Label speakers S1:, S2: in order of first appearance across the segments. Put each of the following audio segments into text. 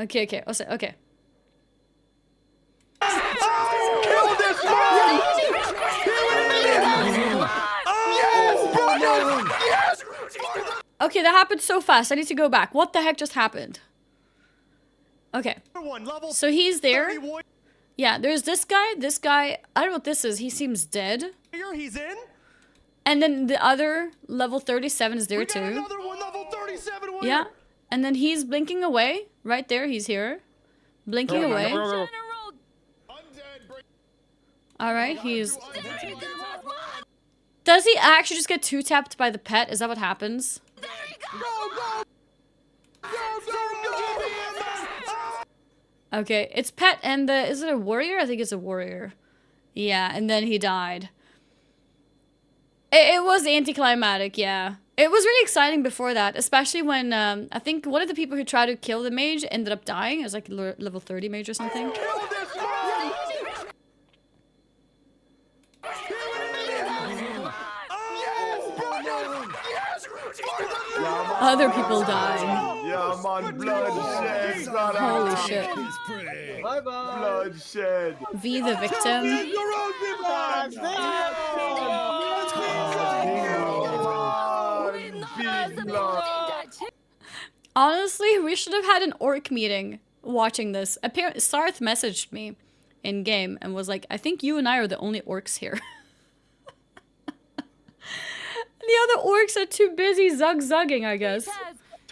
S1: Okay, okay. Also, okay.
S2: Kill this man! Yes!
S1: Okay, that happened so fast. I need to go back. What the heck just happened? Okay. So he's there. Yeah, there's this guy. This guy, I don't know what this is. He seems dead.
S2: He's in.
S1: And then the other level 37 is there too.
S2: Another one, level 37 winner.
S1: Yeah. And then he's blinking away. Right there, he's here. Blinking away. Alright, he's... Does he actually just get two-tapped by the pet? Is that what happens? Okay, it's pet and the... Is it a warrior? I think it's a warrior. Yeah, and then he died. It was anticlimactic, yeah. It was really exciting before that, especially when I think one of the people who tried to kill the mage ended up dying. It was like level 30 mage or something. Other people died.
S2: Yeah, man, bloodshed.
S1: Holy shit.
S2: Bye bye. Bloodshed.
S1: V the victim. Honestly, we should have had an orc meeting watching this. Apparently, Sarth messaged me in game and was like, I think you and I are the only orcs here. The other orcs are too busy zug-zugging, I guess.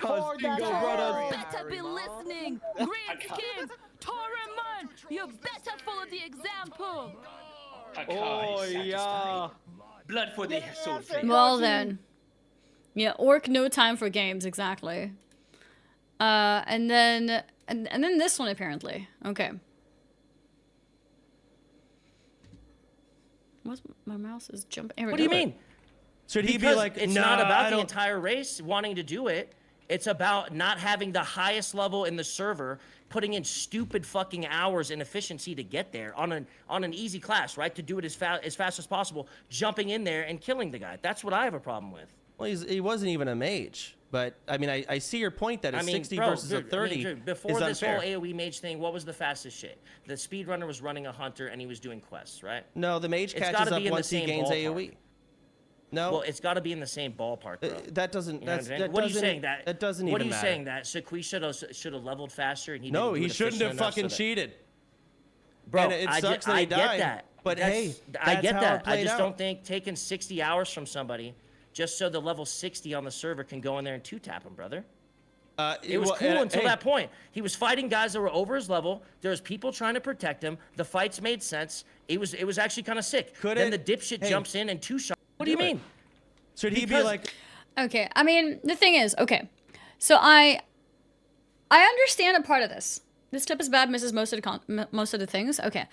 S3: Better be listening. Great king, Torreman, you better follow the example.
S4: Oh, yeah. Blood for the soul.
S1: Well then. Yeah, orc no time for games, exactly. And then this one apparently. Okay. What's my mouse is jumping?
S5: What do you mean?
S2: Should he
S5: Because
S2: be like,
S5: it's not about the entire race wanting to do it. It's about not having the highest level in the server, putting in stupid fucking hours and efficiency to get there on an easy class, right? To do it as fast as possible, jumping in there and killing the guy. That's what I have a problem with.
S6: Well, he wasn't even a mage. But, I mean, I see your point that a 60 versus a 30
S5: before
S6: is
S5: this
S6: unfair.
S5: whole AoE mage thing, what was the fastest shit? The speedrunner was running a hunter and he was doing quests, right?
S6: No, the mage
S5: It's
S6: catches
S5: gotta
S6: up
S5: be in the
S6: once he
S5: same
S6: gains
S5: ballpark.
S6: AoE. No.
S5: Well, it's got to be in the same ballpark, bro.
S6: That doesn't.
S5: You know
S6: That's,
S5: what I'm saying?
S6: that
S5: What are you
S6: doesn't-
S5: saying? That
S6: doesn't
S5: What
S6: even
S5: are you
S6: matter.
S5: saying? That Sequi should have leveled faster and he
S6: No,
S5: didn't do
S6: he
S5: it
S6: shouldn't have
S5: efficient enough
S6: fucking
S5: so that-
S6: cheated.
S5: Bro,
S6: And it sucks that he
S5: get
S6: died,
S5: that.
S6: but hey,
S5: I
S6: that's
S5: get
S6: how
S5: that.
S6: it
S5: I
S6: played
S5: just
S6: out.
S5: don't think taking 60 hours from somebody just so the level 60 on the server can go in there and two-tap him, brother. It was cool until that point. He was fighting guys that were over his level. There was people trying to protect him. The fights made sense. It was actually kind of sick. Then the dipshit jumps in and two-shot. What do you mean?
S6: Should he be like...
S1: Okay, I mean, the thing is, okay. So I understand a part of this. This clip is bad, misses most of the things. Okay.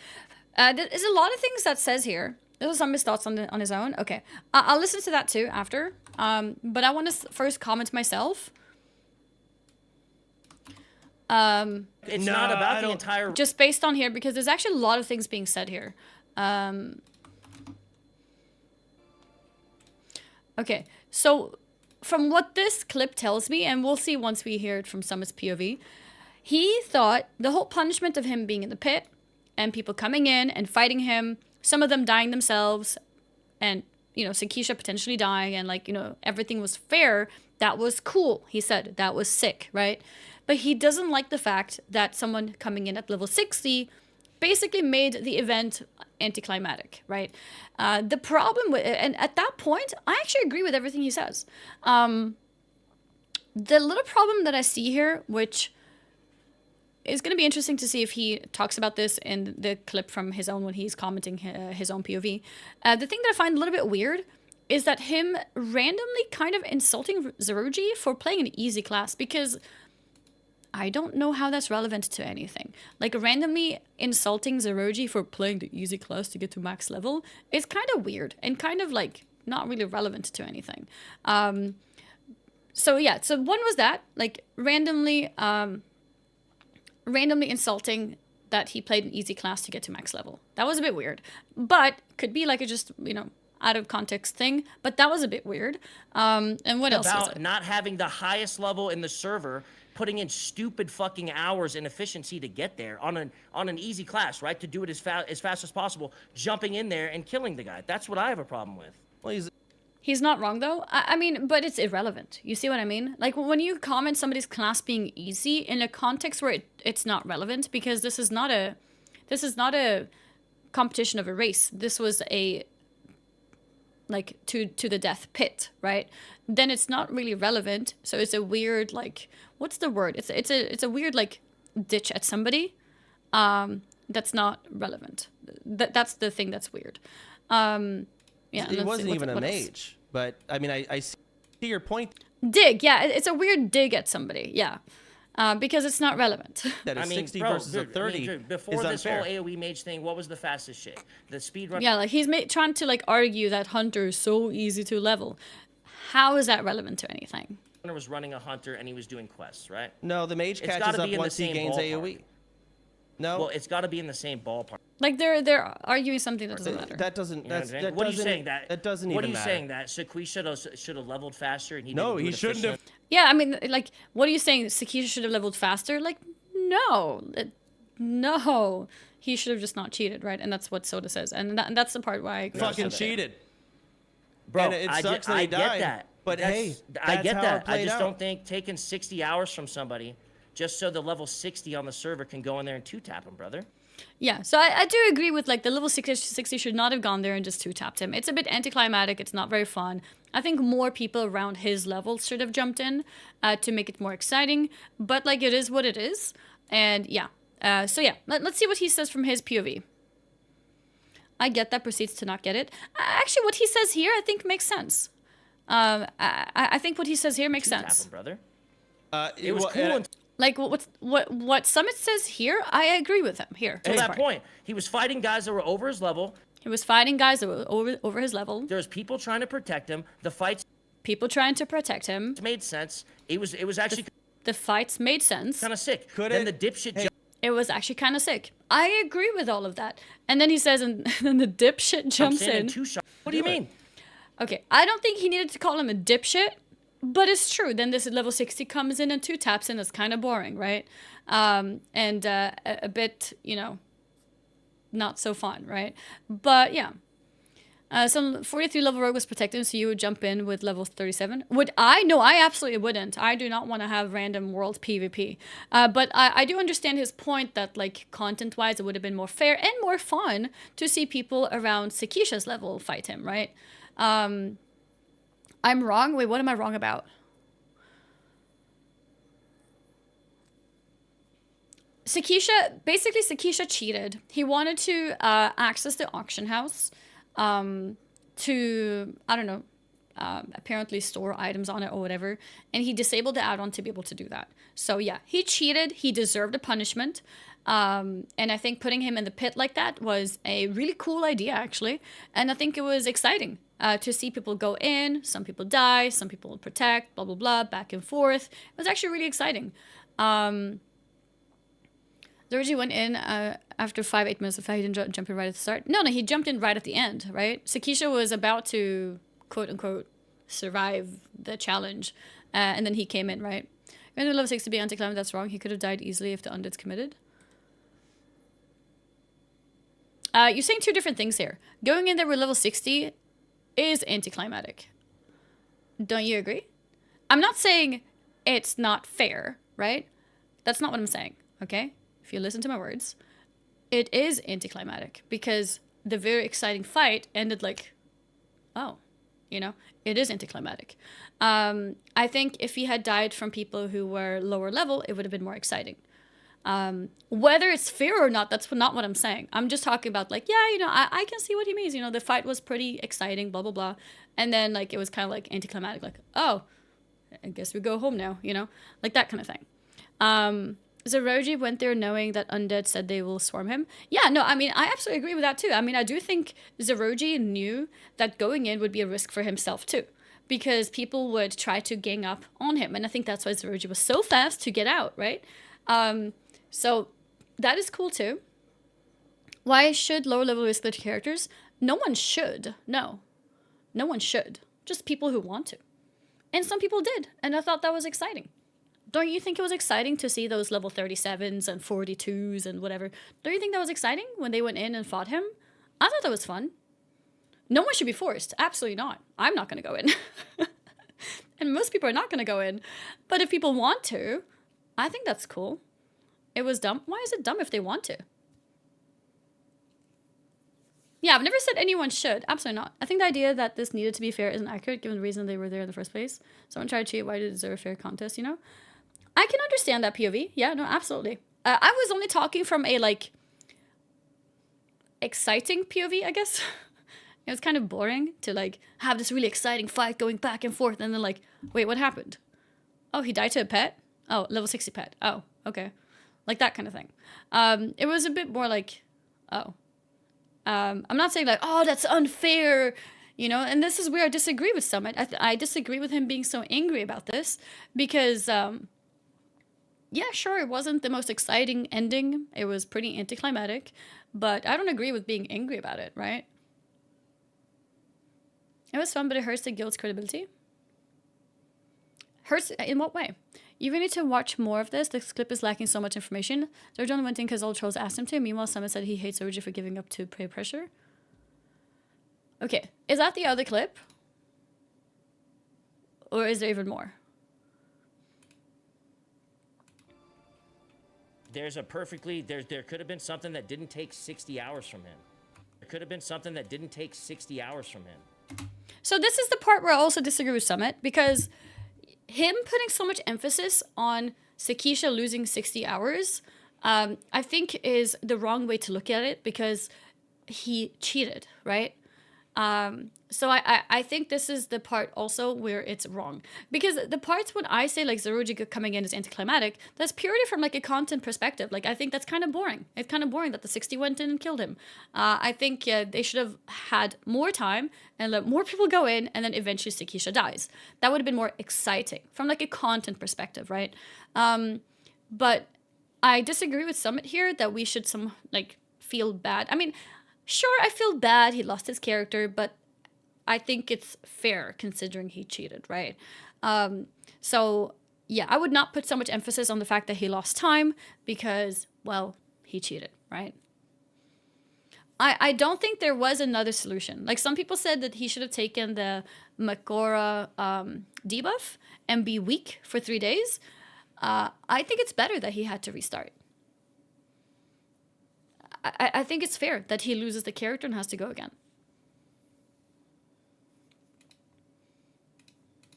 S1: There's a lot of things that says here. Those are some of his thoughts on his own. Okay. I'll listen to that too after. But I want to first comment myself.
S5: It's not about the entire...
S1: Just based on here, because there's actually a lot of things being said here. Okay, so from what this clip tells me, and we'll see once we hear it from Summit's POV, he thought the whole punishment of him being in the pit and people coming in and fighting him, some of them dying themselves, and, you know, Sakisha potentially dying, and, like, you know, everything was fair, that was cool, he said. That was sick, right? But he doesn't like the fact that someone coming in at level 60 basically made the event anticlimactic, right? The problem with, and at that point, I actually agree with everything he says. The little problem that I see here, which is going to be interesting to see if he talks about this in the clip from his own when he's commenting his own POV. The thing that I find a little bit weird is that him randomly kind of insulting Zeroji for playing an easy class, because I don't know how that's relevant to anything. Like, randomly insulting Zeroji for playing the easy class to get to max level is kind of weird and kind of, like, not really relevant to anything. So yeah, so one was that, like, randomly insulting that he played an easy class to get to max level. That was a bit weird, but could be like a just, you know, out of context thing, but that was a bit weird. And what else was
S5: About
S1: it?
S5: not having the highest level in the server, putting in stupid fucking hours and efficiency to get there on an easy class, right? To do it as fast as possible, jumping in there and killing the guy. That's what I have a problem with.
S6: Well,
S1: He's not wrong though. I mean, but it's irrelevant. You see what I mean? Like when you comment somebody's class being easy in a context where it's not relevant, because this is not a competition of a race. This was a like to the death pit, right? Then it's not really relevant. So it's a weird, like, what's the word? It's a weird like ditch at somebody. That's not relevant. That's the thing that's weird. Yeah,
S6: it wasn't even a mage, but I mean, I see your point.
S1: Dig, yeah, it's a weird dig at somebody, yeah, because it's not relevant.
S6: That a 60 versus a 30
S5: before
S6: is
S5: this
S6: unfair.
S5: whole AOE mage thing, what was the fastest shit? The speed run.
S1: Yeah, like he's trying to like argue that Hunter is so easy to level. How is that relevant to anything?
S5: Hunter was running a hunter and he was doing quests, right?
S6: No, the mage
S5: It's
S6: catches
S5: gotta
S6: up
S5: be in the
S6: once he
S5: same
S6: gains
S5: ballpark.
S6: AOE. No.
S5: Well, it's got to be in the same ballpark.
S1: Like they're arguing something that doesn't matter.
S6: That doesn't.
S5: You know what I'm
S6: That's,
S5: saying?
S6: that
S5: What are you
S6: doesn't-
S5: saying that?
S6: That doesn't
S5: What are
S6: even
S5: you
S6: matter.
S5: saying that Sakui should have leveled faster and he
S6: No,
S5: didn't do
S6: he
S5: it
S6: shouldn't have.
S5: efficiently?
S1: Yeah, I mean, like, what are you saying? Sakisha should have leveled faster? Like, no, no, he should have just not cheated, right? And that's what Soda says, and that's the part why I agree.
S6: Fucking
S1: with Soda.
S6: cheated.
S5: Bro,
S6: And it sucks that he
S5: I get
S6: died,
S5: that.
S6: but hey,
S5: I
S6: that's
S5: get
S6: how
S5: that.
S6: it played
S5: I just
S6: out.
S5: don't think taking 60 hours from somebody just so the level 60 on the server can go in there and two-tap him, brother.
S1: Yeah, so I do agree with like the level 60 should not have gone there and just two-tapped him. It's a bit anticlimactic. It's not very fun. I think more people around his level should have jumped in to make it more exciting. But like it is what it is. And yeah. So yeah, let's see what he says from his POV. I get that, proceeds to not get it. Actually, what he says here I think makes sense. I think what he says here makes
S5: Two-tap
S1: sense.
S5: him, brother.
S6: It
S5: It was cool until
S1: Like what Summit says here, I agree with him here. to this
S5: that
S1: part.
S5: point. He was fighting guys that were over his level.
S1: He was fighting guys that were over his level.
S5: There was people trying to protect him. The fights
S1: People trying to protect him.
S5: made sense. It was actually
S1: The fights made sense.
S5: kind of sick.
S6: Could
S5: then
S6: it-
S5: the dipshit
S1: It was actually kind of sick. I agree with all of that. And then he says, and then the dipshit jumps
S5: jumps in
S1: in.
S5: and two shots. What do you mean?
S1: Okay, I don't think he needed to call him a dipshit, but it's true. Then this level 60 comes in and two taps in. It's kind of boring, right? And a bit, you know, not so fun, right? But yeah. Some 43 level rogue was protected, so you would jump in with level 37. Would I? No, I absolutely wouldn't. I do not want to have random world PvP. But I do understand his point that, like, content-wise, it would have been more fair and more fun to see people around Sakisha's level fight him, right? I'm wrong? Wait, what am I wrong about? Sakisha cheated. He wanted to access the auction house to, I don't know, apparently store items on it or whatever. And he disabled the add-on to be able to do that. So yeah, he cheated. He deserved a punishment. And I think putting him in the pit like that was a really cool idea, actually. And I think it was exciting to see people go in. Some people die, some people protect, blah, blah, blah, back and forth. It was actually really exciting. Dorji went in after 5-8 minutes of fight. He didn't jump in right at the start. No, he jumped in right at the end, right? Sakisha was about to, quote unquote, survive the challenge. And then he came in, right? Going to level 6 to be anti-climate, that's wrong. He could have died easily if the undead's committed. You're saying two different things here. Going in there with level 60 is anticlimactic. Don't you agree? I'm not saying it's not fair, right? That's not what I'm saying, okay? If you listen to my words, it is anticlimactic because the very exciting fight ended like, oh, you know, it is anticlimactic. I think if he had died from people who were lower level, it would have been more exciting. Whether it's fair or not, that's not what I'm saying. I'm just talking about like, yeah, you know, I can see what he means. You know, the fight was pretty exciting, blah, blah, blah. And then like, it was kind of like anticlimactic, like, oh, I guess we go home now, you know, like that kind of thing. Zeroji went there knowing that undead said they will swarm him. Yeah, no, I mean, I absolutely agree with that too. I mean, I do think Zeroji knew that going in would be a risk for himself too, because people would try to gang up on him. And I think that's why Zeroji was so fast to get out, right? So that is cool too. Why should lower level risk their characters? No one should. No one should. Just people who want to. And some people did. And I thought that was exciting. Don't you think it was exciting to see those level 37s and 42s and whatever? Don't you think that was exciting when they went in and fought him? I thought that was fun. No one should be forced. Absolutely not. I'm not going to go in. And most people are not going to go in. But if people want to, I think that's cool. It was dumb. Why is it dumb if they want to? Yeah, I've never said anyone should. Absolutely not. I think the idea that this needed to be fair isn't accurate given the reason they were there in the first place. Someone tried to cheat. Why did it deserve a fair contest, you know? I can understand that POV. Yeah, no, absolutely. I was only talking from a, like, exciting POV, I guess. It was kind of boring to, like, have this really exciting fight going back and forth and then, like, wait, what happened? Oh, he died to a pet? Oh, level 60 pet. Oh, okay. Like that kind of thing. It was a bit more like, oh. I'm not saying like, oh, that's unfair, you know, and this is where I disagree with Summit. I disagree with him being so angry about this because, yeah, sure, it wasn't the most exciting ending. It was pretty anticlimactic, but I don't agree with being angry about it, right? It was fun, but it hurts the guild's credibility. Hurts in what way? You really need to watch more of this. This clip is lacking so much information. George only went in because all trolls asked him to. Meanwhile, Summit said he hates Orgy for giving up to peer pressure. Okay, is that the other clip? Or is there even more?
S5: There's a perfectly, there could have been something that didn't take 60 hours from him. There could have been something that didn't take 60 hours from him.
S1: So this is the part where I also disagree with Summit because him putting so much emphasis on Sakisha losing 60 hours, I think is the wrong way to look at it because he cheated, right? So I think this is the part also where it's wrong. Because the parts when I say like Zeruji coming in is anticlimactic, that's purely from like a content perspective. Like I think that's kind of boring. It's kind of boring that the 60 went in and killed him. I think they should have had more time and let more people go in and then eventually Sakisha dies. That would have been more exciting from like a content perspective, right? But I disagree with Summit here that we should feel bad. I mean, sure, I feel bad he lost his character, but I think it's fair considering he cheated, right? So, yeah, I would not put so much emphasis on the fact that he lost time because, well, he cheated, right? I don't think there was another solution. Like, some people said that he should have taken the Makora debuff and be weak for 3 days. I think it's better that he had to restart. I think it's fair that he loses the character and has to go again.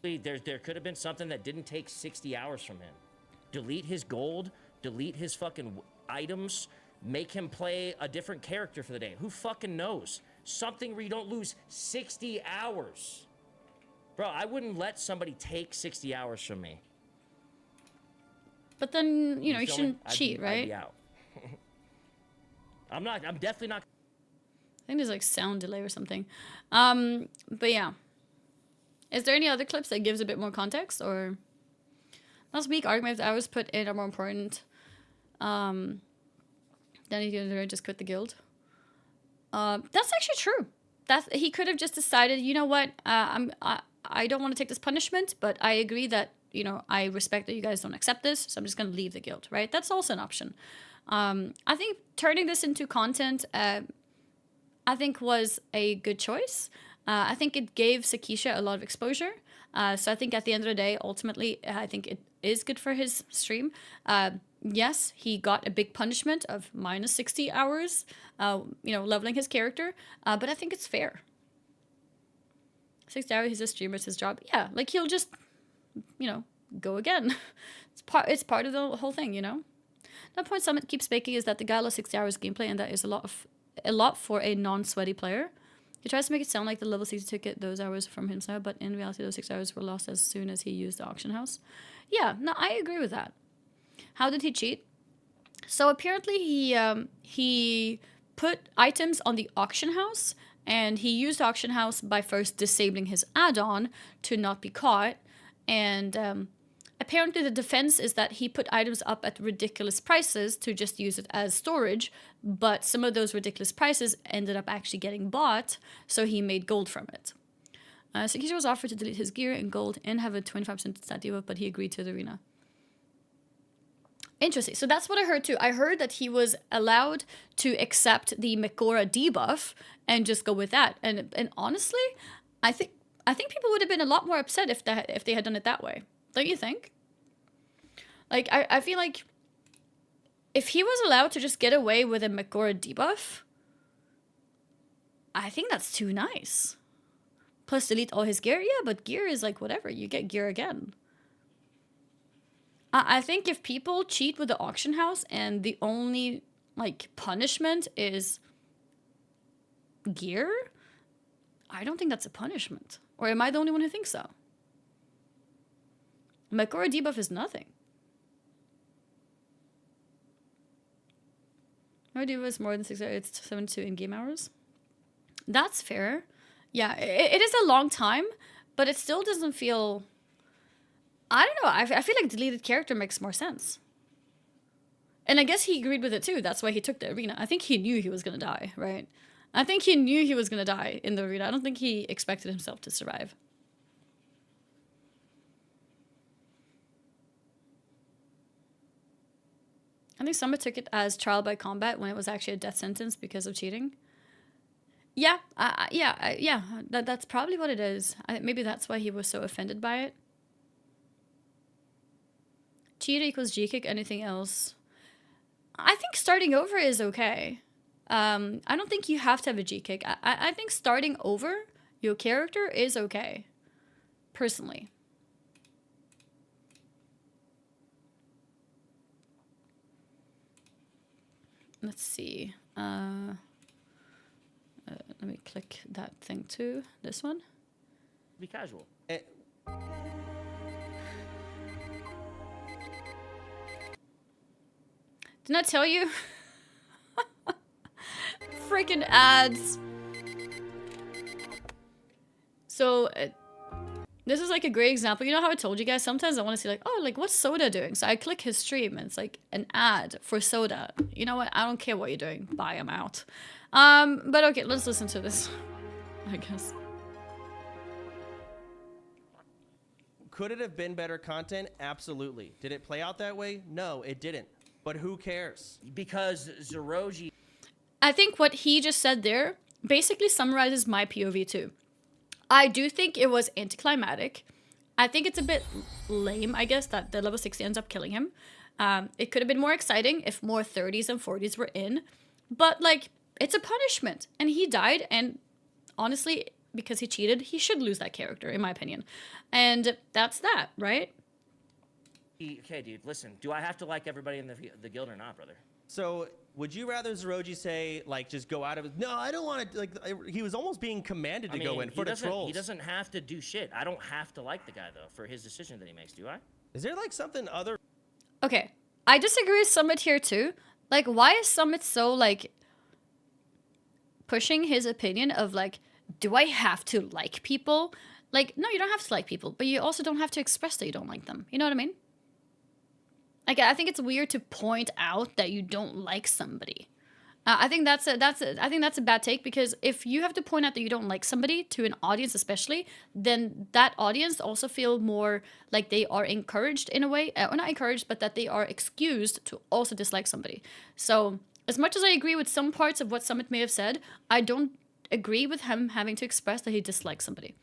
S5: There could have been something that didn't take 60 hours from him. Delete his gold, delete his fucking items, make him play a different character for the day. Who fucking knows? Something where you don't lose 60 hours. Bro, I wouldn't let somebody take 60 hours from me.
S1: But then, you know, you shouldn't cheat, right?
S5: I'd be out. I'm definitely not.
S1: I think there's like sound delay or something. But yeah. Is there any other clips that gives a bit more context or last week arguments I was put in are more important. Then he just quit the guild. That's actually true. He could have just decided, you know what, I don't want to take this punishment, but I agree that, you know, I respect that you guys don't accept this, so I'm just gonna leave the guild, right? That's also an option. I think turning this into content, I think was a good choice. I think it gave Sakisha a lot of exposure. So I think at the end of the day, ultimately, I think it is good for his stream. Yes, he got a big punishment of minus 60 hours, you know, leveling his character. But I think it's fair. 60 hours, he's a streamer, it's his job. Yeah, like he'll just, you know, go again. It's part of the whole thing, you know? The point Summit keeps making is that the guy lost 60 hours gameplay, and that is a lot for a non-sweaty player. He tries to make it sound like the level 60 took those hours from himself, but in reality, those 6 hours were lost as soon as he used the auction house. Yeah, no, I agree with that. How did he cheat? So apparently he put items on the auction house, and he used the auction house by first disabling his add-on to not be caught, and apparently the defense is that he put items up at ridiculous prices to just use it as storage, but some of those ridiculous prices ended up actually getting bought, so he made gold from it. Sakisha was offered to delete his gear and gold and have a 25% stat debuff, but he agreed to the arena. Interesting. So that's what I heard too. I heard that he was allowed to accept the Makora debuff and just go with that. And honestly, I think people would have been a lot more upset if they had done it that way. Don't you think? Like I feel like if he was allowed to just get away with a Makora debuff, I think that's too nice. Plus delete all his gear. Yeah, but gear is like whatever. You get gear again. I think if people cheat with the auction house and the only like punishment is gear, I don't think that's a punishment. Or am I the only one who thinks so? Makora debuff is nothing. My debuff is more than 6 hours. It's 72 in-game hours. That's fair. Yeah, it is a long time, but it still doesn't feel... I don't know. I feel like deleted character makes more sense. And I guess he agreed with it too. That's why he took the arena. I think he knew he was going to die, right? I think he knew he was going to die in the arena. I don't think he expected himself to survive. I think Summit took it as trial by combat when it was actually a death sentence because of cheating. Yeah, yeah. That's probably what it is. Maybe that's why he was so offended by it. Cheater equals G-kick, anything else? I think starting over is okay. I don't think you have to have a G-kick. I think starting over your character is okay. Personally. Let's see. Let me click that thing too. This one.
S5: Be casual.
S1: Didn't I tell you? Freaking ads. So, this is like a great example. You know how I told you guys, sometimes I want to see like, oh, like what's Soda doing? So I click his stream and it's like an ad for Soda. You know what? I don't care what you're doing. Bye, I'm out. But okay, let's listen to this, I guess.
S6: Could it have been better content? Absolutely. Did it play out that way? No, it didn't. But who cares?
S5: Because Zeroji...
S1: I think what he just said there basically summarizes my POV too. I do think it was anticlimactic. I think it's a bit lame, I guess, that the level 60 ends up killing him. It could have been more exciting if more 30s and 40s were in. But, like, it's a punishment. And he died, and honestly, because he cheated, he should lose that character, in my opinion. And that's that, right?
S5: Okay, dude, listen. Do I have to like everybody in the guild or not, brother?
S6: So, would you rather Zeroji say, like, just go out of it? No, I don't want to, like, he was almost being commanded to go in for the trolls.
S5: He doesn't have to do shit. I don't have to like the guy, though, for his decision that he makes, do I?
S6: Is there, like, something other?
S1: Okay, I disagree with Summit here, too. Like, why is Summit so, like, pushing his opinion of, like, do I have to like people? Like, no, you don't have to like people, but you also don't have to express that you don't like them. You know what I mean? Like, I think it's weird to point out that you don't like somebody. I think that's a bad take, because if you have to point out that you don't like somebody to an audience, especially, then that audience also feel more like they are encouraged in a way, or not encouraged, but that they are excused to also dislike somebody. So, as much as I agree with some parts of what Summit may have said, I don't agree with him having to express that he dislikes somebody.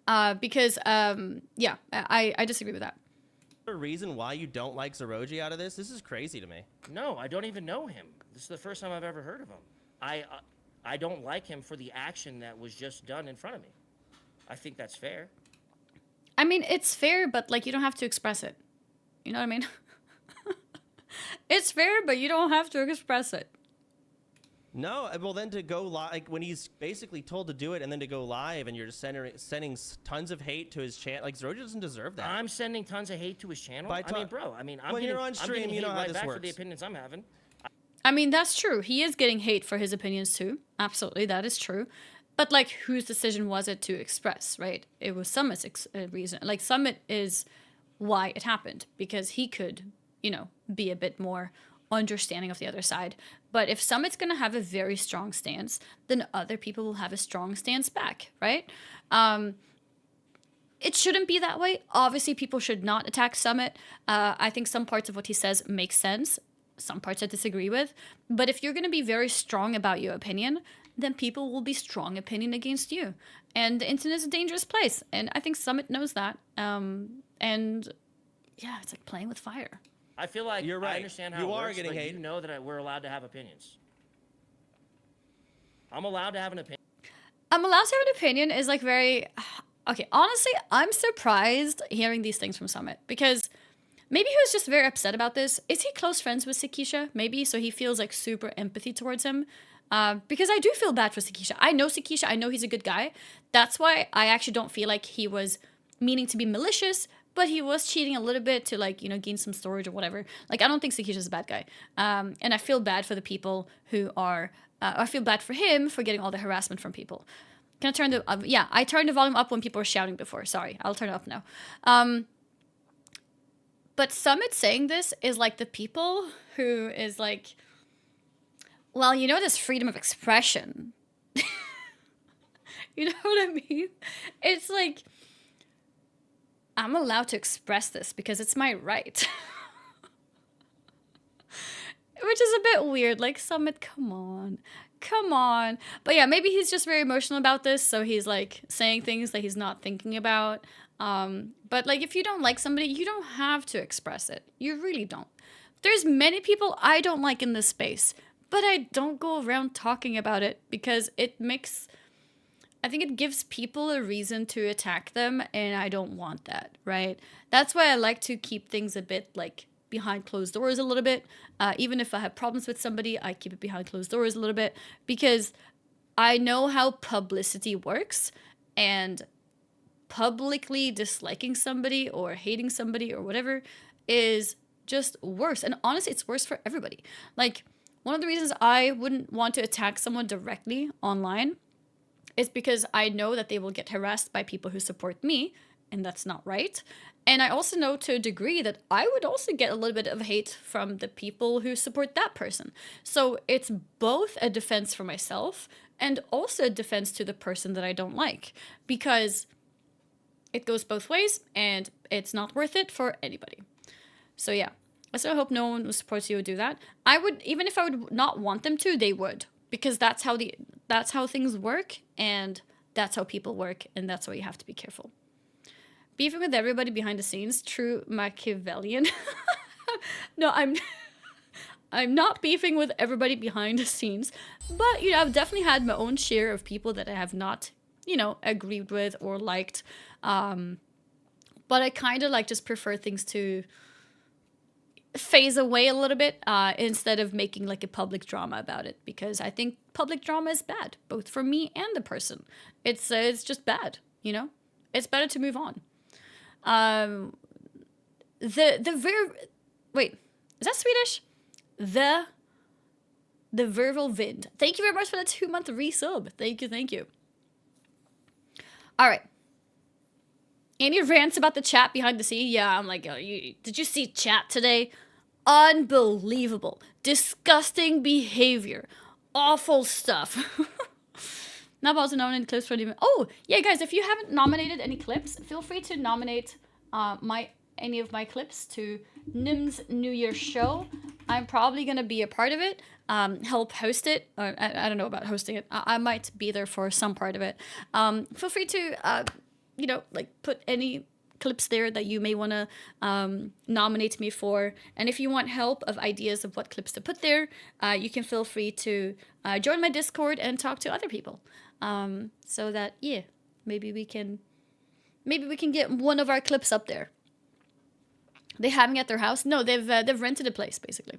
S1: Because I disagree with that.
S6: A reason why you don't like Zeroji out of this? This is crazy to me.
S5: No, I don't even know him. This is the first time I've ever heard of him. I don't like him for the action that was just done in front of me. I think that's fair.
S1: I mean, it's fair, but, like, you don't have to express it. You know what I mean? It's fair, but you don't have to express it.
S6: No, well, then to go live, like, when he's basically told to do it and then to go live and you're just sending tons of hate to his channel, like, Zeroji doesn't deserve that.
S5: I'm sending tons of hate to his channel? I mean, bro, I'm
S6: when you're on stream, you know how this works.
S5: For the opinions I'm having.
S1: I mean, that's true. He is getting hate for his opinions too. Absolutely, that is true. But, like, whose decision was it to express, right? It was Summit's reason. Like, Summit is why it happened, because he could, you know, be a bit more understanding of the other side. But if Summit's going to have a very strong stance, then other people will have a strong stance back, right? it shouldn't be that way. Obviously, people should not attack Summit. I think some parts of what he says make sense. Some parts I disagree with. But if you're going to be very strong about your opinion, then people will be strong opinion against you. And the internet is a dangerous place. And I think Summit knows that. And yeah, it's like playing with fire.
S5: I feel like
S6: you're right.
S5: I understand how
S6: you
S5: it
S6: are
S5: works,
S6: getting
S5: but
S6: hate.
S5: you know that we're allowed to have opinions. I'm allowed to have an opinion.
S1: I'm allowed to have an opinion is like very... Okay, honestly, I'm surprised hearing these things from Summit because maybe he was just very upset about this. Is he close friends with Sakisha? Maybe, so he feels like super empathy towards him. Because I do feel bad for Sakisha. I know Sakisha. I know he's a good guy. That's why I actually don't feel like he was meaning to be malicious, but he was cheating a little bit to like, you know, gain some storage or whatever. Like, I don't think Sakisha's a bad guy. And I feel bad for the people who are... I feel bad for him for getting all the harassment from people. Can I turn the... yeah, I turned the volume up when people were shouting before. Sorry, I'll turn it up now. But Summit saying this is like the people who is like... Well, you know, there's freedom of expression. You know what I mean? It's like... I'm allowed to express this because it's my right. Which is a bit weird. Like, Summit, come on. Come on. But yeah, maybe he's just very emotional about this. So he's like saying things that he's not thinking about. But like, if you don't like somebody, you don't have to express it. You really don't. There's many people I don't like in this space, but I don't go around talking about it because it makes... I think it gives people a reason to attack them, and I don't want that, right? That's why I like to keep things a bit, like, behind closed doors a little bit. Even if I have problems with somebody, I keep it behind closed doors a little bit, because I know how publicity works, and publicly disliking somebody or hating somebody or whatever is just worse. And honestly, it's worse for everybody. Like, one of the reasons I wouldn't want to attack someone directly online is because I know that they will get harassed by people who support me, and that's not right. And I also know to a degree that I would also get a little bit of hate from the people who support that person. So it's both a defense for myself and also a defense to the person that I don't like, because it goes both ways and it's not worth it for anybody. So yeah, so I hope no one who supports you would do that. I would, even if I would not want them to, they would, because that's how things work, and that's how people work, and that's why you have to be careful. Beefing with everybody behind the scenes, true Machiavellian. No, I'm not beefing with everybody behind the scenes, but you know, I've definitely had my own share of people that I have not, you know, agreed with or liked. But I kind of like just prefer things to phase away a little bit instead of making like a public drama about it, because I think public drama is bad, both for me and the person. It's just bad, you know. It's better to move on. Wait, is that Swedish? The verbal Vind. Thank you very much for the 2-month resub. Thank you. All right. Annie rants about the chat behind the scene. Yeah, I'm like, did you see chat today? Unbelievable. Disgusting behavior. Awful stuff. Not about to nominate clips for the... Oh, yeah, guys, if you haven't nominated any clips, feel free to nominate any of my clips to Nim's New Year show. I'm probably going to be a part of it, help host it. I don't know about hosting it. I might be there for some part of it. Feel free to... you know, like put any clips there that you may want to nominate me for. And if you want help of ideas of what clips to put there, you can feel free to join my Discord and talk to other people. So that, yeah, maybe we can get one of our clips up there. They having it at their house? No, they've rented a place, basically.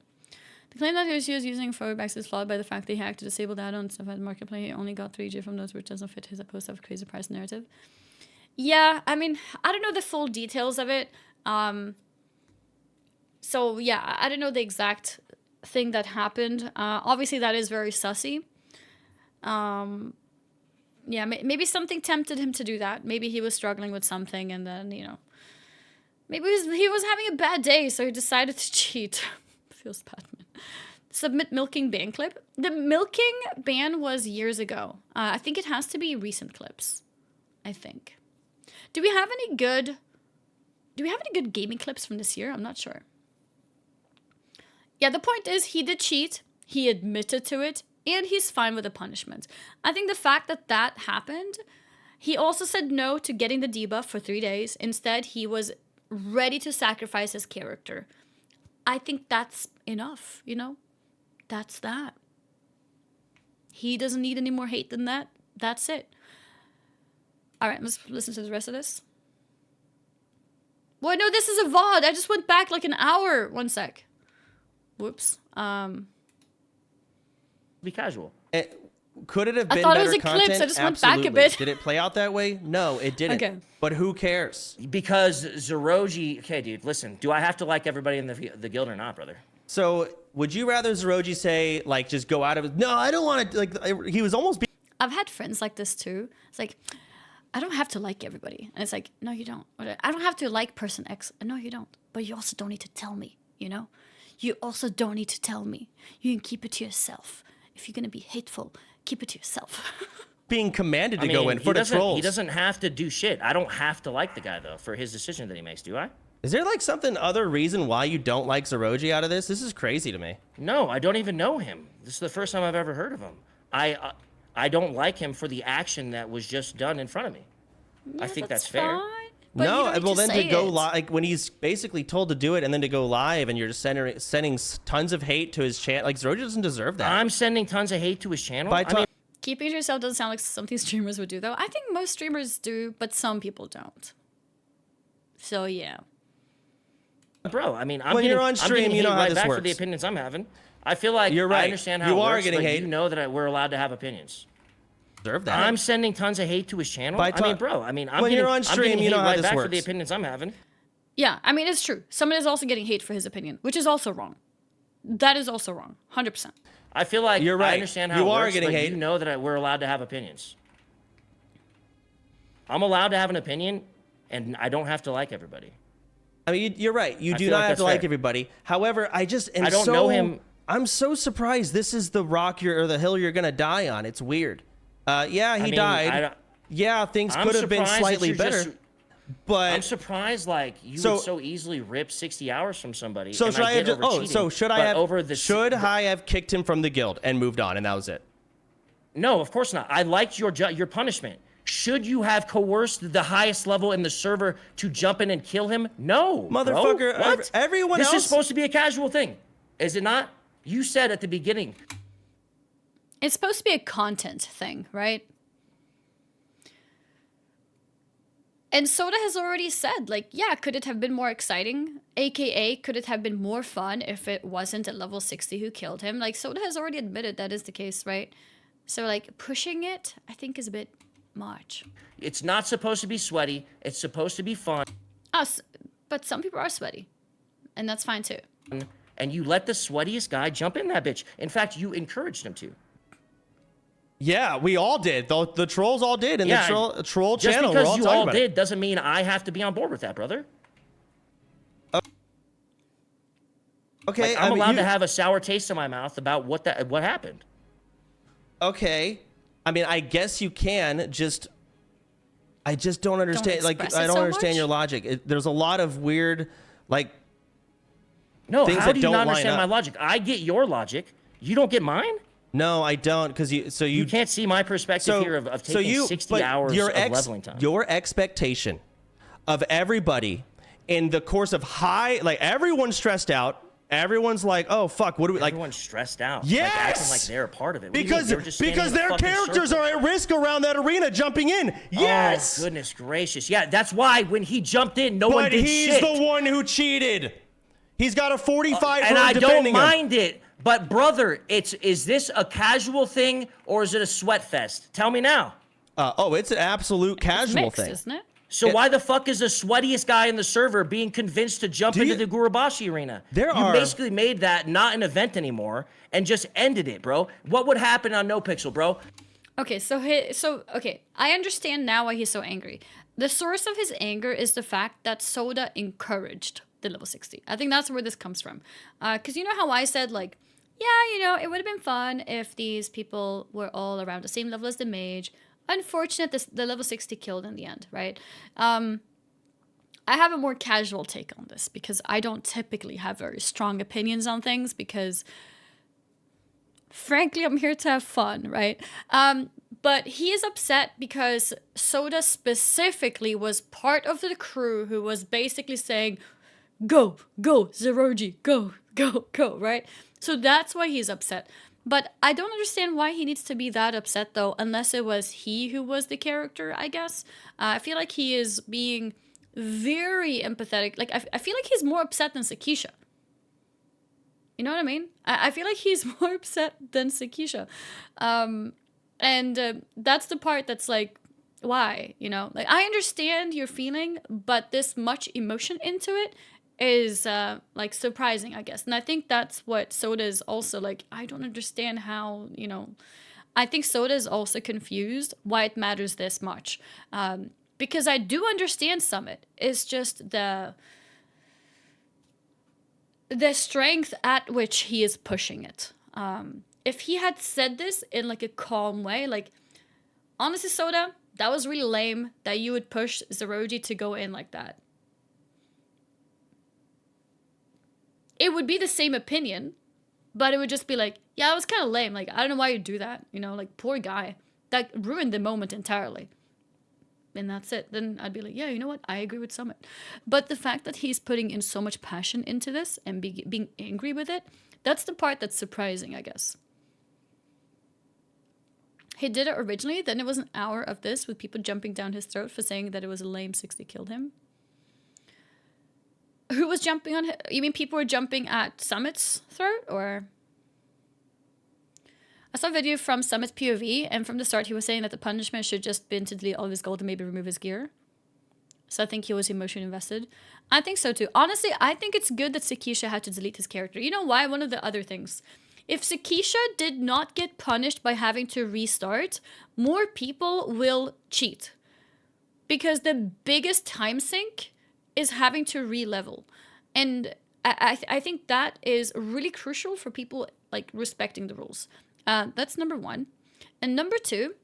S1: The claim that he was using forwardbacks is flawed by the fact that he hacked to disable data on stuff at the marketplace. He only got 3G from those, which doesn't fit his supposed to have crazy price narrative. Yeah, I mean, I don't know the full details of it. So, yeah, I don't know the exact thing that happened. Obviously, that is very sussy. Yeah, maybe something tempted him to do that. Maybe he was struggling with something, and then, you know, maybe he was having a bad day, so he decided to cheat. Feels bad, man. Submit milking ban clip. The milking ban was years ago. I think it has to be recent clips. I think. Do we have any good gaming clips from this year? I'm not sure. Yeah, the point is he did cheat. He admitted to it, and he's fine with the punishment. I think the fact that that happened, he also said no to getting the debuff for 3 days. Instead, he was ready to sacrifice his character. I think that's enough, you know? That's that. He doesn't need any more hate than that. That's it. All right, let's listen to the rest of this. Well, no, this is a VOD. I just went back like an hour. 1 sec. Whoops.
S5: Be casual.
S6: Could it have been
S1: I thought it
S6: better
S1: was Eclipse.
S6: content?
S1: I just went
S6: Absolutely.
S1: back a bit.
S6: Did it play out that way? No, it didn't.
S1: Okay.
S6: But who cares?
S5: Because Zeroji... Okay, dude, listen. Do I have to like everybody in the guild or not, brother?
S6: So would you rather Zeroji say, like, just go out of it? No, I don't want to, like, he was almost being...
S1: I've had friends like this too. It's like, I don't have to like everybody. And it's like, no, you don't. Or, I don't have to like person X. No, you don't. But you also don't need to tell me, you know? You also don't need to tell me. You can keep it to yourself. If you're going to be hateful, keep it to yourself.
S6: being commanded to go in for the trolls.
S5: He doesn't have to do shit. I don't have to like the guy, though, for his decision that he makes, do I?
S6: Is there, like, other reason why you don't like Zeroji out of this? This is crazy to me.
S5: No, I don't even know him. This is the first time I've ever heard of him. I don't like him for the action that was just done in front of me.
S1: Yeah,
S5: I think that's fair.
S1: fine, but you
S6: No,
S1: don't need
S6: well, then to
S1: say
S6: go
S1: it.
S6: live, like, when he's basically told to do it and then to go live and you're just sending tons of hate to his channel, like, Zeroji doesn't deserve that.
S5: I'm sending tons of hate to his channel.
S6: By
S5: I mean,
S1: Keeping it to yourself doesn't sound like something streamers would do, though. I think most streamers do, but some people don't. So, yeah.
S5: bro, I mean, I'm
S6: When
S5: getting,
S6: you're on
S5: I'm
S6: stream,
S5: getting
S6: you know
S5: hate
S6: how
S5: right
S6: this
S5: back for
S6: works.
S5: the opinions I'm having. I feel like
S6: You're right.
S5: I understand how
S6: You
S5: it
S6: are
S5: works,
S6: getting
S5: but
S6: hate.
S5: you know that we're allowed to have opinions.
S6: Deserve that.
S5: I'm sending tons of hate to his channel.
S6: By
S5: I mean, bro, I mean, I'm
S6: when
S5: getting,
S6: you're on
S5: I'm
S6: stream,
S5: getting
S6: you know
S5: hate
S6: how
S5: right
S6: this
S5: back for
S6: works.
S5: the opinions I'm having.
S1: Yeah, I mean, it's true. Someone is also getting hate for his opinion, which is also wrong. That is also wrong. 100%.
S5: I feel like
S6: You're right.
S5: I understand how
S6: You
S5: it
S6: are
S5: works,
S6: getting
S5: but
S6: hate.
S5: you know that we're allowed to have opinions. I'm allowed to have an opinion, and I don't have to like everybody.
S6: I mean, you're right. You
S5: I
S6: do
S5: feel
S6: not
S5: like
S6: have
S5: that's
S6: to like
S5: fair.
S6: everybody. However, I just am
S5: I don't
S6: so,
S5: know him.
S6: I'm so surprised this is the rock or the hill you're gonna die on. It's weird. Yeah, he
S5: I mean,
S6: died. Yeah, things
S5: I'm
S6: could have been
S5: surprised that
S6: slightly
S5: you're
S6: better.
S5: just-
S6: But
S5: I'm surprised, like, you
S6: So-
S5: would so easily rip 60 hours from somebody.
S6: so
S5: and
S6: should I have
S5: get
S6: just?
S5: over
S6: Oh,
S5: cheating,
S6: so should I
S5: but
S6: have?
S5: over the
S6: Should I have kicked him from the guild and moved on, and that was it?
S5: No, of course not. I liked your punishment. Should you have coerced the highest level in the server to jump in and kill him? No, bro.
S6: Motherfucker,
S5: What?
S6: everyone
S5: This
S6: else-
S5: is supposed to be a casual thing, is it not? You said at the beginning.
S1: It's supposed to be a content thing, right? And Soda has already said, like, yeah, could it have been more exciting? AKA, could it have been more fun if it wasn't at level 60 who killed him? Like, Soda has already admitted that is the case, right? So, like, pushing it, I think, is a bit much.
S5: It's not supposed to be sweaty. It's supposed to be fun.
S1: Us, but some people are sweaty, and that's fine too.
S5: And you let the sweatiest guy jump in that bitch. In fact, you encouraged him to.
S6: Yeah, we all did. The trolls all did, and
S5: Yeah,
S6: the troll
S5: Just
S6: channel. We're
S5: because
S6: all
S5: you
S6: talking
S5: all
S6: about
S5: did
S6: it.
S5: doesn't mean I have to be on board with that, brother.
S6: Okay,
S5: Like, I'm
S6: I mean,
S5: allowed to have a sour taste in my mouth about what happened.
S6: Okay, I mean, I guess you can. I just don't understand. Like,
S1: express
S6: I
S1: it
S6: don't
S1: so
S6: understand
S1: much?
S6: your logic. There's a lot of weird, like,
S5: No,
S6: things
S5: how
S6: that
S5: do you
S6: don't
S5: not
S6: line
S5: understand my
S6: up.
S5: logic? I get your logic. You don't get mine?
S6: no, I don't, because
S5: You can't see my perspective here of taking 60 hours of leveling time.
S6: Your expectation of everybody in the course of everyone's stressed out. Everyone's like, oh fuck, what do we like?
S5: Everyone's stressed out.
S6: Yes!
S5: Like, acting like they're a part of it. What do you mean?
S6: Because
S5: They were just standing in a
S6: their
S5: fucking
S6: characters
S5: circle.
S6: are at risk around that arena jumping in. Yes.
S5: Oh, goodness gracious. Yeah, that's why when he jumped in, no one
S6: But
S5: did
S6: he's
S5: shit.
S6: the one who cheated. He's got a 45
S5: and
S6: for
S5: I don't
S6: defending him.
S5: mind it. But brother, is this a casual thing or is it a sweat fest? Tell me now.
S6: It's an absolute casual
S1: Mixed,
S6: thing.
S1: isn't it?
S5: So why the fuck is the sweatiest guy in the server being convinced to jump into the Gurubashi arena? You basically made that not an event anymore and just ended it, bro. What would happen on NoPixel, bro?
S1: Okay, okay, I understand now why he's so angry. The source of his anger is the fact that Soda encouraged the level 60. I think that's where this comes from. Because you know how I said, like, yeah, you know, it would have been fun if these people were all around the same level as the mage. unfortunate the level 60 killed in the end, right? I have a more casual take on this because I don't typically have very strong opinions on things because, frankly, I'm here to have fun, right? But he is upset because Soda specifically was part of the crew who was basically saying, go, Zeroji, go, right? So that's why he's upset. But I don't understand why he needs to be that upset, though, unless it was he who was the character, I guess. I feel like he is being very empathetic. Like, I feel like he's more upset than Sakisha. You know what I mean? I feel like he's more upset than Sakisha. And that's the part that's like, why? You know? Like, I understand your feeling, but this much emotion into it is, like, surprising, I guess. And I think that's what Soda is also like, I don't understand how, you know... I think Soda is also confused why it matters this much. Because I do understand Summit. It's just the strength at which he is pushing it. If he had said this in like a calm way, like, honestly, Soda, that was really lame that you would push Zeroji to go in like that. It would be the same opinion, but it would just be like, yeah, it was kind of lame. Like, I don't know why you do that. You know, like, poor guy. That ruined the moment entirely. And that's it. Then I'd be like, yeah, you know what? I agree with Summit. But the fact that he's putting in so much passion into this and being angry with it, that's the part that's surprising, I guess. He did it originally, then it was an hour of this with people jumping down his throat for saying that it was a lame 60 killed him. Who was jumping on him? You mean people were jumping at Summit's throat, or... I saw a video from Summit's POV, and from the start he was saying that the punishment should just been to delete all of his gold and maybe remove his gear. So I think he was emotionally invested. I think so too. Honestly, I think it's good that Sakisha had to delete his character. You know why? One of the other things. If Sakisha did not get punished by having to restart, more people will cheat. Because the biggest time sink is having to re-level. And I think that is really crucial for people like respecting the rules. That's number one. And number two,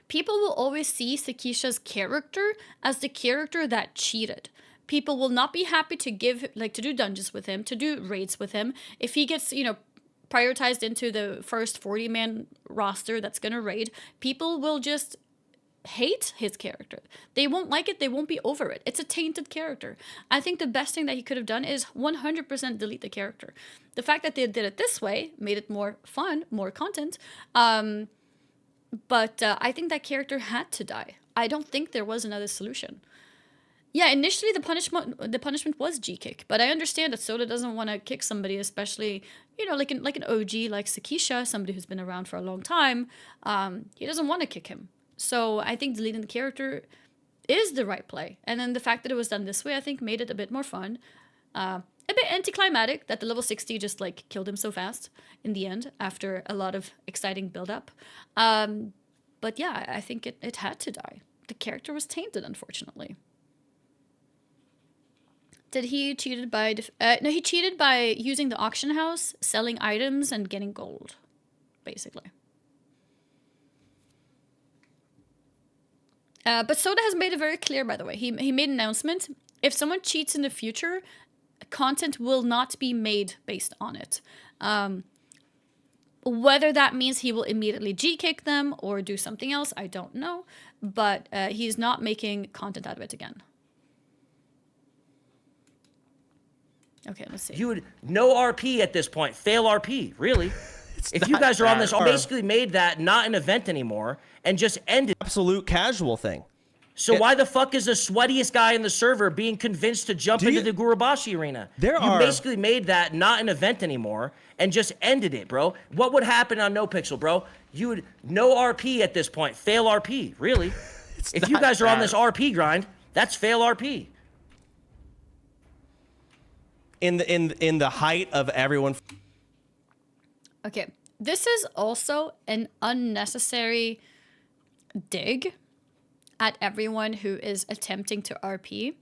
S1: people will always see Sakisha's character as the character that cheated. People will not be happy to to do dungeons with him, to do raids with him. If he gets, you know, prioritized into the first 40-man roster that's gonna raid, people will just hate his character. They won't like it, they won't be over it. It's a tainted character. I think the best thing that he could have done is 100% delete the character. The fact that they did it this way made it more fun, more content. But I think that character had to die. I don't think there was another solution. Yeah, initially the punishment was G-kick, but I understand that Soda doesn't want to kick somebody, especially, you know, like an OG like Sakisha, somebody who's been around for a long time. He doesn't want to kick him. So I think deleting the character is the right play. And then the fact that it was done this way, I think, made it a bit more fun. A bit anticlimactic that the level 60 just, like, killed him so fast in the end after a lot of exciting build-up. But yeah, I think it had to die. The character was tainted, unfortunately. Did he cheated by... no, he cheated by using the auction house, selling items, and getting gold, basically. But Soda has made it very clear, by the way. He made an announcement. If someone cheats in the future, content will not be made based on it. Whether that means he will immediately G-kick them or do something else, I don't know. But he's not making content out of it again. Okay, let's see.
S5: You would no RP at this point. Fail RP, really. If you guys are on this, basically made that not an event anymore and just ended.
S6: Absolute casual thing.
S5: So why the fuck is the sweatiest guy in the server being convinced to jump into the Gurubashi arena? You basically made that not an event anymore and just ended it, bro. What would happen on NoPixel, bro? You would no RP at this point. Fail RP, really. If you guys are on this RP grind, that's fail RP.
S6: In the height of everyone.
S1: Okay, this is also an unnecessary dig at everyone who is attempting to RP,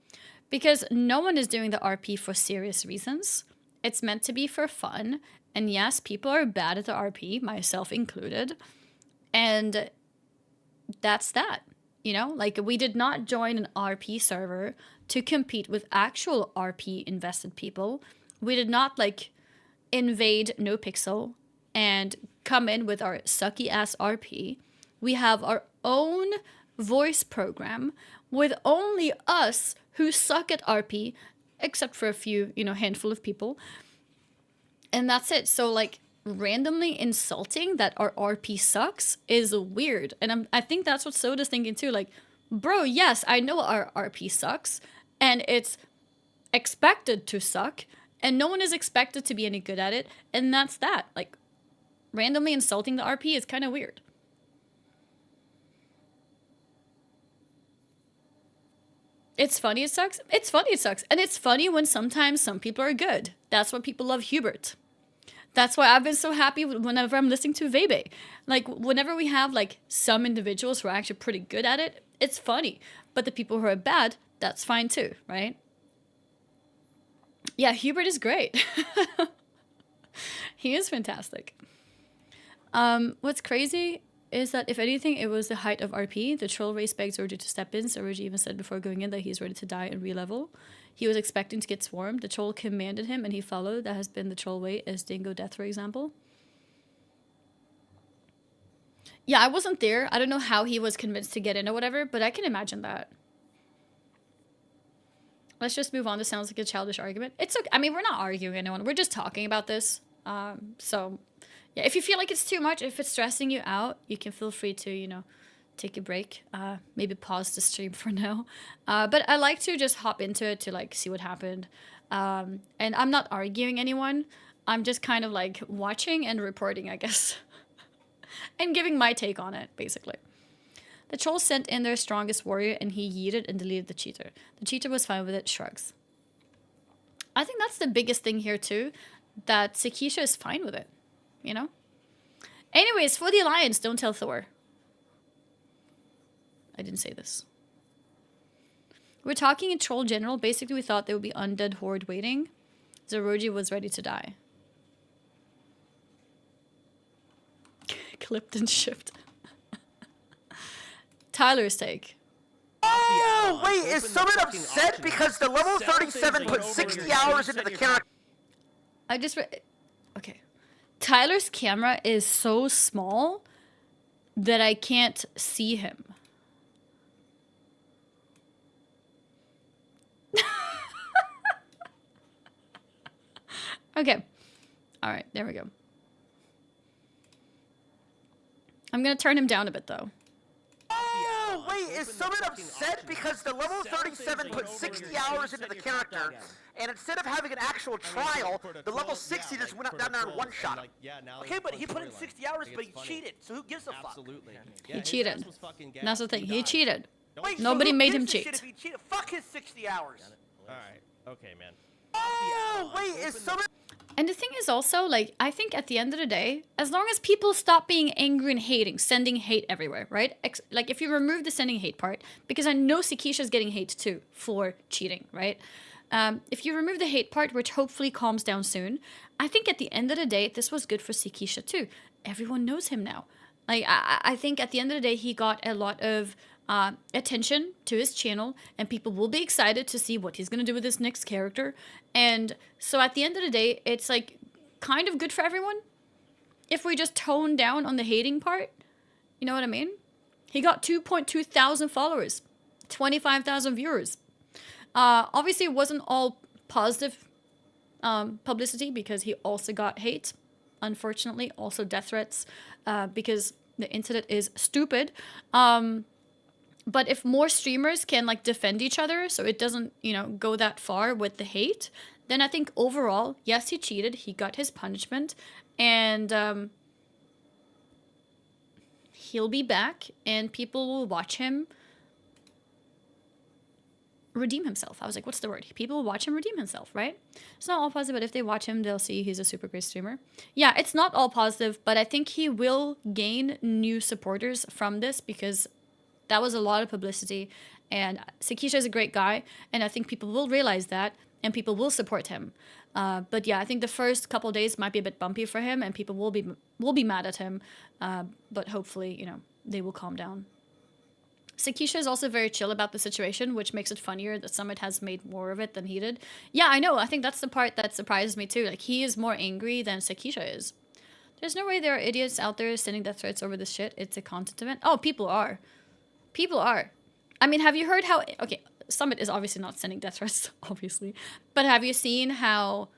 S1: because no one is doing the RP for serious reasons. It's meant to be for fun, and yes, people are bad at the RP, myself included, and that's that. You know, like we did not join an RP server to compete with actual RP invested people. We did not like invade NoPixel and come in with our sucky ass RP. We have our own voice program with only us who suck at RP, except for a few, you know, handful of people. And that's it. So like randomly insulting that our RP sucks is weird. And I think that's what Soda's thinking too. Like, bro, yes, I know our RP sucks and it's expected to suck and no one is expected to be any good at it. And that's that. Like randomly insulting the RP is kind of weird. It's funny it sucks. It's funny it sucks. And it's funny when sometimes some people are good. That's why people love Hubert. That's why I've been so happy whenever I'm listening to Vebe. Like, whenever we have, like, some individuals who are actually pretty good at it, it's funny. But the people who are bad, that's fine too, right? Yeah, Hubert is great. He is fantastic. What's crazy is that, if anything, it was the height of RP. The troll race begs Roji to step in, so Roji even said before going in that he's ready to die and re-level. He was expecting to get swarmed. The troll commanded him, and he followed. That has been the troll way, as Dingo Death, for example. Yeah, I wasn't there. I don't know how he was convinced to get in or whatever, but I can imagine that. Let's just move on. This sounds like a childish argument. It's okay. I mean, we're not arguing anyone. We're just talking about this. So, yeah, if you feel like it's too much, if it's stressing you out, you can feel free to, you know, take a break. Maybe pause the stream for now. But I like to just hop into it to, like, see what happened. And I'm not arguing anyone. I'm just kind of, like, watching and reporting, I guess. And giving my take on it, basically. The trolls sent in their strongest warrior, and he yeeted and deleted the cheater. The cheater was fine with it, shrugs. I think that's the biggest thing here, too. That Sakisha is fine with it. You know? Anyways, for the Alliance, don't tell Thor. I didn't say this. We're talking in Troll General. Basically, we thought there would be undead horde waiting. Zeroji was ready to die. Clipped and shipped. Tyler's take.
S7: Oh, wait, is someone upset because the level 37 put 60 hours into the character?
S1: I just okay. Tyler's camera is so small that I can't see him. Okay. All right, there we go. I'm going to turn him down a bit, though.
S7: Oh, wait, is someone upset because the level 37 put 60 hours into the character, and instead of having an actual trial, the level 60 just went up down there and one-shot him? Okay, but he put in 60 hours, but he cheated, so who gives a fuck?
S6: Absolutely.
S1: He cheated. That's the thing. He cheated.
S7: Wait,
S1: Nobody
S7: so who
S1: made him
S7: gives a
S1: cheat.
S7: shit if he cheated? Fuck his 60 hours.
S6: Alright. Okay, man.
S7: Oh, wait, is someone...
S1: And the thing is also, like, I think at the end of the day, as long as people stop being angry and hating, sending hate everywhere, right? Like, if you remove the sending hate part, because I know Sakisha's getting hate too for cheating, right? If you remove the hate part, which hopefully calms down soon, I think at the end of the day, this was good for Sakisha too. Everyone knows him now. Like, I think at the end of the day, he got a lot of attention to his channel, and people will be excited to see what he's going to do with his next character. And so at the end of the day, it's like kind of good for everyone if we just tone down on the hating part. You know what I mean? He got 2.2 thousand followers, 25,000 viewers. Obviously, it wasn't all positive publicity because he also got hate. Unfortunately, also death threats because the internet is stupid. But if more streamers can, like, defend each other so it doesn't, you know, go that far with the hate, then I think overall, yes, he cheated. He got his punishment. And he'll be back. And people will watch him redeem himself. I was like, what's the word? People will watch him redeem himself, right? It's not all positive, but if they watch him, they'll see he's a super great streamer. Yeah, it's not all positive, but I think he will gain new supporters from this because that was a lot of publicity, and Sakisha is a great guy, and I think people will realize that, and people will support him. But yeah, I think the first couple days might be a bit bumpy for him, and people will be mad at him. But hopefully, you know, they will calm down. Sakisha is also very chill about the situation, which makes it funnier that Summit has made more of it than he did. Yeah, I know. I think that's the part that surprises me too. Like, he is more angry than Sakisha is. There's no way there are idiots out there sending death threats over this shit. It's a content event. Oh, people are. People are. I mean, have you heard how... Okay, Summit is obviously not sending death threats, obviously. But have you seen how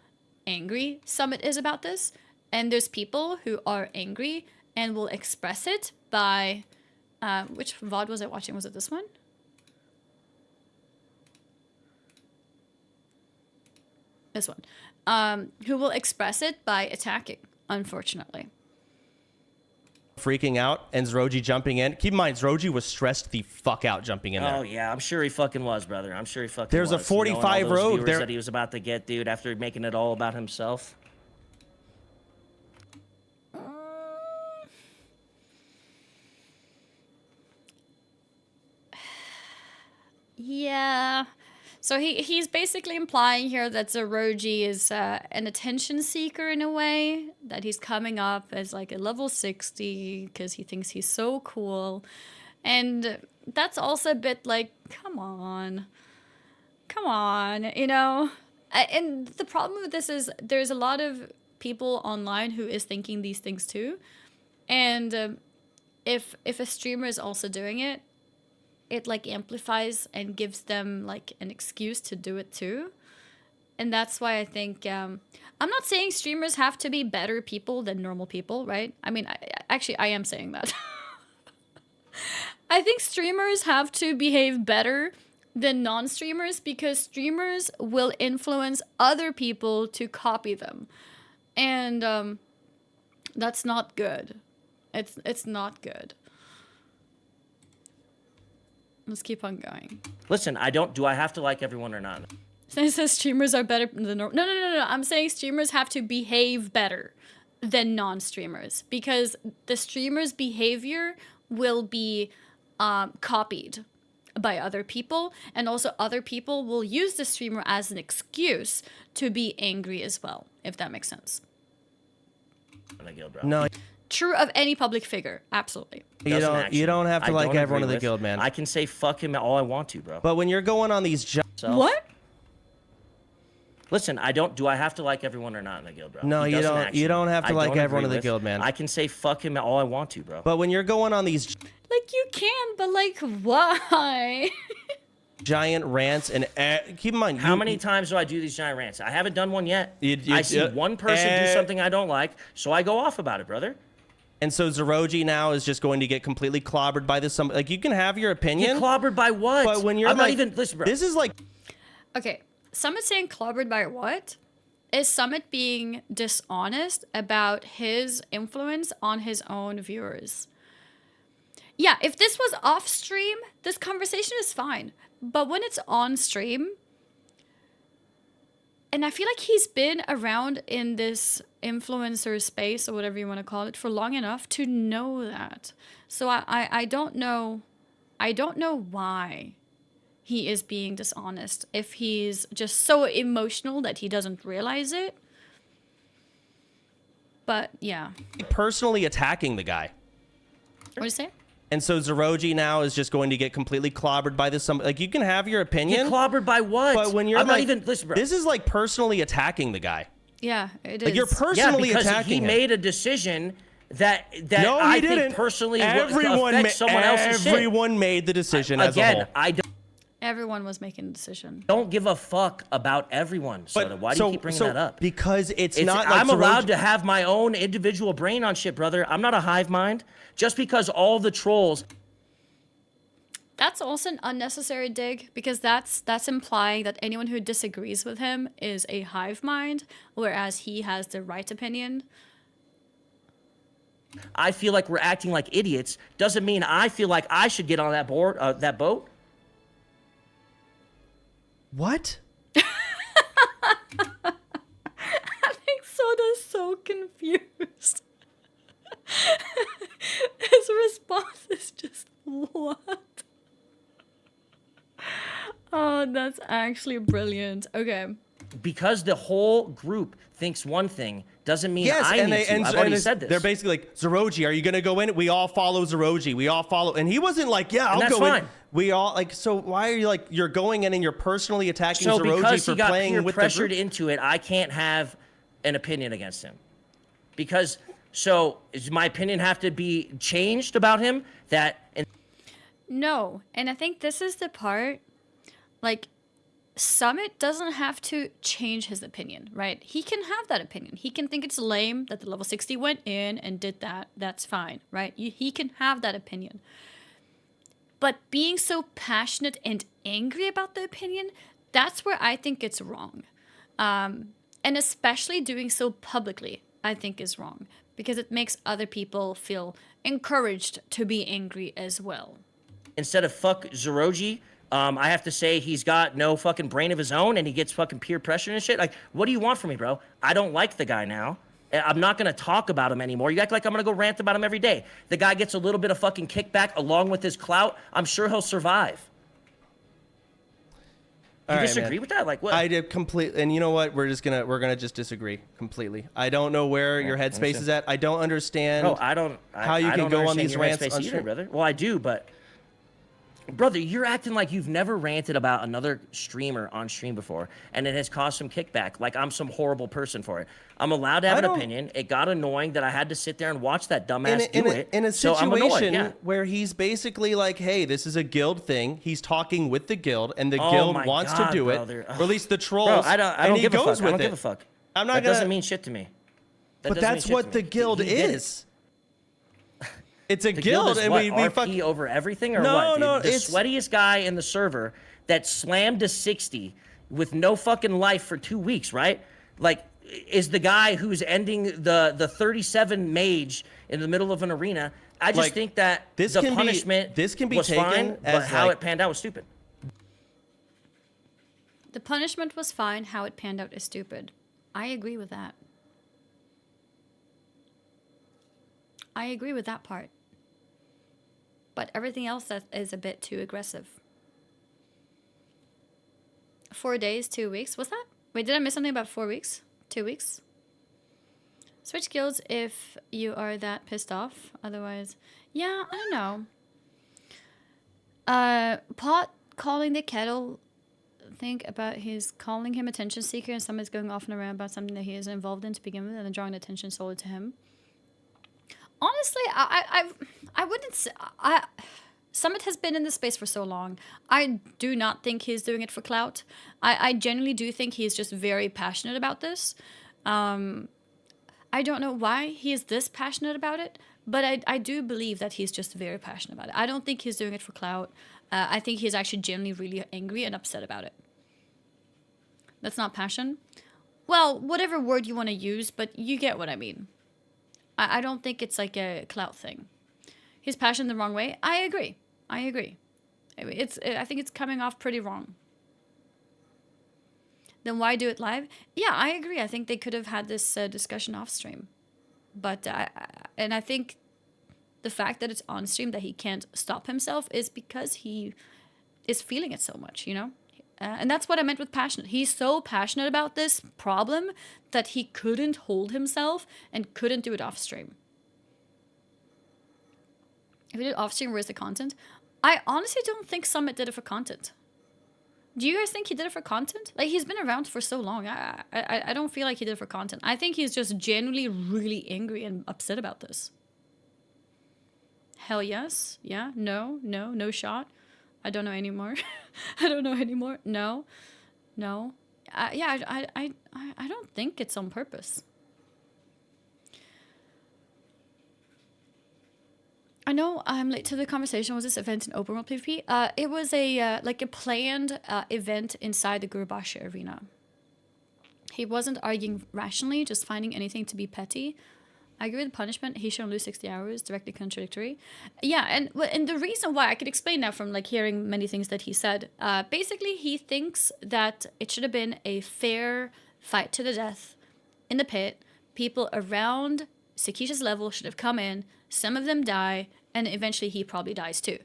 S1: angry Summit is about this? And there's people who are angry and will express it by... which VOD was I watching? Was it this one? This one. Who will express it by attacking, unfortunately.
S6: Freaking out and Zroji jumping in. Keep in mind, Zroji was stressed the fuck out jumping in there.
S5: Oh, yeah. I'm sure he fucking was, brother. I'm sure he fucking
S6: There's
S5: was.
S6: a 45
S5: all those
S6: rogue
S5: viewers
S6: there.
S5: that he was about to get, dude, after making it all about himself.
S1: Yeah. So he's basically implying here that Zoroji is an attention seeker in a way, that he's coming up as like a level 60 because he thinks he's so cool. And that's also a bit like, come on, you know? And the problem with this is there's a lot of people online who is thinking these things too. And if a streamer is also doing it, it like amplifies and gives them like an excuse to do it too. And that's why I think, I'm not saying streamers have to be better people than normal people, right? I mean, I am saying that. I think streamers have to behave better than non-streamers because streamers will influence other people to copy them. And that's not good. It's not good. Let's keep on going.
S5: Listen, do I have to like everyone or not?
S1: So it says streamers are better than no. I'm saying streamers have to behave better than non-streamers because the streamer's behavior will be copied by other people, and also other people will use the streamer as an excuse to be angry as well, if that makes sense.
S6: No.
S1: True of any public figure, absolutely.
S6: You don't have to like everyone in the guild, man.
S5: I can say fuck him all I want to, bro.
S6: But when you're going on these
S1: What?
S5: Listen, do I have to like everyone or not in the guild, bro?
S6: No, you don't have to like everyone in the guild, man.
S5: I can say fuck him all I want to, bro.
S6: But when you're going on these
S1: like you can, but like why?
S6: giant rants and keep in mind
S5: how many times do I do these giant rants? I haven't done one yet. I see one person do something I don't like, so I go off about it, brother.
S6: And so Zoroji now is just going to get completely clobbered by this. Like, you can have your opinion.
S5: Get clobbered by what?
S6: But when you're
S5: I'm
S6: like,
S5: not even, listen, bro.
S6: This is like...
S1: Okay, Summit saying clobbered by what? Is Summit being dishonest about his influence on his own viewers? Yeah, if this was off stream, this conversation is fine. But when it's on stream... And I feel like he's been around in this influencer space or whatever you want to call it for long enough to know that. So I don't know. I don't know why he is being dishonest. If he's just so emotional that he doesn't realize it. But yeah.
S6: Personally attacking the guy.
S1: What did you say?
S6: And so Zoroji now is just going to get completely clobbered by this. Like, you can have your opinion.
S5: Get clobbered by what?
S6: But when you're
S5: I'm
S6: like,
S5: not even, listen, bro.
S6: This is like personally attacking the guy.
S1: Yeah, it is.
S6: Like, you're personally attacking him.
S5: He made a decision that I think personally affects someone else's shit.
S6: Everyone made the decision as a whole.
S1: Everyone was making a decision.
S5: Don't give a fuck about everyone, Soda. Why do you keep bringing that up?
S6: Because it's not like
S5: I'm allowed to have my own individual brain on shit, brother. I'm not a hive mind. Just because all the trolls...
S1: That's also an unnecessary dig, because that's implying that anyone who disagrees with him is a hive mind, whereas he has the right opinion.
S5: I feel like we're acting like idiots. Doesn't mean I feel like I should get on that boat.
S6: What?
S1: I think Soda's so confused. His response is just, what? Oh, that's actually brilliant. Okay.
S5: Because the whole group thinks one thing doesn't mean
S6: Yes,
S5: I
S6: and
S5: need to. I've already said this.
S6: They're basically like, Zeroji, are you gonna go in? We all follow Zeroji. We all follow, and he wasn't like, yeah, I'll
S5: that's
S6: go in.
S5: fine.
S6: We all like. So why are you like, you're going in and you're personally attacking
S5: So
S6: Zeroji
S5: because
S6: for
S5: he got
S6: playing
S5: peer
S6: with
S5: pressured
S6: the group?
S5: into it, I can't have an opinion against him. Because so does my opinion have to be changed about him?
S1: No, and I think this is the part, like, Summit doesn't have to change his opinion, right? He can have that opinion. He can think it's lame that the level 60 went in and did that. That's fine, right? He can have that opinion. But being so passionate and angry about the opinion, that's where I think it's wrong. And especially doing so publicly, I think is wrong. Because it makes other people feel encouraged to be angry as well.
S5: Instead of fuck Zeroji, I have to say he's got no fucking brain of his own and he gets fucking peer pressure and shit. Like, what do you want from me, bro? I don't like the guy now. I'm not going to talk about him anymore. You act like I'm going to go rant about him every day. The guy gets a little bit of fucking kickback along with his clout. I'm sure he'll survive. You disagree with that? Like what?
S6: I did completely, and you know what? We're gonna just disagree completely. I don't know where your headspace is at. I don't understand.
S5: No,
S6: how you can go on these rants on
S5: either,
S6: stream.
S5: brother. Well, I do, but brother, you're acting like you've never ranted about another streamer on stream before, and it has caused some kickback. Like I'm some horrible person for it. I'm allowed to have an opinion. It got annoying that I had to sit there and watch that dumbass do it.
S6: In a
S5: so I'm
S6: situation
S5: annoyed,
S6: where he's basically like, hey, this is a guild thing. He's talking with the guild, and the guild wants to do it. Or at least the trolls.
S5: Bro, I don't give a fuck. I don't give a fuck. That doesn't mean shit to me.
S6: But that's what the guild is. It's a guild, and we
S5: RP over everything or what? Dude? The sweatiest guy in the server that slammed a 60 with no fucking life for 2 weeks, right? Like, is the guy who's ending the 37 mage in the middle of an arena. I just think that the punishment was fine, but how it panned out was stupid.
S1: The punishment was fine. How it panned out is stupid. I agree with that. I agree with that part. But everything else that is a bit too aggressive. 4 days, 2 weeks. Was that? Wait, did I miss something about 4 weeks? 2 weeks? Switch guilds if you are that pissed off. Otherwise, yeah, I don't know. Pot calling the kettle. Think about his calling him attention seeker and someone's going off and around about something that he is involved in to begin with and then drawing attention solely to him. Honestly, I wouldn't say... Summit has been in this space for so long. I do not think he's doing it for clout. I genuinely do think he's just very passionate about this. I don't know why he is this passionate about it, but I do believe that he's just very passionate about it. I don't think he's doing it for clout. I think he's actually genuinely really angry and upset about it. That's not passion? Well, whatever word you want to use, but you get what I mean. I don't think it's like a clout thing. He's passionate the wrong way. I agree. I agree. I think it's coming off pretty wrong. Then why do it live? Yeah, I agree. I think they could have had this discussion off stream. But, and I think the fact that it's on stream that he can't stop himself is because he is feeling it so much, you know? And that's what I meant with passionate. He's so passionate about this problem that he couldn't hold himself and couldn't do it off stream. If he did off stream, where's the content? I honestly don't think Summit did it for content. Do you guys think he did it for content? Like, he's been around for so long. I don't feel like he did it for content. I think he's just genuinely really angry and upset about this. Hell yes. Yeah. No shot. I don't know anymore. I don't know anymore. No. Yeah, I don't think it's on purpose. I know I'm late to the conversation. Was this event in open world PvP? It was a like a planned event inside the Gurubasha arena. He wasn't arguing rationally, just finding anything to be petty. I agree with the punishment. He shouldn't lose 60 hours. Directly contradictory. Yeah, and the reason why I could explain now from like hearing many things that he said. Basically, he thinks that it should have been a fair fight to the death in the pit. People around Sakisha's level should have come in. Some of them die, and eventually he probably dies too.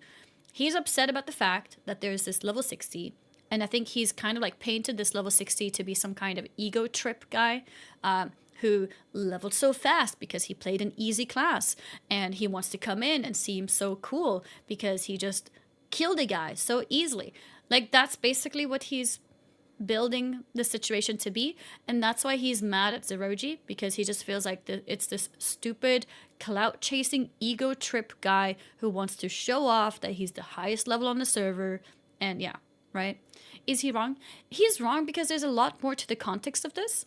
S1: He's upset about the fact that there's this level 60, and I think he's kind of like painted this level 60 to be some kind of ego trip guy. who leveled so fast because he played an easy class, and he wants to come in and seem so cool because he just killed a guy so easily. Like, that's basically what he's building the situation to be, and that's why he's mad at Zeroji, because he just feels like it's this stupid clout chasing ego trip guy who wants to show off that he's the highest level on the server. And yeah, right? Is he wrong? He's wrong because there's a lot more to the context of this.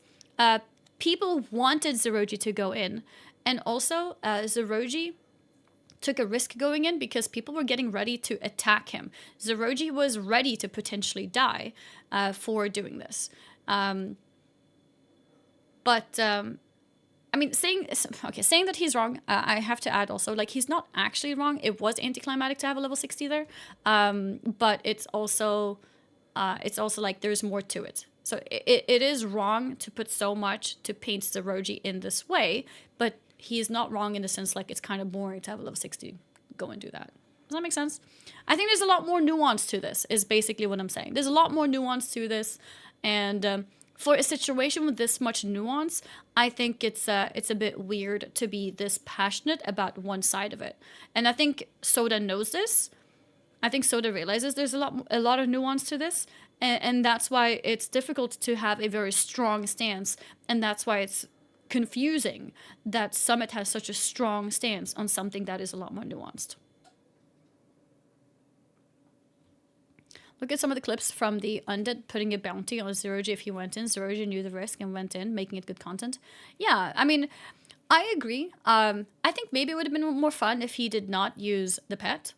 S1: People wanted Zeroji to go in, and also Zeroji took a risk going in because people were getting ready to attack him. Zeroji was ready to potentially die for doing this. I mean, saying that he's wrong, I have to add also, like, he's not actually wrong. It was anticlimactic to have a level 60 there, but it's also like there's more to it. So it is wrong to put so much to paint Zeroji in this way, but he's not wrong in the sense like it's kind of boring to have a level 60 go and do that. Does that make sense? I think there's a lot more nuance to this, is basically what I'm saying. There's a lot more nuance to this, and for a situation with this much nuance, I think it's a bit weird to be this passionate about one side of it. And I think Soda knows this. I think Soda realizes there's a lot of nuance to this, and that's why it's difficult to have a very strong stance, and that's why it's confusing that Summit has such a strong stance on something that is a lot more nuanced. Look at some of the clips from the Undead putting a bounty on Zeroji if he went in. Zeroji knew the risk and went in, making it good content. Yeah, I mean, I agree. I think maybe it would have been more fun if he did not use the pet,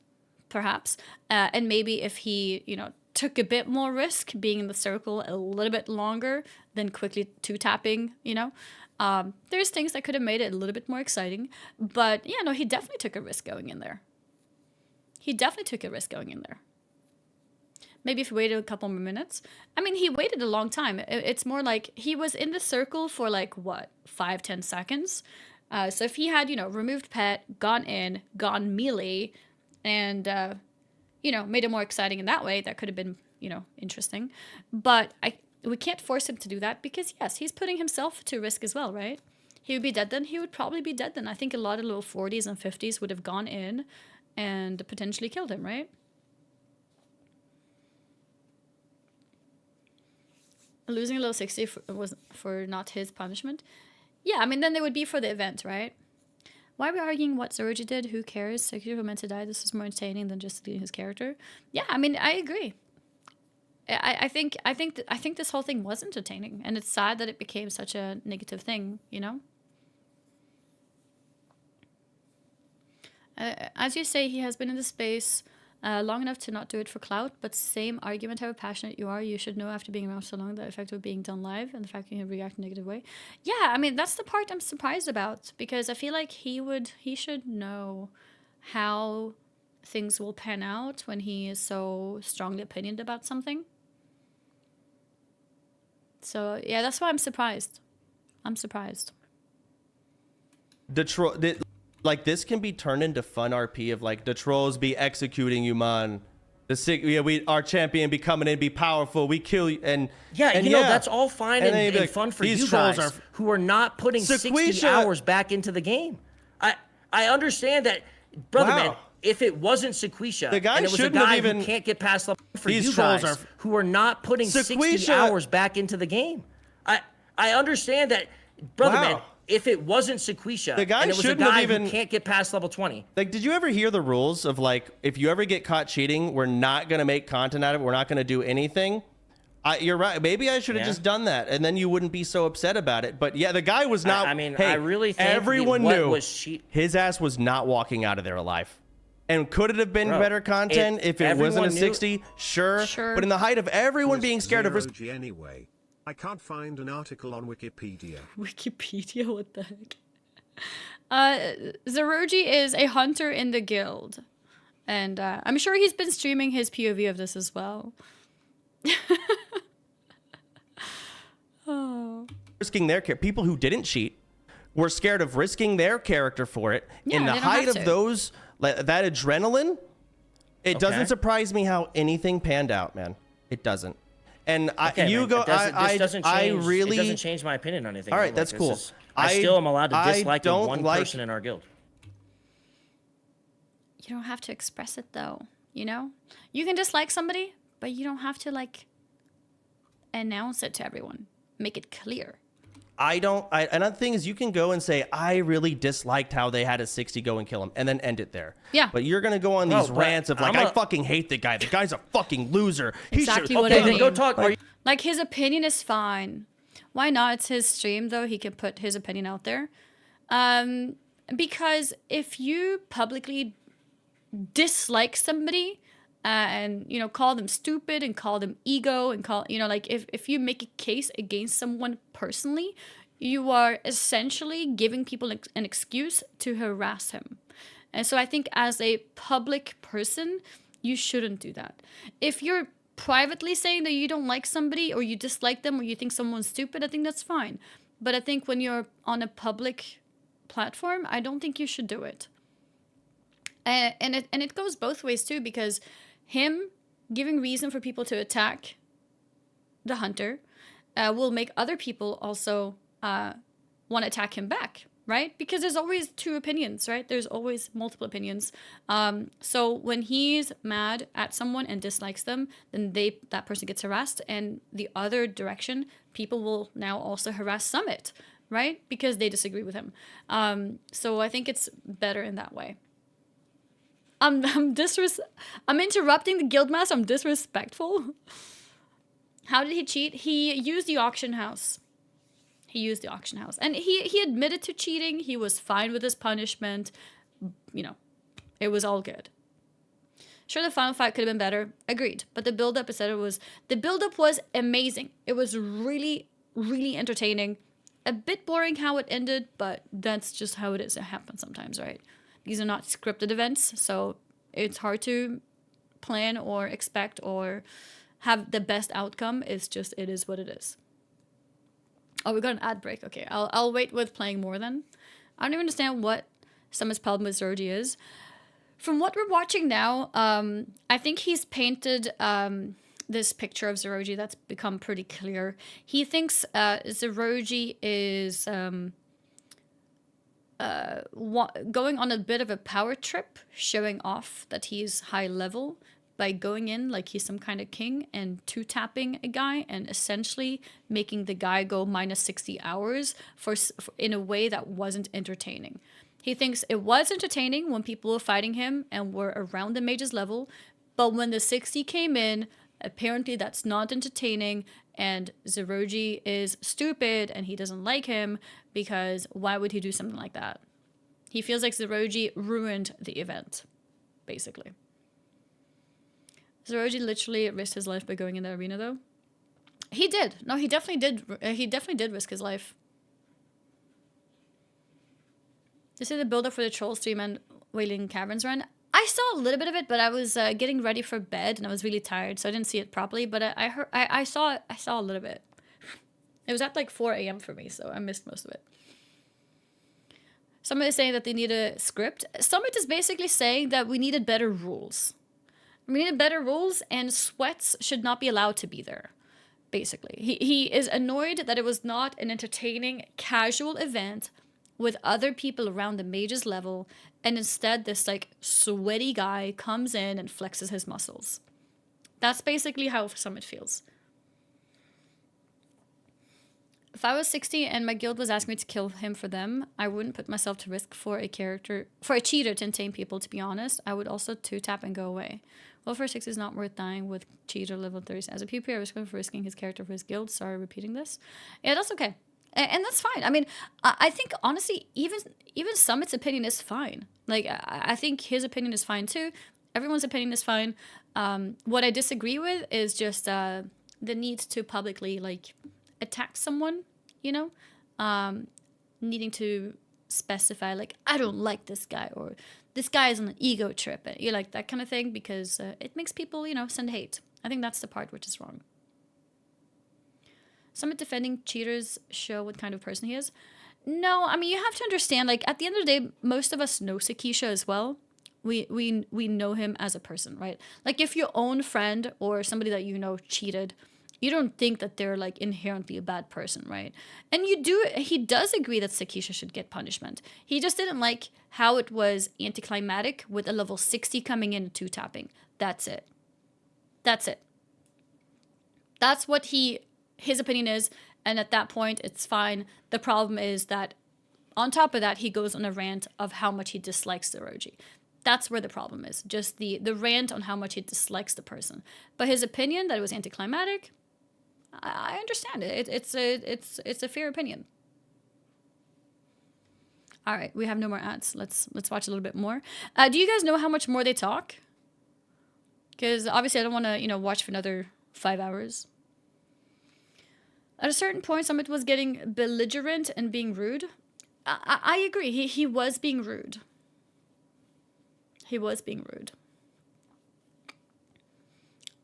S1: perhaps. And maybe if he, took a bit more risk being in the circle a little bit longer than quickly two-tapping, There's things that could have made it a little bit more exciting. But, yeah, no, he definitely took a risk going in there. Maybe if he waited a couple more minutes. I mean, he waited a long time. It's more like he was in the circle for 5-10 seconds. So if he had, removed pet, gone in, gone melee, and, made it more exciting in that way, that could have been, interesting. But we can't force him to do that because, yes, he's putting himself to risk as well, right? He would be dead then. He would probably be dead then. I think a lot of little 40s and 50s would have gone in and potentially killed him, right? Losing a level 60 was for not his punishment. Yeah, I mean, then they would be for the event, right? Why are we arguing what Zeroji did? Who cares? Sekiro were meant to die. This was more entertaining than just leading his character. Yeah, I mean, I agree. I think this whole thing was entertaining, and it's sad that it became such a negative thing, As you say, he has been in the space long enough to not do it for clout, but same argument, however passionate you are, you should know after being around so long the effect of being done live and the fact that you can react in a negative way. Yeah, I mean, that's the part I'm surprised about, because I feel like he should know how things will pan out when he is so strongly opinionated about something. So, yeah, that's why I'm surprised.
S6: This can be turned into fun RP of the trolls be executing you, man. Our champion be coming in, be powerful. We kill you, and
S5: that's all fine and fun for you guys who are not putting 60 hours back into the game. I understand that, brother, man. If it wasn't Sequisha,
S6: the guy
S5: and it was a guy who can't get past level for you guys who are not putting 60 hours back into the game. I understand that, brother, man. If it wasn't Sequisha, and it was a guy who can't get past level 20.
S6: Did you ever hear the rules of if you ever get caught cheating, we're not gonna make content out of it. We're not gonna do anything. You're right. Maybe I should have just done that, and then you wouldn't be so upset about it. But yeah, the guy was not.
S5: I mean, I really think
S6: everyone knew his ass was not walking out of there alive. And could it have been better content if it wasn't a 60? Sure. But in the height of everyone being scared of risk.
S8: Anyway, I can't find an article on Wikipedia.
S1: Wikipedia? What the heck? Zeroji is a hunter in the guild. And I'm sure he's been streaming his POV of this as well.
S6: Risking their people who didn't cheat were scared of risking their character for it. In the height of those, that adrenaline, it doesn't surprise me how anything panned out, man. It doesn't. And
S5: it doesn't change my opinion on anything.
S6: All right, that's cool.
S5: I still am allowed to dislike one person in our guild.
S1: You don't have to express it though, you know? You can dislike somebody, but you don't have to like announce it to everyone. Make it clear.
S6: Another thing is you can go and say, I really disliked how they had a 60 go and kill him, and then end it there.
S1: Yeah.
S6: But you're going to go on these rants of like, I fucking hate the guy. The guy's a fucking loser.
S1: Exactly what I mean. Go talk. Like his opinion is fine. Why not? It's his stream though. He can put his opinion out there. Because if you publicly dislike somebody, and you know, call them stupid and call them ego and call, you know, like if you make a case against someone personally, you are essentially giving people an excuse to harass him. And so I think as a public person, you shouldn't do that. If you're privately saying that you don't like somebody or you dislike them or you think someone's stupid, I think that's fine. But I think when you're on a public platform, I don't think you should do it. And it goes both ways too, because him giving reason for people to attack the hunter will make other people also want to attack him back, right? Because there's always two opinions, right? There's always multiple opinions. So when he's mad at someone and dislikes them, then that person gets harassed, and the other direction, people will now also harass Summit, right? Because they disagree with him. So I think it's better in that way. I'm interrupting the guildmaster. I'm disrespectful. How did he cheat? He used the auction house. And he admitted to cheating. He was fine with his punishment. You know, it was all good. Sure, the final fight could have been better. Agreed. But the build-up, the build-up was amazing. It was really, really entertaining. A bit boring how it ended, but that's just how it is. It happens sometimes, right? These are not scripted events, so it's hard to plan or expect or have the best outcome. It's just, it is what it is. Oh, we got an ad break. Okay, I'll wait with playing more then. I don't even understand what Summit's problem with Zeroji is. From what we're watching now, I think he's painted this picture of Zeroji that's become pretty clear. He thinks Zeroji is going on a bit of a power trip, showing off that he's high level by going in like he's some kind of king and two-tapping a guy and essentially making the guy go minus 60 hours for in a way that wasn't entertaining. He thinks it was entertaining when people were fighting him and were around the mage's level, but when the 60 came in, apparently that's not entertaining, and Zeroji is stupid and he doesn't like him because why would he do something like that? He feels like Zeroji ruined the event, basically. Zeroji literally risked his life by going in the arena, though. He did. No, he definitely did. He definitely did risk his life. This is the build-up for the Troll stream and Wailing Caverns run. I saw a little bit of it, but I was getting ready for bed and I was really tired, so I didn't see it properly. But I saw a little bit. It was at like 4 a.m. for me, so I missed most of it. Somebody is saying that they need a script. Summit is basically saying that we needed better rules. We needed better rules, and sweats should not be allowed to be there. Basically, he is annoyed that it was not an entertaining, casual event with other people around the mage's level, and instead this like sweaty guy comes in and flexes his muscles. That's basically how Summit feels. If I was 60 and my guild was asking me to kill him for them, I wouldn't put myself to risk for a cheater to entertain people, to be honest. I would also two-tap and go away. Well, for 60 is not worth dying with cheater level 30. As a PvP, I was going for risking his character for his guild. Sorry, repeating this. Yeah, that's okay. And that's fine. I mean, I think, honestly, even Summit's opinion is fine. Like, I think his opinion is fine, too. Everyone's opinion is fine. What I disagree with is just the need to publicly, like, attack someone, you know? Needing to specify, like, I don't like this guy, or this guy is on an ego trip, you like that kind of thing, because it makes people, you know, send hate. I think that's the part which is wrong. Summit defending cheaters show what kind of person he is. No, I mean, you have to understand, like, at the end of the day, most of us know Sakisha as well. We know him as a person, right? Like, if your own friend or somebody that you know cheated, You don't think that they're like inherently a bad person, right? And he does agree that Sakisha should get punishment. He just didn't like how it was anticlimactic with a level 60 coming in and 2-tapping. That's it. That's it. That's what his opinion is, and at that point, it's fine. The problem is that on top of that, he goes on a rant of how much he dislikes Zeroji. That's where the problem is. Just the rant on how much he dislikes the person. But his opinion that it was anticlimactic, I understand it. It's a fair opinion. All right, we have no more ads. Let's watch a little bit more. Do you guys know how much more they talk? Because obviously I don't want to watch for another 5 hours. At a certain point, Summit was getting belligerent and being rude. I agree. He was being rude. He was being rude.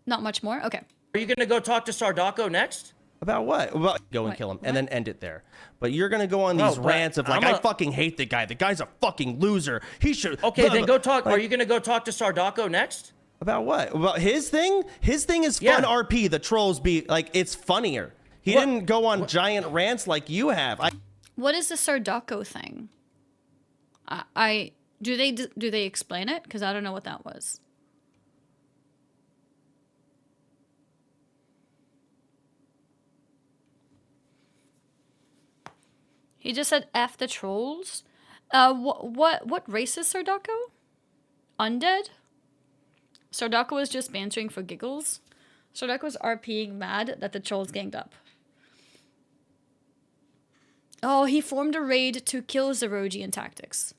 S1: Not much more. Okay.
S5: Are you gonna go talk to Sardako next?
S6: About what? About go and kill him and then end it there. But you're gonna go on these rants of like, I fucking hate the guy. The guy's a fucking loser. He should.
S5: Okay, then go talk. Are you gonna go talk to Sardako next?
S6: About what? About his thing? His thing is fun RP. The trolls be like, it's funnier. He didn't go on giant rants like you have.
S1: What is the Sardako thing? Do they explain it? Because I don't know what that was. He just said F the trolls. What race is Sardako? Undead? Sardako was just bantering for giggles. Sardako was RPing mad that the trolls ganged up. Oh, he formed a raid to kill Zeroji in tactics.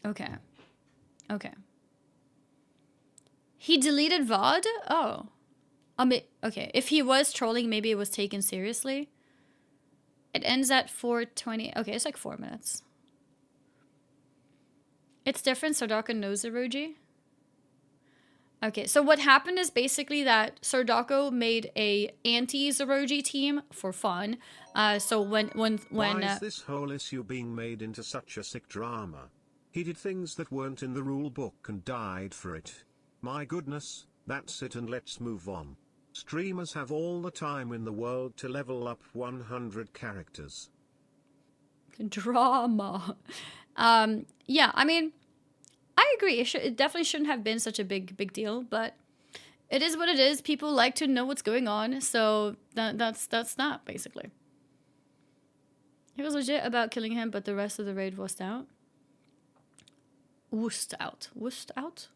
S1: Okay. Okay. He deleted VOD? Oh. Okay. If he was trolling, maybe it was taken seriously. It ends at 4:20. Okay, it's like 4 minutes. It's different. Sardako knows Zeroji. Okay, so what happened is basically that Sardako made a anti-Zeroji team for fun. So when
S8: Why is this whole issue being made into such a sick drama? He did things that weren't in the rule book and died for it. My goodness, that's it, and let's move on. Streamers have all the time in the world to level up 100 characters.
S1: Drama. Yeah, I mean, I agree. It definitely shouldn't have been such a big deal, but it is what it is. People like to know what's going on, so that's that basically. He was legit about killing him, but the rest of the raid was out. Wussed out.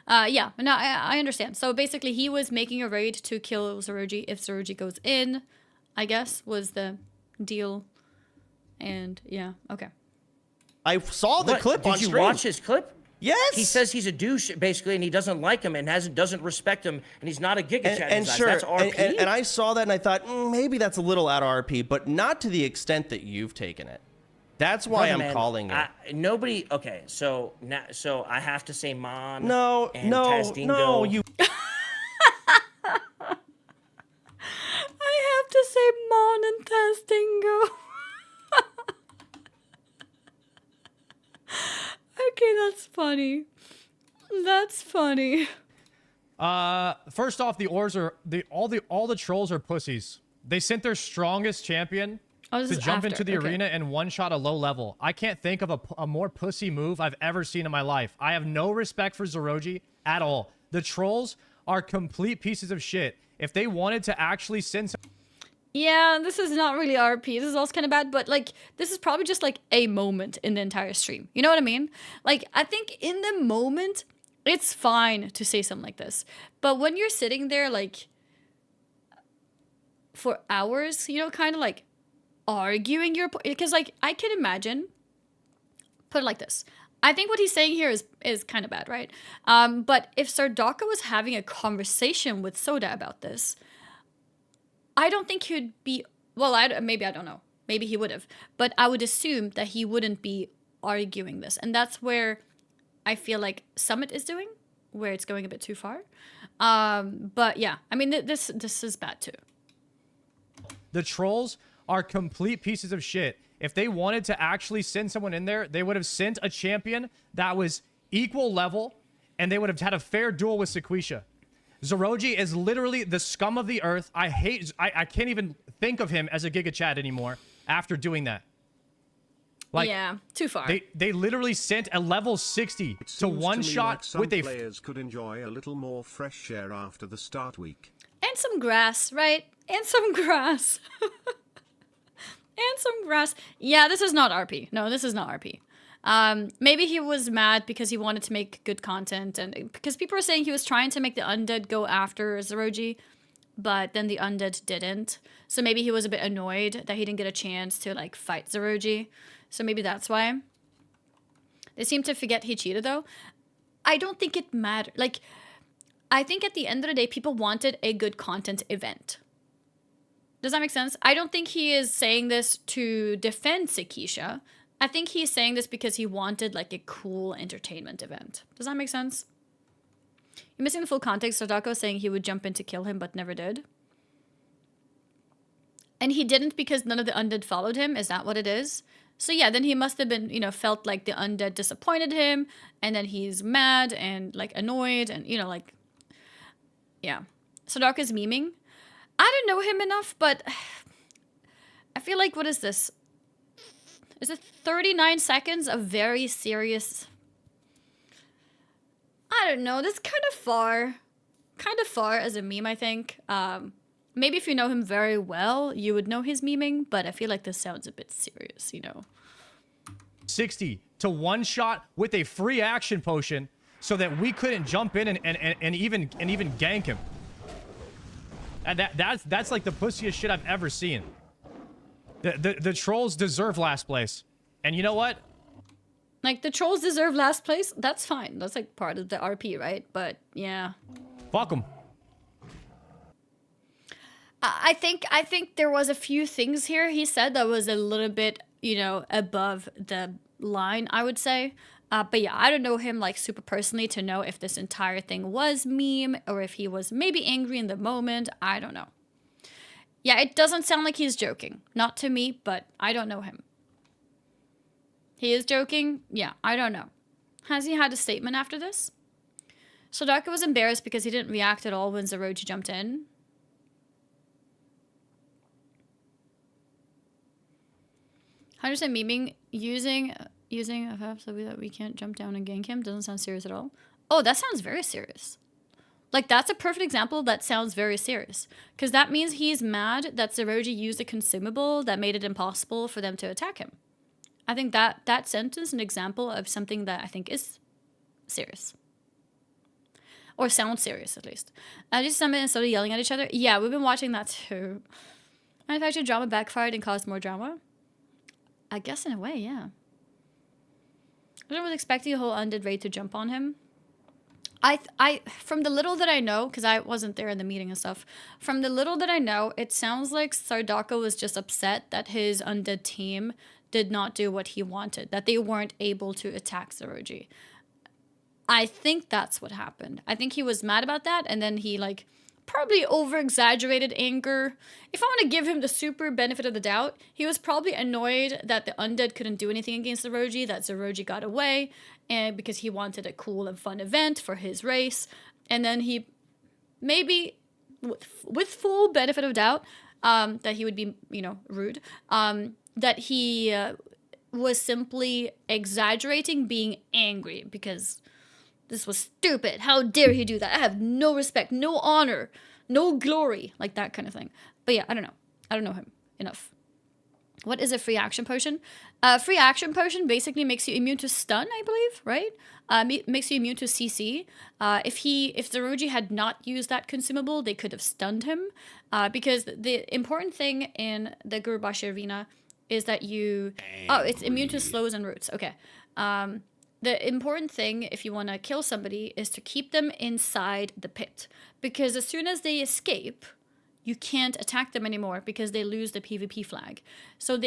S1: Yeah, no, I understand. So basically, he was making a raid to kill Zeroji if Zeroji goes in, I guess, was the deal. And yeah, okay.
S6: I saw the clip on stream.
S5: Did you watch his clip?
S6: Yes.
S5: He says he's a douche, basically, and he doesn't like him and doesn't respect him, and he's not a Giga Chat.
S6: And sure,
S5: that's RP.
S6: And I saw that and I thought, maybe that's a little out of RP, but not to the extent that you've taken it. That's why I'm calling it.
S5: Nobody. Okay, so I have to say Mon.
S6: No,
S5: and
S6: no,
S5: Tastingo.
S6: no. You.
S1: I have to say Mon and Tastingo. Okay, that's funny. That's funny.
S9: First off, the ores are all the trolls are pussies. They sent their strongest champion to jump into the arena and one-shot a low level. I can't think of a more pussy move I've ever seen in my life. I have no respect for Zeroji at all. The trolls are complete pieces of shit. If they wanted to actually send some...
S1: Yeah, this is not really RP. This is also kind of bad, but like, this is probably just like a moment in the entire stream. You know what I mean? Like, I think in the moment, it's fine to say something like this. But when you're sitting there, like, for hours, you know, kind of like arguing your point, because like, I can imagine, put it like this. I think what he's saying here is kind of bad, right? But if Sardaka was having a conversation with Soda about this, I don't think he'd be, well, maybe I don't know. Maybe he would have. But I would assume that he wouldn't be arguing this. And that's where I feel like Summit is doing, where it's going a bit too far. But yeah, I mean, this is bad too.
S9: The trolls are complete pieces of shit. If they wanted to actually send someone in there, they would have sent a champion that was equal level and they would have had a fair duel with Sequisha. Zoroji is literally the scum of the earth. I can't even think of him as a Giga Chad anymore after doing that. Like,
S1: yeah, too far.
S9: They literally sent a level 60 to one shot
S8: like
S9: with a
S8: players could enjoy a little more fresh air after the start week.
S1: And some grass, right? And some grass. And some grass. Yeah, this is not RP. No, this is not RP. Maybe he was mad because he wanted to make good content, and because people are saying he was trying to make the undead go after Zoroji, but then the undead didn't. So maybe he was a bit annoyed that he didn't get a chance to like fight Zoroji. So maybe that's why. They seem to forget he cheated though. I don't think it mattered. Like, I think at the end of the day, people wanted a good content event. Does that make sense? I don't think he is saying this to defend Sequisha. I think he's saying this because he wanted like a cool entertainment event. Does that make sense? You're missing the full context. Sadako saying he would jump in to kill him but never did. And he didn't because none of the undead followed him. Is that what it is? So yeah, then he must have been, you know, felt like the undead disappointed him, and then he's mad and like annoyed and, you know, like, yeah. Sadaka's memeing. I don't know him enough, but I feel like, what is this? Is it 39 seconds of very serious? I don't know. That's kind of far. Kind of far as a meme, I think. Maybe if you know him very well, you would know his memeing, but I feel like this sounds a bit serious, you know.
S9: 60 to one shot with a free action potion so that we couldn't jump in and even gank him. And that's like the pussiest shit I've ever seen. The trolls deserve last place. And you know what?
S1: Like, the trolls deserve last place? That's fine. That's like part of the RP, right? But yeah.
S9: Fuck them.
S1: I think there was a few things here he said that was a little bit, you know, above the line, I would say. But yeah, I don't know him like super personally to know if this entire thing was meme or if he was maybe angry in the moment. I don't know. Yeah, it doesn't sound like he's joking. Not to me, but I don't know him. He is joking? Yeah, I don't know. Has he had a statement after this? Sadaka was embarrassed because he didn't react at all when Zoroji jumped in. How does it memeing using a FF so that we can't jump down and gank him doesn't sound serious at all? Oh, that sounds very serious. Like, that's a perfect example that sounds very serious. Because that means he's mad that Zoroji used a consumable that made it impossible for them to attack him. I think that sentence is an example of something that I think is serious. Or sounds serious, at least. Just Summit and started yelling at each other. Yeah, we've been watching that too. AnnieFuchsia drama backfired and caused more drama. I guess in a way, yeah. I was expecting a whole undead raid to jump on him. I from the little that I know, because I wasn't there in the meeting and stuff, from the little that I know, it sounds like Sardaka was just upset that his undead team did not do what he wanted, that they weren't able to attack Zoroji. I think that's what happened. I think he was mad about that, and then he, like, probably over-exaggerated anger. If I want to give him the super benefit of the doubt, he was probably annoyed that the undead couldn't do anything against Zoroji, that Zoroji got away, and because he wanted a cool and fun event for his race. And then he, maybe with full benefit of doubt, that he would be, you know, rude, that he was simply exaggerating being angry because this was stupid. How dare he do that? I have no respect, no honor, no glory, like that kind of thing. But yeah, I don't know. I don't know him enough. What is a free action potion? Free action potion basically makes you immune to stun, I believe, right? Makes you immune to CC. If Zoroji had not used that consumable, they could have stunned him. Because the important thing in the Gurubashi arena is that you... Oh, it's immune to slows and roots. Okay. The important thing, if you want to kill somebody, is to keep them inside the pit. Because as soon as they escape, you can't attack them anymore because they lose the PvP flag. So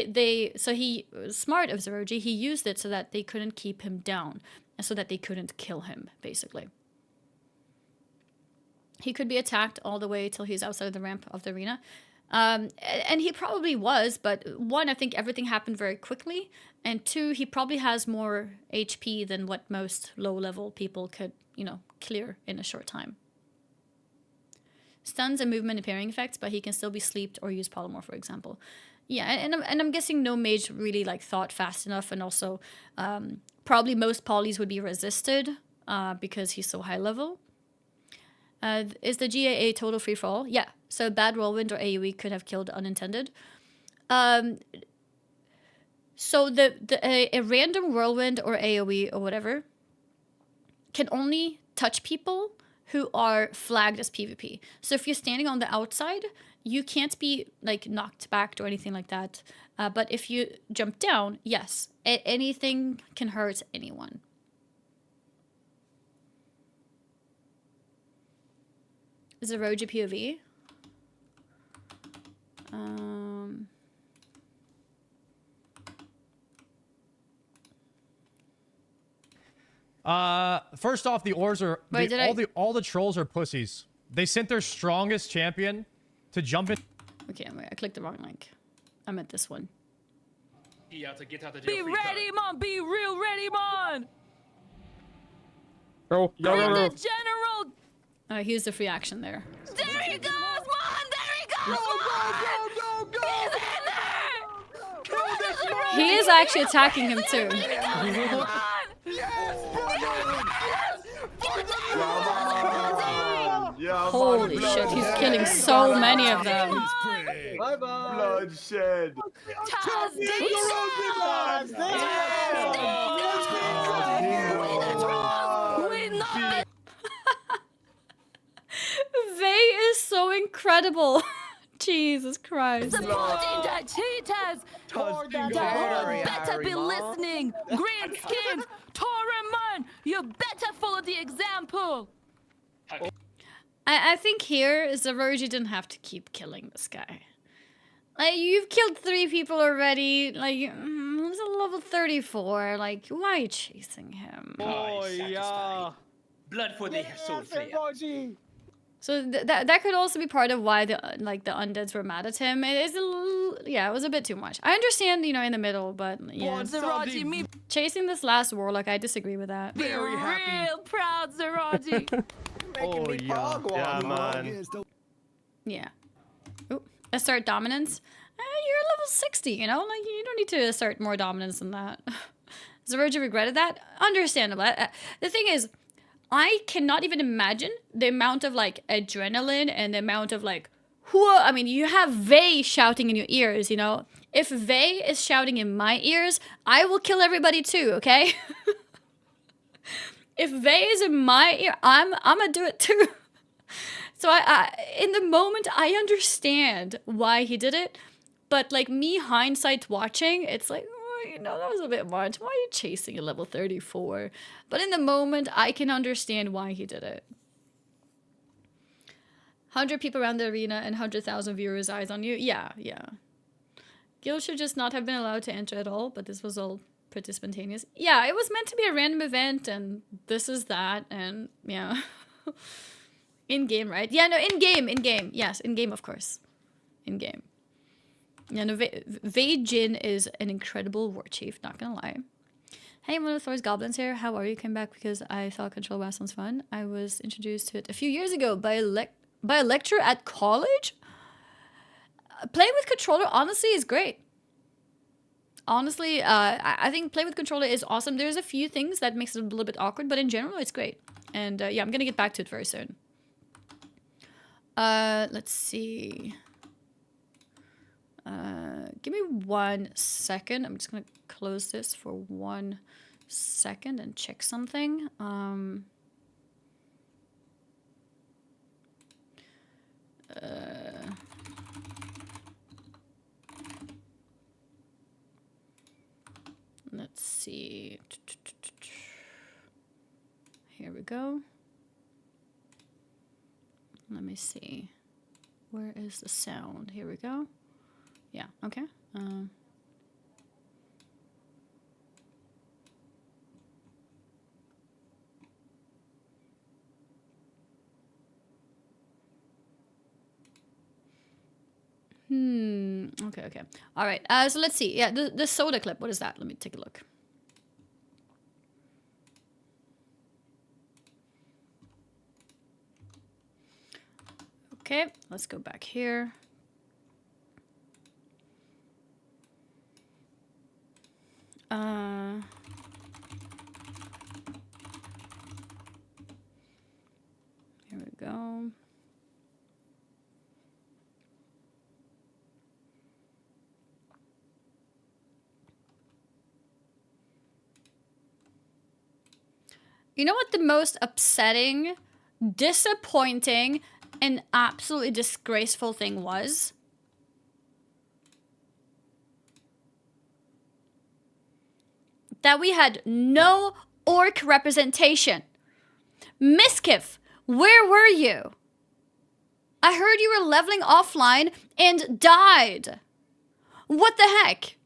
S1: so he was smart of Zoroji. He used it so that they couldn't keep him down, and so that they couldn't kill him, basically. He could be attacked all the way till he's outside of the ramp of the arena. And he probably was, but one, I think everything happened very quickly, and two, he probably has more HP than what most low-level people could, you know, clear in a short time. Stuns and movement and pairing effects, but he can still be sleeped or use polymorph, for example. Yeah, and I'm guessing no mage really like thought fast enough, and also probably most polys would be resisted because he's so high level. Is the GAA total free for all? Yeah, so bad whirlwind or AoE could have killed unintended. So a random whirlwind or AoE or whatever can only touch people who are flagged as PvP. So if you're standing on the outside, you can't be like knocked back or anything like that. But if you jump down, yes, anything can hurt anyone. Is it Roji POV?
S9: First off, the Ors are all the trolls are pussies. They sent their strongest champion to jump in.
S1: Okay, wait, I clicked the wrong link. I meant this one.
S3: Be ready, man! Be real ready, man!
S6: Go.
S3: The general!
S1: Here's the free action there.
S3: There he goes, man! There he goes! Go! He's in there!
S1: He is actually attacking him too. Holy shit, he's killing so many of them.
S2: Bye-bye. Bloodshed.
S1: Vey is so incredible. Jesus Christ.
S3: Supporting the cheetahs! You better be listening! Green skins! Toraman! You better follow the example!
S1: I think here Zoroji didn't have to keep killing this guy. Like, you've killed 3 people already. Like, he's a level 34. Like, why are you chasing him?
S4: Oh, yeah.
S10: Blood for the soul slayer.
S1: So that could also be part of why the undeads were mad at him. It is it was a bit too much. I understand, you know, in the middle, but yeah.
S3: Zoroji,
S1: Chasing this last warlock, I disagree with that.
S3: be real proud, Zoroji.
S4: Oh, yeah.
S6: Yeah, man.
S1: Yeah. Ooh, assert dominance. You're level 60, you know? Like, you don't need to assert more dominance than that. Zoroji regretted that? Understandable. The thing is, I cannot even imagine the amount of, like, adrenaline and the amount of, like, whoa. I mean, you have Vey shouting in your ears, you know? If Vey is shouting in my ears, I will kill everybody too, okay? If Vey is in my ear, I'm gonna do it too. So I in the moment, I understand why he did it. But, like, me hindsight watching, it's like, you know, that was a bit much. Why are you chasing a level 34? But in the moment, I can understand why he did it. 100 people around the arena and 100,000 viewers' eyes on you. Yeah. Gil should just not have been allowed to enter at all, but this was all pretty spontaneous. Yeah, it was meant to be a random event, and this is that, and yeah. In-game, right? Yeah, no, in-game. Yes, in-game, of course. In-game. Yeah, no, Vey Jin is an incredible war chief, not gonna lie. Hey, one of Thor's goblins here. How are you? Came back because I thought Control WoW sounds fun. I was introduced to it a few years ago by a lecturer at college. Playing with controller, honestly, is great. Honestly, I think playing with controller is awesome. There's a few things that makes it a little bit awkward, but in general, it's great. And yeah, I'm gonna get back to it very soon. Let's see. Give me 1 second. I'm just gonna close this for 1 second and check something. Let's see. Here we go. Let me see. Where is the sound? Here we go. Yeah, okay. Okay, okay. All right. So let's see. Yeah, the soda clip. What is that? Let me take a look. Okay, let's go back here. Here we go. You know what the most upsetting, disappointing, and absolutely disgraceful thing was? That we had no orc representation. Miskiff, where were you? I heard you were leveling offline and died. What the heck?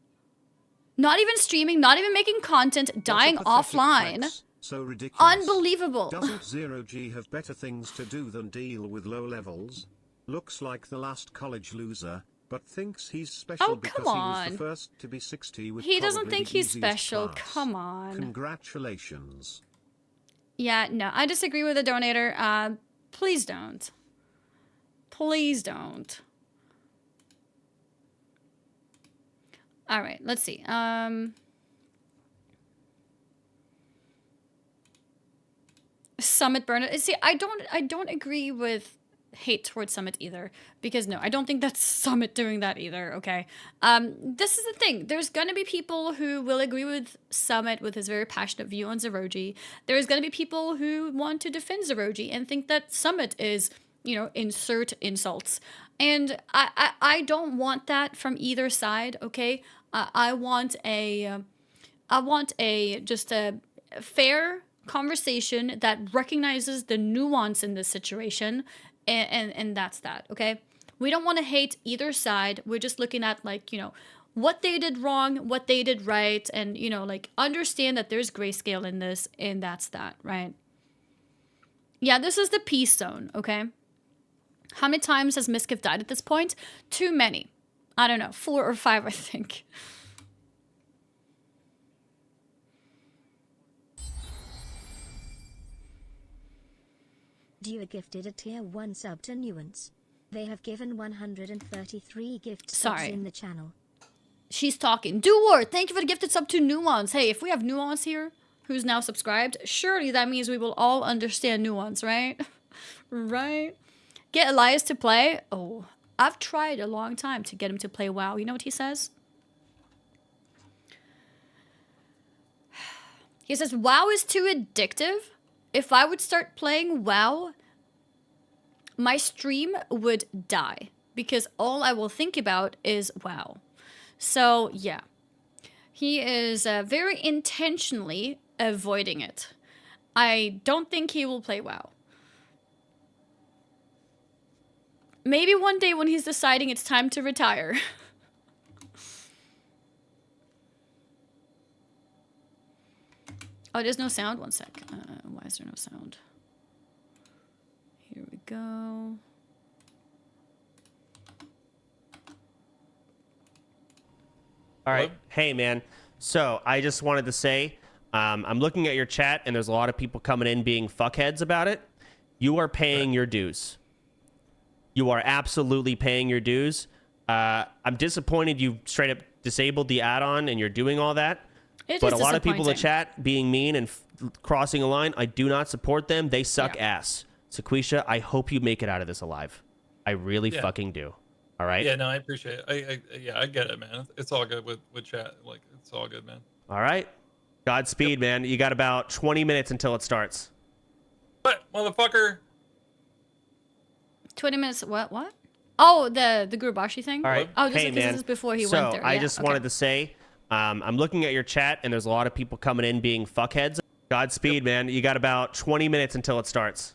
S1: Not even streaming, not even making content, dying offline.
S8: Flex. So ridiculous.
S1: Unbelievable.
S8: Doesn't Zero G have better things to do than deal with low levels? Looks like the last college loser, but thinks he's special because he was the first to be 60 with
S1: he doesn't think he's
S8: easiest
S1: special.
S8: class.
S1: Come on.
S8: Congratulations.
S1: Yeah, no, I disagree with the donator. Please don't. Please don't. All right, let's see. Summit burner. See, I don't agree with hate towards Summit either, because no, I don't think that's Summit doing that either. Okay. This is the thing. There's gonna be people who will agree with Summit with his very passionate view on Zeroji. There's gonna be people who want to defend Zeroji and think that Summit is, you know, insert insults. And I don't want that from either side. Okay. I want a just a fair conversation that recognizes the nuance in this situation, and that's that. Okay, we don't want to hate either side. We're just looking at, like, you know, what they did wrong, what they did right, and, you know, like, understand that there's grayscale in this, and that's that, right? Yeah, this is the peace zone. Okay, how many times has Miskiff died at this point? Too many. I don't know, 4 or 5, I think.
S11: You gifted a tier 1 sub to Nuance. They have given 133 gift subs in the channel.
S1: She's talking. Duor, thank you for the gifted sub to Nuance. Hey, if we have Nuance here, who's now subscribed, surely that means we will all understand Nuance, right? Right? Get Elias to play? Oh, I've tried a long time to get him to play WoW. You know what he says? He says, WoW is too addictive. If I would start playing WoW, my stream would die because all I will think about is WoW. So, yeah. He is very intentionally avoiding it. I don't think he will play WoW. Maybe one day when he's deciding it's time to retire. Oh, there's no sound? One sec. Why is there no sound? Here we go.
S6: All right. Hey, man. So I just wanted to say, I'm looking at your chat, and there's a lot of people coming in being fuckheads about it. You are paying your dues. You are absolutely paying your dues. I'm disappointed you straight up disabled the add-on and you're doing all that. But a lot of people in the chat being mean and crossing a line, I do not support them. They suck ass. Sequisha, I hope you make it out of this alive. I really fucking do. All right?
S12: Yeah, no, I appreciate it. I get it, man. It's all good with chat. Like, it's all good, man.
S6: All right. Godspeed, man. You got about 20 minutes until it starts.
S12: What, motherfucker?
S1: 20 minutes. What? Oh, the Gurubashi thing?
S6: All right.
S1: Oh, this is before he went there.
S6: I just wanted to say, I'm looking at your chat, and there's a lot of people coming in being fuckheads. Godspeed, man. You got about 20 minutes until it starts.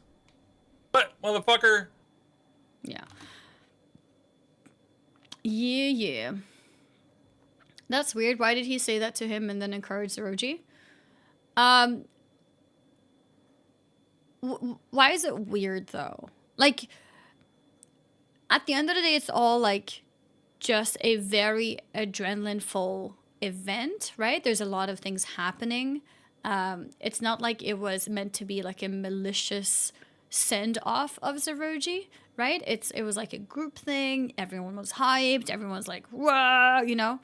S12: What, motherfucker?
S1: Yeah. Yeah. That's weird. Why did he say that to him and then encourage Zeroji? Why is it weird, though? Like, at the end of the day, it's all, like, just a very adrenaline-full event, right? There's a lot of things happening. It's not like it was meant to be like a malicious send-off of Zeroji, right? It was like a group thing. Everyone was hyped. Everyone was like, "Whoa," you know?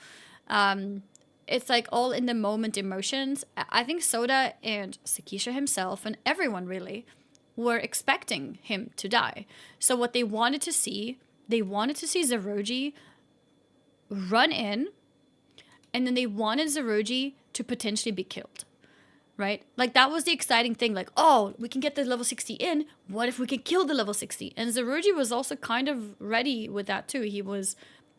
S1: It's like all in the moment emotions. I think Soda and Sakisha himself and everyone really were expecting him to die. So what they wanted to see Zeroji run in, and then they wanted Zeroji to potentially be killed, right? Like, that was the exciting thing. Like, oh, we can get the level 60 in. What if we can kill the level 60? And Zeroji was also kind of ready with that too. He was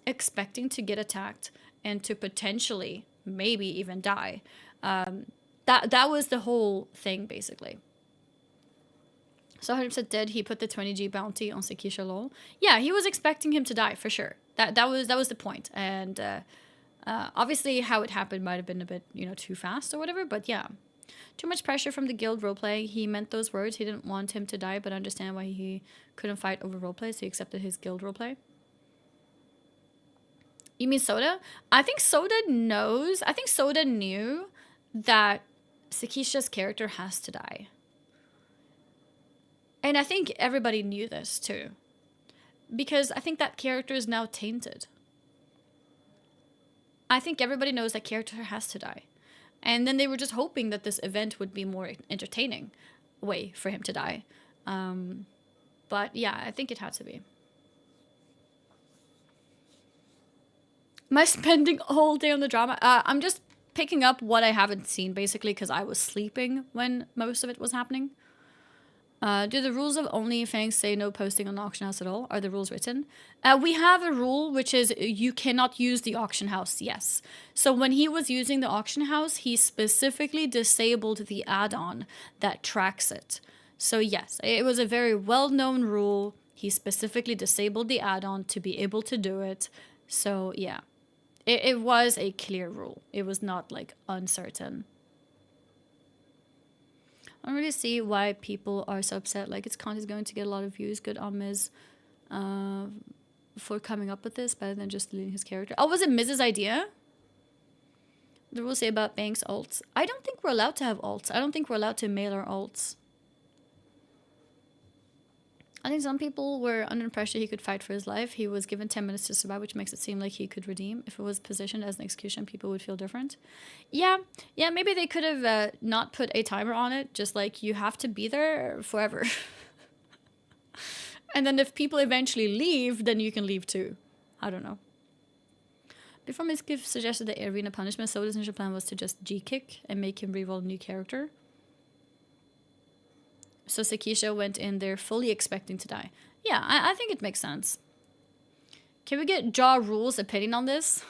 S1: expecting to get attacked and to potentially maybe even die. That was the whole thing, basically. So 100% did he put the 20G bounty on Sakisha lol? Yeah, he was expecting him to die for sure. That was the point. And obviously how it happened might have been a bit, too fast or whatever, but yeah. Too much pressure from the guild roleplay. He meant those words. He didn't want him to die, but understand why he couldn't fight over roleplay, so he accepted his guild roleplay. You mean Soda? I think Soda knows. I think Soda knew that Sakisha's character has to die. And I think everybody knew this too. Because I think that character is now tainted. I think everybody knows that character has to die. And then they were just hoping that this event would be more entertaining way for him to die. But yeah, I think it had to be. Am I spending all day on the drama? I'm just picking up what I haven't seen, basically, because I was sleeping when most of it was happening. Do the rules of OnlyFangs say no posting on the auction house at all? Are the rules written? We have a rule, which is you cannot use the auction house, yes. So when he was using the auction house, he specifically disabled the add-on that tracks it. So yes, it was a very well-known rule. He specifically disabled the add-on to be able to do it. So yeah, it was a clear rule. It was not like uncertain. I don't really see why people are so upset. Like, its content is going to get a lot of views. Good on Miz for coming up with this, better than just deleting his character. Oh, was it Miz's idea? The rules say about Banks alts. I don't think we're allowed to have alts. I don't think we're allowed to mail our alts. I think some people were under pressure he could fight for his life. He was given 10 minutes to survive, which makes it seem like he could redeem. If it was positioned as an execution, people would feel different. Yeah, maybe they could have not put a timer on it, just like you have to be there forever. And then if people eventually leave, then you can leave too. I don't know. Before Miss Gift suggested the arena punishment, Soda's initial plan was to just G-kick and make him reroll a new character. So Sakisha went in there fully expecting to die. Yeah, I think it makes sense. Can we get Jaw Rule's opinion on this?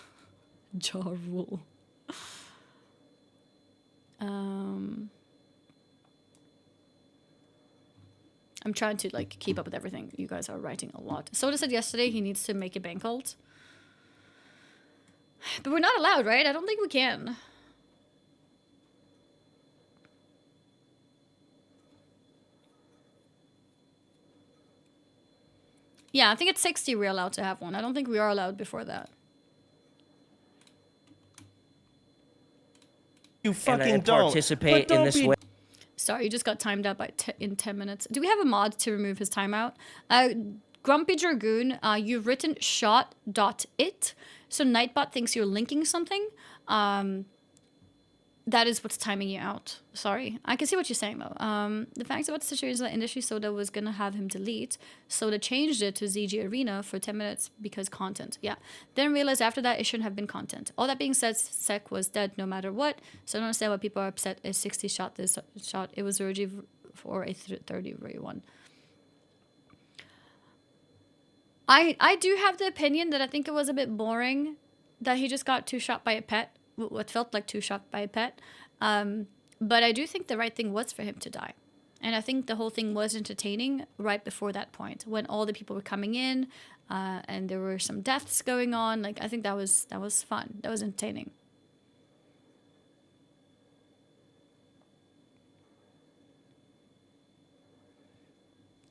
S1: Jaw Rule. I'm trying to like keep up with everything. You guys are writing a lot. Soda said yesterday he needs to make a bank alt. But we're not allowed, right? I don't think we can. Yeah, I think it's 60 we're allowed to have one. I don't think we are allowed before that.
S6: You fucking don't
S5: participate in this way.
S1: Sorry, you just got timed out by in 10 minutes. Do we have a mod to remove his timeout? Grumpy Dragoon, you've written shot.it. So Nightbot thinks you're linking something. That is what's timing you out. Sorry. I can see what you're saying, though. The facts about the situation that Industry Soda was going to have him delete. Soda changed it to ZG Arena for 10 minutes because content. Yeah. Then realized after that it shouldn't have been content. All that being said, Sek was dead no matter what. So I don't understand why people are upset. A 60 shot this shot. It was Roji for a 30 one. I do have the opinion that I think it was a bit boring that he just got 2-shot by a pet. What felt like 2-shot by a pet. But I do think the right thing was for him to die. And I think the whole thing was entertaining right before that point, when all the people were coming in and there were some deaths going on. Like, I think that was fun. That was entertaining.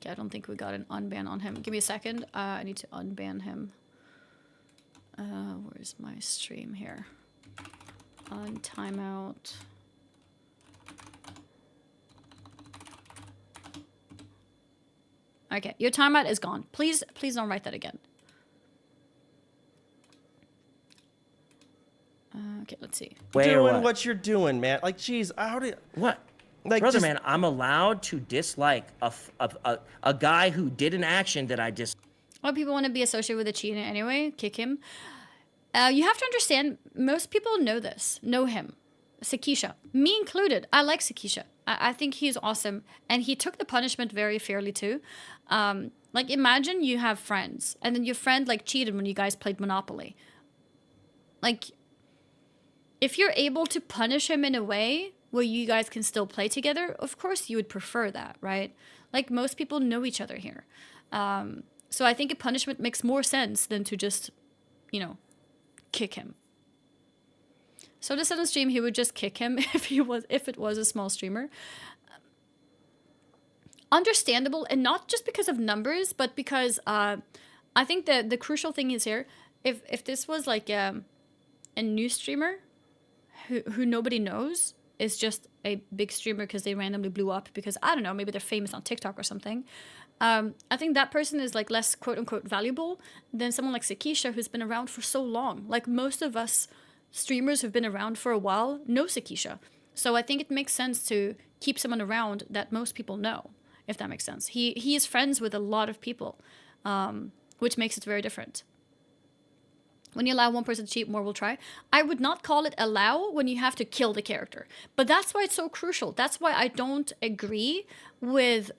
S1: Okay, I don't think we got an unban on him. Give me a second. I need to unban him. Where's my stream here? On timeout. Okay, your timeout is gone. Please don't write that again. Okay, let's see.
S6: Doing what you're doing, man. Like, geez, how did...
S5: What?
S6: Like,
S5: brother, man, I'm allowed to dislike a guy who did an action that I just...
S1: Well, people want to be associated with a cheater anyway. Kick him. You have to understand, most people know this. Know him. Sakisha. Me included. I like Sakisha. I think he's awesome. And he took the punishment very fairly, too. Like, imagine you have friends. And then your friend, like, cheated when you guys played Monopoly. Like, if you're able to punish him in a way where you guys can still play together, of course you would prefer that, right? Like, most people know each other here. So I think a punishment makes more sense than to just, you know, kick him. So this on stream, he would just kick him if it was a small streamer. Understandable, and not just because of numbers, but because I think the crucial thing is here, if this was like a new streamer who nobody knows, is just a big streamer because they randomly blew up because, I don't know, maybe they're famous on TikTok or something. I think that person is like less quote-unquote valuable than someone like Sakisha who's been around for so long. Like, most of us streamers who've been around for a while know Sakisha. So I think it makes sense to keep someone around that most people know, if that makes sense. He is friends with a lot of people, which makes it very different. When you allow one person to cheat, more will try. I would not call it allow when you have to kill the character. But that's why it's so crucial. That's why I don't agree with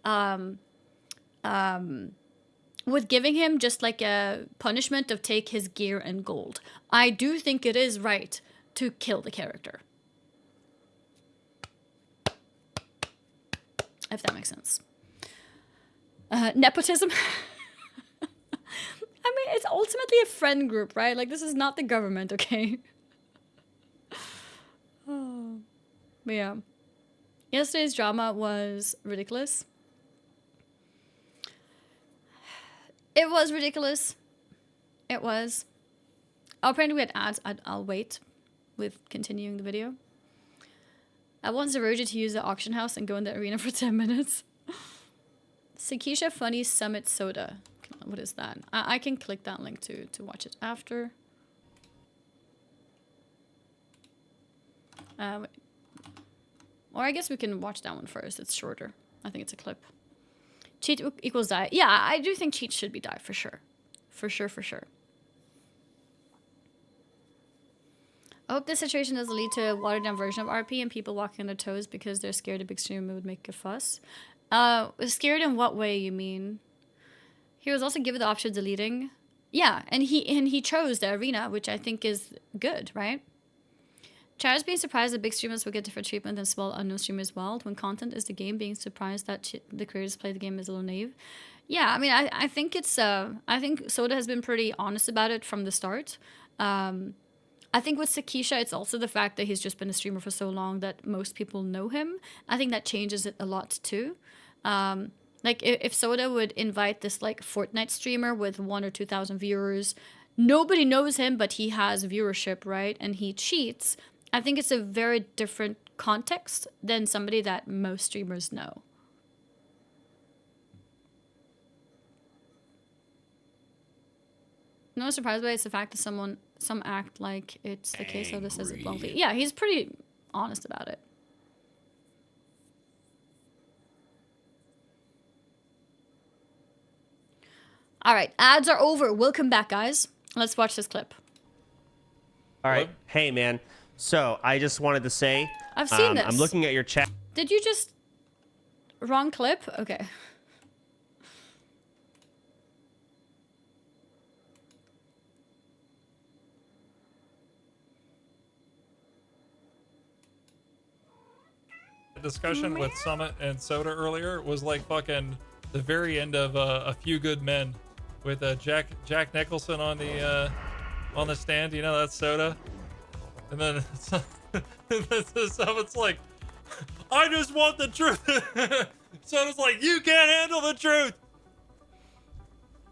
S1: giving him just like a punishment of take his gear and gold. I do think it is right to kill the character. If that makes sense. Nepotism. I mean, it's ultimately a friend group, right? Like, this is not the government, okay? Oh. But yeah. Yesterday's drama was ridiculous. It was ridiculous. It was. Apparently we had ads. I'll wait with continuing the video. I once urged you to use the auction house and go in the arena for 10 minutes. Sakisha Funny Summit Soda. What is that? I can click that link to watch it after. Or I guess we can watch that one first. It's shorter. I think it's a clip. Cheat equals die. Yeah, I do think cheat should be die for sure. For sure, for sure. I hope this situation doesn't lead to a watered down version of RP and people walking on their toes because they're scared a big streamer would make a fuss. Scared in what way, you mean? He was also given the option of deleting. Yeah, and he chose the arena, which I think is good, right? Chad's being surprised that big streamers will get different treatment than small unknown streamers wild. When content is the game, being surprised that the creators play the game is a little naive. Yeah, I mean, I think it's I think Soda has been pretty honest about it from the start. I think with Sakisha, it's also the fact that he's just been a streamer for so long that most people know him. I think that changes it a lot too. Like if Soda would invite this like Fortnite streamer with 1,000 or 2,000 viewers, nobody knows him, but he has viewership, right? And he cheats. I think it's a very different context than somebody that most streamers know. No surprise, but it's the fact that some act like it's the case. So this says it bluntly. Yeah, he's pretty honest about it. All right, ads are over. Welcome back, guys. Let's watch this clip.
S6: All right. Hey, man. So I just wanted to say,
S1: I've seen this.
S6: I'm looking at your chat.
S1: Did you just wrong clip? Okay.
S12: The discussion with Summit and Soda earlier was like fucking the very end of A Few Good Men with Jack Nicholson on the stand. You know, that's Soda. And then Summit's like, I just want the truth. Soda's like, you can't handle the truth.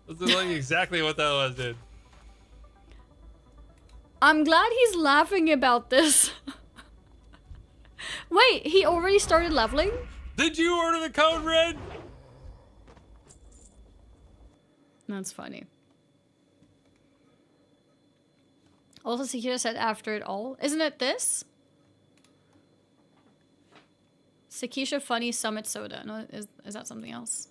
S12: That's like exactly what that was, dude.
S1: I'm glad he's laughing about this. Wait, he already started leveling?
S12: Did you order the code red?
S1: That's funny. Also, Sekira said after it all. Isn't it this? Sekisha Funny Summit Soda. No, is that something else?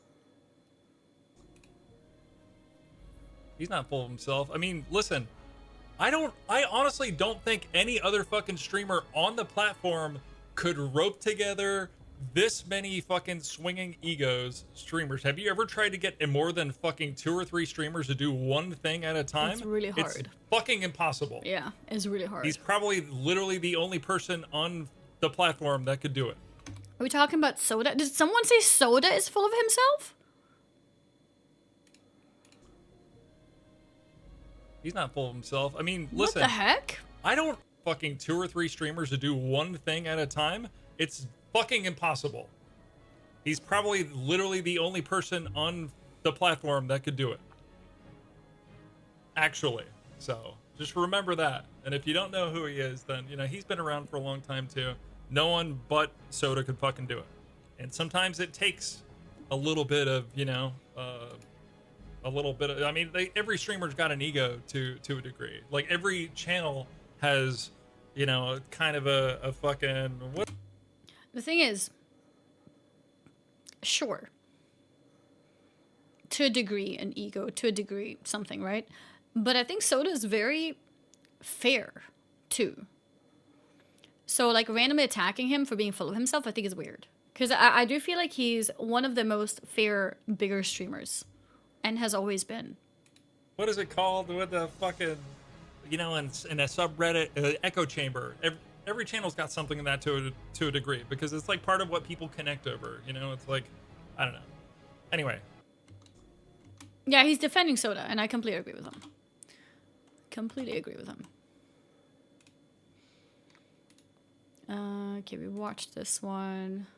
S12: He's not full of himself. I mean, listen, I honestly don't think any other fucking streamer on the platform could rope together this many fucking swinging egos streamers. Have you ever tried to get more than fucking 2 or 3 streamers to do one thing at a time?
S1: It's really hard.
S12: It's fucking impossible.
S1: Yeah, it's really hard.
S12: He's probably literally the only person on the platform that could do it.
S1: Are we talking about Soda? Did someone say Soda is full of himself?
S12: He's not full of himself. I mean, listen.
S1: What the heck?
S12: I don't fucking 2 or 3 streamers to do one thing at a time. It's fucking impossible. He's probably literally the only person on the platform that could do it. Actually. So just remember that. And if you don't know who he is, then, you know, he's been around for a long time too. No one but Soda could fucking do it. And sometimes it takes a little bit of, you know, a little bit of, I mean, every streamer's got an ego to a degree. Like every channel has, you know, kind of a fucking, what?
S1: The thing is, sure, to a degree an ego, to a degree something, right? But I think Soda is very fair too. So like randomly attacking him for being full of himself, I think is weird. Because I do feel like he's one of the most fair, bigger streamers. And has always been.
S12: What is it called with the fucking, you know, in a subreddit, echo chamber? Every channel's got something in that to a degree. Because it's like part of what people connect over. You know, it's like, I don't know. Anyway.
S1: Yeah, he's defending Soda. And I completely agree with him. Completely agree with him. Okay, we watched this one.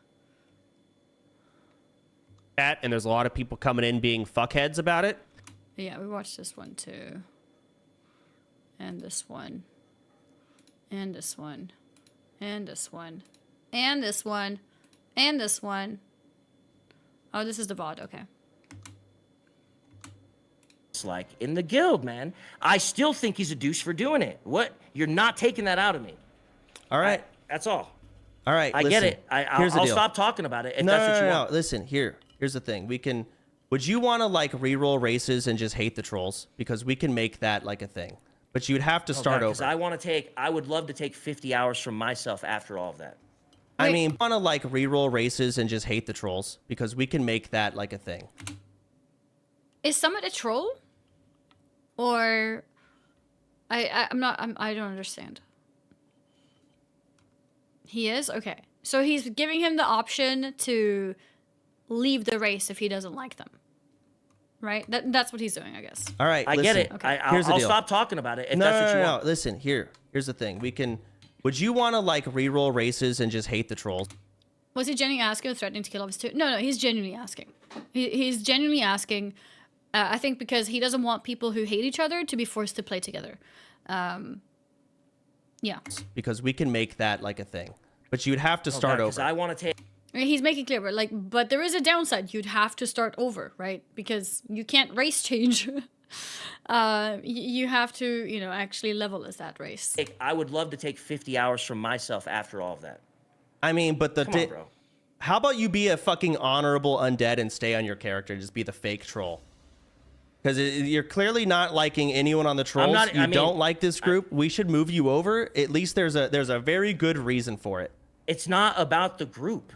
S6: And there's a lot of people coming in being fuckheads about it.
S1: Yeah, we watched this one too. And this one. And this one. And this one. And this one. And this one. Oh, this is the VOD, okay.
S5: It's like in the guild, man. I still think he's a douche for doing it. What? You're not taking that out of me.
S6: All right.
S5: That's all.
S6: All right.
S5: I get it. I'll stop talking about it if that's what you want.
S6: No. Listen, here's the thing. Would you want to like reroll races and just hate the trolls? Because we can make that like a thing. But you'd have to start over.
S5: I would love to take 50 hours from myself after all of that.
S6: I mean, want to like reroll races and just hate the trolls? Because we can make that like a thing.
S1: Is Summit a troll? Or I don't understand. He is? Okay. So he's giving him the option to leave the race if he doesn't like them. Right? That's what he's doing, I guess.
S6: All right.
S5: I get it. Okay. I'll stop talking about it if that's what you want.
S6: No. Listen, here's the thing. Would you want to like reroll races and just hate the trolls?
S1: Was he genuinely asking or threatening to kill off his two? No, he's genuinely asking. He's genuinely asking, I think because he doesn't want people who hate each other to be forced to play together. Yeah.
S6: Because we can make that like a thing. But you'd have to start over.
S5: I want to take...
S1: He's making clear, but there is a downside. You'd have to start over, right? Because you can't race change. You have to, you know, actually level as that race.
S5: I would love to take 50 hours from myself after all of that.
S6: I mean, but
S5: Come on, bro.
S6: How about you be a fucking honorable undead and stay on your character and just be the fake troll? Because you're clearly not liking anyone on the trolls. You don't like this group. We should move you over. At least there's a very good reason for it.
S5: It's not about the group.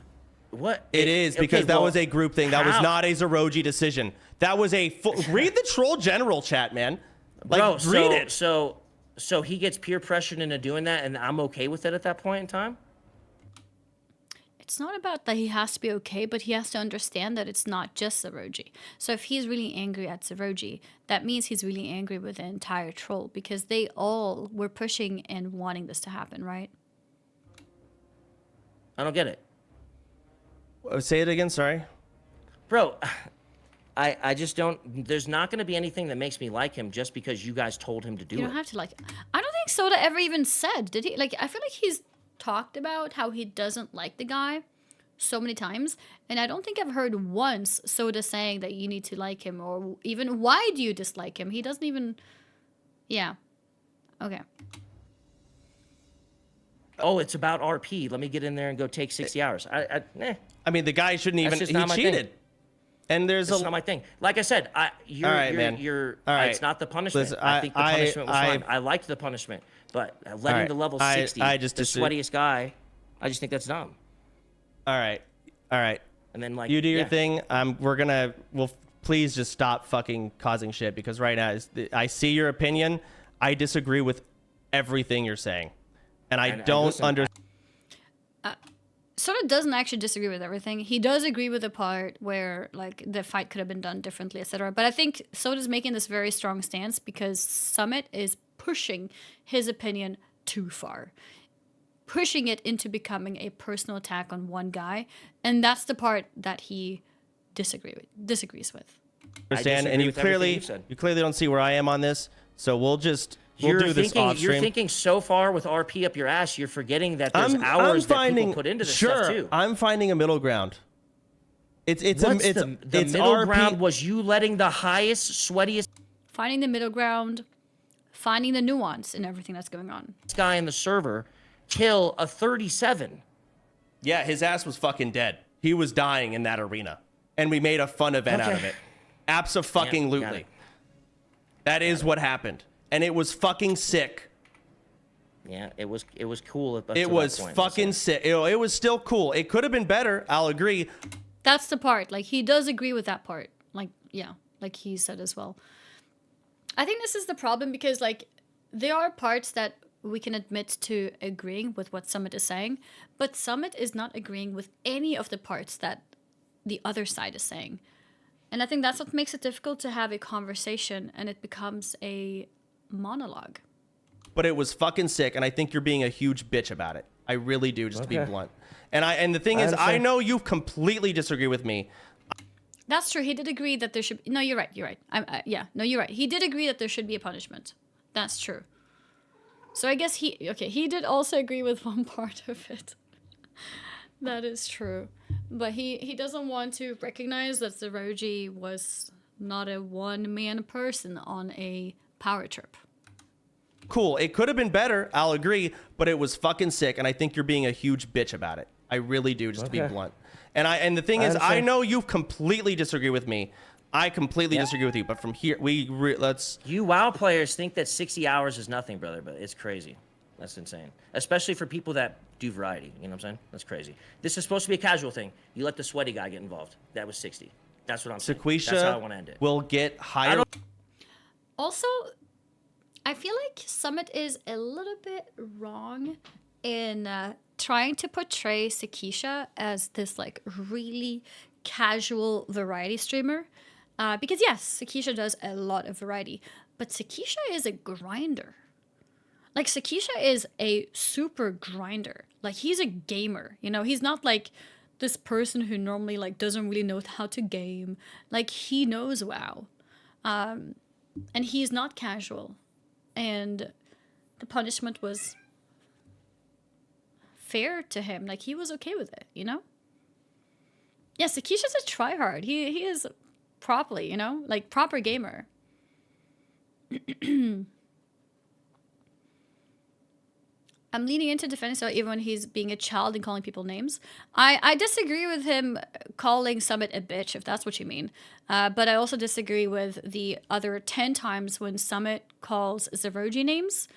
S5: What?
S6: It is, because that was a group thing. That was not a Zeroji decision. That was a read the troll general chat, man. Like,
S5: bro,
S6: read it.
S5: So he gets peer pressured into doing that, and I'm okay with it at that point in time?
S1: It's not about that he has to be okay, but he has to understand that it's not just Zeroji. So if he's really angry at Zeroji, that means he's really angry with the entire troll, because they all were pushing and wanting this to happen, right?
S5: I don't get it.
S6: Say it again, sorry.
S5: Bro, I just don't... There's not going to be anything that makes me like him just because you guys told him to do it.
S1: You don't have to like him. I don't think think Soda ever even said, did he? Like, I feel like he's talked about how he doesn't like the guy so many times, and I don't think I've heard once Soda saying that you need to like him, or even why do you dislike him. He doesn't even. Yeah. Okay.
S5: Oh, it's about RP. Let me get in there and go take 60 hours.
S6: I mean, the guy shouldn't even. He cheated. And there's
S5: That's not my thing. Like I said, you're,
S6: all right, man. All right.
S5: It's not the punishment.
S6: Listen,
S5: I think the punishment was fine. I liked the punishment, but letting the level 60, the sweatiest guy, I just think that's dumb.
S6: All right.
S5: And then, like,
S6: you do your thing. We'll please just stop fucking causing shit, because right now I see your opinion. I disagree with everything you're saying, and I don't understand.
S1: Soda doesn't actually disagree with everything. He does agree with the part where, like, the fight could have been done differently, etc. But I think Soda's making this very strong stance because Summit is pushing his opinion too far, pushing it into becoming a personal attack on one guy, and that's the part that he disagrees with.
S6: Understand, and you clearly don't see where I am on this, so we'll do this off stream.
S5: You're thinking so far with RP up your ass, you're forgetting that there's hours that people put into this stuff too.
S6: I'm finding a middle ground.
S5: The middle ground was you letting the highest, sweatiest...
S1: Finding the middle ground, finding the nuance in everything that's going on.
S5: This guy in the server kill a 37.
S6: Yeah, his ass was fucking dead. He was dying in that arena, and we made a fun event out of it. Abso-fucking-lutely. That is what happened. And it was fucking sick.
S5: Yeah, it was cool.
S6: It was fucking sick. It was still cool. It could have been better. I'll agree.
S1: That's the part. Like, he does agree with that part. Like, yeah, like he said as well. I think this is the problem because, like, there are parts that we can admit to agreeing with what Summit is saying, but Summit is not agreeing with any of the parts that the other side is saying. And I think that's what makes it difficult to have a conversation, and it becomes a monologue.
S6: But it was fucking sick, and I think you're being a huge bitch about it. I really do, just to be blunt. And the thing is, I know you completely disagree with me.
S1: That's true. He did agree that there should. No, you're right. You're right. Yeah. No, you're right. He did agree that there should be a punishment. That's true. So I guess he did also agree with one part of it. That is true. But he doesn't want to recognize that Zeroji was not a one-man person on a power trip.
S6: Cool. It could have been better. I'll agree. But it was fucking sick. And I think you're being a huge bitch about it. I really do, just to be blunt. And the thing is, I know you completely disagree with me. I completely disagree with you. But from here, let's...
S5: You WoW players think that 60 hours is nothing, brother. But it's crazy. That's insane. Especially for people that do variety. You know what I'm saying? That's crazy. This is supposed to be a casual thing. You let the sweaty guy get involved. That was 60. That's what I'm saying.
S6: Sequisha
S5: That's how I want to end it.
S6: Will get higher.
S1: Also, I feel like Summit is a little bit wrong in trying to portray Sequisha as this like really casual variety streamer. Because yes, Sequisha does a lot of variety, but Sequisha is a grinder. Like, Sequisha is a super grinder. Like, he's a gamer, you know? He's not, like, this person who normally, like, doesn't really know how to game. Like, he knows WoW. And he's not casual. And the punishment was fair to him. Like, he was okay with it, you know? Yeah, Sequisha's a tryhard. He is properly, you know? Like, proper gamer. I'm leaning into defending so even when he's being a child and calling people names. I disagree with him calling Summit a bitch, if that's what you mean. But I also disagree with the other 10 times when Summit calls Zeroji names.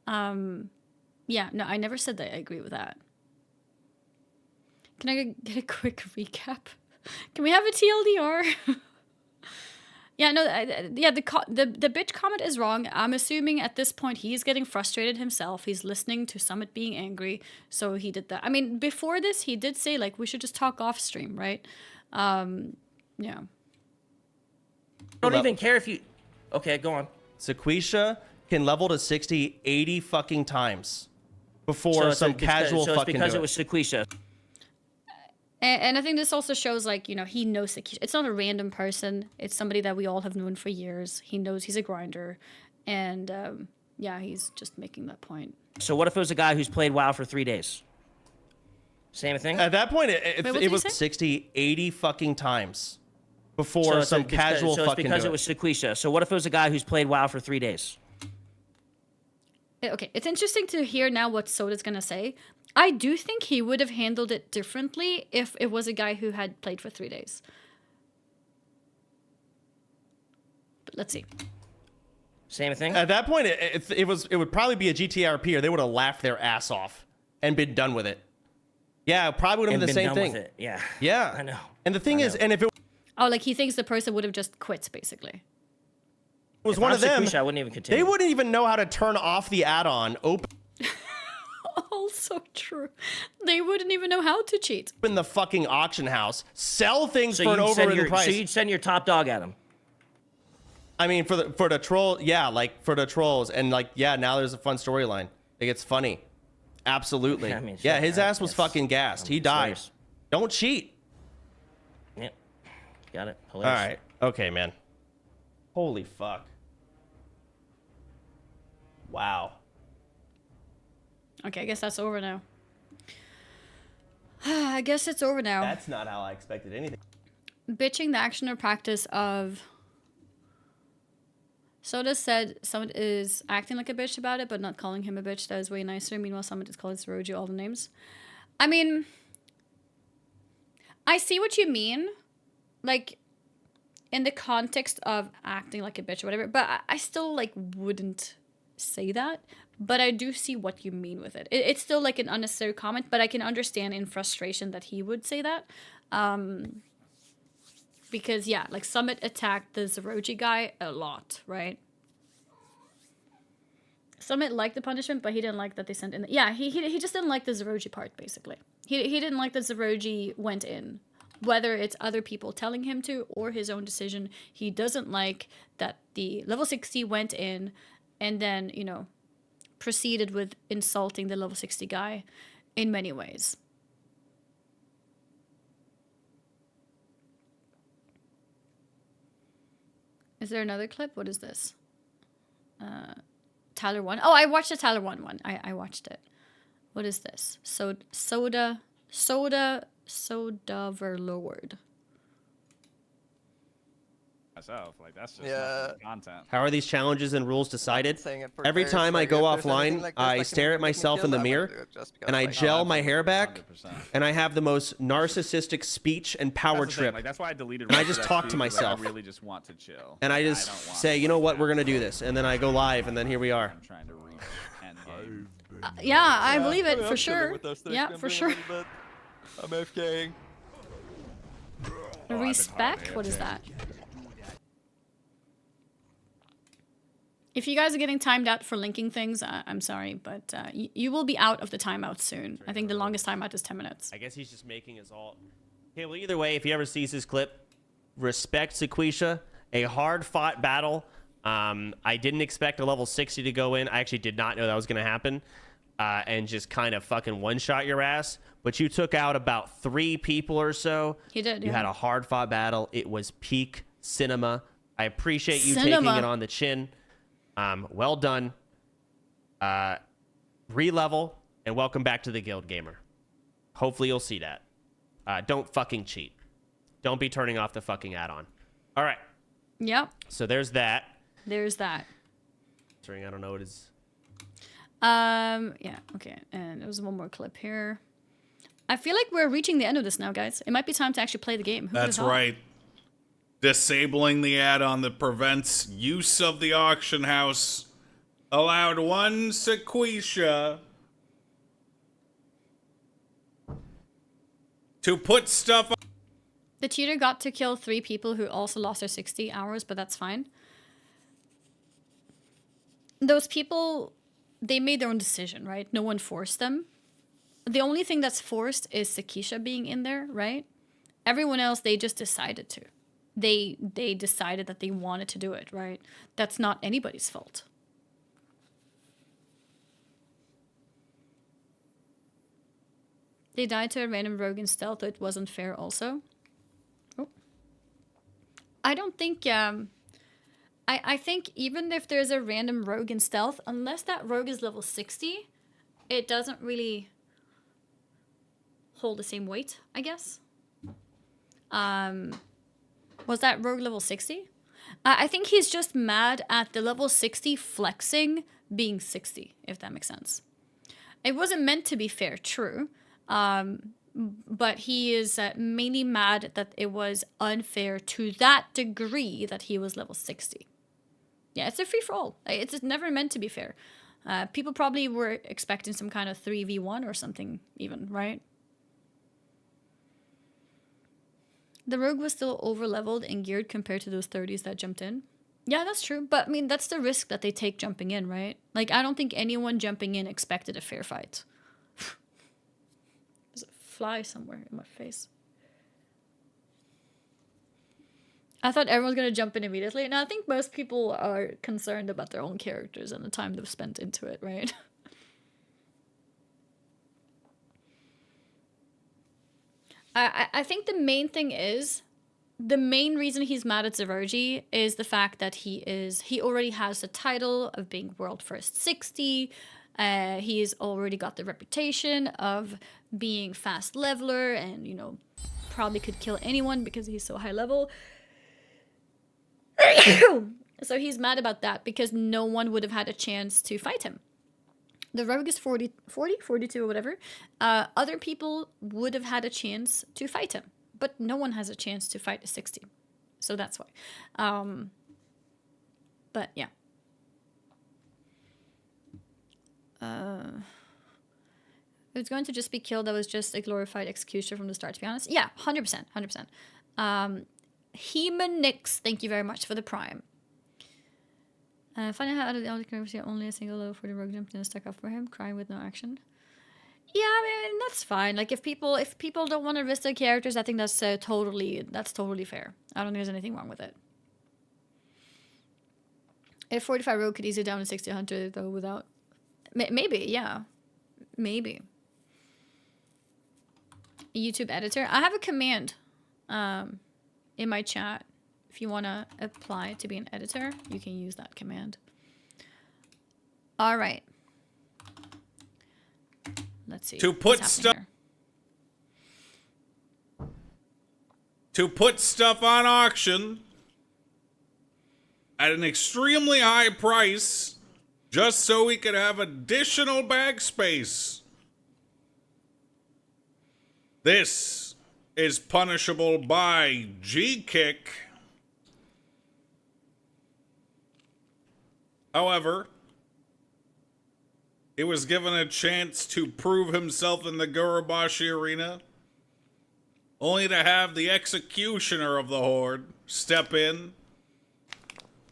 S1: Yeah, no, I never said that I agree with that. Can I get a quick recap? Can we have a TLDR? Yeah, no, yeah, the bitch comment is wrong. I'm assuming at this point he's getting frustrated himself. He's listening to Summit being angry, so he did that. I mean, before this, he did say, like, we should just talk off stream, right? Yeah.
S5: I don't even care if you... Okay, go on.
S6: Sequisha can level to 60 80 fucking times before some casual fucking...
S5: So it's because it was Sequisha.
S1: And I think this also shows, like, you know, he knows Sequisha. It's not a random person. It's somebody that we all have known for years. He knows he's a grinder. And, yeah, he's just making that point.
S5: So what if it was a guy who's played WoW for 3 days? Same thing?
S6: At that point, it was
S1: say?
S6: 60, 80 fucking times before
S5: So
S6: some casual
S5: so
S6: fucking
S5: it's because
S6: do
S5: it was Sequisha. So what if it was a guy who's played WoW for 3 days?
S1: Okay, it's interesting to hear now what Soda's gonna say. I do think he would have handled it differently if it was a guy who had played for 3 days. But let's see.
S5: Same thing?
S6: At that point, it would probably be a GTRP, or they would have laughed their ass off and been done with it. Yeah, it probably would have been the same thing.
S5: Yeah.
S6: Yeah.
S5: I know.
S6: And the thing is, and if it
S1: Oh, like he thinks the person would have just quit, basically.
S6: was
S5: If
S6: one
S5: I'm
S6: of them,
S5: Sequisha, I wouldn't even continue.
S6: they wouldn't even know how to turn off the add-on, open
S1: Also true. They wouldn't even know how to cheat.
S6: the fucking auction house, sell things
S5: So
S6: for an
S5: you'd send
S6: overridden price.
S5: So you'd send your top dog at him.
S6: I mean, for the troll, yeah, like for the trolls, and like, yeah, now there's a fun storyline. It gets funny. Absolutely.
S5: I mean,
S6: yeah,
S5: sure,
S6: his ass was fucking gassed. He died.
S5: Hilarious.
S6: Don't cheat.
S5: Yeah. Got it.
S6: All
S5: Hilarious.
S6: right. Okay, man. Holy fuck. Wow.
S1: Okay, I guess that's over now. I guess it's over now.
S6: That's not how I expected anything.
S1: Bitching the action or practice of... Soda said someone is acting like a bitch about it, but not calling him a bitch. That is way nicer. Meanwhile, someone just calls Roji all the names. I mean... I see what you mean. Like, in the context of acting like a bitch or whatever, but I still, like, wouldn't say that. But I do see what you mean with it. It's still, like, an unnecessary comment, but I can understand in frustration that he would say that. Because, yeah, like, Summit attacked the Zeroji guy a lot, right? Summit liked the punishment, but he didn't like that they sent in... Yeah, he just didn't like the Zeroji part, basically. He didn't like that Zeroji went in. Whether it's other people telling him to or his own decision, he doesn't like that the level 60 went in and then, you know, proceeded with insulting the level 60 guy in many ways. Is there another clip? What is this? Tyler 1. Oh, I watched the Tyler 1 one. I watched it. What is this? Soda Verlord.
S13: Myself, like that's just content.
S6: How are these challenges and rules decided? Every time I go offline, I stare at myself in the mirror, and I gel my hair back, and I have the most narcissistic speech and power trip.
S13: Like, that's why I deleted.
S6: And I just talk to myself.
S13: Like, I really just want to chill.
S6: And I just say, you know what, we're gonna do this, and then I go live, and then here we are.
S13: I'm trying to reach endgame.
S1: Yeah, I believe it for sure. Yeah, for sure.
S2: I'm AFKing.
S1: Respect? What is that? If you guys are getting timed out for linking things, I'm sorry, but you will be out of the timeout soon. I think the longest timeout is 10 minutes.
S6: I guess he's just making his alt. Okay, well, either way, if he ever sees his clip, respect Sequisha. A hard-fought battle. I didn't expect a level 60 to go in. I actually did not know that was going to happen. And just kind of fucking one-shot your ass. But you took out about 3 people or so.
S1: He did,
S6: You
S1: yeah.
S6: had a hard-fought battle. It was peak cinema. I appreciate you taking it on the chin. Well done. Re-level, and welcome back to the Guild Gamer. Hopefully you'll see that. Don't fucking cheat. Don't be turning off the fucking add-on. All right.
S1: Yep.
S6: So there's that.
S1: There's that.
S6: I don't know what it is.
S1: Yeah, okay. And there was one more clip here. I feel like we're reaching the end of this now, guys. It might be time to actually play the game.
S14: That's right. Disabling the add-on that prevents use of the auction house allowed one Sequisha to put stuff on.
S1: The cheater got to kill 3 people who also lost their 60 hours, but that's fine. Those people, they made their own decision, right? No one forced them. The only thing that's forced is Sequisha being in there, right? Everyone else, they just decided to. They decided that they wanted to do it, right? That's not anybody's fault. They died to a random rogue in stealth, so it wasn't fair also. Oh. I don't think I think even if there's a random rogue in stealth, unless that rogue is level 60, it doesn't really hold the same weight, I guess. Was that rogue level 60? I think he's just mad at the level 60 flexing being 60, if that makes sense. It wasn't meant to be fair, true. But he is mainly mad that it was unfair to that degree that he was level 60. Yeah, it's a free-for-all. It's never meant to be fair. People probably were expecting some kind of 3v1 or something even, right? The rogue was still over-leveled and geared compared to those 30s that jumped in. Yeah, that's true. But, I mean, that's the risk that they take jumping in, right? Like, I don't think anyone jumping in expected a fair fight. There's a fly somewhere in my face. I thought everyone was going to jump in immediately. And I think most people are concerned about their own characters and the time they've spent into it, right? I think the main thing is, the main reason he's mad at Zerurgi is the fact that he already has the title of being world first 60. He's already got the reputation of being fast leveler and, you know, probably could kill anyone because he's so high level. So he's mad about that because no one would have had a chance to fight him. The rogue is 40, 42 or whatever. Other people would have had a chance to fight him, but no one has a chance to fight a 60. So that's why. But yeah. It's going to just be killed. That was just a glorified executioner from the start, to be honest. Yeah, 100%, 100%. Hemanix, thank you very much for the prime. Finding out out of the elder characters, only a single level for the rogue jumped in and stuck up for him, crying with no action. Yeah, I mean, that's fine. Like, if people don't want to risk their characters, I think that's totally fair. I don't think there's anything wrong with it. If 45 rogue could easily down to 60 hunter though without, maybe, yeah, maybe. YouTube editor. I have a command, in my chat. If you want to apply to be an editor, you can use that command. All right. Let's see.
S14: To put stuff on auction at an extremely high price just so we could have additional bag space. This is punishable by G-Kick. However, he was given a chance to prove himself in the Gurubashi arena, only to have the executioner of the Horde step in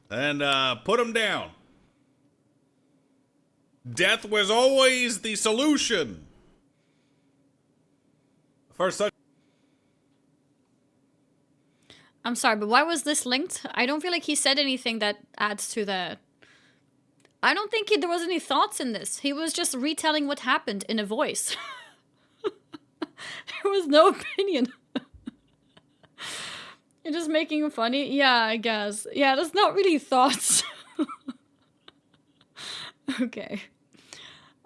S14: and put him down. Death was always the solution for such.
S1: I'm sorry, but why was this linked? I don't feel like he said anything that adds to the... I don't think there was any thoughts in this. He was just retelling what happened in a voice. There was no opinion. You're just making him funny? Yeah, I guess. Yeah, there's not really thoughts. Okay.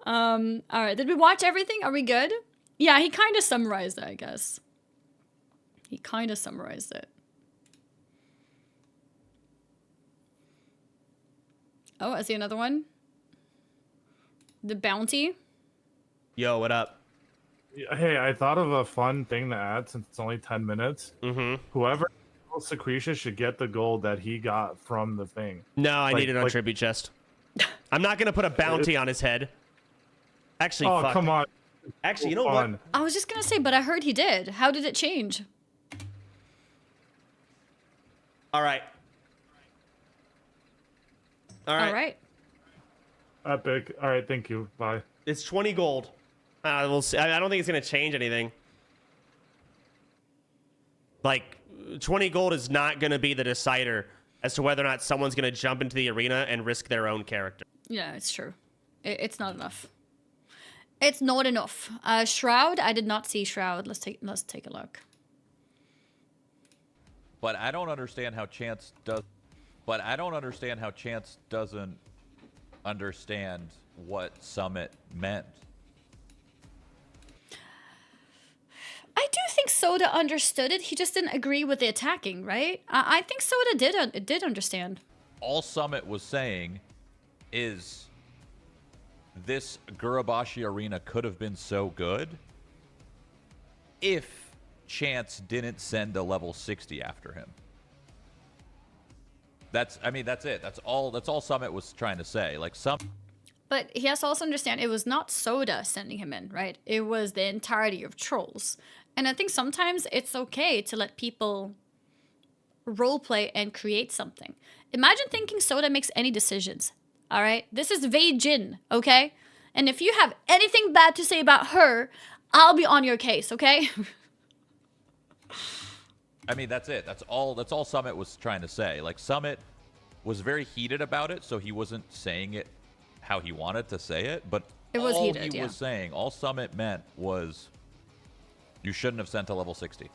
S1: Alright, did we watch everything? Are we good? Yeah, he kind of summarized it, I guess. He kind of summarized it. Oh, I see another one. The bounty.
S6: Yo, what up?
S15: Hey, I thought of a fun thing to add since it's only 10 minutes. Whoever kills Secretia should get the gold that he got from the thing.
S6: No, I need it on tribute chest. I'm not going to put a bounty on his head. Actually,
S15: oh,
S6: fuck.
S15: Come on.
S6: Actually, you know what?
S1: I was just going to say, but I heard he did. How did it change?
S6: All right. All right.
S15: Epic. All right, thank you. Bye.
S6: It's 20 gold. We'll see. I don't think it's going to change anything. Like, 20 gold is not going to be the decider as to whether or not someone's going to jump into the arena and risk their own character.
S1: Yeah, it's true. It's not enough. It's not enough. Shroud? I did not see Shroud. Let's take a look.
S16: But I don't understand how Chance does But I don't understand how Chance doesn't understand what Summit meant.
S1: I do think Soda understood it. He just didn't agree with the attacking, right? I think Soda did understand.
S16: All Summit was saying is this Gurabashi arena could have been so good if Chance didn't send a level 60 after him. That's it. That's all Summit was trying to say. Like
S1: But he has to also understand it was not Soda sending him in, right? It was the entirety of trolls. And I think sometimes it's okay to let people roleplay and create something. Imagine thinking Soda makes any decisions, all right? This is Vei Jin, okay? And if you have anything bad to say about her, I'll be on your case, okay?
S16: I mean, that's it. That's all Summit was trying to say. Like, Summit was very heated about it, so he wasn't saying it how he wanted to say it. But
S1: it was
S16: all
S1: heated,
S16: he was saying, all Summit meant was, you shouldn't have sent a level 60.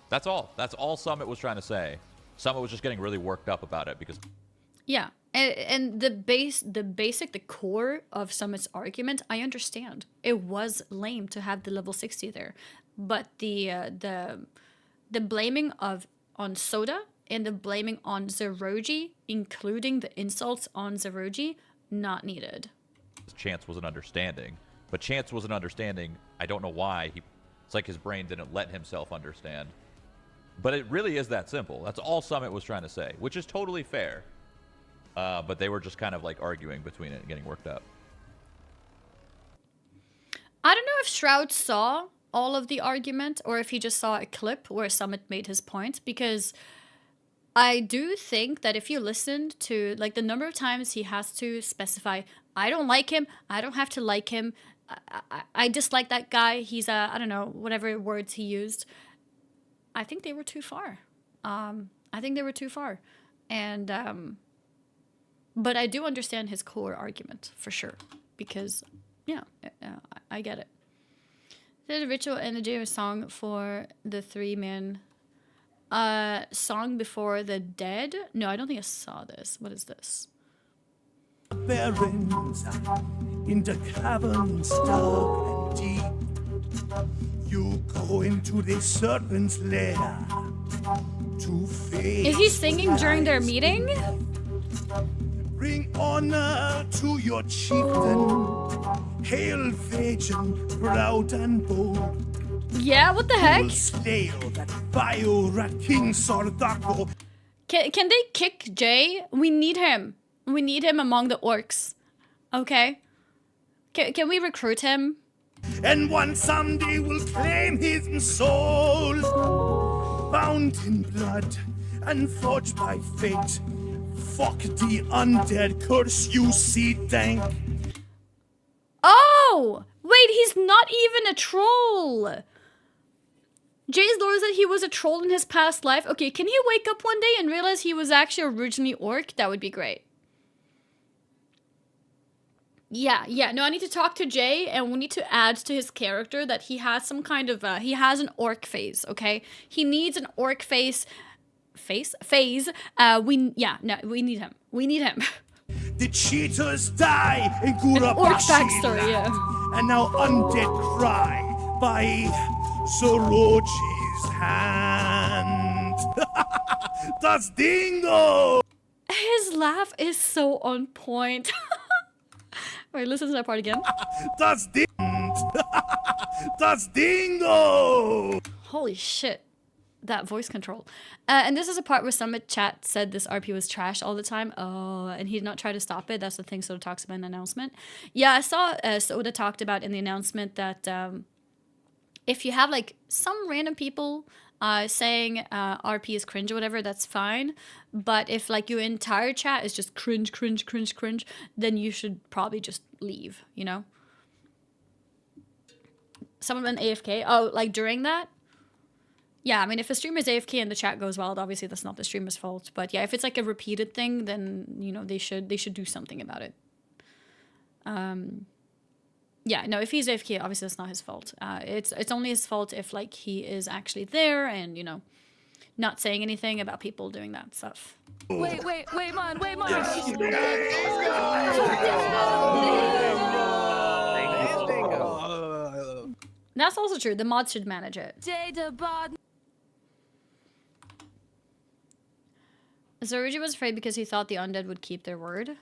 S16: That's all. That's all Summit was trying to say. Summit was just getting really worked up about it because...
S1: Yeah, and the core of Summit's argument, I understand. It was lame to have the level 60 there. But the blaming on Soda and the blaming on Zeroji, including the insults on Zeroji, not needed.
S16: Chance wasn't understanding. But Chance wasn't understanding. I don't know why. It's like his brain didn't let himself understand. But it really is that simple. That's all Summit was trying to say, which is totally fair. But they were just kind of like arguing between it and getting worked up.
S1: I don't know if Shroud saw all of the argument or if he just saw a clip where Summit made his point, because I do think that if you listened to like the number of times he has to specify, I don't like him, I don't have to like him, I dislike that guy, he's a, I don't know, whatever words he used. I think they were too far. And, but I do understand his core argument for sure, because, yeah, I get it. There's a ritual energy or song for the 3-man song before the dead. No, I don't think I saw this. What is this?
S17: Barrens in the caverns dark and deep. You go into the serpent's lair to face.
S1: Is he singing during their meeting?
S17: Bring honor to your chieftain. Hail Vajan, proud and bold.
S1: Yeah, what the heck? Can they kick Jay? We need him. We need him among the orcs. Okay? Can we recruit him?
S17: And one someday will claim his soul. Bound in blood and forged by fate. Fuck the undead curse you see dank.
S1: Oh! Wait, he's not even a troll! Jay's lore said he was a troll in his past life. Okay, can he wake up one day and realize he was actually originally orc? That would be great. Yeah, no, I need to talk to Jay, and we need to add to his character that he has some kind of, he has an orc phase, okay? He needs an orc phase. We need him. We need him.
S17: The cheaters die in Gurabashi.
S1: Orc backstory, yeah.
S17: And now undead cry by Sorochi's hand. That's Dingo!
S1: His laugh is so on point. Wait, listen to that part again.
S17: That's Dingo!
S1: Holy shit. That voice control. And this is a part where Summit chat said this RP was trash all the time. Oh, and he did not try to stop it. That's the thing Soda talks about in the announcement. Yeah, I saw Soda talked about in the announcement that if you have like some random people saying RP is cringe or whatever, that's fine. But if like your entire chat is just cringe, then you should probably just leave, you know? Someone went AFK. Oh, like during that? Yeah, I mean, if a streamer is AFK and the chat goes wild, obviously that's not the streamer's fault. But yeah, if it's like a repeated thing, then, you know, they should do something about it. Yeah, no, if he's AFK, obviously that's not his fault. It's only his fault if, like, he is actually there and, you know, not saying anything about people doing that stuff.
S3: Wait, man.
S1: That's also true. The mods should manage it. Zoruji was afraid because he thought the undead would keep their word.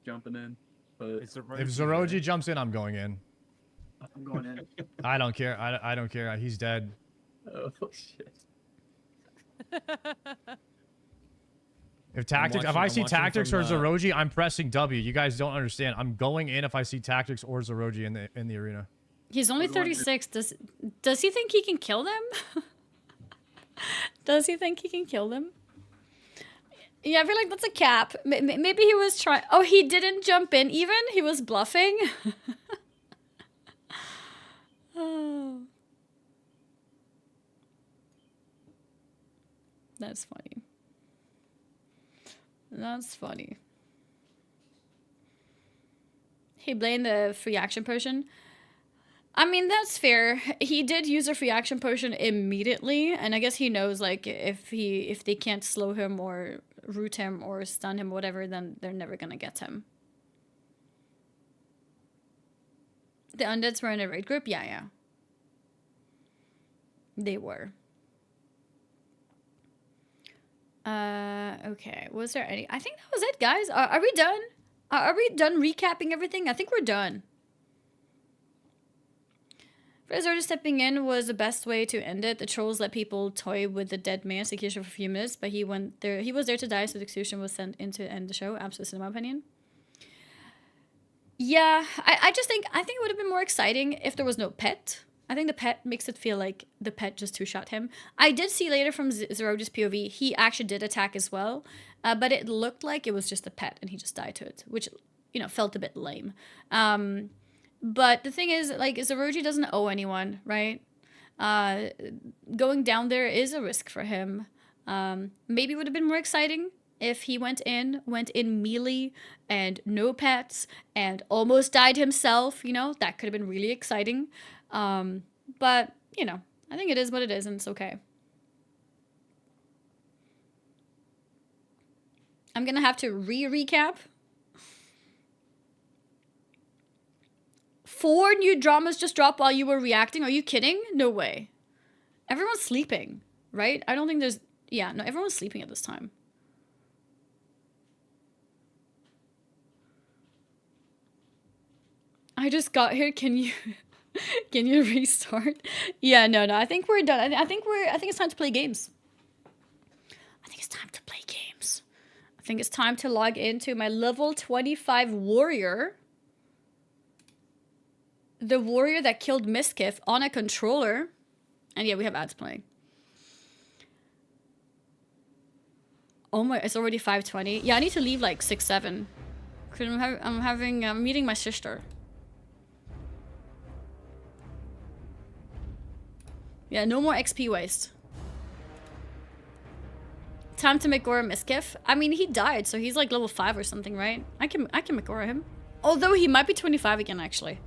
S18: Jumping in, but
S9: if Zoruji jumps in, I'm going in.
S18: I'm going in.
S9: I don't care. I don't care. He's dead.
S18: Oh shit.
S9: If I see tactics or Zoruji, I'm pressing W. You guys don't understand. I'm going in if I see tactics or Zoruji in the arena.
S1: He's only 36. Does he think he can kill them? Does he think he can kill them? Yeah, I feel like that's a cap. Maybe he was trying. Oh, he didn't jump in even? He was bluffing? Oh. That's funny. That's funny. He blamed the free action potion. I mean, that's fair. He did use a free action potion immediately, and I guess he knows, like, if they can't slow him or root him or stun him or whatever, then they're never gonna get him. The undeads were in a raid group? Yeah. They were. Okay. Was there any... I think that was it, guys. Are we done? Are we done recapping everything? I think we're done. Zoruji stepping in was the best way to end it. The trolls let people toy with the dead man's execution for a few minutes, but he went there. He was there to die, so the execution was sent in to end the show. Absolutely, in my opinion. Yeah, I think it would have been more exciting if there was no pet. I think the pet makes it feel like the pet just two-shot him. I did see later from Zoruji's POV, he actually did attack as well, but it looked like it was just a pet and he just died to it, which, you know, felt a bit lame. But the thing is, like, Zoruji doesn't owe anyone, right? Going down there is a risk for him. Maybe it would have been more exciting if he went in melee and no pets and almost died himself, you know? That could have been really exciting. But, you know, I think it is what it is and it's okay. I'm gonna have to recap. 4 new dramas just dropped while you were reacting. Are you kidding? No way. Everyone's sleeping, right? I don't think there's... Yeah, no, everyone's sleeping at this time. I just got here. Can you... Can you restart? Yeah, no. I think we're done. I think it's time to play games. I think it's time to play games. I think it's time to log into my level 25 warrior. The warrior that killed Miskiff on a controller. And yeah, we have ads playing. Oh my, it's already 5:20. Yeah, I need to leave like 6, 7. Cause I'm meeting my sister. Yeah, no more XP waste. Time to make Gora Miskiff. I mean, he died, so he's like level 5 or something, right? I can make Gora him. Although he might be 25 again, actually.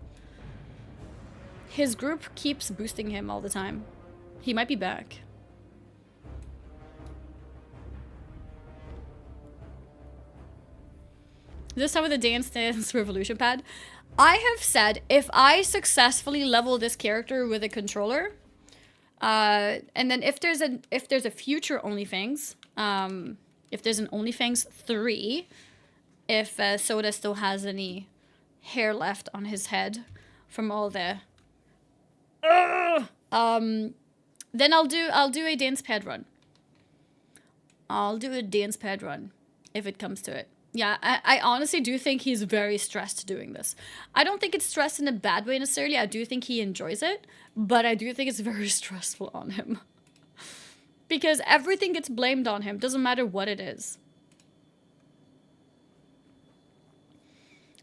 S1: His group keeps boosting him all the time. He might be back. This time with the Dance Revolution pad. I have said if I successfully level this character with a controller, and then if there's a future OnlyFangs, if there's an OnlyFangs 3, if Soda still has any hair left on his head from all the then I'll do a dance pad run. I'll do a dance pad run if it comes to it. Yeah, I honestly do think he's very stressed doing this. I don't think it's stressed in a bad way necessarily. I do think he enjoys it, but I do think it's very stressful on him. Because everything gets blamed on him. Doesn't matter what it is.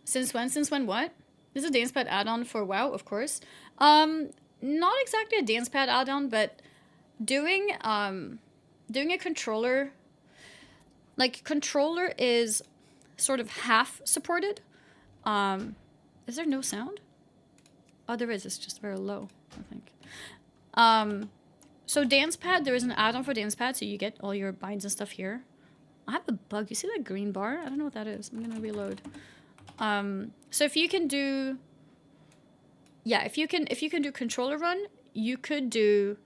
S1: Since when? Since when what? This is a dance pad add-on for WoW, of course. Not exactly a dance pad add-on, but doing a controller... Like, controller is sort of half supported. Is there no sound? Oh, there is. It's just very low, I think. So dance pad, there is an add-on for dance pad, so you get all your binds and stuff here. I have a bug. You see that green bar? I don't know what that is. I'm gonna reload. So if you can do, yeah, if you can do controller run, you could do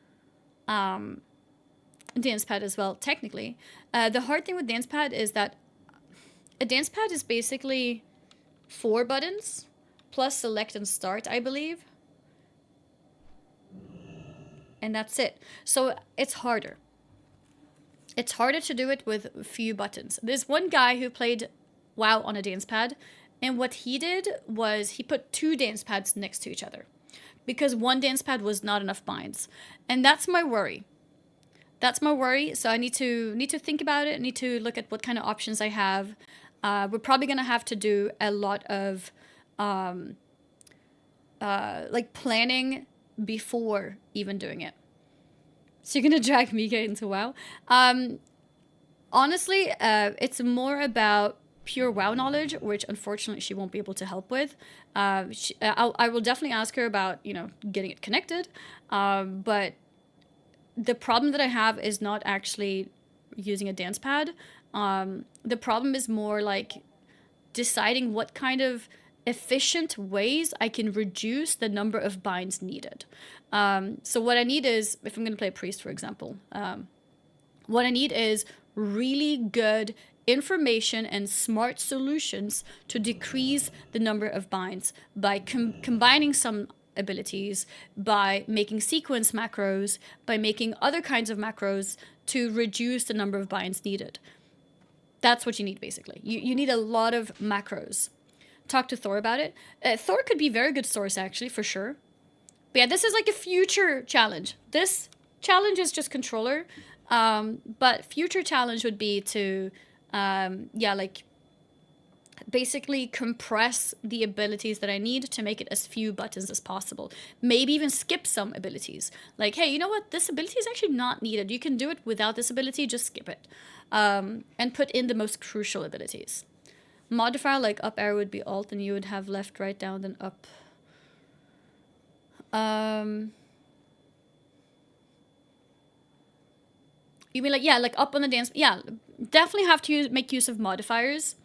S1: dance pad as well. Technically, the hard thing with dance pad is that a dance pad is basically 4 buttons plus select and start, I believe. And that's it. So it's harder. It's harder to do it with a few buttons. There's one guy who played WoW on a dance pad, and what he did was he put 2 dance pads next to each other because one dance pad was not enough binds. And that's my worry. That's my worry. So I need to think about it. I need to look at what kind of options I have. We're probably gonna have to do a lot of like planning before even doing it. So you're gonna drag Mika into WoW? Honestly, it's more about pure WoW knowledge, which unfortunately she won't be able to help with. I will definitely ask her about, you know, getting it connected. But the problem that I have is not actually using a dance pad. The problem is more like deciding what kind of efficient ways I can reduce the number of binds needed. So what I need is, if I'm going to play a priest, for example, what I need is really good information and smart solutions to decrease the number of binds by combining some abilities, by making sequence macros, by making other kinds of macros to reduce the number of binds needed. That's what you need, basically. You need a lot of macros. Talk to Thor about it. Thor could be a very good source, actually, for sure. But yeah, this is like a future challenge. This challenge is just controller. But future challenge would be to, yeah, like basically compress the abilities that I need to make it as few buttons as possible. Maybe even skip some abilities. Like, hey, you know what? This ability is actually not needed. You can do it without this ability, just skip it. And put in the most crucial abilities. Modifier like up arrow would be alt, and you would have left, right, down, then up. You mean like, yeah, like up on the dance? Yeah, definitely have to make use of modifiers.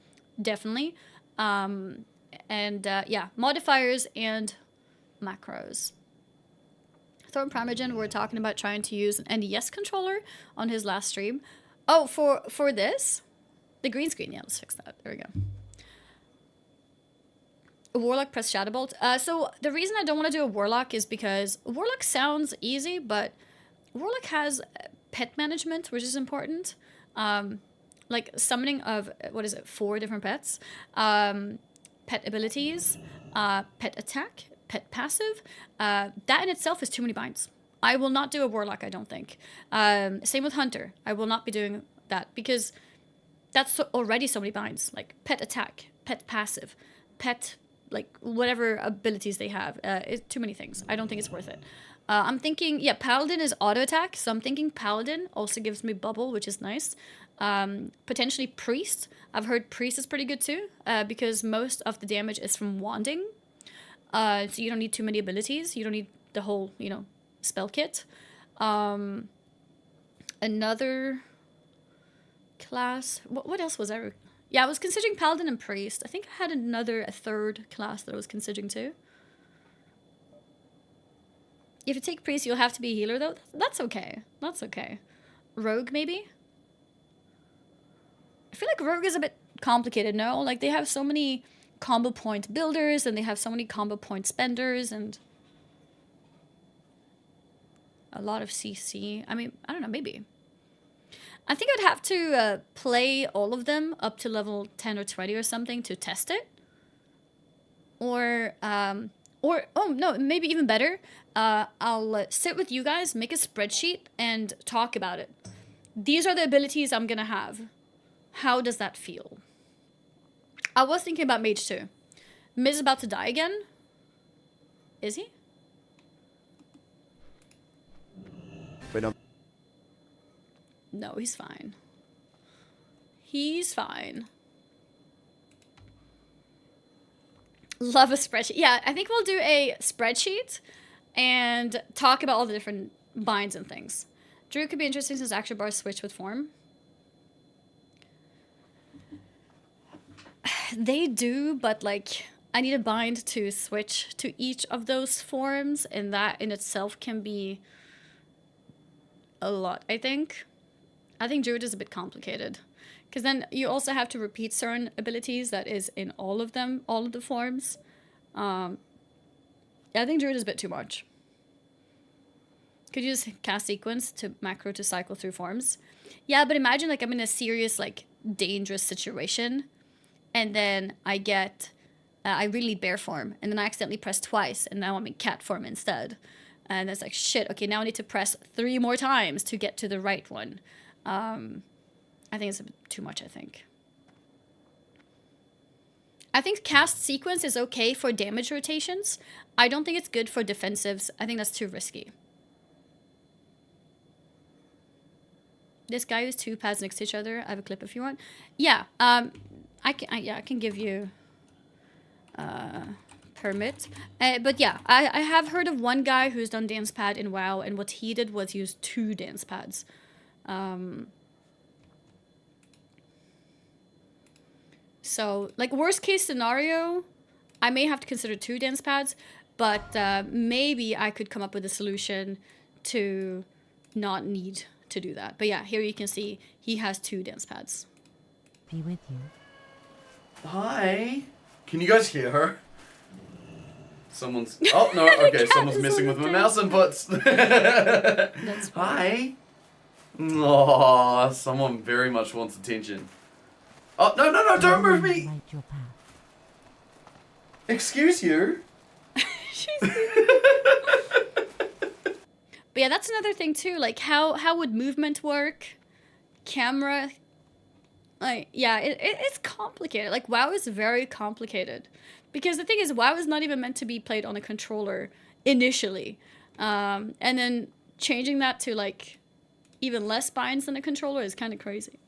S1: Definitely. Yeah, modifiers and macros. Thor and Primogen were talking about trying to use an NES controller on his last stream. Oh, for this? The green screen, yeah, let's fix that. There we go. A Warlock press Shadowbolt. So the reason I don't want to do a Warlock is because Warlock sounds easy, but Warlock has pet management, which is important. Like summoning of, 4 different pets. Pet abilities, pet attack, pet passive. That in itself is too many binds. I will not do a Warlock, I don't think. Same with Hunter. I will not be doing that because that's already so many binds. Like pet attack, pet passive, pet, like whatever abilities they have. It's too many things. I don't think it's worth it. I'm thinking, yeah, Paladin is auto attack. So I'm thinking Paladin also gives me bubble, which is nice. Potentially Priest. I've heard Priest is pretty good too, because most of the damage is from wanding. So you don't need too many abilities. You don't need the whole, you know, spell kit. Another class. What else was I? Yeah, I was considering Paladin and Priest. I think I had a third class that I was considering too. If you take Priest, you'll have to be a healer though. That's okay. That's okay. Rogue maybe? I feel like Rogue is a bit complicated, no? Like they have so many combo point builders and they have so many combo point spenders and a lot of CC. I mean, I don't know, maybe. I think I'd have to play all of them up to level 10 or 20 or something to test it. Or oh no, maybe even better. I'll sit with you guys, make a spreadsheet, and talk about it. These are the abilities I'm gonna have. How does that feel? I was thinking about Mage too. Miz is about to die again. Is he?
S19: Wait, no.
S1: No, he's fine. He's fine. Love a spreadsheet. Yeah, I think we'll do a spreadsheet and talk about all the different binds and things. Drew could be interesting since action bars switch with form. They do, but like I need a bind to switch to each of those forms, and that in itself can be a lot, I think. I think Druid is a bit complicated. Because then you also have to repeat certain abilities that is in all of them, all of the forms. Yeah, I think Druid is a bit too much. Could you just cast sequence to macro to cycle through forms? Yeah, but imagine like I'm in a serious, like, dangerous situation. And then I get, I really need bear form. And then I accidentally press twice. And now I'm in cat form instead. And it's like, shit, okay, now I need to press 3 more times to get to the right one. I think it's a bit too much, I think. I think cast sequence is okay for damage rotations. I don't think it's good for defensives. I think that's too risky. This guy who's 2 pads next to each other. I have a clip if you want. Yeah, I can give you permit. But yeah, I have heard of one guy who's done dance pad in WoW, and what he did was use 2 dance pads. So, like, worst case scenario, I may have to consider 2 dance pads, but maybe I could come up with a solution to not need to do that. But yeah, here you can see he has 2 dance pads.
S19: Be with you. Hi. Can you guys hear her? Someone's... Oh, no, okay, someone's messing with my mouse inputs.
S1: That's
S19: hi. Aww, someone very much wants attention. Oh, no, no, no, don't move me! Excuse you?
S1: But yeah, that's another thing too. Like, how would movement work? Camera? Like, yeah, it's complicated. Like, WoW is very complicated. Because the thing is, WoW is not even meant to be played on a controller initially. And then changing that to, like, even less binds than a controller is kind of crazy.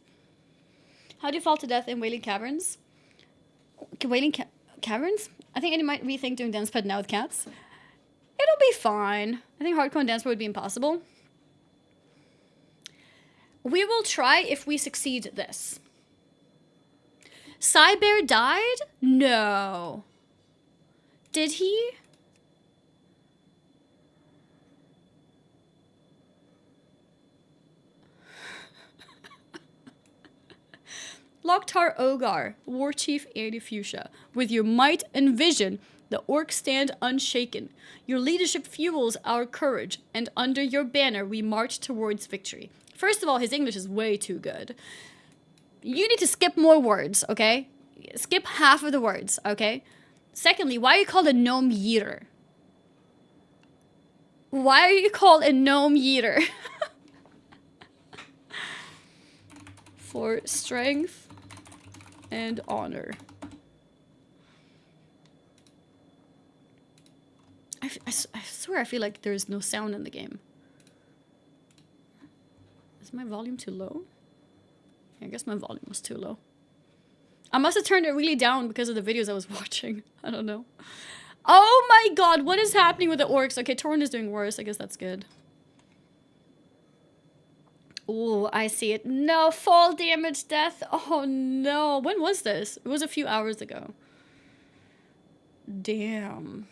S1: How do you fall to death in Wailing Caverns? Wailing Caverns? I think Annie might rethink doing dance pad now with cats. It'll be fine. I think hardcore dance pad would be impossible. We will try if we succeed this. Cybear died? No. Did he? Loktar Ogar, War Chief AnnieFuchsia, with your might and vision, the orcs stand unshaken. Your leadership fuels our courage, and under your banner we march towards victory. First of all, his English is way too good. You need to skip more words, okay? Skip half of the words, okay? Secondly, why are you called a gnome yeeter? Why are you called a gnome yeeter? For strength and honor. I swear I feel like there's no sound in the game. Is my volume too low? I guess my volume was too low. I must have turned it really down because of the videos I was watching. I don't know. Oh my god, what is happening with the orcs? Okay, Torrent is doing worse. I guess that's good. Oh, I see it. No, fall damage death. Oh no. When was this? It was a few hours ago. Damn.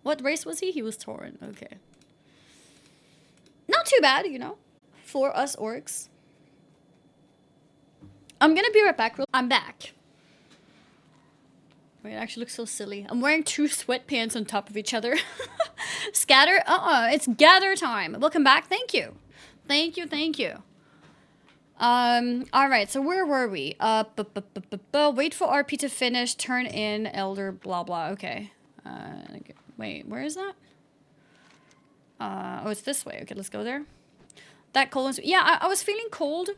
S1: What race was he? He was Tauren. Okay. Not too bad, you know, for us orcs. I'm gonna be right back. I'm back. Wait, it actually looks so silly. I'm wearing 2 sweatpants on top of each other. Scatter? It's gather time. Welcome back. Thank you. Thank you, thank you. Alright, so where were we? Wait for RP to finish, turn in, elder, blah, blah. Okay. Wait, where is that? Oh, it's this way. Okay, let's go there. That cold. Yeah, I was feeling cold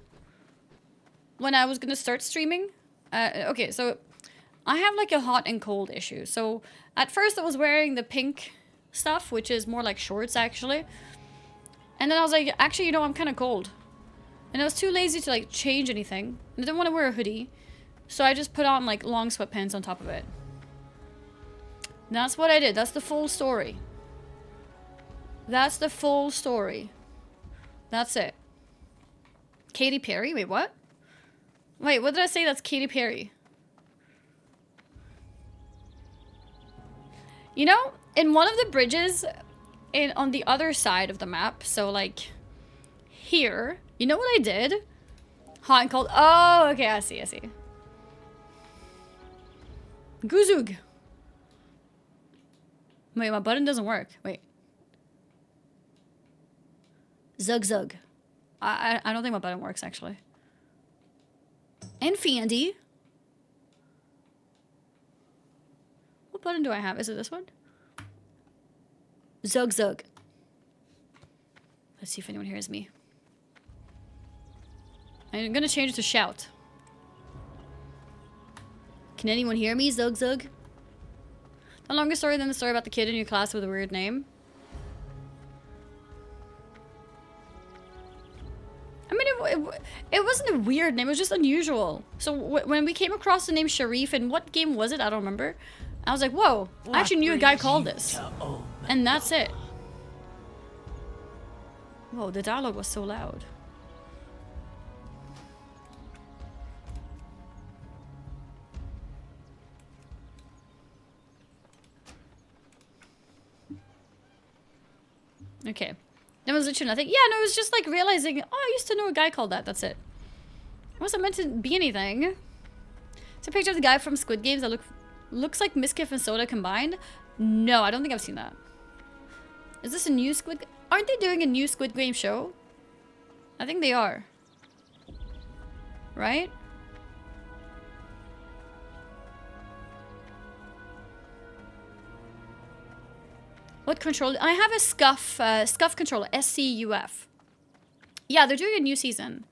S1: when I was gonna start streaming. Okay, so I have like a hot and cold issue. So at first I was wearing the pink stuff, which is more like shorts actually. And then I was like, actually, you know, I'm kind of cold. And I was too lazy to like change anything. And I didn't want to wear a hoodie. So I just put on like long sweatpants on top of it. That's what I did. That's the full story. That's the full story. That's it. Katy Perry? Wait, what? Wait, what did I say? That's Katy Perry. You know, in one of the bridges on the other side of the map, so like here, you know what I did? Hot and cold. Oh, okay, I see. Guzug. Wait, my button doesn't work. Wait. Zug. I don't think my button works, actually. And Fandy. What button do I have? Is it this one? Zug. Let's see if anyone hears me. I'm gonna change it to shout. Can anyone hear me? Zug. A longer story than the story about the kid in your class with a weird name. I mean, it wasn't a weird name. It was just unusual. So when we came across the name Sharif, and what game was it? I don't remember. I was like, whoa, I actually knew a guy called this. And that's it. Whoa, the dialogue was so loud. Okay. There was literally nothing. Yeah, no, it was just like realizing, oh, I used to know a guy called that. That's it. It wasn't meant to be anything. It's a picture of the guy from Squid Games that looks like Miskiff and Soda combined. No, I don't think I've seen that. Is this a new Squid... Aren't they doing a new Squid Game show? I think they are. Right? What controller? I have a Scuff controller. SCUF. Yeah, they're doing a new season.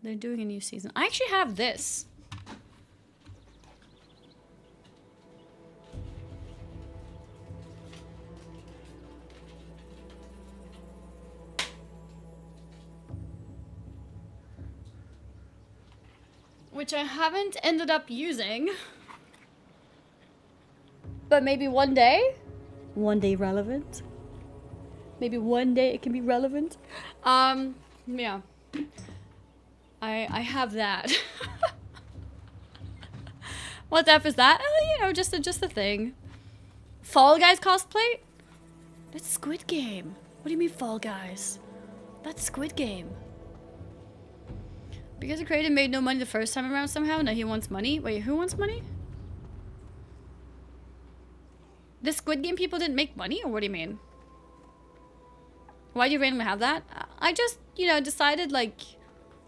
S1: They're doing a new season. I actually have this. Which I haven't ended up using. But maybe one day? One day relevant? Maybe one day it can be relevant? Yeah. I have that. What the F is that? You know, just a thing. Fall Guys cosplay? That's Squid Game. What do you mean Fall Guys? That's Squid Game. Because the creator made no money the first time around somehow, now he wants money? Wait, who wants money? The Squid Game people didn't make money? Or what do you mean? Why do you randomly have that? I just, you know, decided, like,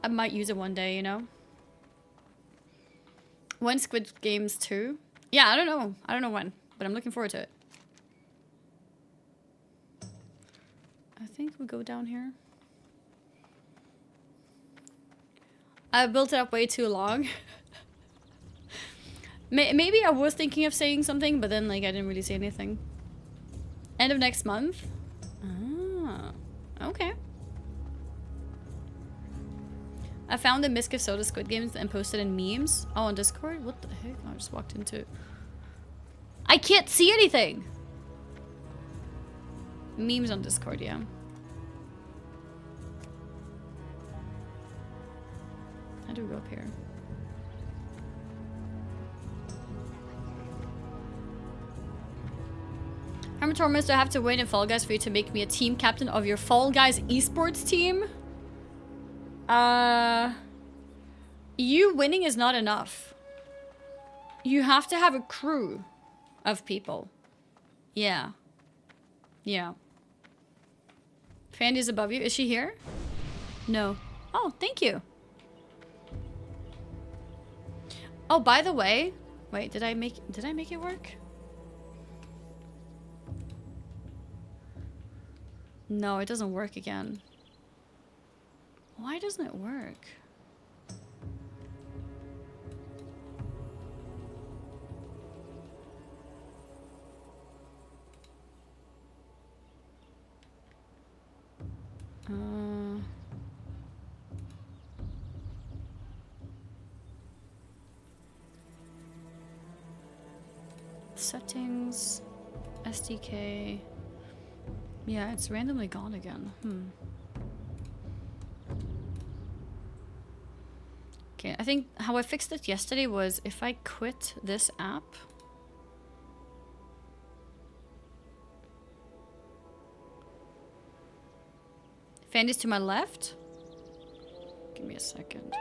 S1: I might use it one day, you know? When Squid Games 2? Yeah, I don't know. I don't know when, but I'm looking forward to it. I think we go down here. I built it up way too long. Maybe I was thinking of saying something, but then like I didn't really say anything. End of next month? Ah, okay. I found the Miskiff Soda Squid Games and posted in memes. Oh, on Discord? What the heck? I just walked into... I can't see anything! Memes on Discord, yeah. How do we go up here? How many tournaments do I have to win in Fall Guys for you to make me a team captain of your Fall Guys esports team? You winning is not enough. You have to have a crew of people. Yeah. Yeah. Fandy's above you. Is she here? No. Oh, thank you. Oh, by the way, wait, did I make it work? No, it doesn't work again. Why doesn't it work? Settings, SDK. Yeah, it's randomly gone again. Okay, I think how I fixed it yesterday was if I quit this app. Fandy's to my left. Give me a second.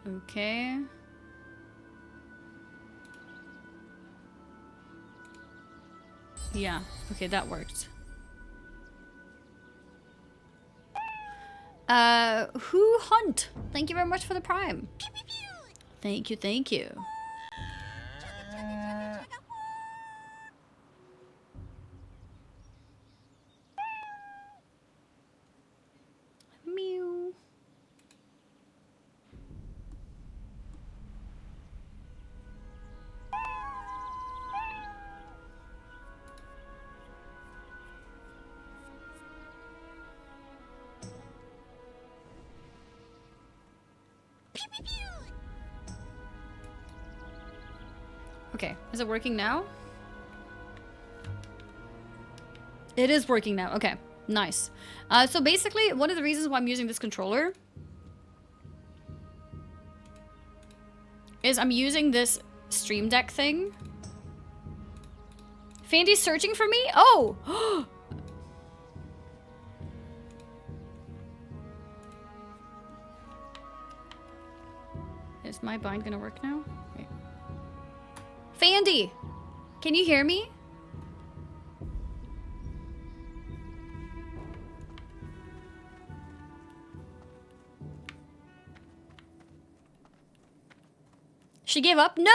S1: Okay. Yeah, okay, that worked. Who Hunt? Thank you very much for the prime. Thank you, thank you. Mew. Okay, is it working now? It is working now. Okay, nice. So basically, one of the reasons why I'm using this controller is I'm using this Stream Deck thing. Fandy's searching for me? Oh! Is my bind gonna work now? Okay. Fandy! Can you hear me? She gave up? No!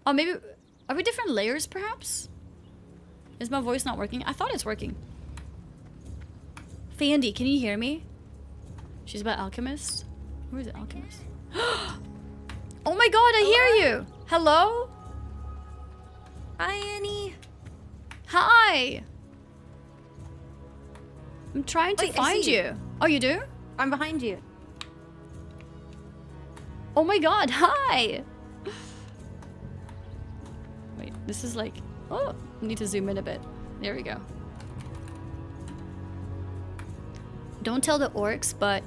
S1: Oh, maybe... Are we different layers, perhaps? Is my voice not working? I thought it's working. Fandy, can you hear me? She's about Alchemist. Where is it, Alchemist? Oh my god, I hear you! Hello?
S20: Hi, Annie.
S1: Hi! I'm trying to find you. Oh, you do?
S20: I'm behind you.
S1: Oh my god, hi! Wait, this is like... Oh, I need to zoom in a bit. There we go. Don't tell the orcs, but...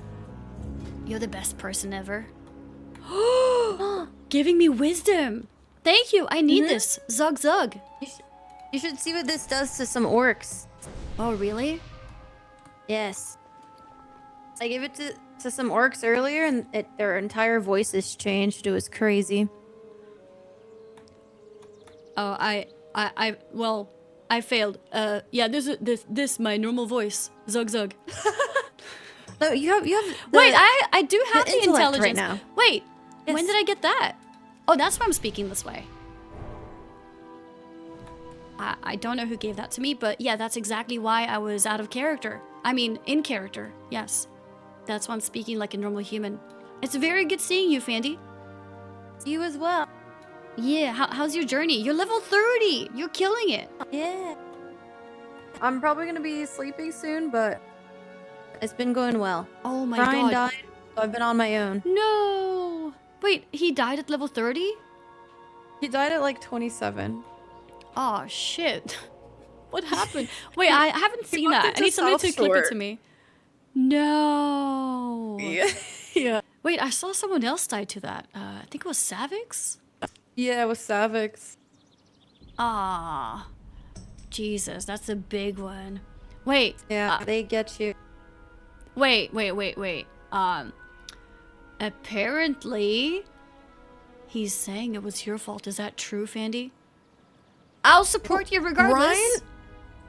S1: You're the best person ever. Giving me wisdom! Thank you, I need this. Zug zug.
S20: You should see what this does to some orcs.
S1: Oh, really?
S20: Yes. I gave it to some orcs earlier and their entire voices changed. It was crazy.
S1: Oh, well, I failed. Yeah, this my normal voice. Zug zug.
S20: No, you have
S1: Wait, I do have the intelligence
S20: right now.
S1: Wait, when did I get that? Oh, that's why I'm speaking this way. I don't know who gave that to me, but yeah, that's exactly why I was out of character. I mean, in character, yes. That's why I'm speaking like a normal human. It's very good seeing you, Fandy.
S20: You as well.
S1: Yeah, how's your journey? You're level 30. You're killing it.
S20: Yeah. I'm probably gonna be sleeping soon, but it's been going well.
S1: Oh my
S20: Brian
S1: god.
S20: died, so I've been on my own.
S1: No. Wait, he died at level 30?
S20: He died at like 27.
S1: Oh shit. What happened? Wait, I haven't seen that. I need somebody to clip it to me. No.
S20: Yeah.
S1: Wait, I saw someone else die to that. I think it was Savix?
S20: Yeah, it was Savix.
S1: Ah. Jesus, that's a big one. Wait.
S20: Yeah, they get you.
S1: Wait. Apparently, he's saying it was your fault. Is that true, Fandy? I'll support you regardless.
S20: Ryan?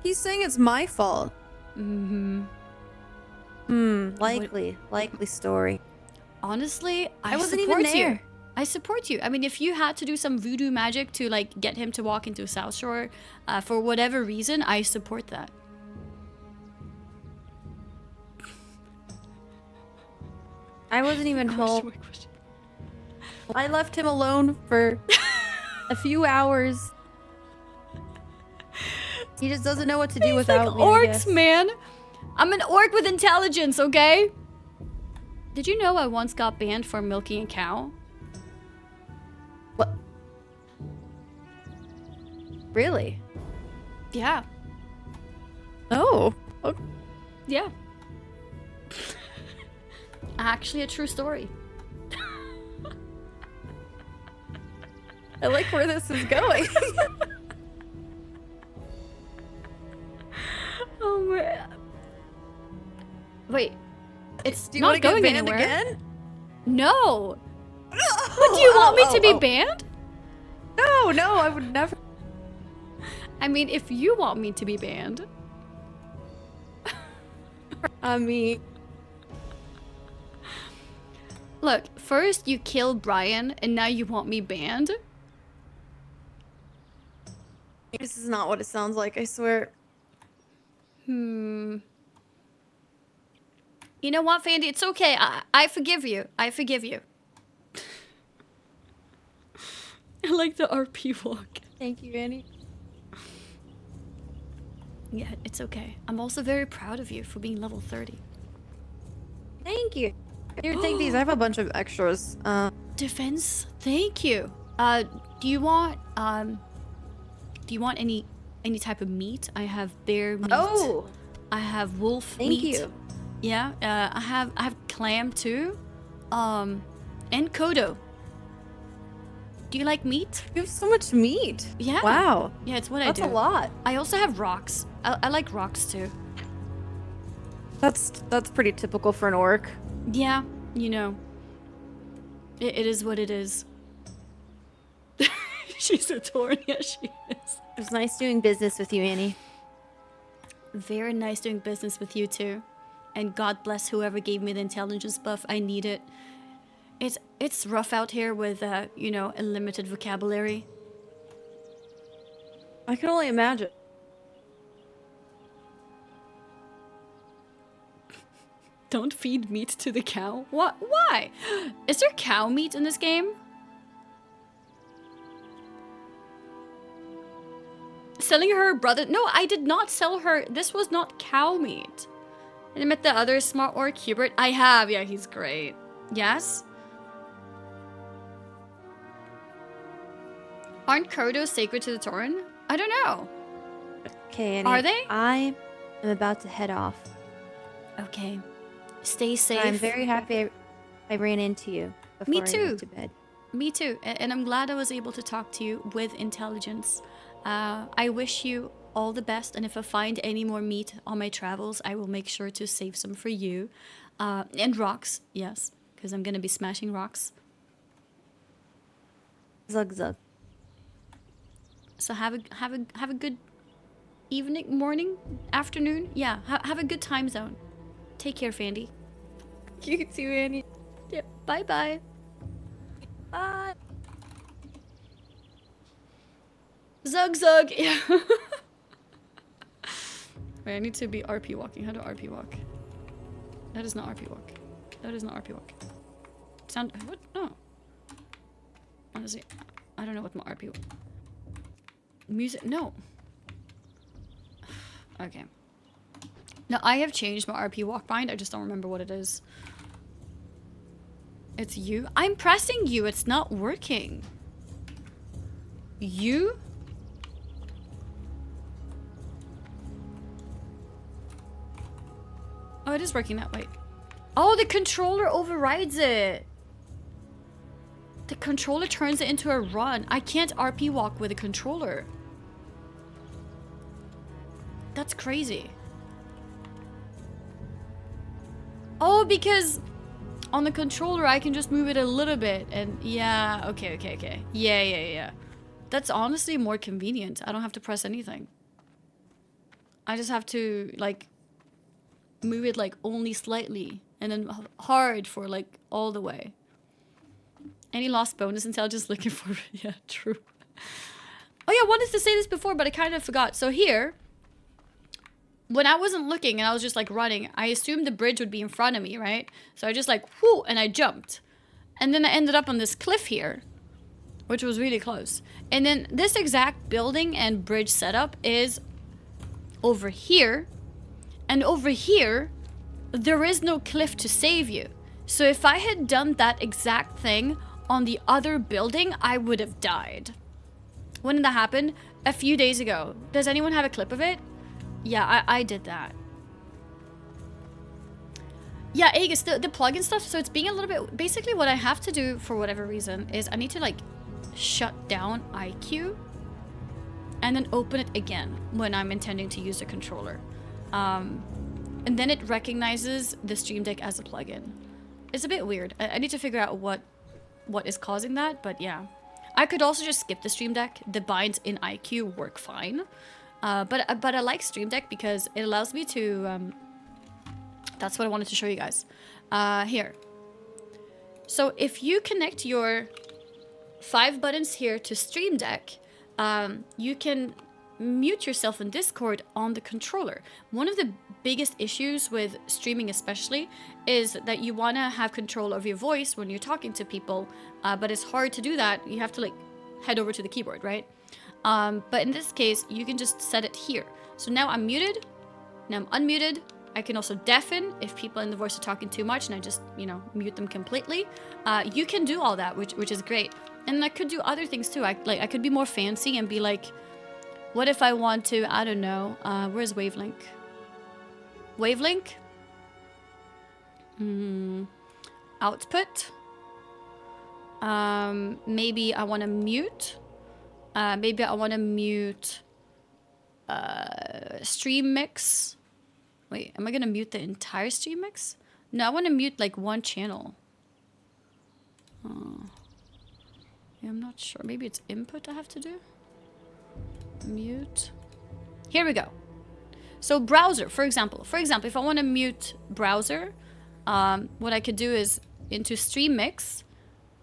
S20: He's saying it's my fault. Likely story.
S1: Honestly, I
S20: wasn't
S1: support
S20: even there.
S1: you. I support you. I mean, if you had to do some voodoo magic to like get him to walk into South Shore, for whatever reason, I support that.
S20: I wasn't even home. I left him alone for a few hours. He just doesn't know what to do without me.
S1: Orcs, man. I'm an orc with intelligence, okay? Did you know I once got banned for milking a cow?
S20: What? Really?
S1: Yeah.
S20: Oh.
S1: Yeah. Actually, a true story.
S20: I like where this is going.
S1: Oh my. Wait. It's
S20: Do you
S1: not
S20: want to
S1: going
S20: get banned
S1: anywhere.
S20: again?
S1: No. But do you want me to be banned?
S20: No, I would never.
S1: I mean, if you want me to be banned.
S20: I mean.
S1: Look, first you killed Brian, and now you want me banned?
S20: This is not what it sounds like, I swear.
S1: You know what, Fandy? It's okay. I forgive you. I forgive you. I like the RP walk.
S20: Thank you, Annie.
S1: Yeah, it's okay. I'm also very proud of you for being level 30.
S20: Thank you. Here, take these. I have a bunch of extras.
S1: Defense? Thank you. Do you want any type of meat? I have bear meat.
S20: Oh!
S1: I have wolf
S20: Thank
S1: meat.
S20: you.
S1: Yeah, I have clam too. And kodo. Do you like meat?
S20: You have so much meat.
S1: Yeah.
S20: Wow.
S1: Yeah, it's what I do.
S20: That's a lot.
S1: I also have rocks. I like rocks too.
S20: That's pretty typical for an orc.
S1: Yeah, you know. It is what it is. She's a Tauren. Yeah, she is.
S20: It was nice doing business with you, Annie.
S1: Very nice doing business with you too. And God bless whoever gave me the intelligence buff. I need it. It's rough out here with you know, a limited vocabulary.
S20: I can only imagine.
S1: Don't feed meat to the cow. What? Why? Is there cow meat in this game? Selling her brother? No, I did not sell her. This was not cow meat. And I met the other smart orc, Hubert. I have. Yeah, he's great. Yes? Aren't Kodos sacred to the Tauren? I don't know.
S20: Okay, Annie.
S1: Are they?
S20: I am about to head off.
S1: Okay. Stay safe.
S20: I'm very happy I ran into you before
S1: Me
S20: I
S1: too.
S20: went to bed.
S1: Me too. And I'm glad I was able to talk to you with intelligence. I wish you all the best. And if I find any more meat on my travels, I will make sure to save some for you. And rocks, yes. Because I'm going to be smashing rocks.
S20: Zug zug.
S1: So have a good evening, morning, afternoon. Yeah, have a good time zone. Take care, Fandy.
S20: You too, Annie.
S1: Yep. Bye-bye.
S20: Bye.
S1: Zug zug. Yeah. Wait, I need to be RP walking. How do RP walk? That is not RP walk. That is not RP walk. Sound what? No. Honestly, I don't know what my RP walk. Music? No. Okay. No, I have changed my RP walk bind. I just don't remember what it is. It's you. I'm pressing you. It's not working. You? Oh, it is working that way. Oh, the controller overrides it. The controller turns it into a run. I can't RP walk with a controller. That's crazy. Oh, because on the controller I can just move it a little bit and yeah, okay. Yeah. That's honestly more convenient. I don't have to press anything. I just have to like move it like only slightly and then hard for like all the way. Any lost bonus intelligence looking for? Yeah, true. Oh yeah, I wanted to say this before, but I kind of forgot. So here, when I wasn't looking and I was just like running, I assumed the bridge would be in front of me, right? So I just like, whoo, and I jumped. And then I ended up on this cliff here, which was really close. And then this exact building and bridge setup is over here. And over here, there is no cliff to save you. So if I had done that exact thing on the other building, I would have died. When did that happen? A few days ago. Does anyone have a clip of it? Yeah, I did that. Yeah, Aegis, the plugin stuff, so it's being a little bit... Basically, what I have to do, for whatever reason, is I need to, like, shut down IQ and then open it again when I'm intending to use a controller. And then it recognizes the Stream Deck as a plugin. It's a bit weird. I need to figure out what is causing that, but yeah. I could also just skip the Stream Deck. The binds in IQ work fine. But I like Stream Deck because it allows me to... that's what I wanted to show you guys. Here. So if you connect your 5 buttons here to Stream Deck, you can mute yourself in Discord on the controller. One of the biggest issues with streaming especially is that you want to have control of your voice when you're talking to people, but it's hard to do that. You have to like head over to the keyboard, right? But in this case, you can just set it here. So now I'm muted, now I'm unmuted. I can also deafen if people in the voice are talking too much and I just, you know, mute them completely. You can do all that, which is great. And I could do other things too. I could be more fancy and be like, what if I want to, I don't know, where's Wavelink? Wavelink? Output? Maybe I want to mute. Maybe I want to mute stream mix. Wait, am I gonna mute the entire stream mix? No, I want to mute like one channel. Yeah, I'm not sure. Maybe it's input I have to do. Mute. Here we go. So browser, for example, if I want to mute browser, what I could do is into stream mix.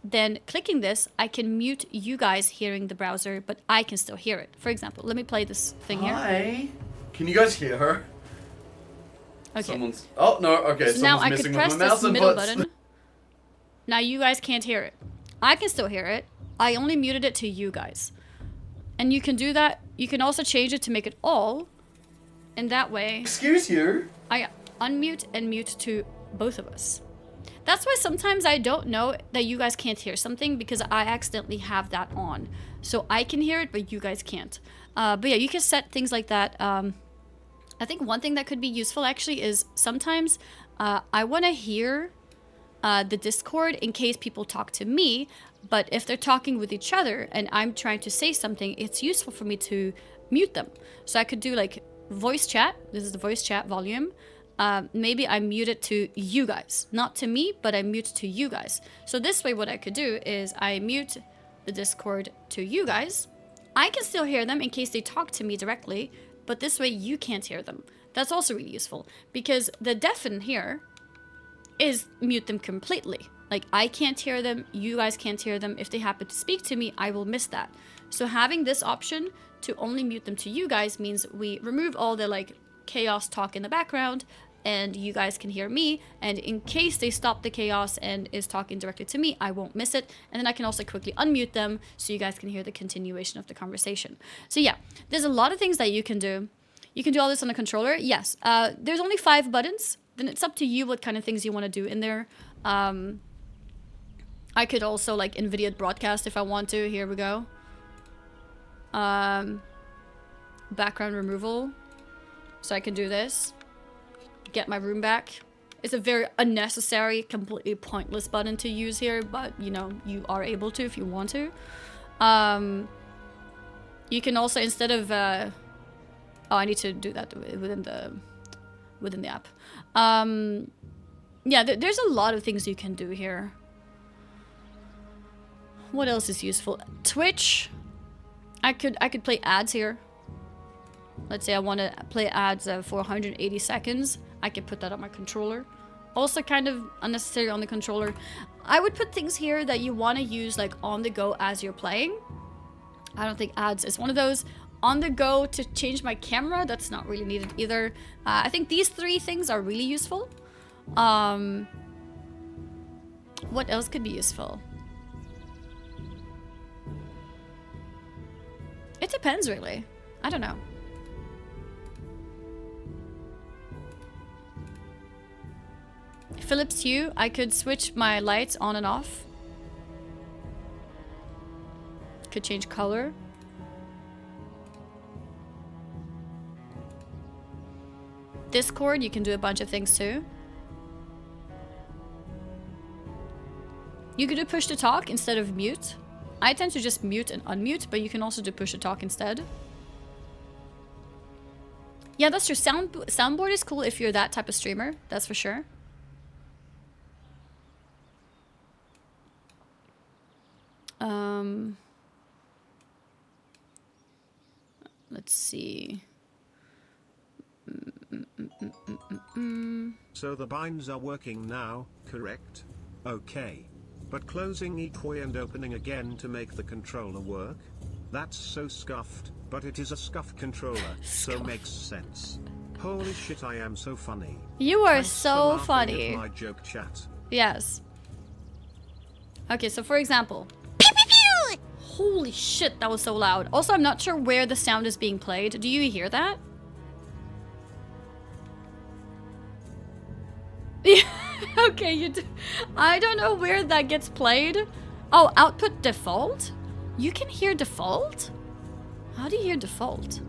S1: Then clicking this, I can mute you guys hearing the browser, but I can still hear it. For example, let me play this thing here.
S19: Hi. Can you guys hear her?
S1: Okay.
S19: Someone's... Oh, no, okay.
S1: So now I could press this middle
S19: inputs.
S1: button. Now you guys can't hear it. I can still hear it. I only muted it to you guys. And you can do that. You can also change it to make it all. And that way...
S19: Excuse you?
S1: I unmute and mute to both of us. That's why sometimes I don't know that you guys can't hear something because I accidentally have that on. So I can hear it, but you guys can't. But yeah, you can set things like that. I think one thing that could be useful actually is sometimes I want to hear the Discord in case people talk to me, but if they're talking with each other and I'm trying to say something, it's useful for me to mute them. So I could do like voice chat. This is the voice chat volume. Maybe I mute it to you guys, not to me, but I mute to you guys. So this way what I could do is I mute the Discord to you guys. I can still hear them in case they talk to me directly, but this way you can't hear them. That's also really useful because the deafen here is mute them completely. Like I can't hear them, you guys can't hear them. If they happen to speak to me, I will miss that. So having this option to only mute them to you guys means we remove all the like chaos talk in the background and you guys can hear me, and in case they stop the chaos and is talking directly to me, I won't miss it, and then I can also quickly unmute them so you guys can hear the continuation of the conversation. So yeah, there's a lot of things that you can do. You can do all this on a controller, yes. There's only 5 buttons, then it's up to you what kind of things you want to do in there. I could also like NVIDIA broadcast if I want to, here we go. Background removal, so I can do this. Get my room back. It's a very unnecessary, completely pointless button to use here, but you know, you are able to if you want to. You can also, instead of oh, I need to do that within the app. Yeah, there's a lot of things you can do here. What else is useful? Twitch. I could play ads here. Let's say I want to play ads for 180 seconds. I could put that on my controller. Also kind of unnecessary on the controller. I would put things here that you want to use like on the go as you're playing. I don't think ads is one of those. on the go to change my camera, that's not really needed either. I think these 3 things are really useful. What else could be useful? It depends, really. I don't know. Philips Hue, I could switch my lights on and off. Could change color. Discord, you can do a bunch of things too. You could do push to talk instead of mute. I tend to just mute and unmute, but you can also do push to talk instead. Yeah, that's true. Soundboard is cool if you're that type of streamer. That's for sure. Let's see.
S8: So the binds are working now, correct? Okay. But closing each way and opening again to make the controller work? That's so scuffed, but it is a scuffed controller, so makes sense. Holy shit, I am so funny.
S1: You are
S8: Thanks
S1: so
S8: for laughing
S1: funny.
S8: at my joke chat.
S1: Yes. Okay, so for example. Holy shit, that was so loud. Also, I'm not sure where the sound is being played. Do you hear that? Okay, you do. I don't know where that gets played. Oh, output default? You can hear default? How do you hear default?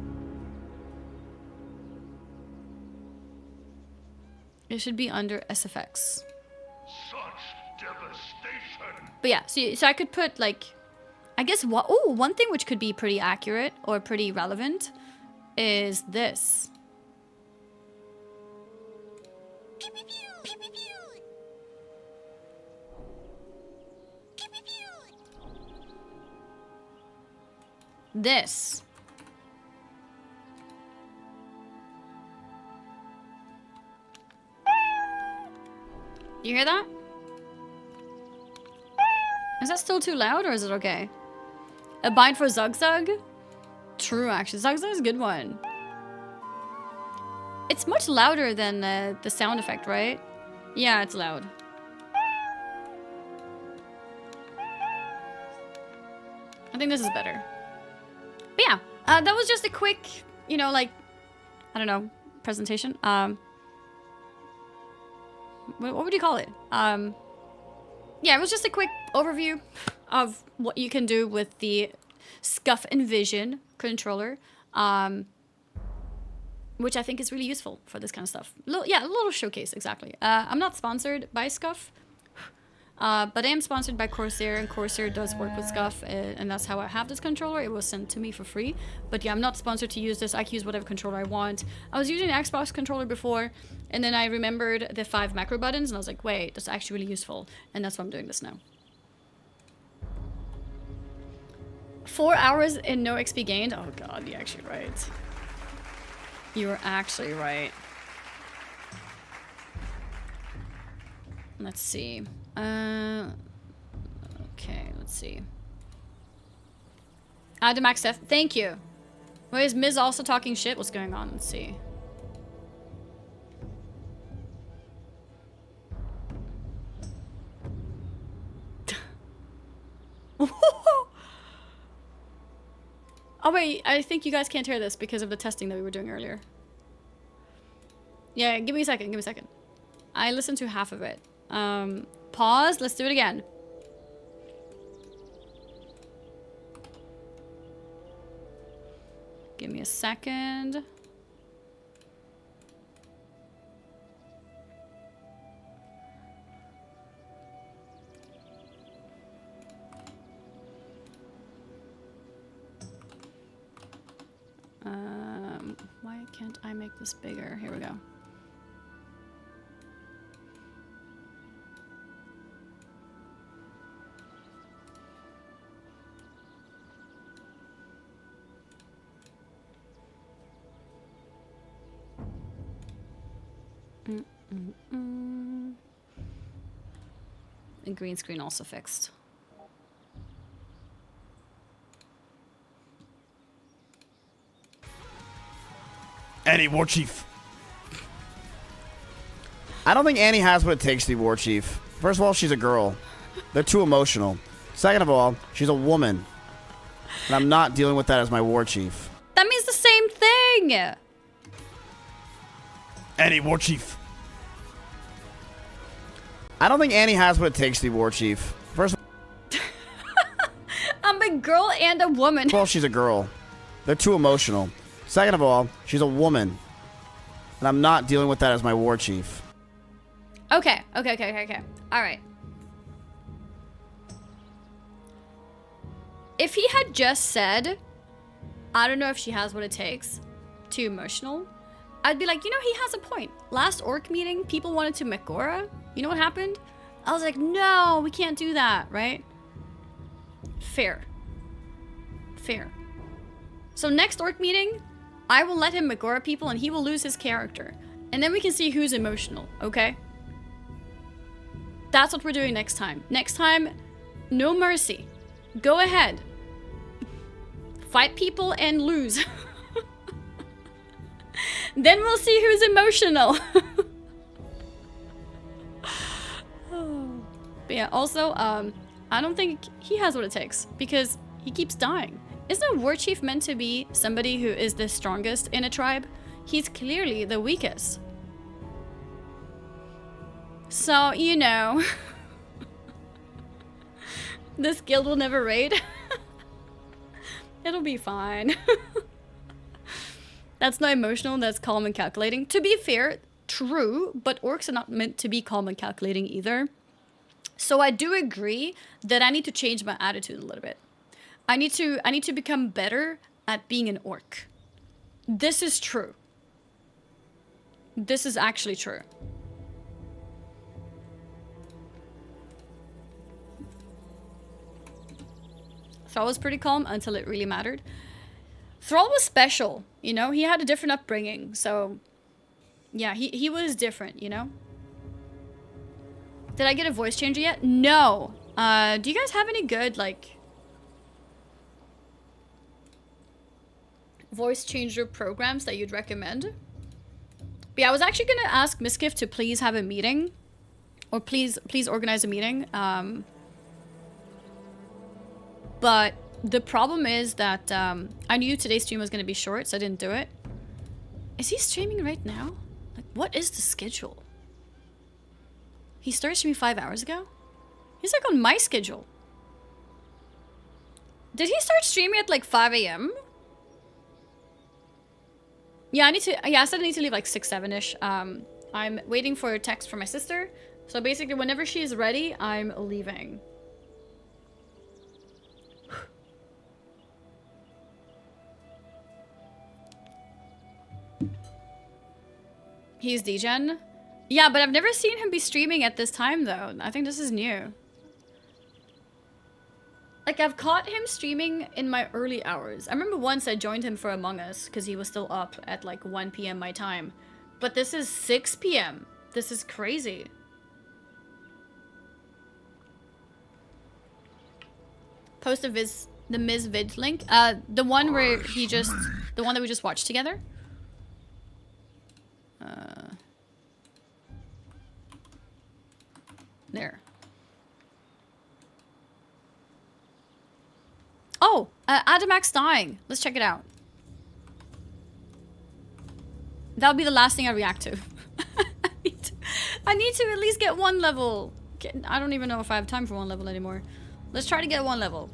S1: It should be under SFX. But yeah, so I could put like, I guess what? Oh, one thing which could be pretty accurate or pretty relevant is this. This. You hear that? Is that still too loud or is it okay? A bind for Zug Zug? True, actually. Zug Zug is a good one. It's much louder than the sound effect, right? Yeah, it's loud. I think this is better. But yeah, that was just a quick, you know, like, I don't know, presentation. What would you call it? Yeah, it was just a quick overview of what you can do with the Scuff Envision controller, which I think is really useful for this kind of stuff. Yeah, a little showcase, exactly. I'm not sponsored by Scuff, but I am sponsored by Corsair, and Corsair does work with Scuff, and that's how I have this controller. It was sent to me for free. But yeah, I'm not sponsored to use this. I can use whatever controller I want. I was using an Xbox controller before, and then I remembered the 5 macro buttons, and I was like, wait, that's actually really useful. And that's why I'm doing this now. 4 hours and no XP gained? Oh god, you're actually right. You're actually right. Let's see. Okay, let's see. The max death. Thank you. Wait, is Miz also talking shit? What's going on? Let's see. Oh wait, I think you guys can't hear this because of the testing that we were doing earlier. Yeah, give me a second, give me a second. I listened to half of it. Pause, let's do it again. Give me a second. Why can't I make this bigger? Here we go. The green screen also fixed.
S21: Annie, war chief. I don't think Annie has what it takes to be war chief. First of all, she's a girl. They're too emotional. Second of all, she's a woman. And I'm not dealing with that as my war chief.
S1: That means the same thing.
S21: Annie, war chief. I don't think Annie has what it takes to be war chief. First
S1: I'm a girl and a woman.
S21: Well, she's a girl. They're too emotional. Second of all, she's a woman. And I'm not dealing with that as my war chief.
S1: Okay. All right. If he had just said, I don't know if she has what it takes, too emotional, I'd be like, you know, he has a point. Last orc meeting, people wanted to Megora. You know what happened? I was like, no, we can't do that, right? Fair. So next orc meeting, I will let him Megora people and he will lose his character. And then we can see who's emotional, okay? That's what we're doing next time. Next time, no mercy. Go ahead. Fight people and lose. Then we'll see who's emotional. But yeah, also, I don't think he has what it takes because he keeps dying. Isn't a war chief meant to be somebody who is the strongest in a tribe? He's clearly the weakest. So, you know, this guild will never raid. It'll be fine. That's not emotional, that's calm and calculating. To be fair, true, but orcs are not meant to be calm and calculating either. So I do agree that I need to change my attitude a little bit. I need to become better at being an orc. This is true. This is actually true. Thrall was pretty calm until it really mattered. Thrall was special, you know? He had a different upbringing, so... Yeah, he was different, you know? Did I get a voice changer yet? No. Do you guys have any good, like... voice changer programs that you'd recommend? But yeah, I was actually gonna ask Miskiff to please have a meeting. Or please organize a meeting. But the problem is that I knew today's stream was gonna be short, so I didn't do it. Is he streaming right now? Like, what is the schedule? He started streaming 5 hours ago? He's like on my schedule. Did he start streaming at like 5 a.m.? Yeah, I said I need to leave like 6, 7-ish. I'm waiting for a text from my sister. So basically, whenever she's ready, I'm leaving. He's degen? Yeah, but I've never seen him be streaming at this time, though. I think this is new. Like, I've caught him streaming in my early hours. I remember once I joined him for Among Us, because he was still up at, like, 1 p.m. my time. But this is 6 p.m. This is crazy. Post the Ms. Vid link. The one where the one that we just watched together. There. Oh, Adamax dying. Let's check it out. That'll be the last thing I react to. I need to at least get 1 level. I don't even know if I have time for 1 level anymore. Let's try to get 1 level.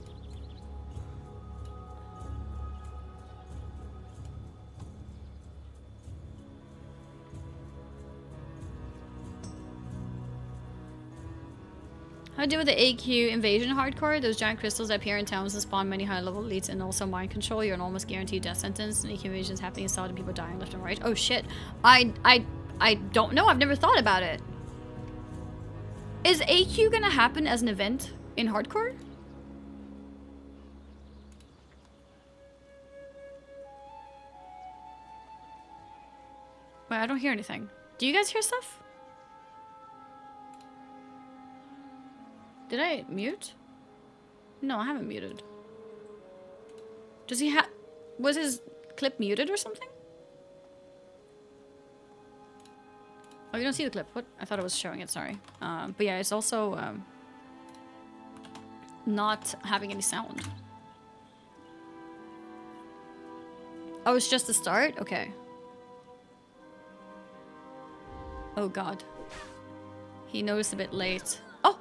S1: How to deal with the AQ invasion hardcore? Those giant crystals that appear in towns and spawn many high-level elites and also mind control. You're an almost guaranteed death sentence. And AQ invasions happening in solid people dying left and right. Oh shit. I don't know. I've never thought about it. Is AQ gonna happen as an event in hardcore? Wait, I don't hear anything. Do you guys hear stuff? Did I mute? No, I haven't muted. Does he was his clip muted or something? Oh, you don't see the clip. What? I thought it was showing it, sorry. But yeah, it's also not having any sound. Oh, it's just the start? Okay. Oh god. He noticed a bit late. Oh!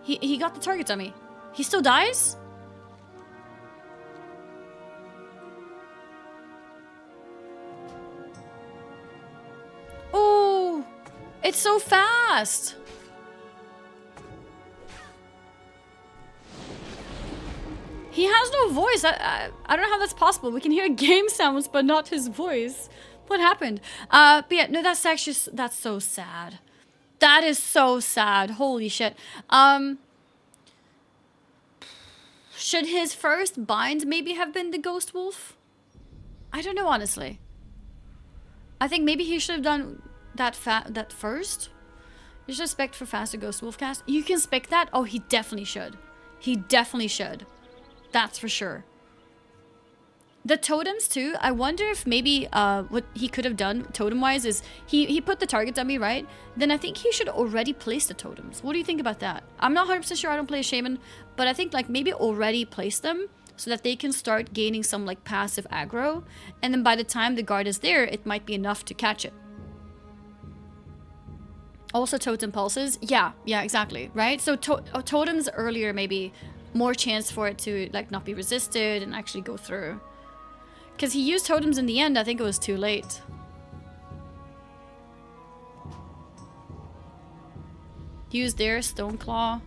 S1: He got the target dummy. He still dies? Oh! It's so fast! He has no voice. I don't know how that's possible. We can hear game sounds, but not his voice. What happened? But yeah, no, that's actually, that's so sad. That is so sad. Holy shit. Should his first bind maybe have been the Ghost Wolf? I don't know, honestly. I think maybe he should have done that first. You should spec for faster Ghost Wolf cast. You can spec that? Oh, he definitely should. He definitely should. That's for sure. The totems too, I wonder if maybe what he could have done totem-wise is he put the target dummy, right? Then I think he should already place the totems. What do you think about that? I'm not 100% sure, I don't play a shaman, but I think like maybe already place them so that they can start gaining some like passive aggro, and then by the time the guard is there, it might be enough to catch it. Also totem pulses, yeah, exactly, right? So totems earlier, maybe more chance for it to like not be resisted and actually go through. Because he used totems in the end, I think it was too late. He used their Stoneclaw.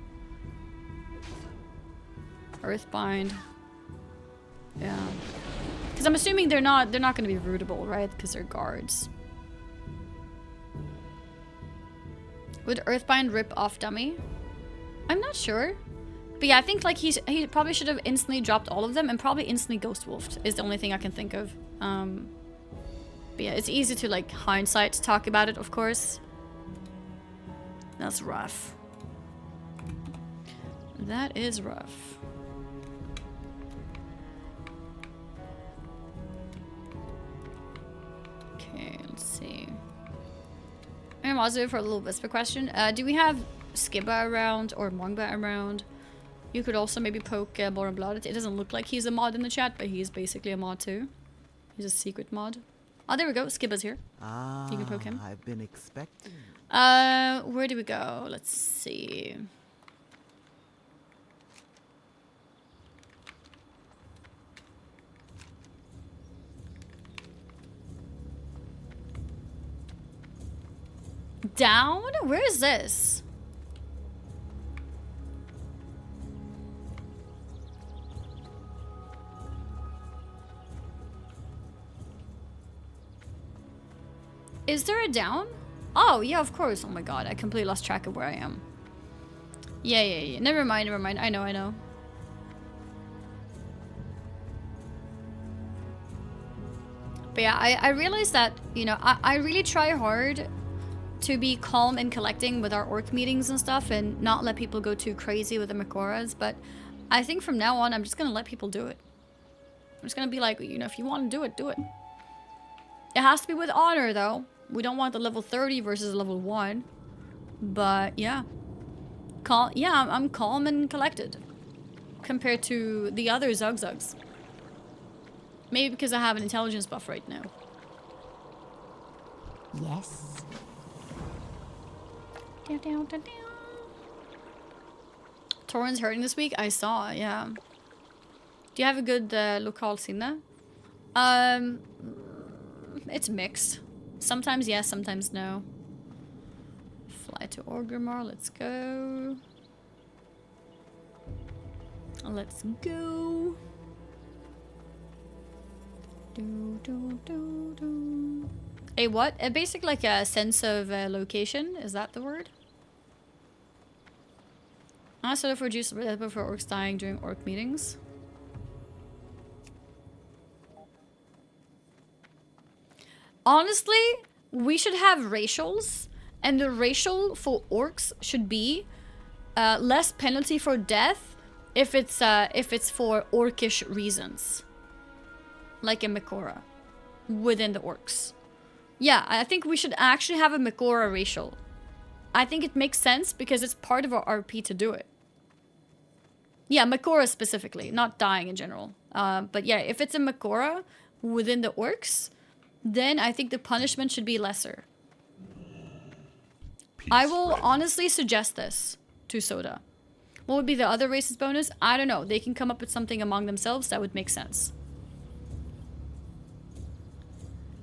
S1: Earthbind. Yeah. Because I'm assuming they're not going to be rootable, right? Because they're guards. Would Earthbind rip off dummy? I'm not sure. But yeah, I think like he probably should have instantly dropped all of them and probably instantly Ghost Wolfed is the only thing I can think of. But yeah, it's easy to like hindsight talk about it, of course. That's rough. That is rough. Okay, let's see. I'm also for a little whisper question. Do we have Skibba around or Mongba around? You could also maybe poke Born Blood. It doesn't look like he's a mod in the chat, but he's basically a mod too. He's a secret mod. Oh, there we go. Skibba's here. Ah, you can poke him.
S7: I've been expecting.
S1: Where do we go? Let's see. Down? Where is this? Is there a down? Oh, yeah, of course. Oh my god, I completely lost track of where I am. Yeah. Never mind. I know. But yeah, I realized that, you know, I really try hard to be calm and collecting with our orc meetings and stuff and not let people go too crazy with the Makoras, but I think from now on, I'm just gonna let people do it. I'm just gonna be like, you know, if you want to do it, do it. It has to be with honor, though. We don't want the level 30 versus level 1. But, yeah. I'm calm and collected. Compared to the other Zugzugs. Maybe because I have an intelligence buff right now.
S7: Yes.
S1: Torrent's hurting this week? I saw, yeah. Do you have a good local sinne? It's mixed. Sometimes yes, sometimes no. Fly to Orgrimmar, let's go. Let's go. A what? A basic like a sense of location, is that the word? I sort of reduce for orcs dying during orc meetings. Honestly, we should have racials, and the racial for orcs should be less penalty for death if it's for orcish reasons, like in Makora, within the orcs. Yeah, I think we should actually have a Makora racial. I think it makes sense because it's part of our RP to do it. Yeah, Makora specifically, not dying in general. But yeah, if it's a Makora within the orcs, then I think the punishment should be lesser. I will honestly suggest this to Soda. What would be the other races bonus? I don't know. They can come up with something among themselves that would make sense.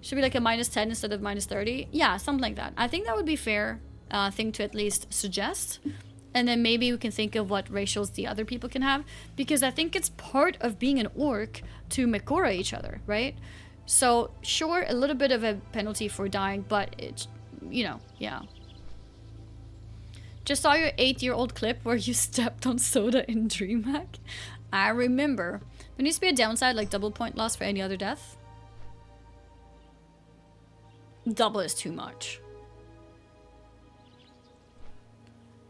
S1: Should be like a -10 instead of -30. Yeah, something like that. I think that would be fair thing to at least suggest. And then maybe we can think of what racials the other people can have. Because I think it's part of being an orc to Makora each other, right? So, sure, a little bit of a penalty for dying, but it's, you know, yeah. Just saw your 8-year-old clip where you stepped on Soda in DreamHack. I remember. There needs to be a downside, like double point loss for any other death. Double is too much.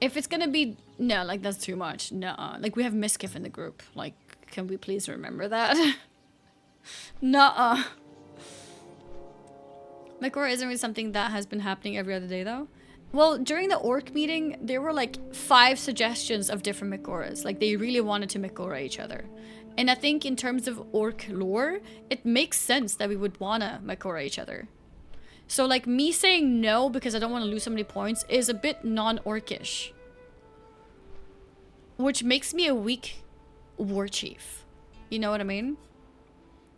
S1: If it's gonna be... No, like, that's too much. Nuh-uh. Like, we have Miskiff in the group. Like, can we please remember that? Nuh-uh. Makora isn't really something that has been happening every other day, though. Well, during the orc meeting, there were, like, 5 suggestions of different Makoras. Like, they really wanted to Makora each other. And I think in terms of orc lore, it makes sense that we would wanna Makora each other. So, like, me saying no because I don't want to lose so many points is a bit non-orcish. Which makes me a weak war chief. You know what I mean?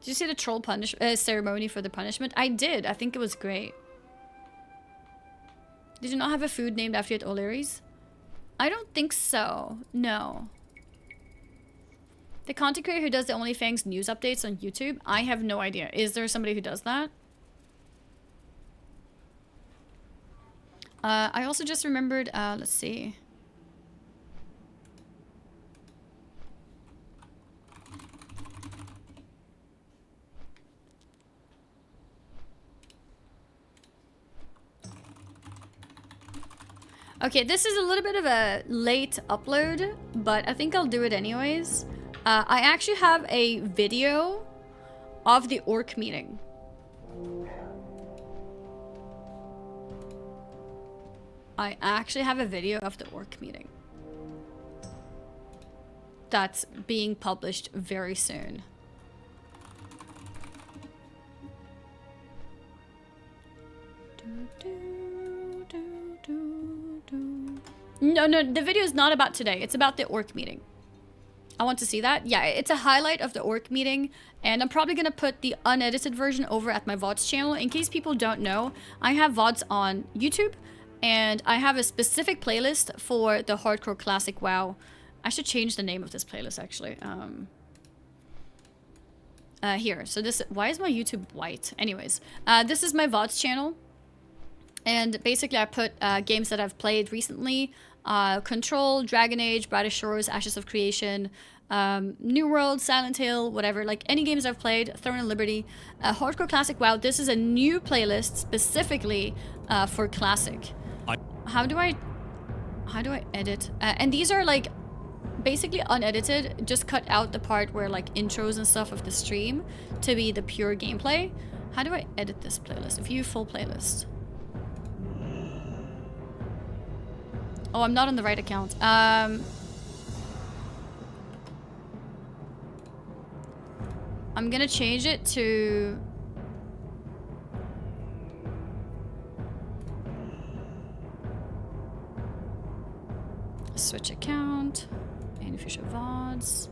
S1: Did you see the troll ceremony for the punishment? I did. I think it was great. Did you not have a food named after you at O'Leary's? I don't think so. No. The content creator who does the OnlyFangs news updates on YouTube? I have no idea. Is there somebody who does that? I also just remembered, let's see. Okay, this is a little bit of a late upload, but I think I'll do it anyways. I actually have a video of the orc meeting. I actually have a video of the orc meeting. That's being published very soon. No, the video is not about today. It's about the orc meeting. I want to see that. Yeah, it's a highlight of the orc meeting. And I'm probably going to put the unedited version over at my VODs channel. In case people don't know, I have VODs on YouTube. And I have a specific playlist for the Hardcore Classic WoW. I should change the name of this playlist, actually. Here. So this... Why is my YouTube white? Anyways. This is my VODs channel. And basically, I put games that I've played recently. Control, Dragon Age, Brightest Shores, Ashes of Creation, New World, Silent Hill, whatever. Like, any games I've played. Throne and Liberty. Hardcore Classic WoW. This is a new playlist specifically for Classic. How do I edit? And these are like basically unedited. Just cut out the part where like intros and stuff of the stream to be the pure gameplay. How do I edit this playlist? View full playlist. Oh, I'm not on the right account. I'm gonna change it to... Switch account. AnnieFuchsia VODs.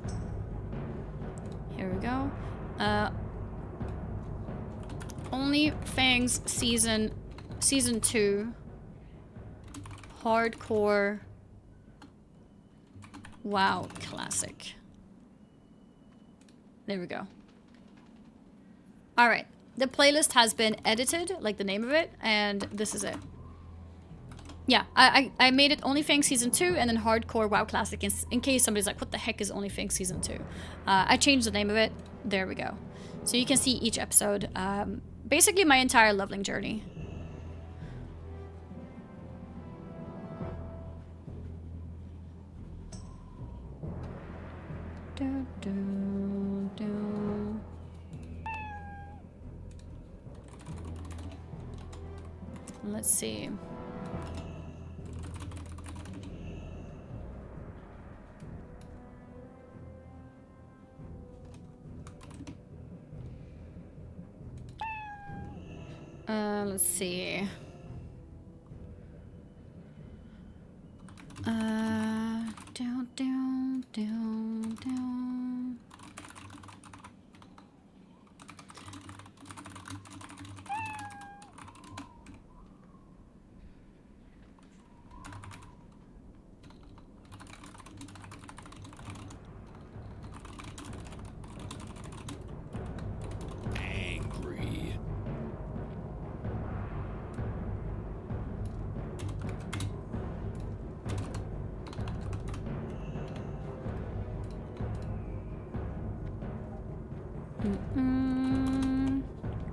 S1: Here we go. OnlyFangs season 2. Hardcore WoW Classic. There we go. Alright. The playlist has been edited, like the name of it, and this is it. Yeah, I made it OnlyFangs Season 2 and then Hardcore WoW Classic in case somebody's like, what the heck is OnlyFangs Season 2? I changed the name of it. There we go. So you can see each episode. Basically my entire leveling journey. Let's see. Let's see. Down.
S17: Angry.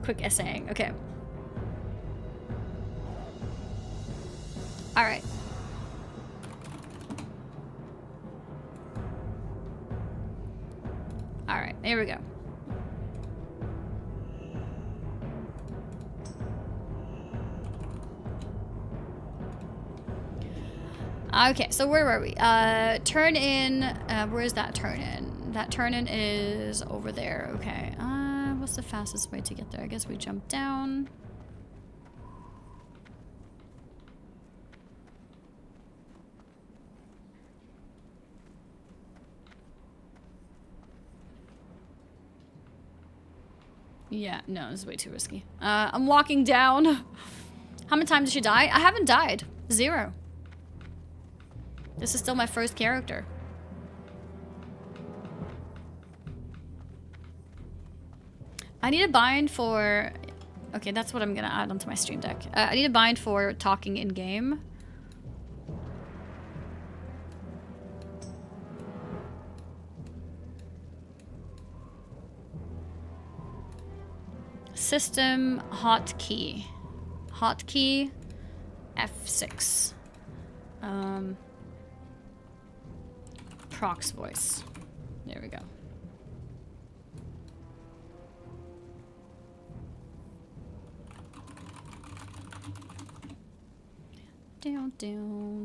S1: Quick essaying. Okay. All right. All right. Here we go. Okay, so where were we? Turn in. Where's that turn in? That turn in is over there. Okay. What's the fastest way to get there? I guess we jump down. Yeah, no, this is way too risky. I'm walking down. How many times did she die? I haven't died. 0. This is still my first character. I need a bind for... Okay, that's what I'm gonna add onto my stream deck. I need a bind for talking in-game. System hotkey. Hotkey F6. Prox voice. There we go.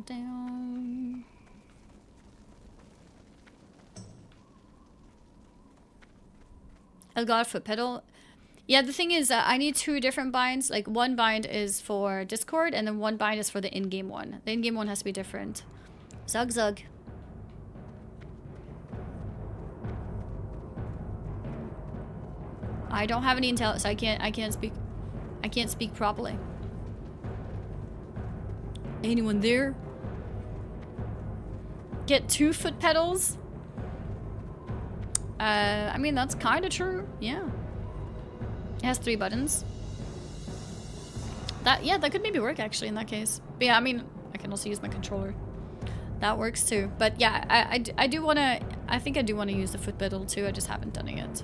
S1: Down. Elgato foot pedal. Yeah, the thing is, I need 2 different binds. Like, one bind is for Discord, and then one bind is for the in-game one. The in-game one has to be different. Zug. I don't have any intel, so I can't speak properly. Anyone there? Get 2 foot pedals? I mean, that's kind of true. Yeah. It has 3 buttons. That could maybe work actually in that case. But yeah, I mean, I can also use my controller. That works too. But yeah, I do want to, I think I do want to use the foot pedal too. I just haven't done it yet.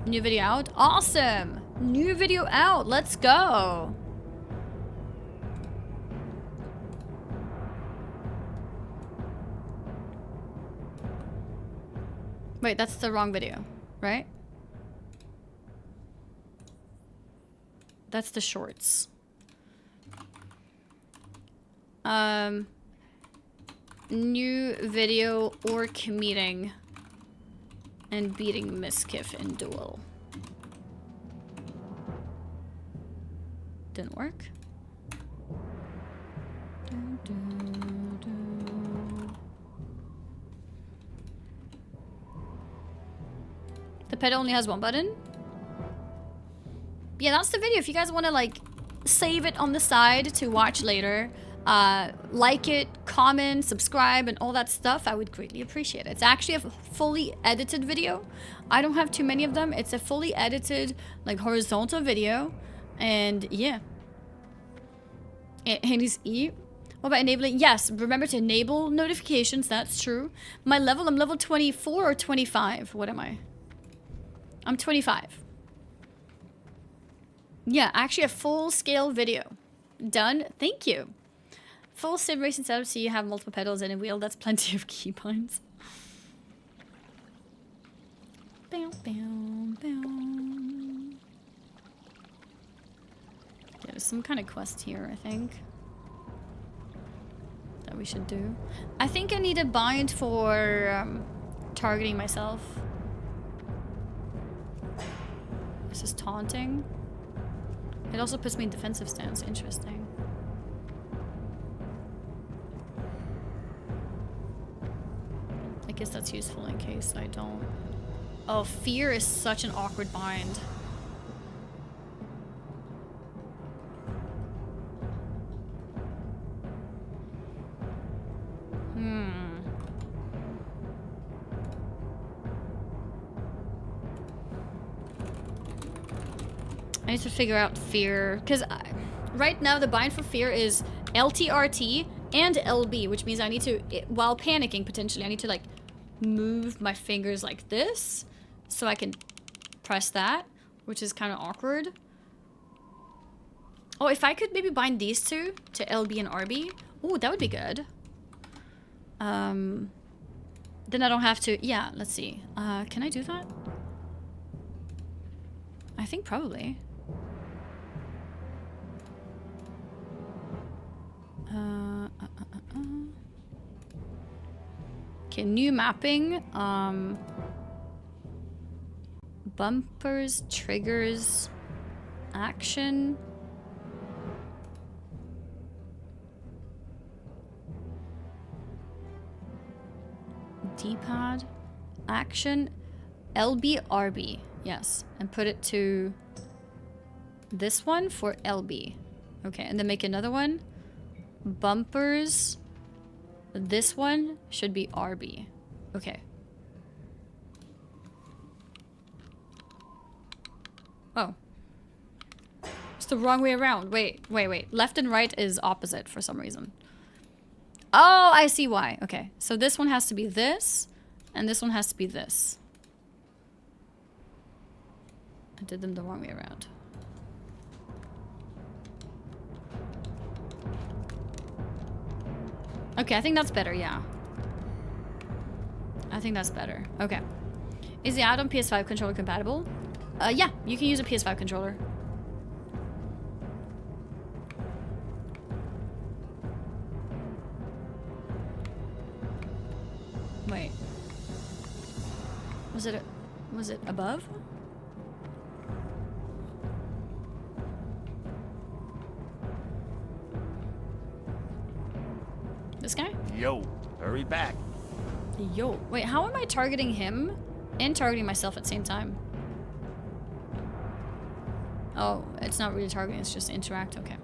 S1: New video out? Awesome! New video out! Let's go! Wait, that's the wrong video, right? That's the shorts. New video orc meeting and beating Miskiff in duel. Didn't work. The pedal only has 1 button? Yeah, that's the video. If you guys want to, like, save it on the side to watch later, like it, comment, subscribe, and all that stuff, I would greatly appreciate it. It's actually a fully edited video. I don't have too many of them. It's a fully edited, like, horizontal video. And, yeah. Annie's E. What about enabling? Yes, remember to enable notifications. That's true. I'm level 24 or 25. What am I? I'm 25. Yeah, actually a full-scale video. Done. Thank you. Full sim racing setup, so you have multiple pedals and a wheel. That's plenty of keybinds. Okay, Yeah, there's some kind of quest here, I think, that we should do. I think I need a bind for targeting myself. This is taunting. It also puts me in defensive stance. Interesting. I guess that's useful in case I don't. Oh, fear is such an awkward bind. I need to figure out fear, because right now the bind for fear is LTRT and LB, which means I need to, while panicking potentially, I need to like move my fingers like this so I can press that, which is kind of awkward. Oh, if I could maybe bind these two to LB and RB, oh, that would be good. Then I don't have to, yeah, let's see. Can I do that? I think probably. Okay, new mapping. Bumpers, triggers, action. D-pad, action, LB, RB. Yes, and put it to this one for LB. Okay, and then make another one. Bumpers. This one should be RB. Okay. Oh. It's the wrong way around. Wait. Left and right is opposite for some reason. Oh, I see why. Okay. So this one has to be this, and this one has to be this. I did them the wrong way around. Okay, I think that's better, yeah. I think that's better. Okay. Is the add-on PS5 controller compatible? Yeah, you can use a PS5 controller. Wait. Was it above? This guy?
S7: Yo, hurry back.
S1: Yo. Wait, how am I targeting him and targeting myself at the same time? Oh, it's not really targeting, it's just interact. Okay.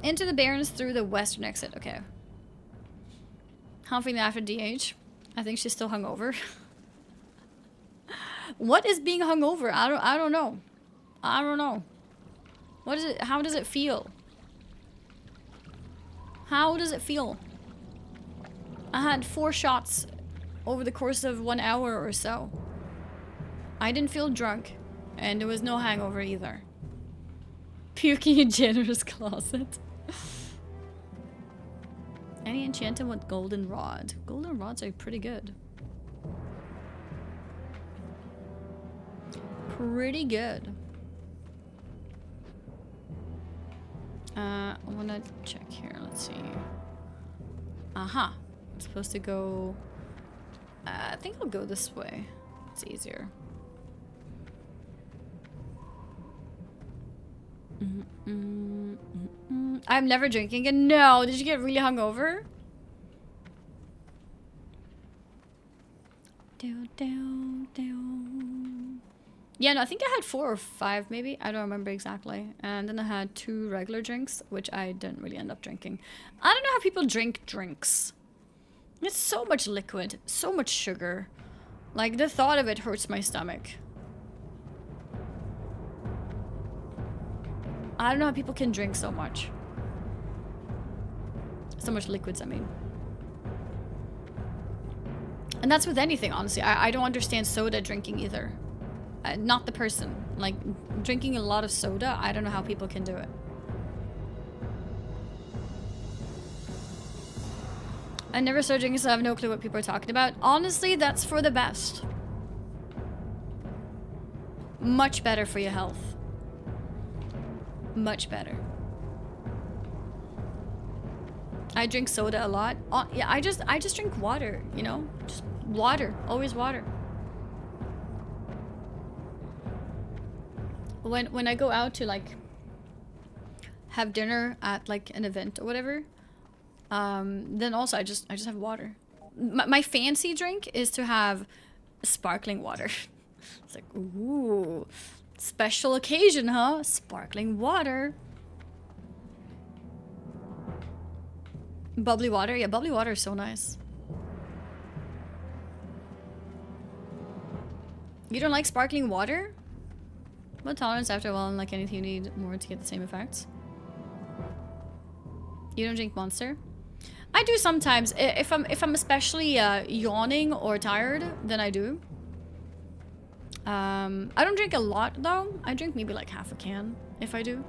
S1: Enter the Barrens through the western exit. Okay. Humping after DH. I think she's still hungover. What is being hungover? I don't know. I don't know. What is it? How does it feel? How does it feel? I had 4 shots over the course of 1 hour or so. I didn't feel drunk, and there was no hangover either. Puking in Jenner's closet. Any enchanted with golden rod? Golden rods are pretty good. Pretty good. I wanna check here. Let's see. Aha. I'm supposed to go. I think I'll go this way. It's easier. I'm never drinking again. No, did you get really hungover? Yeah, no, I think I had 4 or 5 maybe. I don't remember exactly. And then I had 2 regular drinks, which I didn't really end up drinking. I don't know how people drink drinks. It's so much liquid, so much sugar. Like, the thought of it hurts my stomach. I don't know how people can drink so much. So much liquids, I mean. And that's with anything, honestly. I don't understand soda drinking either. Not the person. Like, drinking a lot of soda, I don't know how people can do it. I never started drinking, so I have no clue what people are talking about. Honestly, that's for the best. Much better for your health. Much better. I drink soda a lot. Yeah, I just drink water, you know? Just water. Always water. When I go out to like have dinner at like an event or whatever, then also I just have water. My fancy drink is to have sparkling water. It's like, ooh, special occasion, huh? Sparkling water. Bubbly water. Yeah, bubbly water is so nice. You don't like sparkling water? What tolerance after a while, and like anything you need more to get the same effects? You don't drink Monster? I do sometimes. If I'm especially yawning or tired, then I do. I don't drink a lot though. I drink maybe like half a can if I do.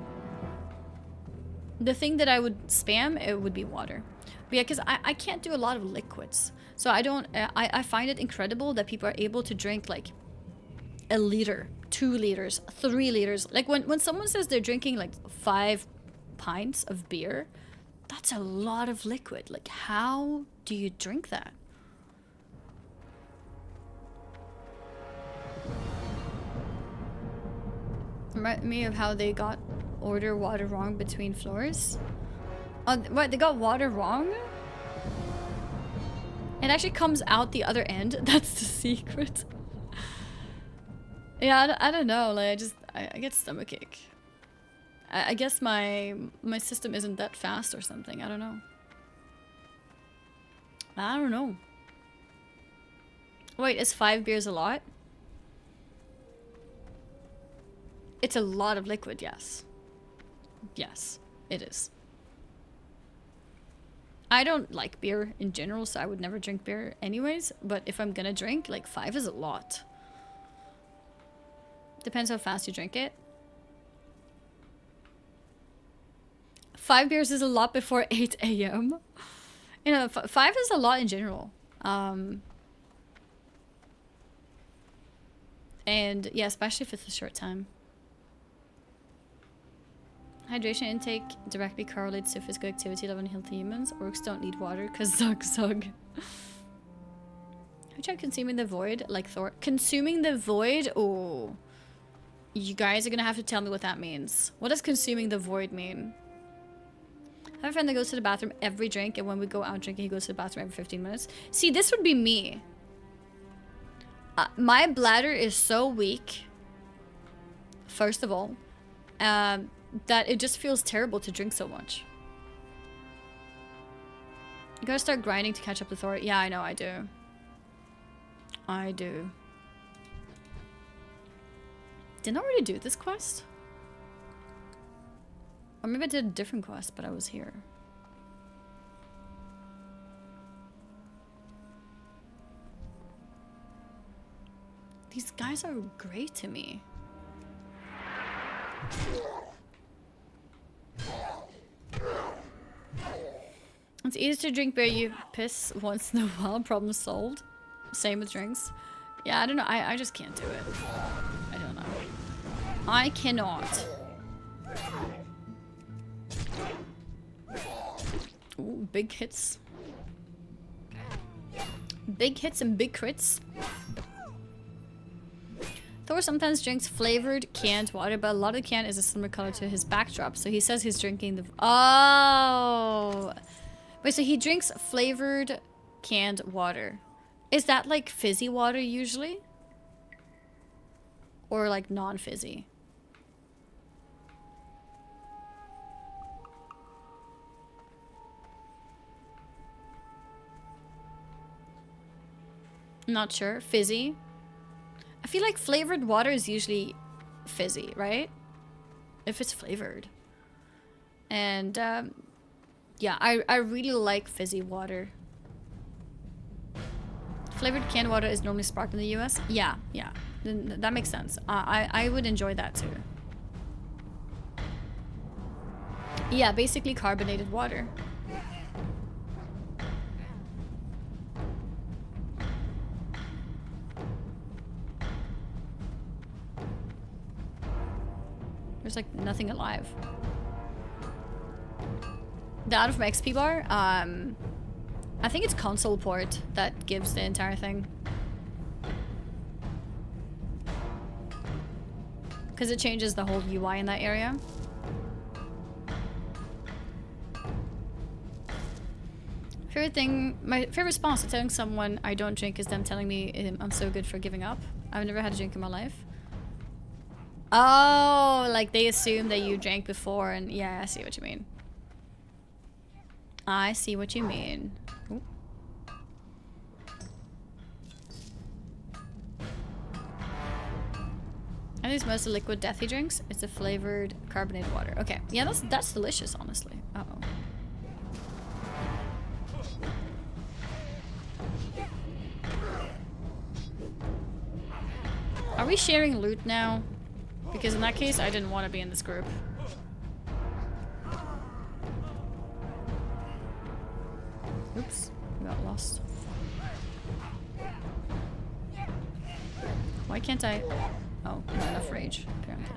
S1: The thing that I would spam, it would be water. But yeah, because I can't do a lot of liquids. So I don't, I find it incredible that people are able to drink like a liter, 2 liters, 3 liters. Like when someone says they're drinking like 5 pints of beer, that's a lot of liquid. Like how do you drink that? Remind me of how they got order water wrong between floors. Oh, what? They got water wrong? It actually comes out the other end. That's the secret. Yeah, I don't know. Like I get stomachache. I guess my system isn't that fast or something. I don't know. I don't know. Wait, is 5 beers a lot? It's a lot of liquid, yes. Yes, it is. I don't like beer in general, so I would never drink beer anyways. But if I'm gonna drink, like 5 is a lot. Depends how fast you drink it. 5 beers is a lot before 8 a.m. You know, 5 is a lot in general. And yeah, especially if it's a short time. Hydration intake directly correlates to physical activity level in healthy humans. Orcs don't need water because zug. Who tried consuming the void like Thor? Consuming the void? Oh. You guys are gonna have to tell me what that means. What does consuming the void mean? I have a friend that goes to the bathroom every drink, and when we go out drinking, he goes to the bathroom every 15 minutes. See, this would be me. My bladder is so weak, first of all, that it just feels terrible to drink so much. You gotta start grinding to catch up with Thor. Yeah, I know, I do. I do. Didn't I already do this quest? Or maybe I did a different quest, but I was here. These guys are great to me. It's easy to drink beer, you piss once in a while, problem solved. Same with drinks. Yeah, I don't know, I just can't do it. I don't know. I cannot. Ooh, big hits. Big hits and big crits. Thor sometimes drinks flavored canned water, but a lot of the can is a similar color to his backdrop. So he says he's drinking the... Oh! Wait, so he drinks flavored canned water. Is that like fizzy water usually? Or like non-fizzy? Not sure. Fizzy? I feel like flavored water is usually fizzy, right? If it's flavored. And, yeah, I really like fizzy water. Flavored canned water is normally sparkling in the US? Yeah, yeah. That makes sense. I would enjoy that too. Yeah, basically carbonated water. There's There's like nothing alive. The out of my XP bar, I think it's console port that gives the entire thing. Because it changes the whole UI in that area. Favorite thing, my favorite response to telling someone I don't drink is them telling me I'm so good for giving up. I've never had a drink in my life. Oh, like they assume that you drank before, and yeah, I see what you mean. I see what you mean. Ooh. I think it's mostly liquid deathy drinks. It's a flavored carbonated water. Okay, yeah, that's delicious, honestly. Uh-oh. Are we sharing loot now? Because in that case, I didn't want to be in this group. Oops, we got lost. Why can't I? Oh, not enough rage, apparently.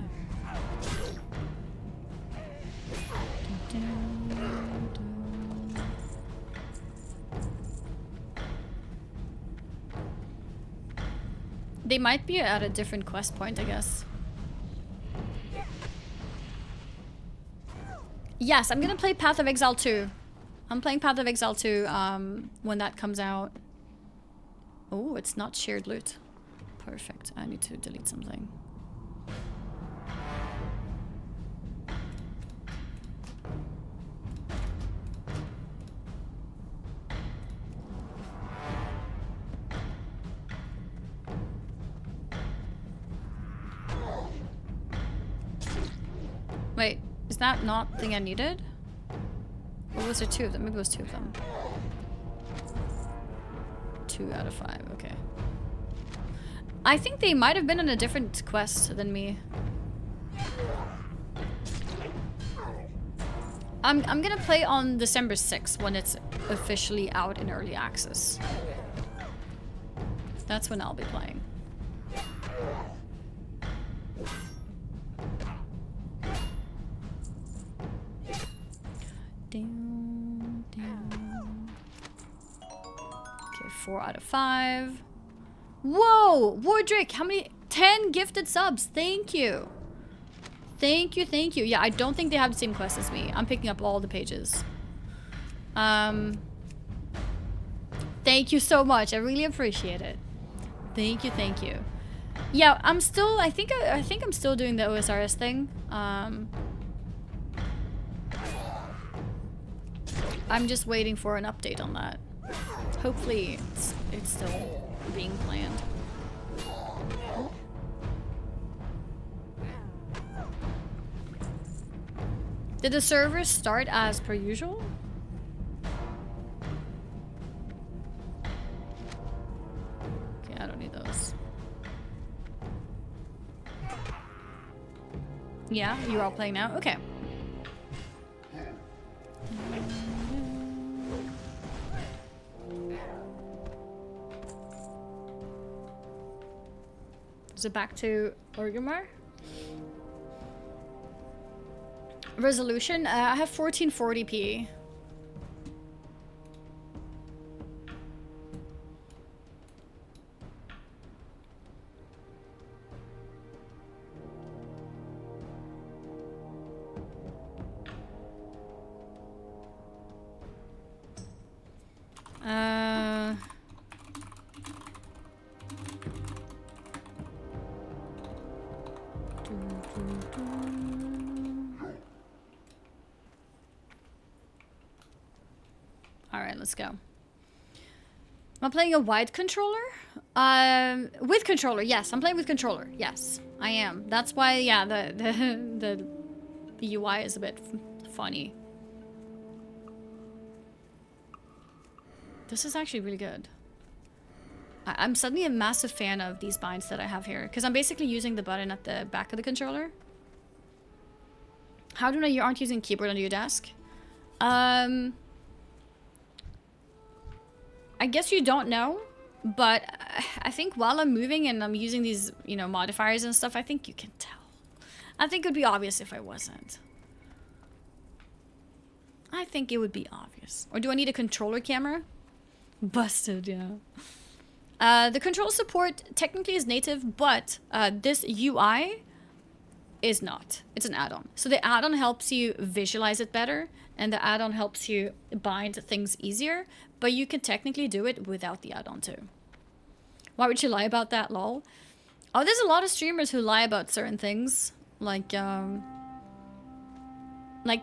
S1: They might be at a different quest point, I guess. Yes, I'm gonna play Path of Exile 2. I'm playing Path of Exile 2 when that comes out. Oh, it's not shared loot. Perfect. I need to delete something. Wait, is that not the thing I needed? Or was there 2 of them? Maybe it was 2 of them. 2 out of 5, okay. I think they might have been on a different quest than me. I'm gonna play on December 6th when it's officially out in early access. That's when I'll be playing. Okay, 4 out of 5. Whoa! Wardrick, how many? 10 gifted subs. Thank you. Thank you, thank you. Yeah, I don't think they have the same quest as me. I'm picking up all the pages. Thank you so much. I really appreciate it. Thank you, thank you. Yeah, I'm still, I think I'm still doing the OSRS thing. I'm just waiting for an update on that. Hopefully it's still being planned. Did the servers start as per usual? Okay, I don't need those. Yeah, you're all playing now? Okay. Is it back to Orgrimmar? Resolution? I have 1440p. Alright, let's go. Am I playing a wide controller? With controller, yes. I'm playing with controller. Yes, I am. That's why, yeah, the UI is a bit funny. This is actually really good. I'm suddenly a massive fan of these binds that I have here, because I'm basically using the button at the back of the controller. How do you know you aren't using keyboard under your desk? I guess you don't know, but I think while I'm moving and I'm using these, you know, modifiers and stuff, I think you can tell. I think it would be obvious if I wasn't. I think it would be obvious. Or do I need a controller camera? Busted, yeah. The control support technically is native, but this UI is not. It's an add-on. So the add-on helps you visualize it better, and the add-on helps you bind things easier, but you can technically do it without the add-on too. Why would you lie about that, lol? Oh, there's a lot of streamers who lie about certain things. Like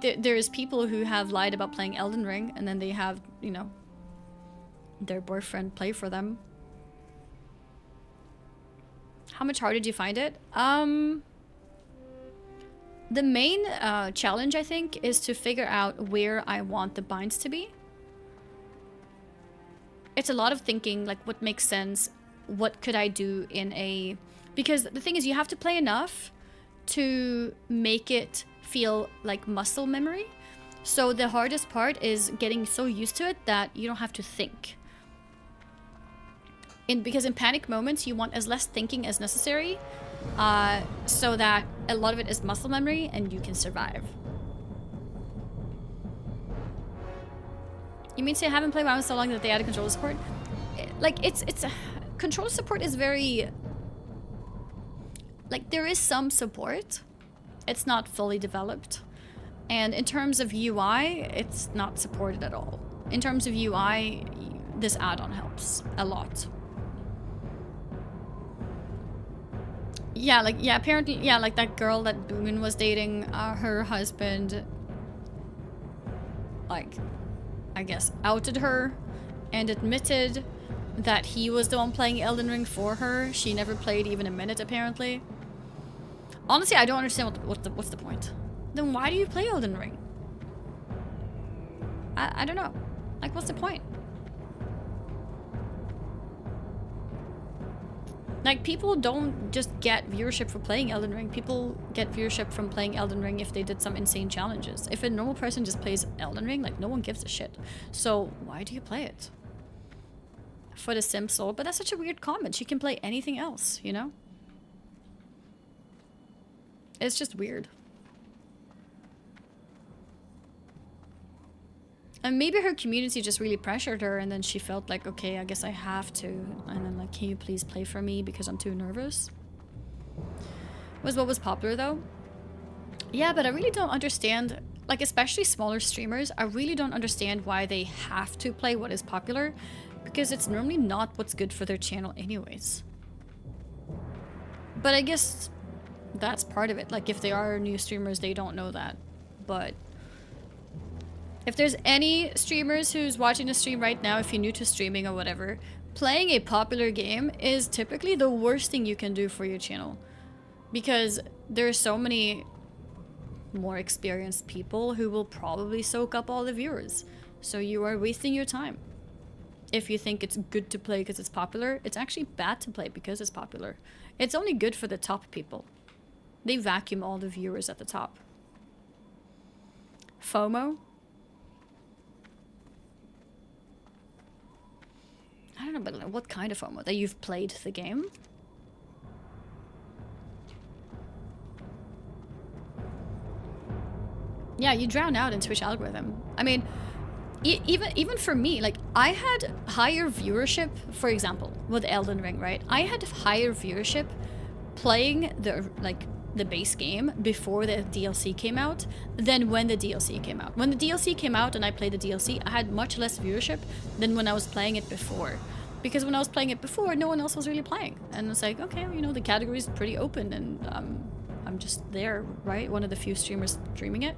S1: there's people who have lied about playing Elden Ring, and then they have, you know, their boyfriend play for them. How much harder did you find it? The main challenge, I think, is to figure out where I want the binds to be. It's a lot of thinking, like what makes sense, what could I do in a... Because the thing is, you have to play enough to make it feel like muscle memory. So the hardest part is getting so used to it that you don't have to think. Because in panic moments, you want as less thinking as necessary, so that a lot of it is muscle memory and you can survive. You mean to say I haven't played WoW so long that they added controller support? Like, controller support is very... Like, there is some support. It's not fully developed. And in terms of UI, it's not supported at all. In terms of UI, this add-on helps a lot. Yeah, like, yeah, apparently, yeah, like that girl that Boomin was dating, her husband, like, I guess, outed her and admitted that he was the one playing Elden Ring for her. She never played even a minute, apparently. Honestly, I don't understand what's the point. Then why do you play Elden Ring? I don't know. Like, what's the point? Like, people don't just get viewership for playing Elden Ring. People get viewership from playing Elden Ring if they did some insane challenges. If a normal person just plays Elden Ring, like, no one gives a shit. So, why do you play it? For the sim soul? But that's such a weird comment. She can play anything else, you know? It's just weird. And maybe her community just really pressured her, and then she felt like, okay, I guess I have to. And then like, can you please play for me because I'm too nervous? Was what was popular though. Yeah, but I really don't understand, like especially smaller streamers, I really don't understand why they have to play what is popular, because it's normally not what's good for their channel anyways. But I guess that's part of it. Like if they are new streamers, they don't know that. But if there's any streamers who's watching the stream right now, if you're new to streaming or whatever, playing a popular game is typically the worst thing you can do for your channel. Because there are so many more experienced people who will probably soak up all the viewers. So you are wasting your time. If you think it's good to play because it's popular, it's actually bad to play because it's popular. It's only good for the top people. They vacuum all the viewers at the top. FOMO? I don't know, but like, what kind of FOMO? That you've played the game? Yeah, you drown out in Twitch algorithm. I mean, even for me, like, I had higher viewership, for example, with Elden Ring, right? I had higher viewership playing the base game before the DLC came out than when the DLC came out. When the DLC came out and I played the DLC, I had much less viewership than when I was playing it before. Because when I was playing it before, no one else was really playing. And it's like, okay, you know, the category is pretty open and I'm just there, right? One of the few streamers streaming it.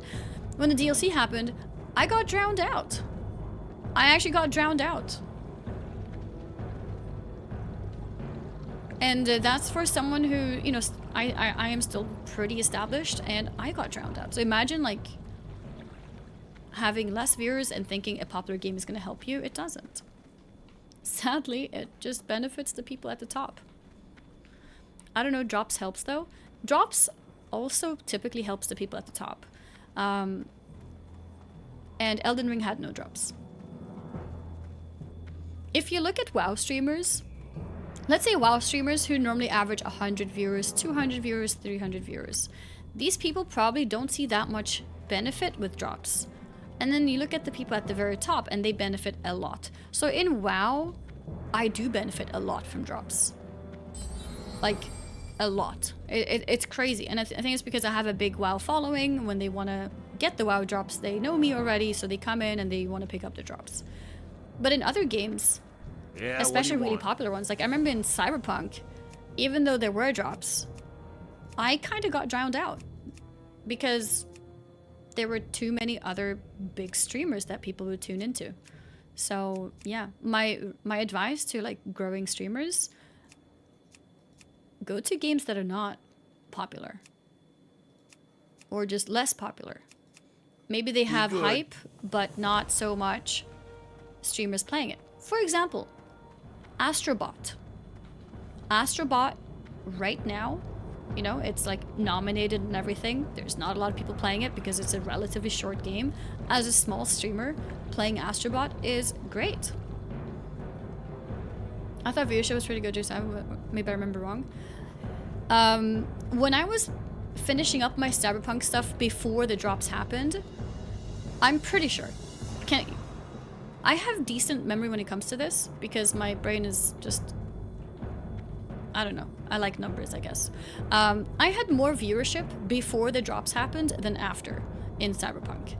S1: When the DLC happened, I got drowned out. I actually got drowned out. And that's for someone who, you know, I am still pretty established and I got drowned out. So imagine like having less viewers and thinking a popular game is going to help you. It doesn't. Sadly, it just benefits the people at the top. I don't know, drops helps though. Drops also typically helps the people at the top. And Elden Ring had no drops. If you look at WoW streamers, let's say WoW streamers who normally average 100 viewers, 200 viewers, 300 viewers, these people probably don't see that much benefit with drops. And then you look at the people at the very top and they benefit a lot. So in WoW, I do benefit a lot from drops. Like, a lot. It's crazy. And I think it's because I have a big WoW following. When they want to get the WoW drops, they know me already, so they come in and they want to pick up the drops. But in other games, especially really popular ones, like I remember in Cyberpunk, even though there were drops, I kind of got drowned out because there were too many other big streamers that people would tune into. So yeah, my advice to like growing streamers, go to games that are not popular or just less popular. Maybe they have hype, but not so much streamers playing it. For example, Astrobot. Astrobot right now, you know, it's like nominated and everything. There's not a lot of people playing it because it's a relatively short game. As a small streamer, playing Astrobot is great. I thought Fuchsia was pretty good just now, maybe I remember wrong. When I was finishing up my Cyberpunk stuff before the drops happened, I'm pretty sure. I have decent memory when it comes to this because my brain is just, I don't know. I like numbers, I guess. I had more viewership before the drops happened than after in Cyberpunk.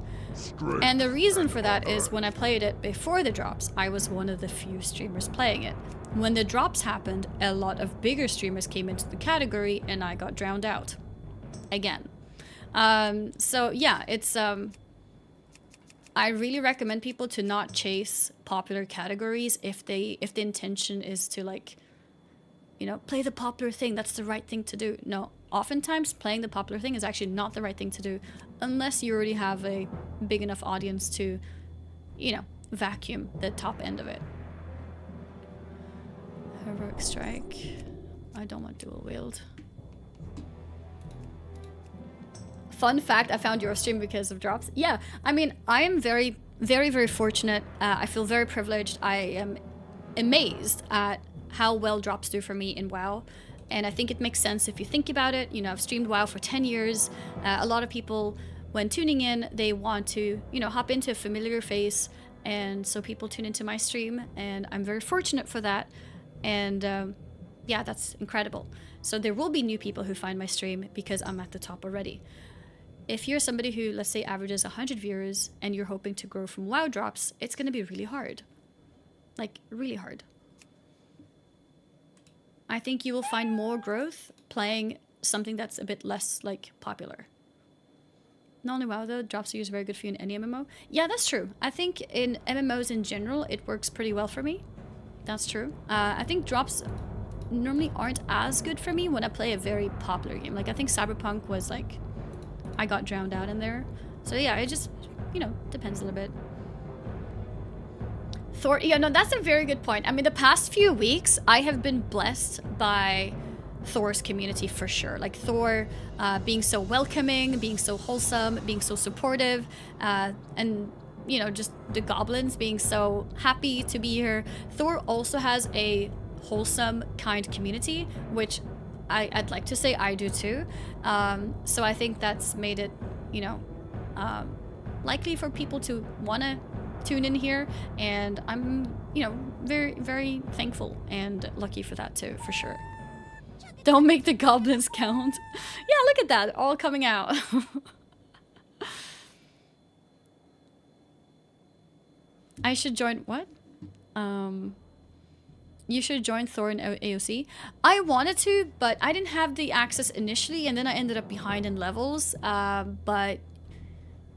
S1: And the reason for that is when I played it before the drops, I was one of the few streamers playing it. When the drops happened, a lot of bigger streamers came into the category and I got drowned out again. So yeah, it's I really recommend people to not chase popular categories if the intention is to, like, you know, play the popular thing. That's the right thing to do. No, oftentimes playing the popular thing is actually not the right thing to do unless you already have a big enough audience to, you know, vacuum the top end of it. Heroic Strike. I don't want dual wield. Fun fact, I found your stream because of drops. Yeah, I mean, I am very, very, very fortunate. I feel very privileged. I am amazed at how well drops do for me in WoW. And I think it makes sense if you think about it. You know, I've streamed WoW for 10 years. A lot of people, when tuning in, they want to, you know, hop into a familiar face. And so people tune into my stream. And I'm very fortunate for that. And yeah, that's incredible. So there will be new people who find my stream because I'm at the top already. If you're somebody who, let's say, averages 100 viewers and you're hoping to grow from WoW drops, it's going to be really hard. Like, really hard. I think you will find more growth playing something that's a bit less, like, popular. Not only WoW, though, drops are usually very good for you in any MMO. Yeah, that's true. I think in MMOs in general, it works pretty well for me. That's true. I think drops normally aren't as good for me when I play a very popular game. Like, I think Cyberpunk was, like, I got drowned out in there. So yeah, it just, you know, depends a little bit. Thor, yeah, no, that's a very good point. I mean, the past few weeks, I have been blessed by Thor's community for sure. Like Thor being so welcoming, being so wholesome, being so supportive, and, you know, just the goblins being so happy to be here. Thor also has a wholesome, kind community, which I'd like to say I do too. So I think that's made it, you know, likely for people to want to tune in here. And I'm, you know, very, very thankful and lucky for that too, for sure. Don't make the goblins count. Yeah, look at that, all coming out. I should join, what? You should join Thor in AOC. I wanted to, but I didn't have the access initially, and then I ended up behind in levels. But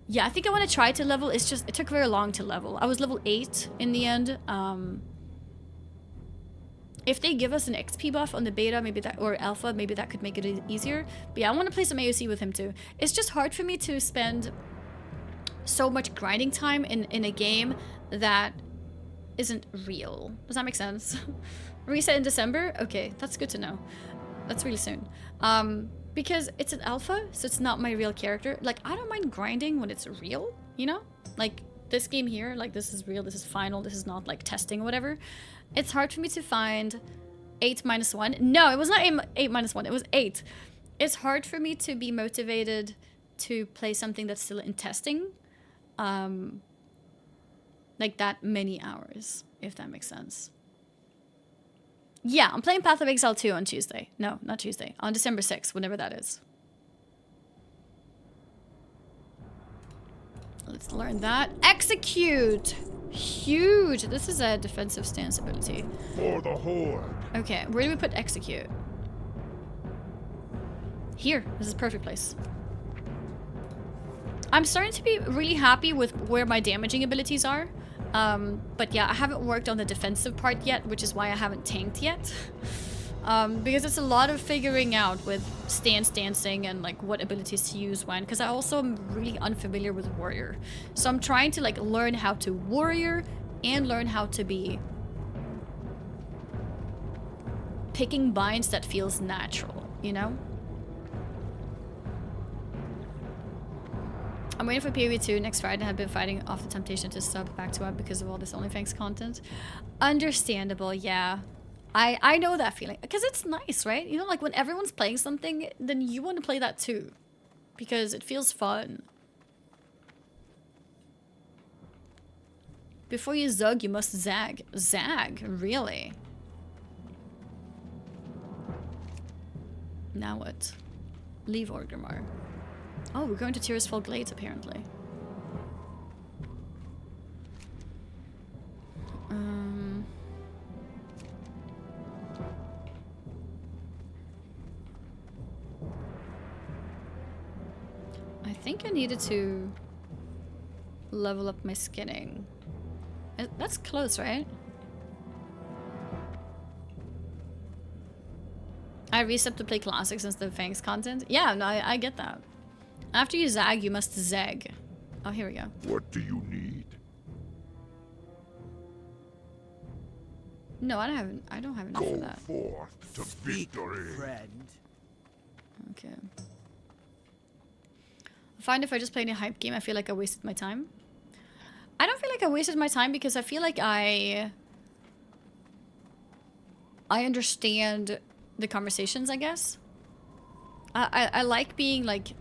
S1: yeah, I think I want to try to level. It's just, it took very long to level. I was level 8 in the end. If they give us an XP buff on the beta, maybe that, or alpha, maybe that could make it easier. But yeah, I want to play some AOC with him too. It's just hard for me to spend so much grinding time in a game that isn't real. Does that make sense? Reset in December? Okay, that's good to know. That's really soon. Because it's an alpha, so it's not my real character. Like, I don't mind grinding when it's real, you know? Like, this game here, like, this is real, this is final, this is not, like, testing or whatever. It's hard for me to find 8-1. No, it was not 8-1, it was 8. it's hard for me to be motivated to play something that's still in testing, like that many hours, if that makes sense. Yeah, I'm playing Path of Exile 2 on Tuesday. No, not Tuesday. On December 6th, whenever that is. Let's learn that. Execute! Huge! This is a defensive stance ability.
S17: For the Horde.
S1: Okay, where do we put execute? Here. This is a perfect place. I'm starting to be really happy with where my damaging abilities are. But yeah, I haven't worked on the defensive part yet, which is why I haven't tanked yet. Because it's a lot of figuring out with stance dancing and like what abilities to use when, because I also am really unfamiliar with warrior. So I'm trying to like learn how to warrior and learn how to be picking binds that feels natural, you know? I'm waiting for PoE2 next Friday. I've been fighting off the temptation to sub back to WoW because of all this OnlyFangs content. Understandable, yeah. I know that feeling. Because it's nice, right? You know, like when everyone's playing something, then you want to play that too. Because it feels fun. Before you zug, you must zag. Zag? Really? Now what? Leave Orgrimmar. Oh, we're going to Tirisfal Glades, apparently. I think I needed to level up my skinning. That's close, right? I reset to play classics instead of Fangs content. Yeah, no, I get that. After you zag, you must zeg. Oh, here we go.
S17: What do you need?
S1: No, I don't have enough for that.
S17: Go forth to victory.
S1: Friend. Okay. I find if I just play any hype game, I feel like I wasted my time. I don't feel like I wasted my time because I feel like I understand the conversations, I guess. I like being like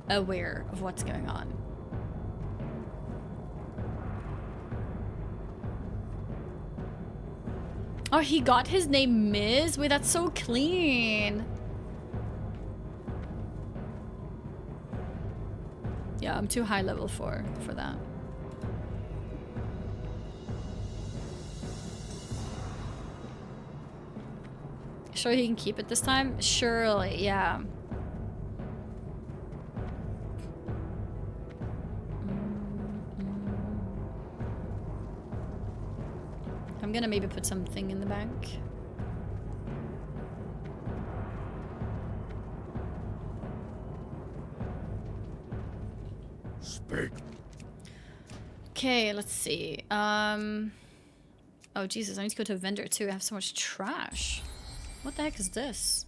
S1: aware of what's going on. Oh, he got his name Miz? Wait, that's so clean. Yeah, I'm too high level for that. Sure he can keep it this time? Surely, yeah. I'm gonna maybe put something in the bank.
S17: Speak.
S1: Okay, let's see. Oh Jesus, I need to go to a vendor too. I have so much trash. What the heck is this?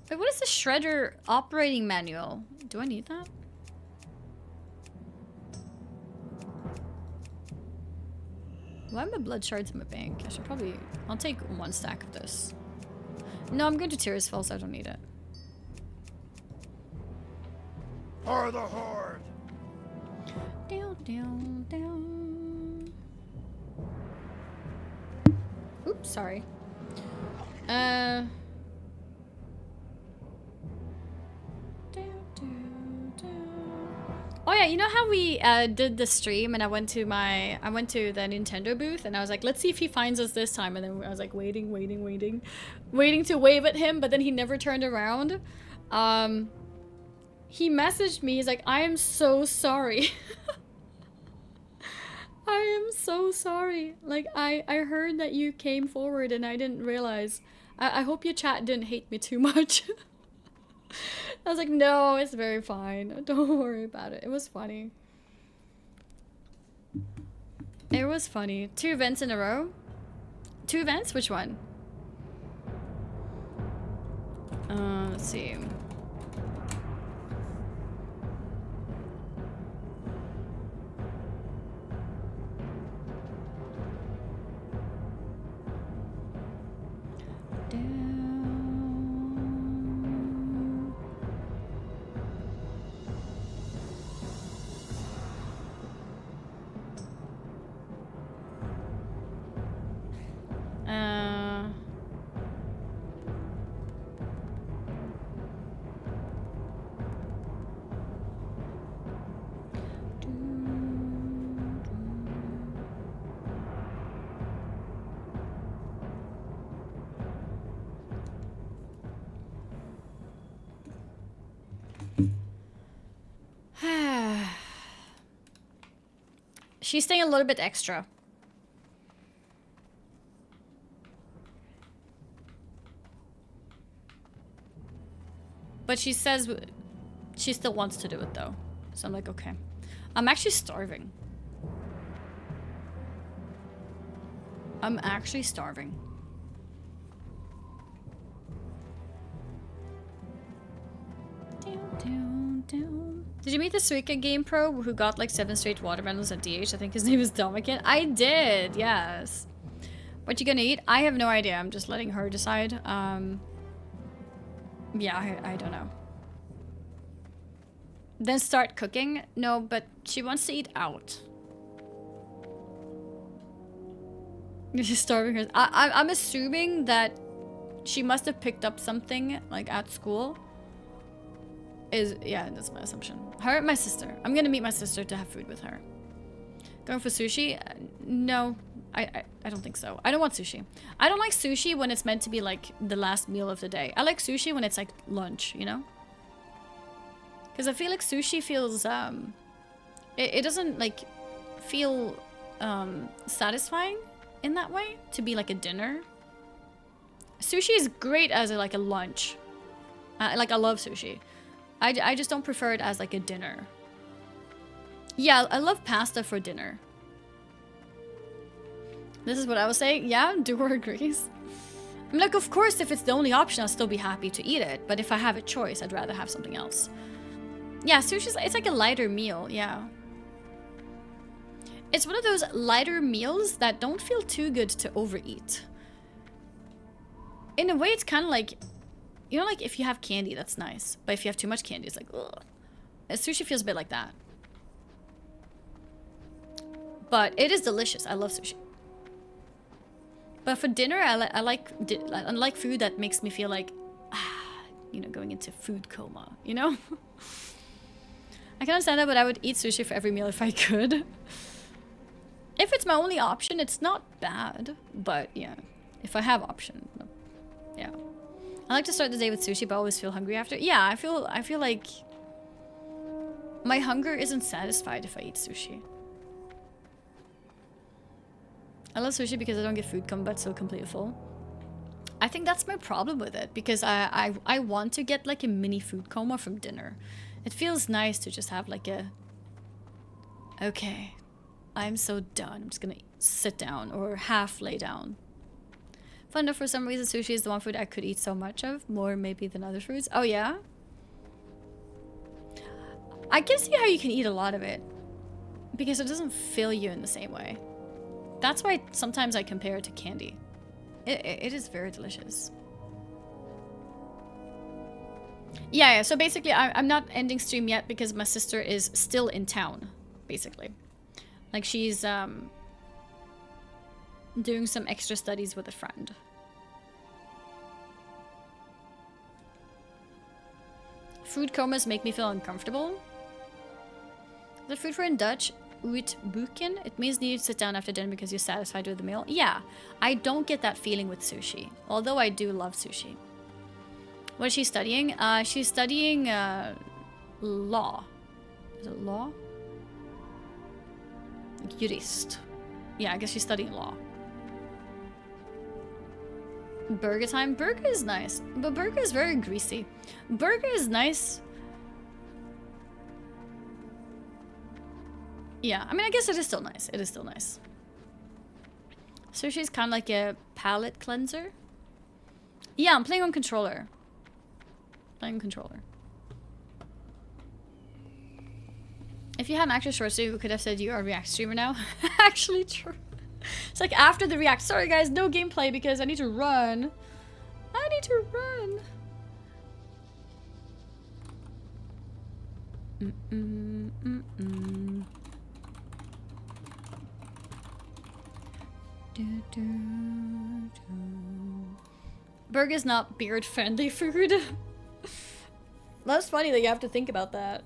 S1: Wait, what is the shredder operating manual? Do I need that? Why are my blood shards in my bank? I should probably... I'll take 1 stack of this. No, I'm going to Tirisfal, so I don't need it.
S17: For the Horde.
S1: Down, down, down. Oops, sorry. Oh yeah, you know how we did the stream and I went to the Nintendo booth and I was like, let's see if he finds us this time, and then I was like waiting to wave at him, but then he never turned around. He messaged me, he's like, I am so sorry. I am so sorry. Like, I heard that you came forward and I didn't realize. I hope your chat didn't hate me too much. I was like, no, it's very fine. Don't worry about it. It was funny. It was funny. 2 events in a row? 2 events? Which one? Let's see. She's staying a little bit extra. But she says she still wants to do it though. So I'm like, okay. I'm actually starving. I'm actually starving. Did you meet the Suika Game Pro who got like 7 straight watermelons at DH? I think his name is Dominican. I did, yes. What you gonna eat? I have no idea. I'm just letting her decide. Yeah, I don't know. Then start cooking? No, but she wants to eat out. She's starving her. I'm assuming that she must have picked up something like at school. Yeah, that's my assumption. Her and my sister. I'm gonna meet my sister to have food with her. Going for sushi? No, I don't think so. I don't want sushi. I don't like sushi when it's meant to be like the last meal of the day. I like sushi when it's like lunch, you know? Because I feel like sushi feels, it doesn't like feel satisfying in that way to be like a dinner. Sushi is great as like a lunch. Like I love sushi. I just don't prefer it as like a dinner. Yeah, I love pasta for dinner. This is what I was saying. Yeah, Duor agrees. I'm like, of course, if it's the only option, I'll still be happy to eat it. But if I have a choice, I'd rather have something else. Yeah, sushi's, it's like a lighter meal, yeah. It's one of those lighter meals that don't feel too good to overeat. In a way, it's kind of like, you know, like if you have candy, that's nice. But if you have too much candy, it's like, ugh. Sushi feels a bit like that. But it is delicious. I love sushi. But for dinner, I like food that makes me feel like, you know, going into food coma, you know? I can understand that, but I would eat sushi for every meal if I could. If it's my only option, it's not bad. But yeah, if I have option, yeah. I like to start the day with sushi, but I always feel hungry after. Yeah, I feel like my hunger isn't satisfied if I eat sushi. I love sushi because I don't get food coma, but still completely full. I think that's my problem with it, because I want to get like a mini food coma from dinner. It feels nice to just have like a, okay, I'm so done. I'm just gonna sit down or half lay down. Fun enough, for some reason, sushi is the one food I could eat so much of, more maybe than other foods. Oh yeah? I can see how you can eat a lot of it, because it doesn't fill you in the same way. That's why sometimes I compare it to candy. It is very delicious. Yeah, so basically I'm not ending stream yet because my sister is still in town, basically. Like she's doing some extra studies with a friend. Food comas make me feel uncomfortable. The food for in Dutch, uitbuken, it means you sit down after dinner because you're satisfied with the meal. Yeah, I don't get that feeling with sushi, although I do love sushi. What is she studying? She's studying law. Is it law? Jurist. Yeah, I guess she's studying law. Burger time? Burger is nice, but burger is very greasy. Burger is nice. Yeah, I mean, I guess it is still nice. It is still nice. Sushi's kind of like a palate cleanser. Yeah, I'm playing on controller. Playing on controller. If you had an actual short stream, we could have said you are a React streamer now. Actually true. It's like after the React. Sorry guys, no gameplay because I need to run. I need to run. Burger's not beard friendly food. That's funny that you have to think about that.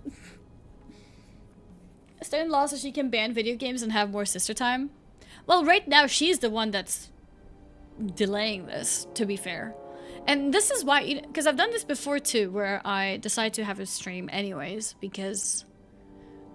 S1: Studying law so she can ban video games and have more sister time. Well, right now she's the one that's delaying this, to be fair. And this is why, because I've done this before too, where I decide to have a stream anyways, because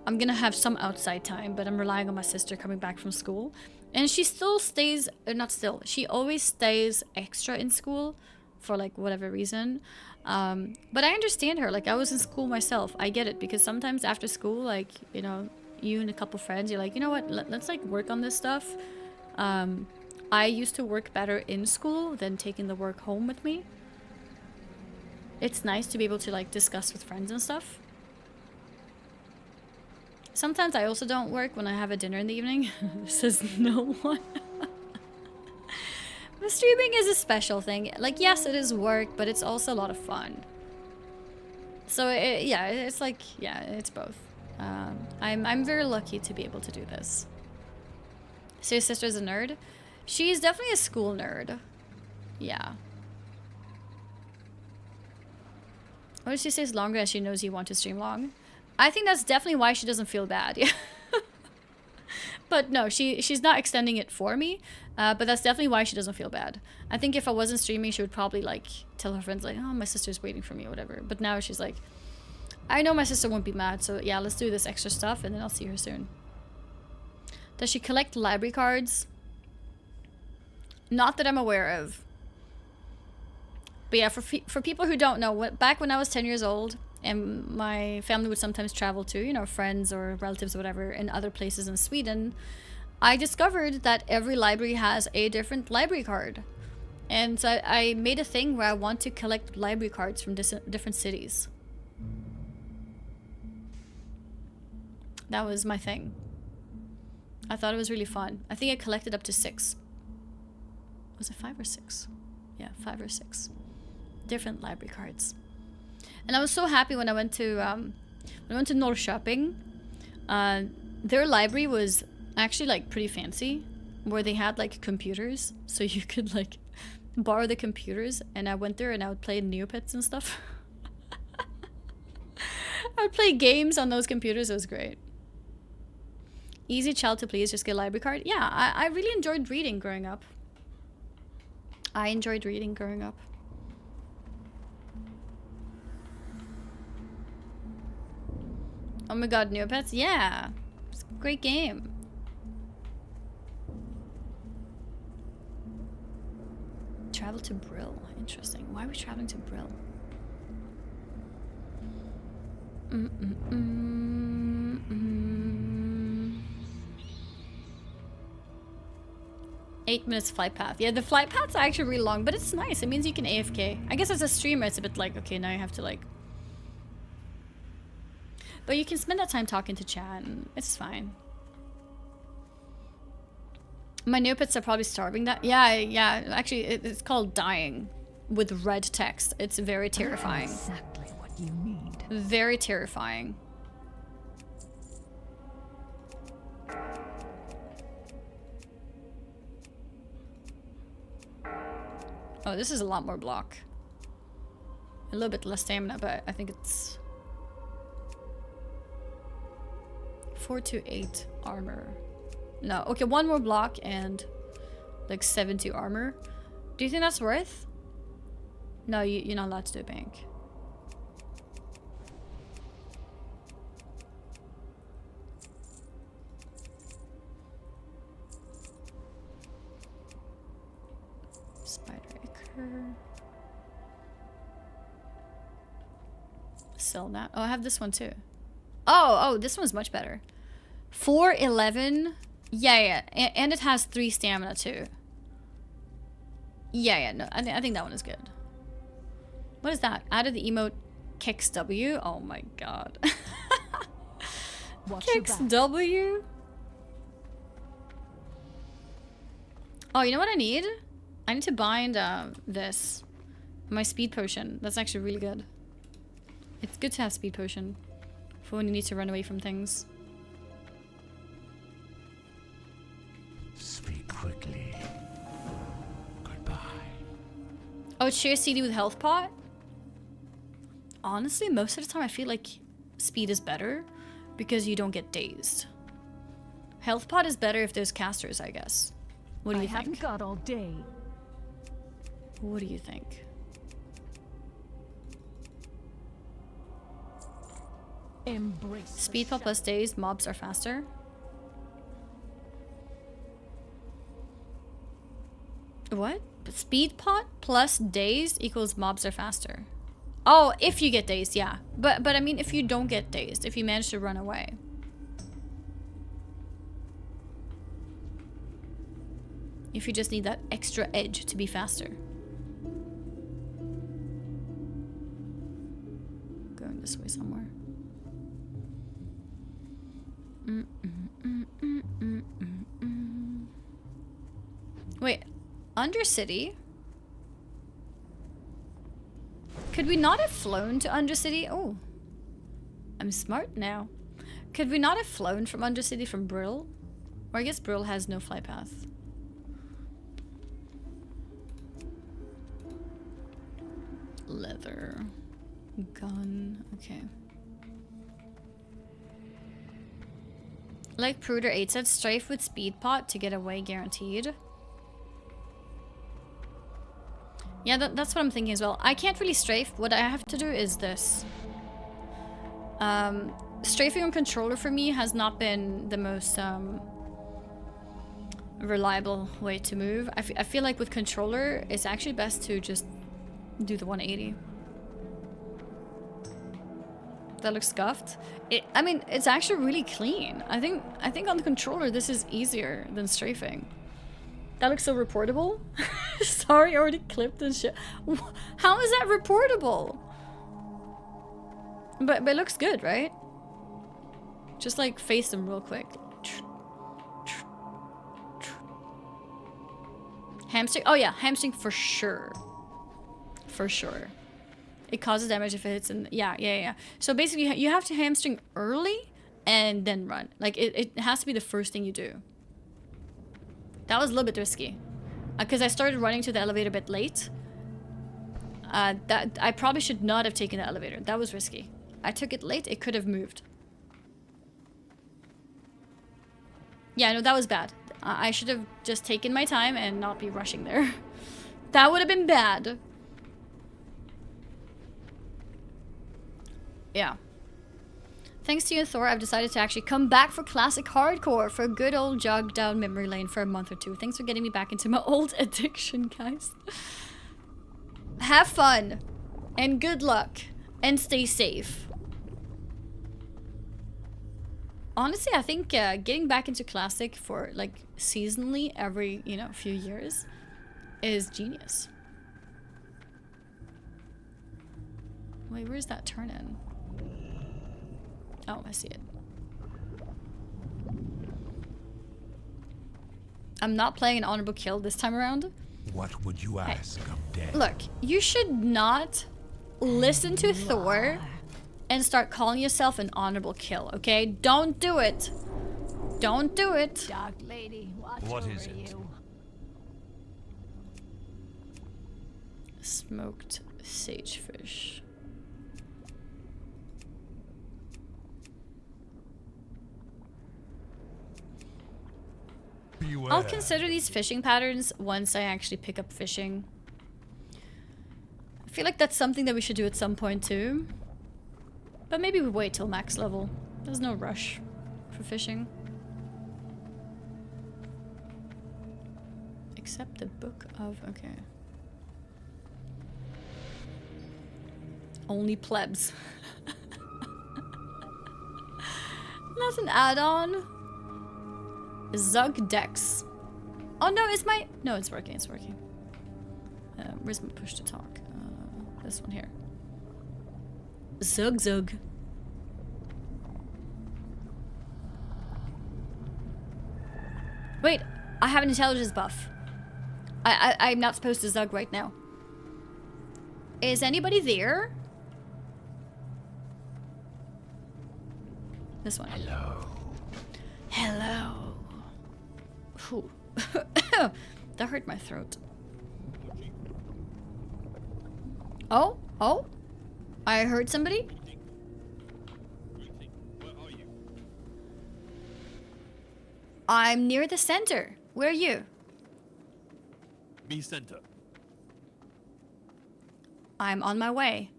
S1: I'm gonna have some outside time, but I'm relying on my sister coming back from school. And she still stays, not still, she always stays extra in school for like whatever reason. But I understand her. Like, I was in school myself. I get it, because sometimes after school, like, you know, you and a couple friends, you're like, you know what, let's like work on this stuff. I used to work better in school than taking the work home with me. It's nice to be able to like discuss with friends and stuff. Sometimes I also don't work when I have a dinner in the evening. Says no one. But streaming is a special thing. Like, yes, it is work, but it's also a lot of fun. So yeah, it's like, yeah, it's both. I'm very lucky to be able to do this. So your sister's a nerd? She's definitely a school nerd. Yeah. What did she say? As longer as she knows you want to stream long? I think that's definitely why she doesn't feel bad. Yeah. But no, she's not extending it for me. But that's definitely why she doesn't feel bad. I think if I wasn't streaming, she would probably like tell her friends like, oh, my sister's waiting for me or whatever. But now she's like, I know my sister won't be mad, so yeah, let's do this extra stuff and then I'll see her soon. Does she collect library cards? Not that I'm aware of. But yeah, for people who don't know, back when I was 10 years old and my family would sometimes travel to, you know, friends or relatives or whatever in other places in Sweden, I discovered that every library has a different library card. And so I made a thing where I want to collect library cards from different cities. That was my thing. I thought it was really fun. I think I collected up to 6. Was it 5 or 6? Yeah, 5 or 6 different library cards. And I was so happy when I went to Norrköping. Their library was actually like pretty fancy, where they had like computers, so you could like borrow the computers. And I went there and I would play Neopets and stuff. I would play games on those computers. It was great. Easy child to please, just get a library card. Yeah, I really enjoyed reading growing up. Oh my god, Neopets? Yeah. It's a great game. Travel to Brill. Interesting. Why are we traveling to Brill? 8 minutes flight path. Yeah, the flight paths are actually really long, but it's nice. It means you can AFK. I guess as a streamer, it's a bit like, okay, now you have to like... But you can spend that time talking to chat, and it's fine. My Neopets are probably starving that. Yeah. Actually, it's called dying with red text. It's very terrifying.
S3: Exactly what you need.
S1: Very terrifying. Oh, this is a lot more block. A little bit less stamina, but I think it's 4 to 8 armor. No, okay, 1 more block and like 70 armor. Do you think that's worth? No, you're not allowed to do a bank. Spider Acre. Sell that. Oh, I have this one too. Oh, this one's much better. 411. Yeah. And it has 3 stamina too. Yeah. No, I think that one is good. What is that? Added the emote Kix W. Oh my god. Kix W. Oh, you know what I need? I need to bind this. My speed potion. That's actually really good. It's good to have speed potion for when you need to run away from things.
S17: Speak quickly. Goodbye.
S1: Oh, share CD with health pot? Honestly, most of the time I feel like speed is better because you don't get dazed. Health pot is better if there's casters, I guess. What do you think?
S3: I haven't got all day.
S1: What do you think? Speed pot plus days, mobs are faster. What? Speed pot plus days equals mobs are faster. Oh, if you get dazed, yeah. But I mean, if you don't get dazed, if you manage to run away. If you just need that extra edge to be faster. Going this way somewhere. Wait, Undercity? Could we not have flown to Undercity? Oh, I'm smart now. Could we not have flown from Undercity from Brill? Or I guess Brill has no flight path. Leather. Gun. Okay. Like Pruder 8 said, strafe with speed pot to get away guaranteed. Yeah, that's what I'm thinking as well. I can't really strafe. What I have to do is this. Strafing on controller for me has not been the most reliable way to move. I feel like with controller, it's actually best to just do the 180. That looks scuffed. I mean, it's actually really clean. I think on the controller, this is easier than strafing. That looks so reportable. Sorry, already clipped and shit. How is that reportable? But it looks good, right? Just like face them real quick. Hamstring? Oh yeah, hamstring for sure. For sure. It causes damage if it hits in... Yeah. So basically, you have to hamstring early and then run. Like, it has to be the first thing you do. That was a little bit risky. Because I started running to the elevator a bit late. I probably should not have taken the elevator. That was risky. I took it late. It could have moved. Yeah, no, that was bad. I should have just taken my time and not be rushing there. That would have been bad. Yeah. Thanks to you, Thor, I've decided to actually come back for classic hardcore for a good old jog down memory lane for a month or two. Thanks for getting me back into my old addiction, guys. Have fun. And good luck. And stay safe. Honestly, I think getting back into classic for, like, seasonally every, few years is genius. Wait, where's that turn in? Oh, I see it. I'm not playing an honorable kill this time around.
S7: What would you ask of death?
S1: Look, you should not listen to Thor and start calling yourself an honorable kill, okay? Don't do it. Don't do it.
S3: Dark lady,
S7: what is it?
S1: Smoked sagefish.
S7: Beware.
S1: I'll consider these fishing patterns once I actually pick up fishing. I feel like that's something that we should do at some point too. But maybe we wait till max level. There's no rush for fishing. Except the book of... okay. Only plebs. That's an add-on. Zug Dex. Oh no, it's my... no, it's working, it's working. Where's my push to talk? This one here. Zug. Wait, I have an intelligence buff. I'm not supposed to Zug right now. Is anybody there? This one. Hello. Ooh. That hurt my throat. Oh? I heard somebody? I'm near the center. Where are you?
S7: Me center.
S1: I'm on my way.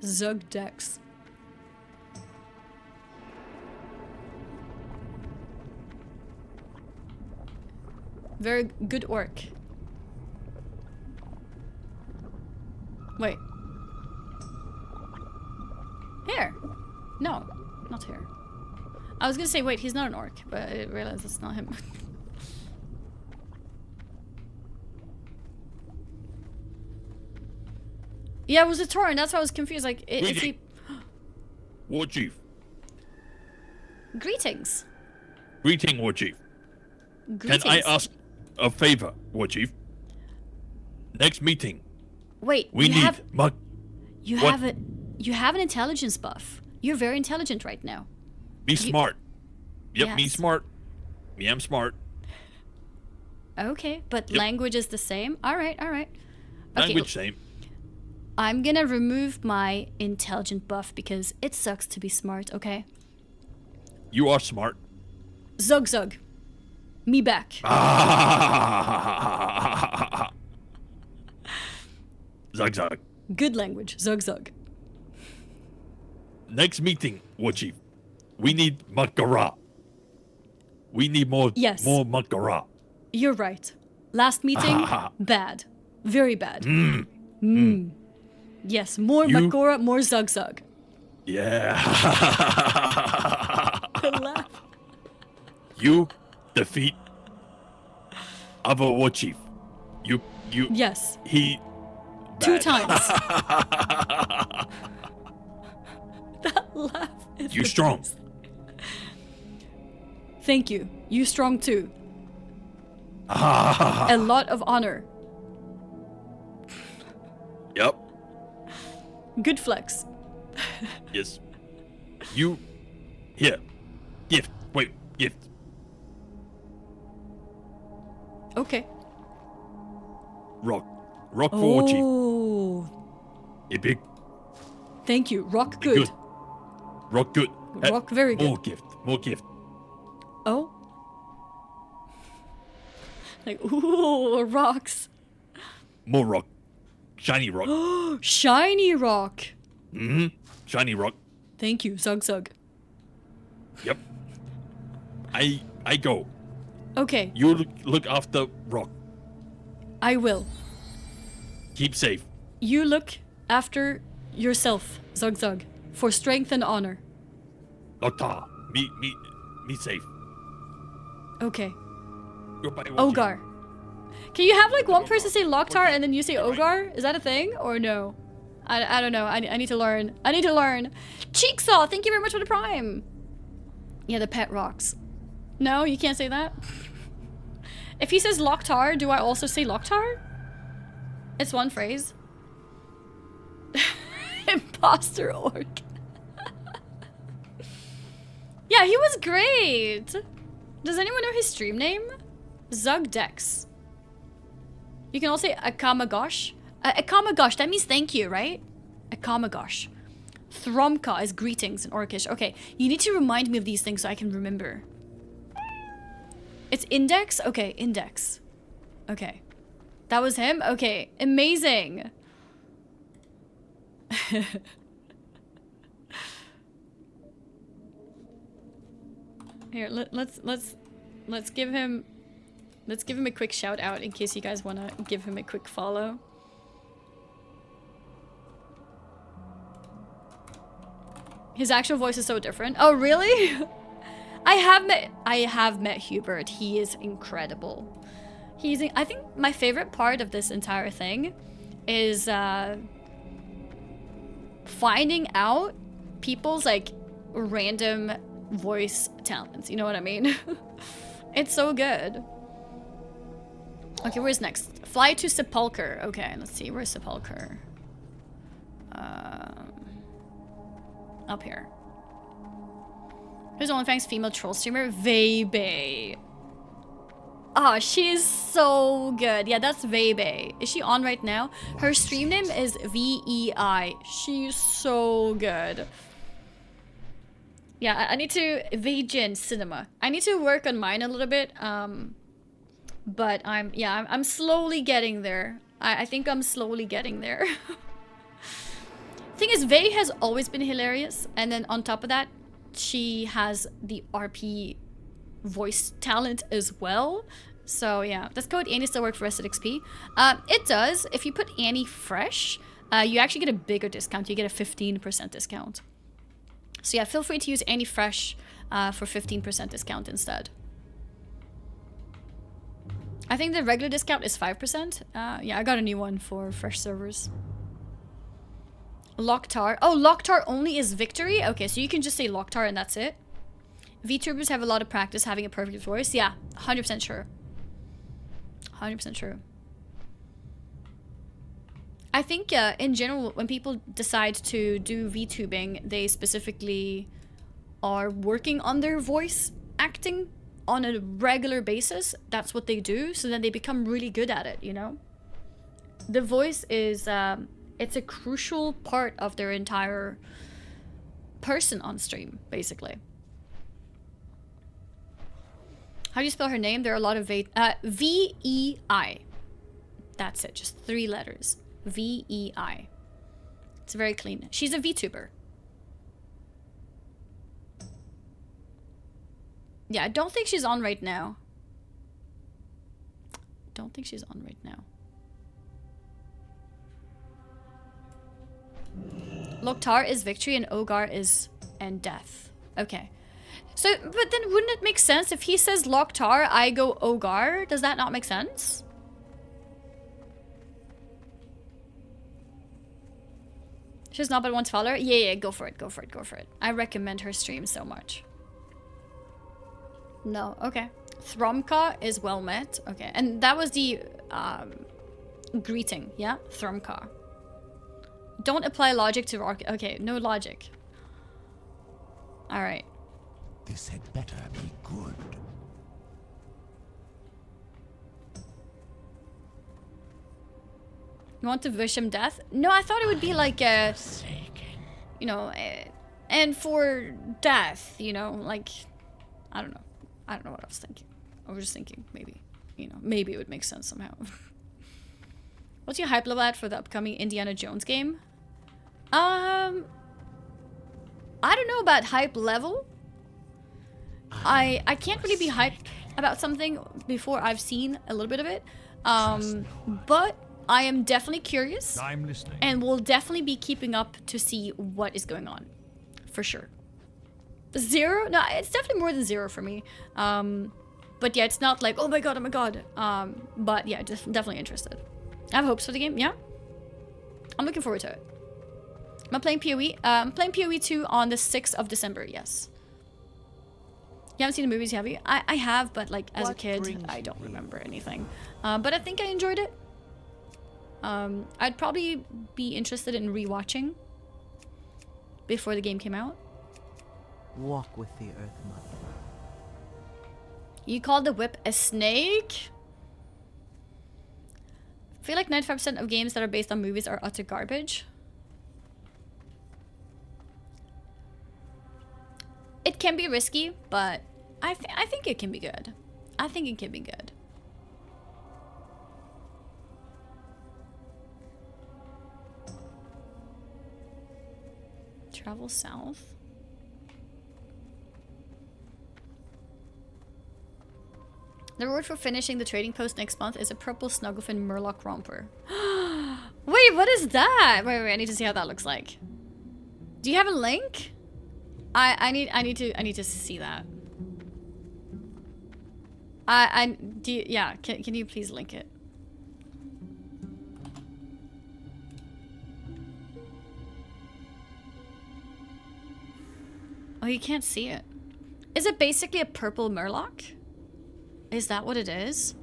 S1: Zug Dex. Very good orc. Wait. Here. No, not here. I was gonna say, wait, he's not an orc, but I realized it's not him. Yeah, it was a Tauren, that's why I was confused. Like, is he...
S7: War Chief.
S1: Greetings.
S7: Greeting, War Chief.
S1: Greetings.
S7: Can I ask a favor, War Chief? Next meeting.
S1: Wait,
S7: We
S1: you
S7: need
S1: have...
S7: Mug.
S1: You
S7: What?
S1: have a... You have an intelligence buff. You're very intelligent right now.
S7: Be smart. Yep, me
S1: Yes.
S7: smart. Me, I'm smart.
S1: Okay, but
S7: Yep.
S1: language is the same? Alright, alright. Okay,
S7: Language same.
S1: I'm gonna remove my intelligent buff because it sucks to be smart, okay?
S7: You are smart.
S1: Zug Zug. Me back.
S7: Zug Zug.
S1: Good language. Zug Zug.
S7: Next meeting, War Chief. We need Makara. We need more
S1: Yes.
S7: more Makara.
S1: You're right. Last meeting, bad. Very bad.
S7: Mm.
S1: Yes, more
S7: You-
S1: Makora, more Zug Zug.
S7: Yeah.
S1: The laugh.
S7: You defeat other War Chief. You
S1: Yes.
S7: he
S1: 2
S7: bad.
S1: times. That laugh is
S7: You
S1: the
S7: strong.
S1: best. Thank you. You strong too. A lot of honor.
S7: Yep.
S1: Good flex.
S7: Yes. You here. Gift. Wait, gift.
S1: Okay.
S7: Rock. Rock for War Chief.
S1: Oh,
S7: A big
S1: thank you. Rock
S7: be
S1: good.
S7: good. Rock good.
S1: Rock very good.
S7: More gift. More gift.
S1: Oh. Like, ooh, rocks.
S7: More rock. Shiny rock.
S1: Shiny rock.
S7: Mm-hmm. Shiny rock.
S1: Thank you, Zug Zug.
S7: Yep. I go.
S1: Okay,
S7: You look after rock.
S1: I will.
S7: Keep safe.
S1: You look after yourself, Zug Zug, for strength and honor.
S7: Doctor. Me safe.
S1: Okay.
S7: Goodbye, War Chief.
S1: Ogar. Can you have like one person say Loktar and then you say Ogar? Is that a thing or no? I don't know. I need to learn. I need to learn. Cheeksaw, thank you very much for the prime. Yeah, the pet rocks. No, you can't say that. If he says Loktar, do I also say Loktar? It's one phrase. Imposter orc. Yeah, he was great. Does anyone know his stream name? Zug Dex. You can also say Akamagosh. Akamagosh, that means thank you, right? Akamagosh. Thromka is greetings in Orcish. Okay, you need to remind me of these things so I can remember. It's Index? Okay, Index. Okay. That was him? Okay, amazing. Here, let's give him a quick shout out in case you guys want to give him a quick follow. His actual voice is so different. Oh, really? I have met Hubert. He is incredible. I think my favorite part of this entire thing is finding out people's like random voice talents. You know what I mean? It's so good. Okay, where's next? Fly to Sepulcher. Okay, let's see. Where's Sepulcher? Up here. Who's OnlyFangs female troll streamer? Vebe. Oh, she's so good. Yeah, that's Vebe. Is she on right now? Her stream name is VEI. She's so good. Yeah, I need to Vejin Cinema. I need to work on mine a little bit. But I'm slowly getting there. I think I'm slowly getting there. Thing is, Vey has always been hilarious, and then on top of that, she has the RP voice talent as well. So yeah, does code Annie still work for Rested XP? It does. If you put Annie fresh, you actually get a bigger discount. You get a 15% discount. So yeah, feel free to use Annie fresh for 15% discount instead. I think the regular discount is 5%. Yeah, I got a new one for fresh servers. Locktar. Oh, Locktar only is victory? Okay, so you can just say Locktar and that's it. VTubers have a lot of practice having a perfect voice. Yeah, 100% sure. 100% true. I think in general, when people decide to do VTubing, they specifically are working on their voice acting on a regular basis. That's what they do, so then they become really good at it, you know? The voice is, it's a crucial part of their entire person on stream, basically. How do you spell her name? There are a lot of V-E-I. That's it, just 3 letters. V-E-I. It's very clean. She's a VTuber. Yeah, I don't think she's on right now. Don't think she's on right now. Loktar is victory and Ogar is and death. Okay. So, but then wouldn't it make sense if he says Loktar, I go Ogar? Does that not make sense? She's not but once follower? Yeah, go for it, go for it, go for it. I recommend her stream so much. No, okay. Thrumka is well met. Okay, and that was the greeting, yeah? Thrumka. Don't apply logic to rock. Okay, no logic. Alright.
S17: This had better be good.
S1: You want to wish him death? No, I thought it would be like a, you know, and for death, you know, like, I don't know. I don't know what I was thinking. I was just thinking maybe, you know, maybe it would make sense somehow. What's your hype level at for the upcoming Indiana Jones game? I don't know about hype level. I can't really be hyped about something before I've seen a little bit of it. But I am definitely curious.
S17: I'm listening.
S1: And will definitely be keeping up to see what is going on. For sure. 0? No, it's definitely more than 0 for me. But yeah, it's not like, oh my god, oh my god. But yeah, definitely interested. I have hopes for the game, yeah. I'm looking forward to it. Am I playing PoE? I'm playing PoE 2 on the 6th of December, yes. You haven't seen the movies, have you? I have, but like as a kid, I don't remember anything. But I think I enjoyed it. I'd probably be interested in rewatching before the game came out.
S10: Walk with the Earth Mother.
S1: You called the whip a snake? I feel like 95% of games that are based on movies are utter garbage. It can be risky, but I think it can be good. I think it can be good. Travel south. The reward for finishing the trading post next month is a purple Snugglefin Murloc romper. Wait, what is that? Wait, I need to see how that looks like. Do you have a link? I need to see that. Yeah, can you please link it? Oh, you can't see it. Is it basically a purple Murloc? Is that what it is?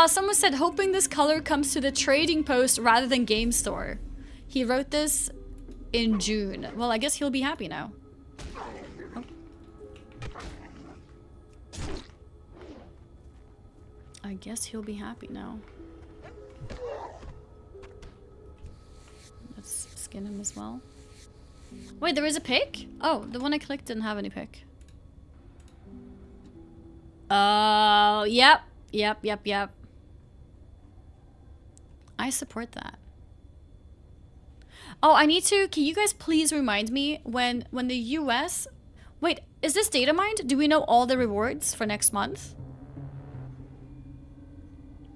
S1: Someone said hoping this color comes to the trading post rather than game store. He wrote this in June. Well, I guess he'll be happy now. Oh. I guess he'll be happy now. Let's skin him as well. Wait, there is a pic? Oh, the one I clicked didn't have any pic. Oh, yep. I support that. Oh, I need to... Can you guys please remind me when the US... Wait, is this data mined? Do we know all the rewards for next month?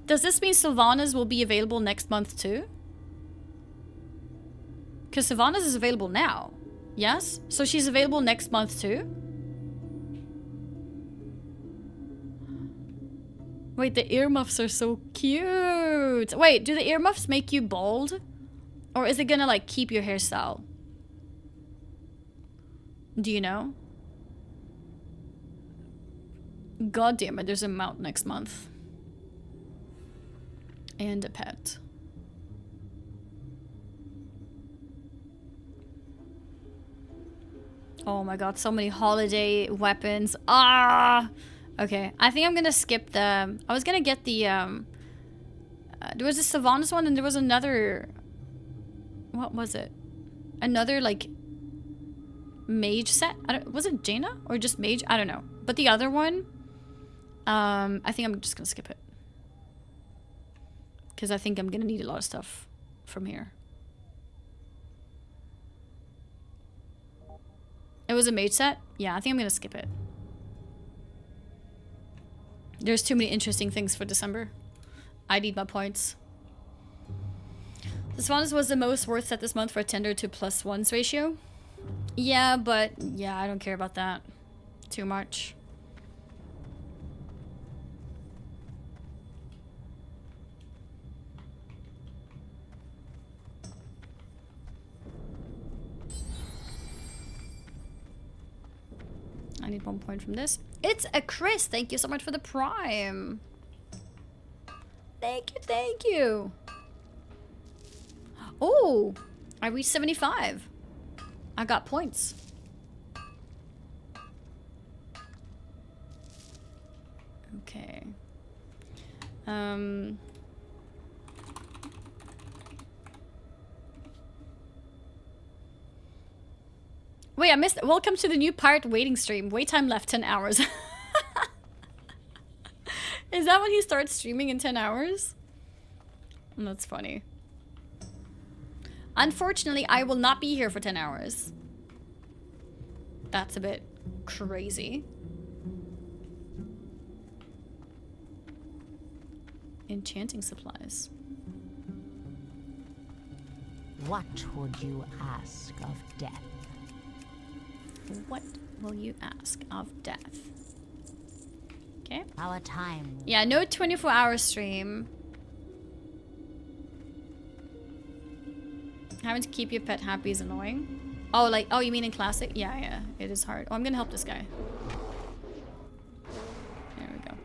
S1: Does this mean Sylvanas will be available next month too? Because Sylvanas is available now. Yes? So she's available next month too? Wait, the earmuffs are so cute. Wait, do the earmuffs make you bald? Or is it gonna like keep your hairstyle? Do you know? God damn it, there's a mount next month. And a pet. Oh my god, so many holiday weapons. Ah! Okay, I think I'm gonna skip the... I was gonna get the... there was a Sylvanas one and there was another... What was it? Another, like... mage set? Was it Jaina? Or just mage? I don't know. But the other one... I think I'm just gonna skip it. Because I think I'm gonna need a lot of stuff from here. It was a mage set? Yeah, I think I'm gonna skip it. There's too many interesting things for December. I need my points. This one was the most worth set this month for a tender to +1s ratio. Yeah, but yeah, I don't care about that too much. I need 1 point from this. It's a Chris. Thank you so much for the prime. Thank you, thank you. Oh, I reached 75. I got points. Okay. Wait, I missed. Welcome to the new pirate waiting stream. Wait time left 10 hours. Is that when he starts streaming in 10 hours? That's funny. Unfortunately, I will not be here for 10 hours. That's a bit crazy. Enchanting supplies.
S4: What would you ask of death?
S1: What will you ask of death? Okay.
S4: Our time.
S1: Yeah, no 24-hour stream. Having to keep your pet happy is annoying. Oh, like, oh, you mean in classic? Yeah, yeah, it is hard. Oh, I'm gonna help this guy. There we go.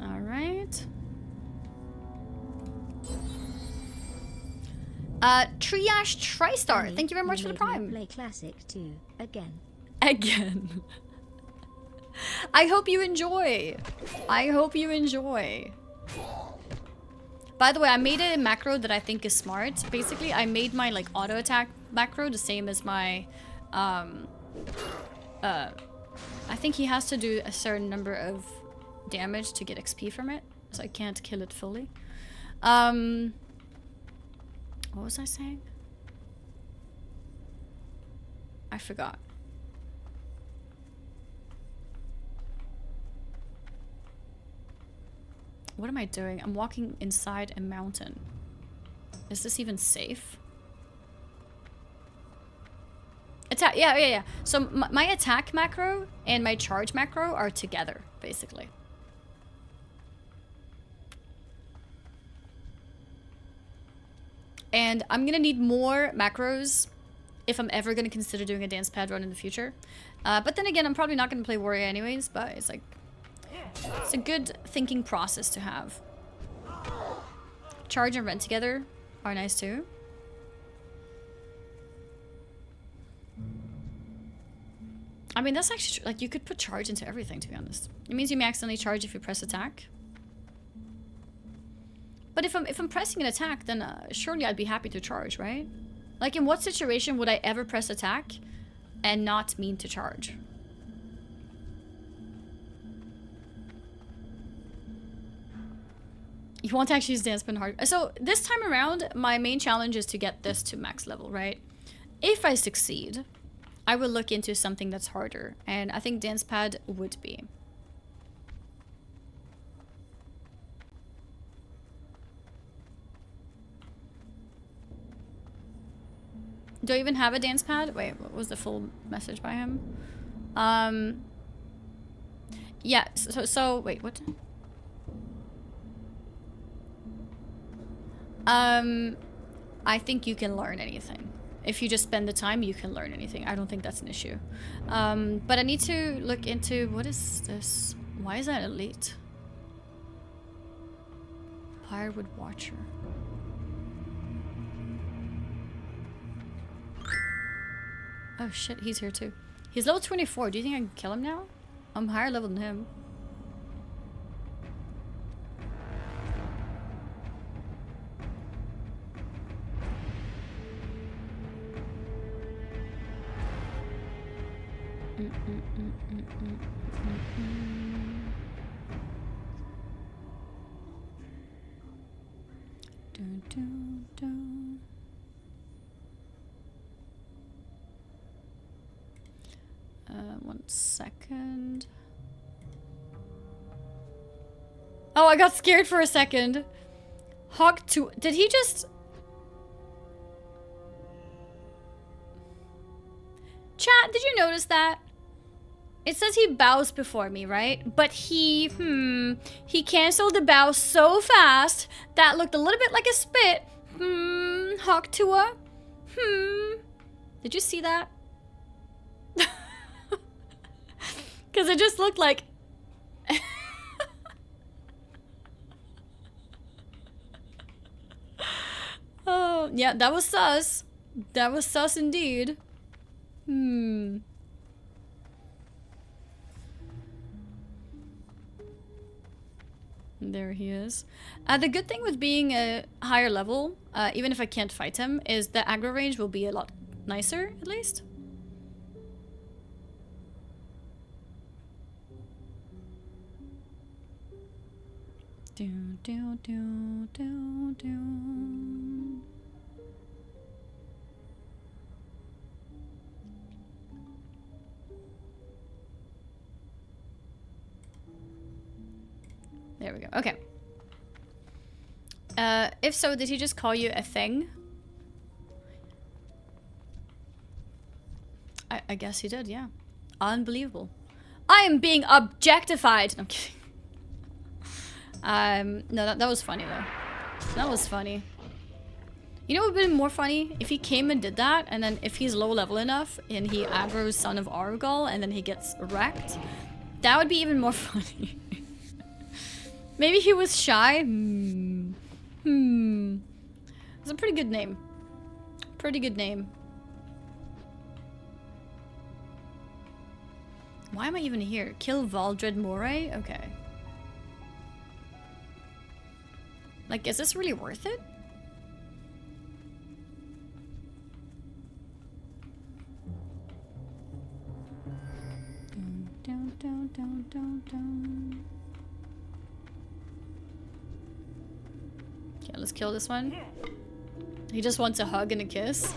S1: All right. Triage Tristar, thank you very much for the prime.
S11: Play classic too, again.
S1: Again. I hope you enjoy. I hope you enjoy. By the way, I made a macro that I think is smart. Basically, I made my like auto attack macro the same as my I think he has to do a certain number of damage to get XP from it, so I can't kill it fully. What was I saying? I forgot. What am I doing? I'm walking inside a mountain. Is this even safe? Attack, yeah. So my attack macro and my charge macro are together, basically. And I'm gonna need more macros if I'm ever gonna consider doing a dance pad run in the future. But then again, I'm probably not gonna play warrior anyways, but it's like, it's a good thinking process to have. Charge and rent together are nice too. I mean, that's actually, like, you could put charge into everything, to be honest. It means you may accidentally charge if you press attack. But if I'm pressing an attack, then surely I'd be happy to charge, right? Like, in what situation would I ever press attack and not mean to charge? You want to actually use dance pen hard. So this time around, my main challenge is to get this to max level, right? If I succeed, I will look into something that's harder. And I think dance pad would be. Do I even have a dance pad? Wait, what was the full message by him? Yeah, so wait, what? I think you can learn anything. If you just spend the time, you can learn anything. I don't think that's an issue. But I need to look into, what is this? Why is that elite? Firewood Watcher. Oh shit, he's here too. He's level 24. Do you think I can kill him now? I'm higher level than him. Dun, dun, dun. One second. Oh, I got scared for a second. Hawk 2. Did he just... Chat, did you notice that? It says he bows before me, right? But he canceled the bow so fast that looked a little bit like a spit. Hawk 2. Did you see that? Because it just looked like... Oh, yeah, that was sus. That was sus indeed. There he is. The good thing with being a higher level, even if I can't fight him, is the aggro range will be a lot nicer, at least. Do, do, do, do, do. There we go. Okay. If so, did he just call you a thing? I guess he did, yeah. Unbelievable. I am being objectified. No, I'm kidding. No, that was funny though. That was funny. You know what would have been more funny? If he came and did that, and then if he's low level enough, and he aggroes Son of Argal, and then he gets wrecked, that would be even more funny. Maybe he was shy? It's a pretty good name. Pretty good name. Why am I even here? Kill Valdred Moray? Okay. Like, is this really worth it? Down, down, down, down, down. Okay, let's kill this one. He just wants a hug and a kiss.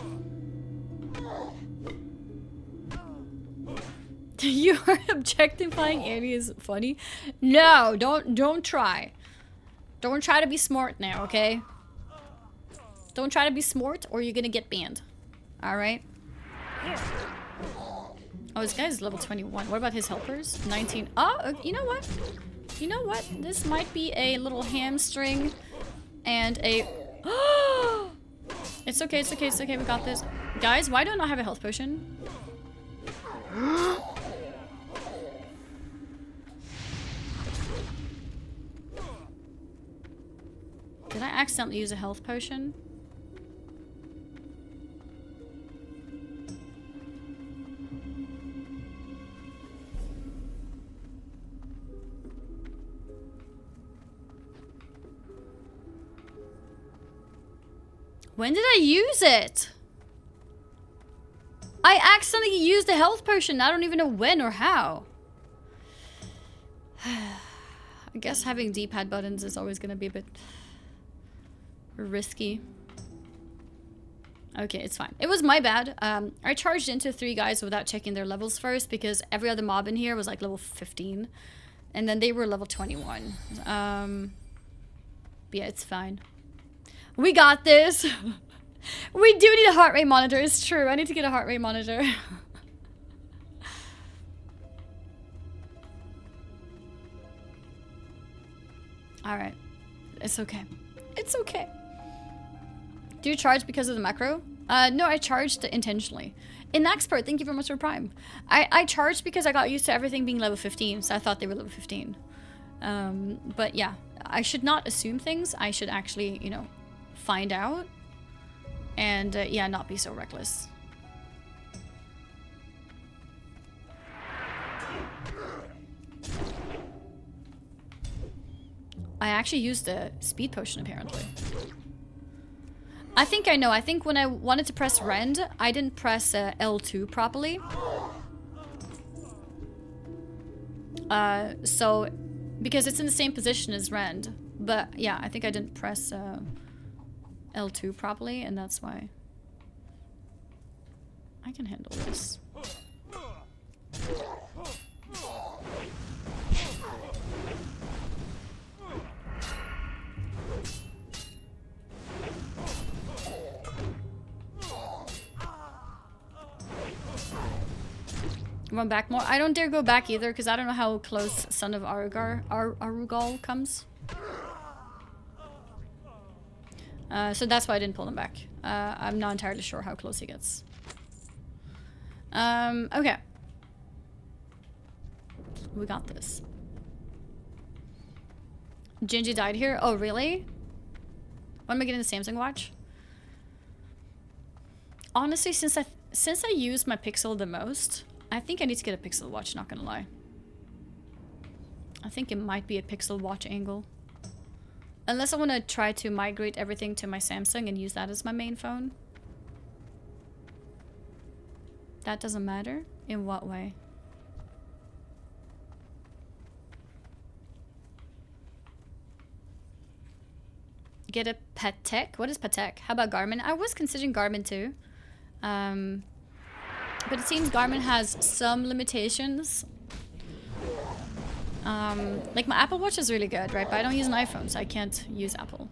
S1: You are objectifying Annie is funny? No, don't try. Don't try to be smart now, okay? Don't try to be smart or you're gonna get banned. Alright? Oh, this guy's level 21. What about his helpers? 19. Oh, you know what? You know what? This might be a little hamstring and a... It's okay, it's okay, it's okay. We got this. Guys, why do I not have a health potion? Did I accidentally use a health potion? When did I use it? I accidentally used a health potion. I don't even know when or how. I guess having D-pad buttons is always going to be a bit risky. Okay, it's fine. It was my bad. I charged into 3 guys without checking their levels first because every other mob in here was like level 15. And then they were level 21. But yeah, it's fine. We got this. We do need a heart rate monitor. It's true. I need to get a heart rate monitor. Alright. It's okay. It's okay. Do you charge because of the macro? No, I charged intentionally. In Expert, thank you very much for Prime. I charged because I got used to everything being level 15, so I thought they were level 15. But yeah, I should not assume things. I should actually, you know, find out. And yeah, not be so reckless. I actually used the speed potion apparently. I think I know. I think when I wanted to press rend, I didn't press L2 properly. So, because it's in the same position as rend. But yeah, I think I didn't press L2 properly, and that's why. I can handle this. Run back more. I don't dare go back either because I don't know how close Son of Arugal comes. So that's why I didn't pull him back. I'm not entirely sure how close he gets. Okay. We got this. Gingy died here. Oh, really? When am I getting the Samsung watch? Honestly, since I use my Pixel the most, I think I need to get a Pixel watch, not gonna lie. I think it might be a Pixel watch angle. Unless I want to try to migrate everything to my Samsung and use that as my main phone. That doesn't matter? In what way? Get a Patek? What is Patek? How about Garmin? I was considering Garmin too. But it seems Garmin has some limitations. Like my Apple Watch is really good, right? But I don't use an iPhone, so I can't use Apple.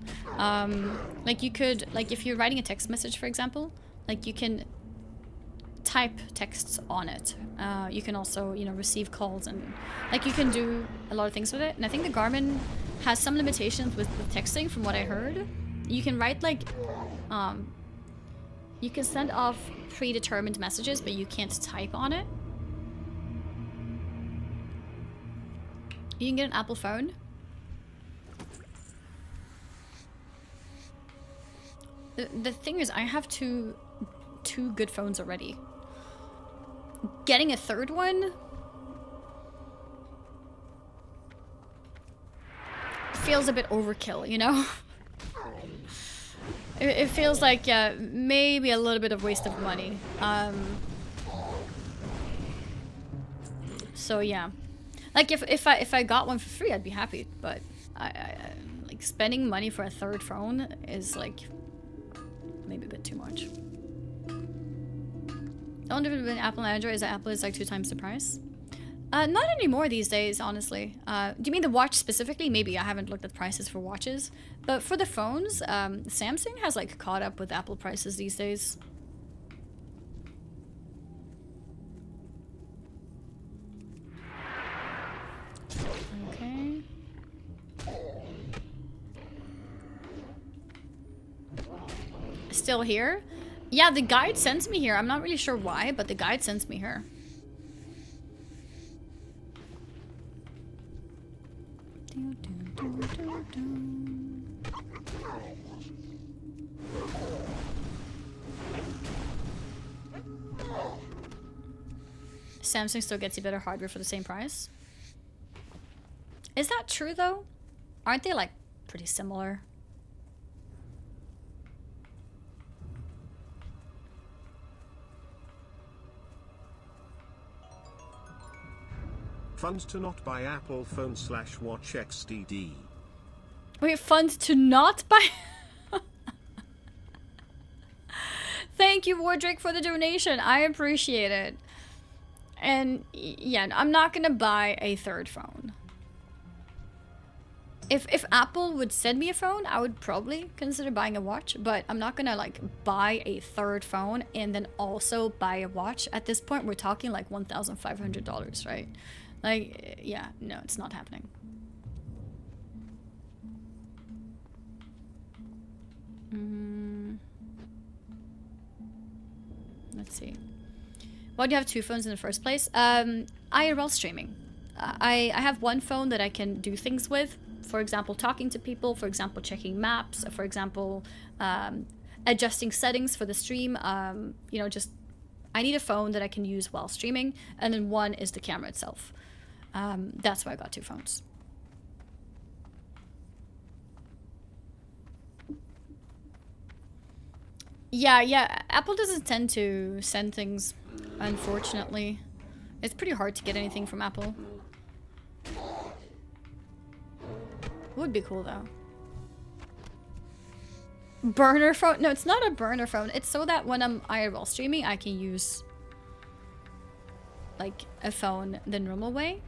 S1: Like you could, like if you're writing a text message, for example, like you can type texts on it. You can also, you know, receive calls and like you can do a lot of things with it. And I think the Garmin has some limitations with texting from what I heard. You can write like, you can send off predetermined messages, but you can't type on it. You can get an Apple phone. The thing is, I have two good phones already. Getting a third one feels a bit overkill, you know? It feels like maybe a little bit of waste of money. So yeah, like if I got one for free, I'd be happy. But I like spending money for a third phone is like maybe a bit too much. The only difference between Apple and Android is that Apple is like 2 times the price. Not anymore these days, honestly. Do you mean the watch specifically? Maybe. I haven't looked at prices for watches. But for the phones, Samsung has like caught up with Apple prices these days. Okay. Still here? Yeah, the guide sends me here. I'm not really sure why, but the guide sends me here. Samsung still gets you better hardware for the same price. Is that true though? Aren't they like pretty similar?
S8: Funds to not buy Apple phone / watch XDD.
S1: Wait, funds to not buy? Thank you, Wardrake, for the donation. I appreciate it. And yeah, I'm not gonna buy a third phone. If Apple would send me a phone, I would probably consider buying a watch, but I'm not gonna like buy a third phone and then also buy a watch. At this point, we're talking like $1,500, right? Like, yeah, no, it's not happening. Let's see. Why do you have two phones in the first place? IRL streaming. I have one phone that I can do things with. For example, talking to people. For example, checking maps. For example, adjusting settings for the stream. You know, just I need a phone that I can use while streaming. And then one is the camera itself. That's why I got two phones. Yeah. Apple doesn't tend to send things, unfortunately. It's pretty hard to get anything from Apple. Would be cool though. Burner phone? No, it's not a burner phone. It's so that when I'm IRL streaming, I can use like a phone the normal way.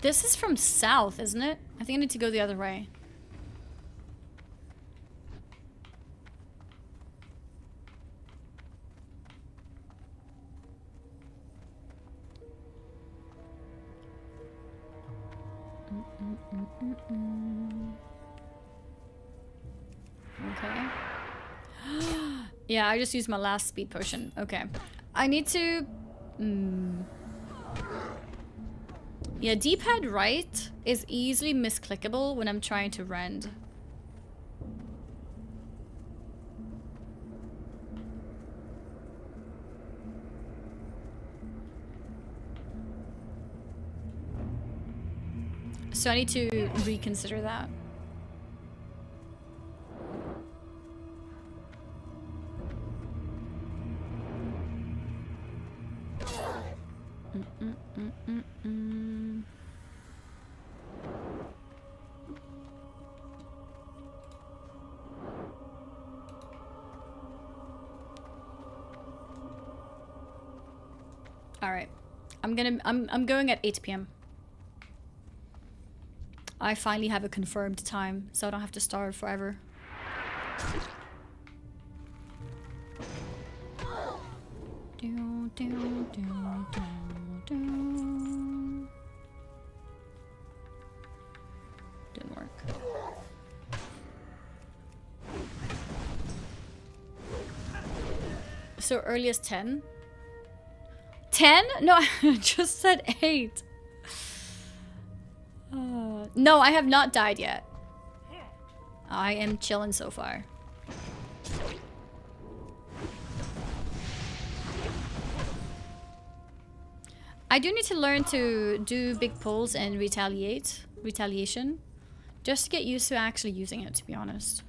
S1: This is from south, isn't it? I think I need to go the other way. Okay. Yeah, I just used my last speed potion. Okay. I need to... Yeah, D-pad right is easily misclickable when I'm trying to rend. So I need to reconsider that. All right, I'm going at 8 p.m. I finally have a confirmed time, so I don't have to starve forever. Didn't work. So early as 10? 10? No, I just said 8. No, I have not died yet. I am chilling so far. I do need to learn to do big pulls and retaliation, just to get used to actually using it, to be honest.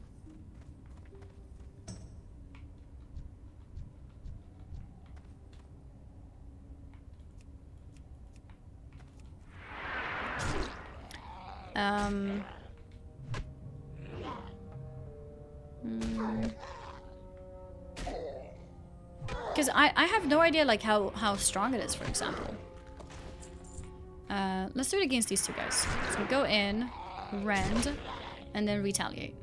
S1: Because I have no idea like how strong it is, for example. Let's do it against these two guys. So go in, rend, and then retaliate.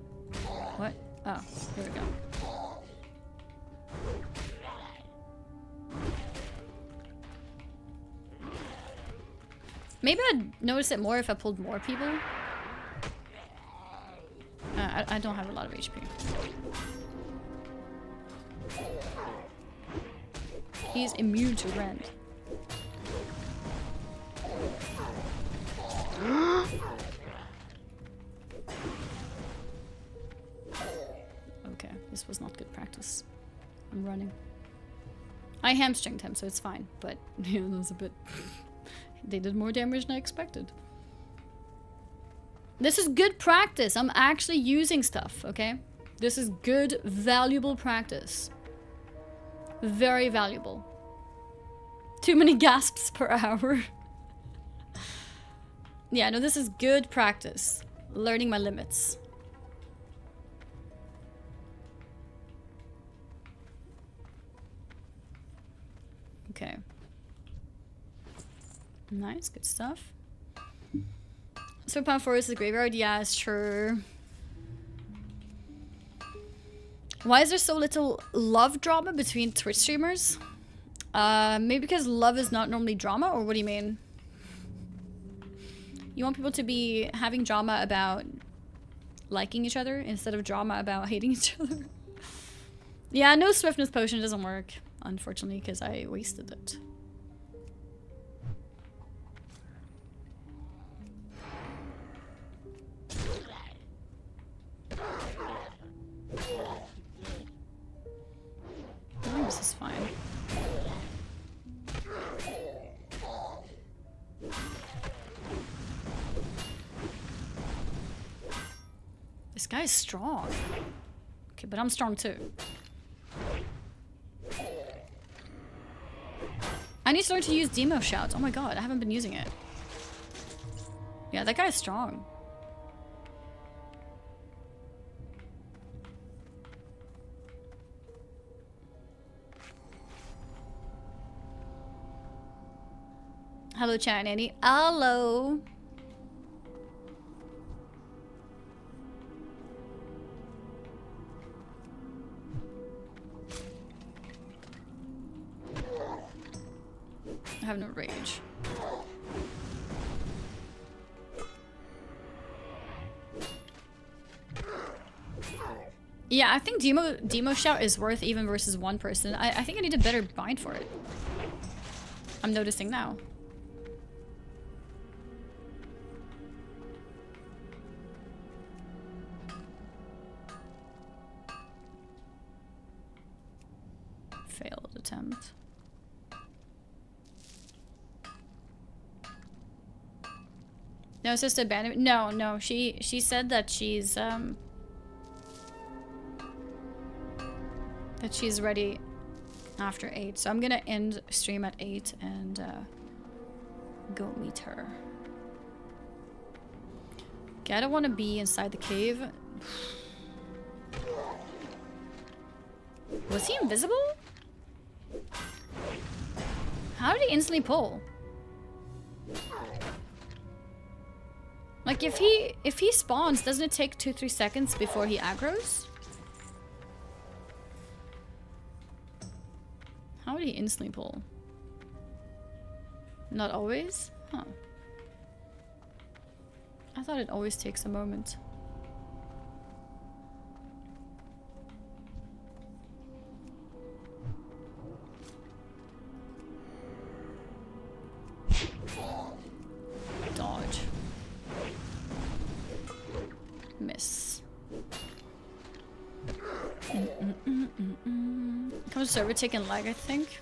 S1: What? Oh, here we go. Maybe I'd notice it more if I pulled more people. I don't have a lot of HP. He's immune to rend. Okay, this was not good practice. I'm running. I hamstringed him, so it's fine, but you know, that was a bit they did more damage than I expected. This is good practice. I'm actually using stuff, okay? This is good, valuable practice. Very valuable. Too many gasps per hour. Yeah, no, this is good practice. Learning my limits. Okay. Nice, good stuff. So Pound Forest is the graveyard? Yeah, it's true. Why is there so little love drama between Twitch streamers? Maybe because love is not normally drama, or what do you mean? You want people to be having drama about liking each other instead of drama about hating each other? Yeah, no swiftness potion doesn't work, unfortunately, because I wasted it. Oh, this is fine. This guy's strong. Okay, but I'm strong too. I need to learn to use demo shouts. Oh my god, I haven't been using it. Yeah, that guy's strong. Hello, chat, Annie. Hello. I have no rage. Yeah, I think demo shout is worth even versus one person. I think I need a better bind for it. I'm noticing now. Failed attempt. No, it's just abandonment. No, she said that she's ready after 8. So I'm gonna end stream at 8 and go meet her. Okay, I don't want to be inside the cave. Was he invisible? How did he instantly pull? Like if he spawns, doesn't it take 2-3 seconds before he aggroes? How would he instantly pull? Not always? Huh. I thought it always takes a moment. Dodge. Miss. Comes server taking lag, I think.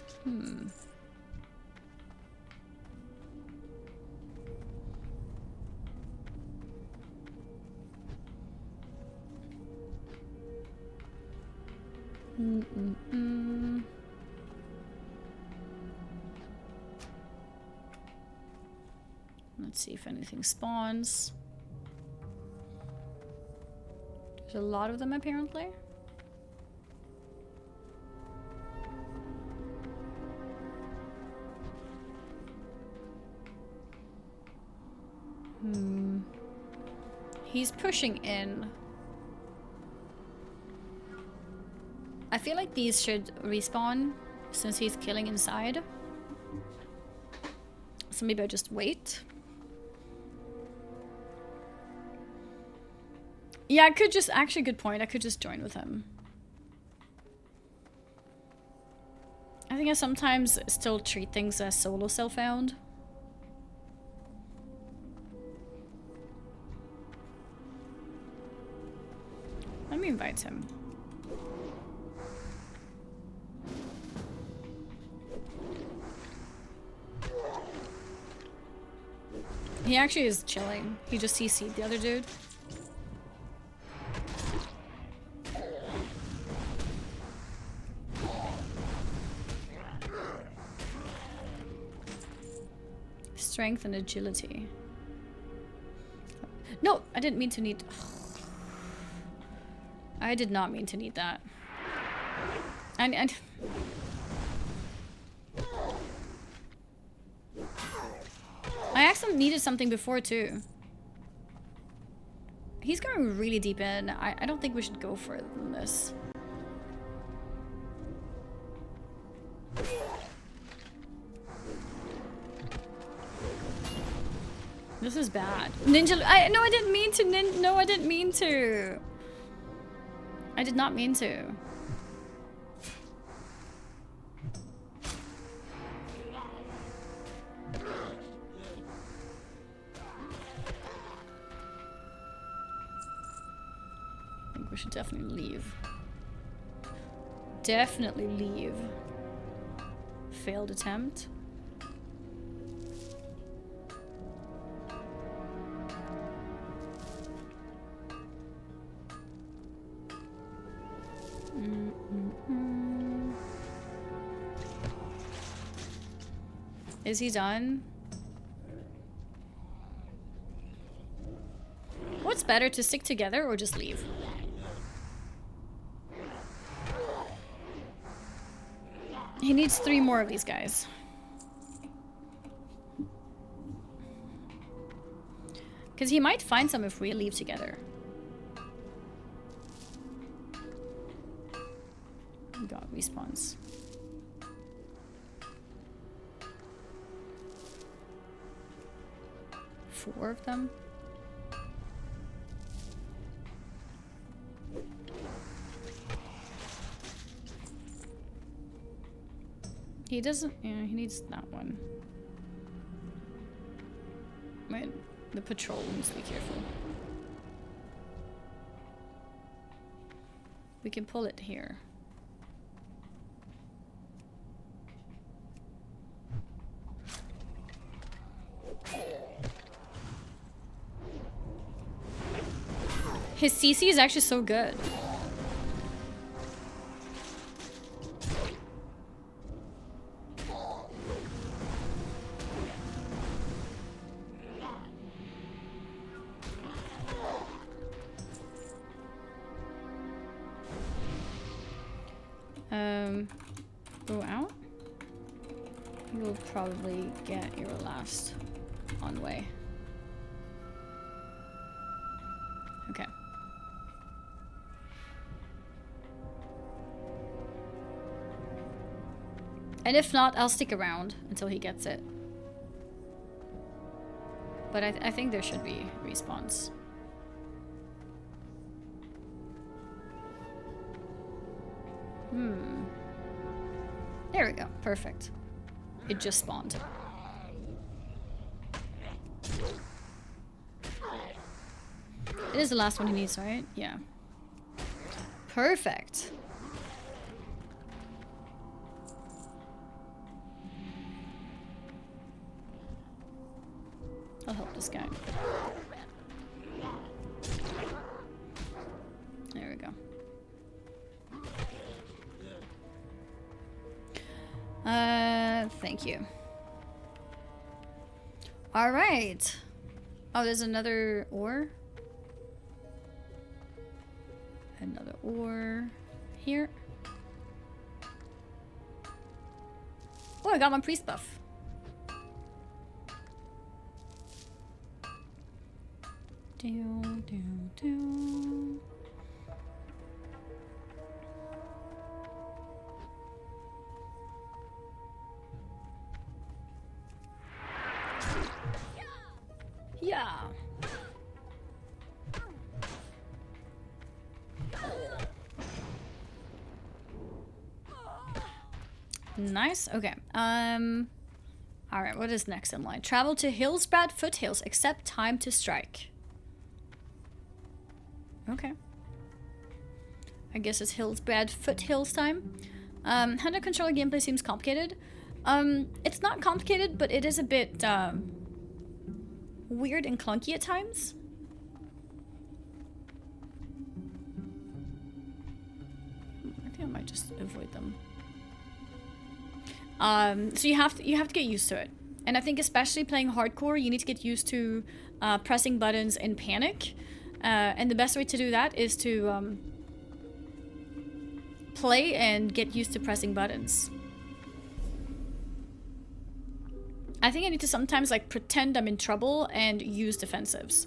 S1: Let's see if anything spawns. There's a lot of them apparently. He's pushing in. I feel like these should respawn since he's killing inside. So maybe I just wait. Yeah, I could just, actually good point, I could just join with him. I think I sometimes still treat things as solo self-found. Let me invite him. He actually is chilling. He just CC'd the other dude. Strength and agility. No, I didn't mean to need... I did not mean to need that. I actually needed something before too. He's going really deep in. I don't think we should go further than this. This is bad. Ninja, no, I didn't mean to. No, I didn't mean to. I did not mean to. I think we should definitely leave. Definitely leave. Failed attempt. Is he done? What's better, to stick together or just leave? He needs 3 more of these guys. Because he might find some if we leave together. God, respawns. Four of them. He doesn't, yeah, he needs that one. Wait, the patrol needs to be careful. We can pull it here. His CC is actually so good. Go out. You'll probably get your last on way. Okay. And if not, I'll stick around until he gets it. But I think there should be respawns. There we go. Perfect. It just spawned. It is the last one he needs, right? Yeah. Perfect. I'll help this guy. There we go. Thank you. All right. Oh, there's another ore. Another ore here. Oh, I got my priest buff. Yeah. Nice. Okay. All right. What is next in line? Travel to Hillsbrad Foothills. Accept time to strike. Okay. I guess it's Hillsbrad Foothills time. How to control gameplay seems complicated. It's not complicated, but it is a bit weird and clunky at times. I think I might just avoid them. So you have to get used to it. And I think especially playing hardcore, you need to get used to pressing buttons in panic. And the best way to do that is to play and get used to pressing buttons. I think I need to sometimes like pretend I'm in trouble and use defensives.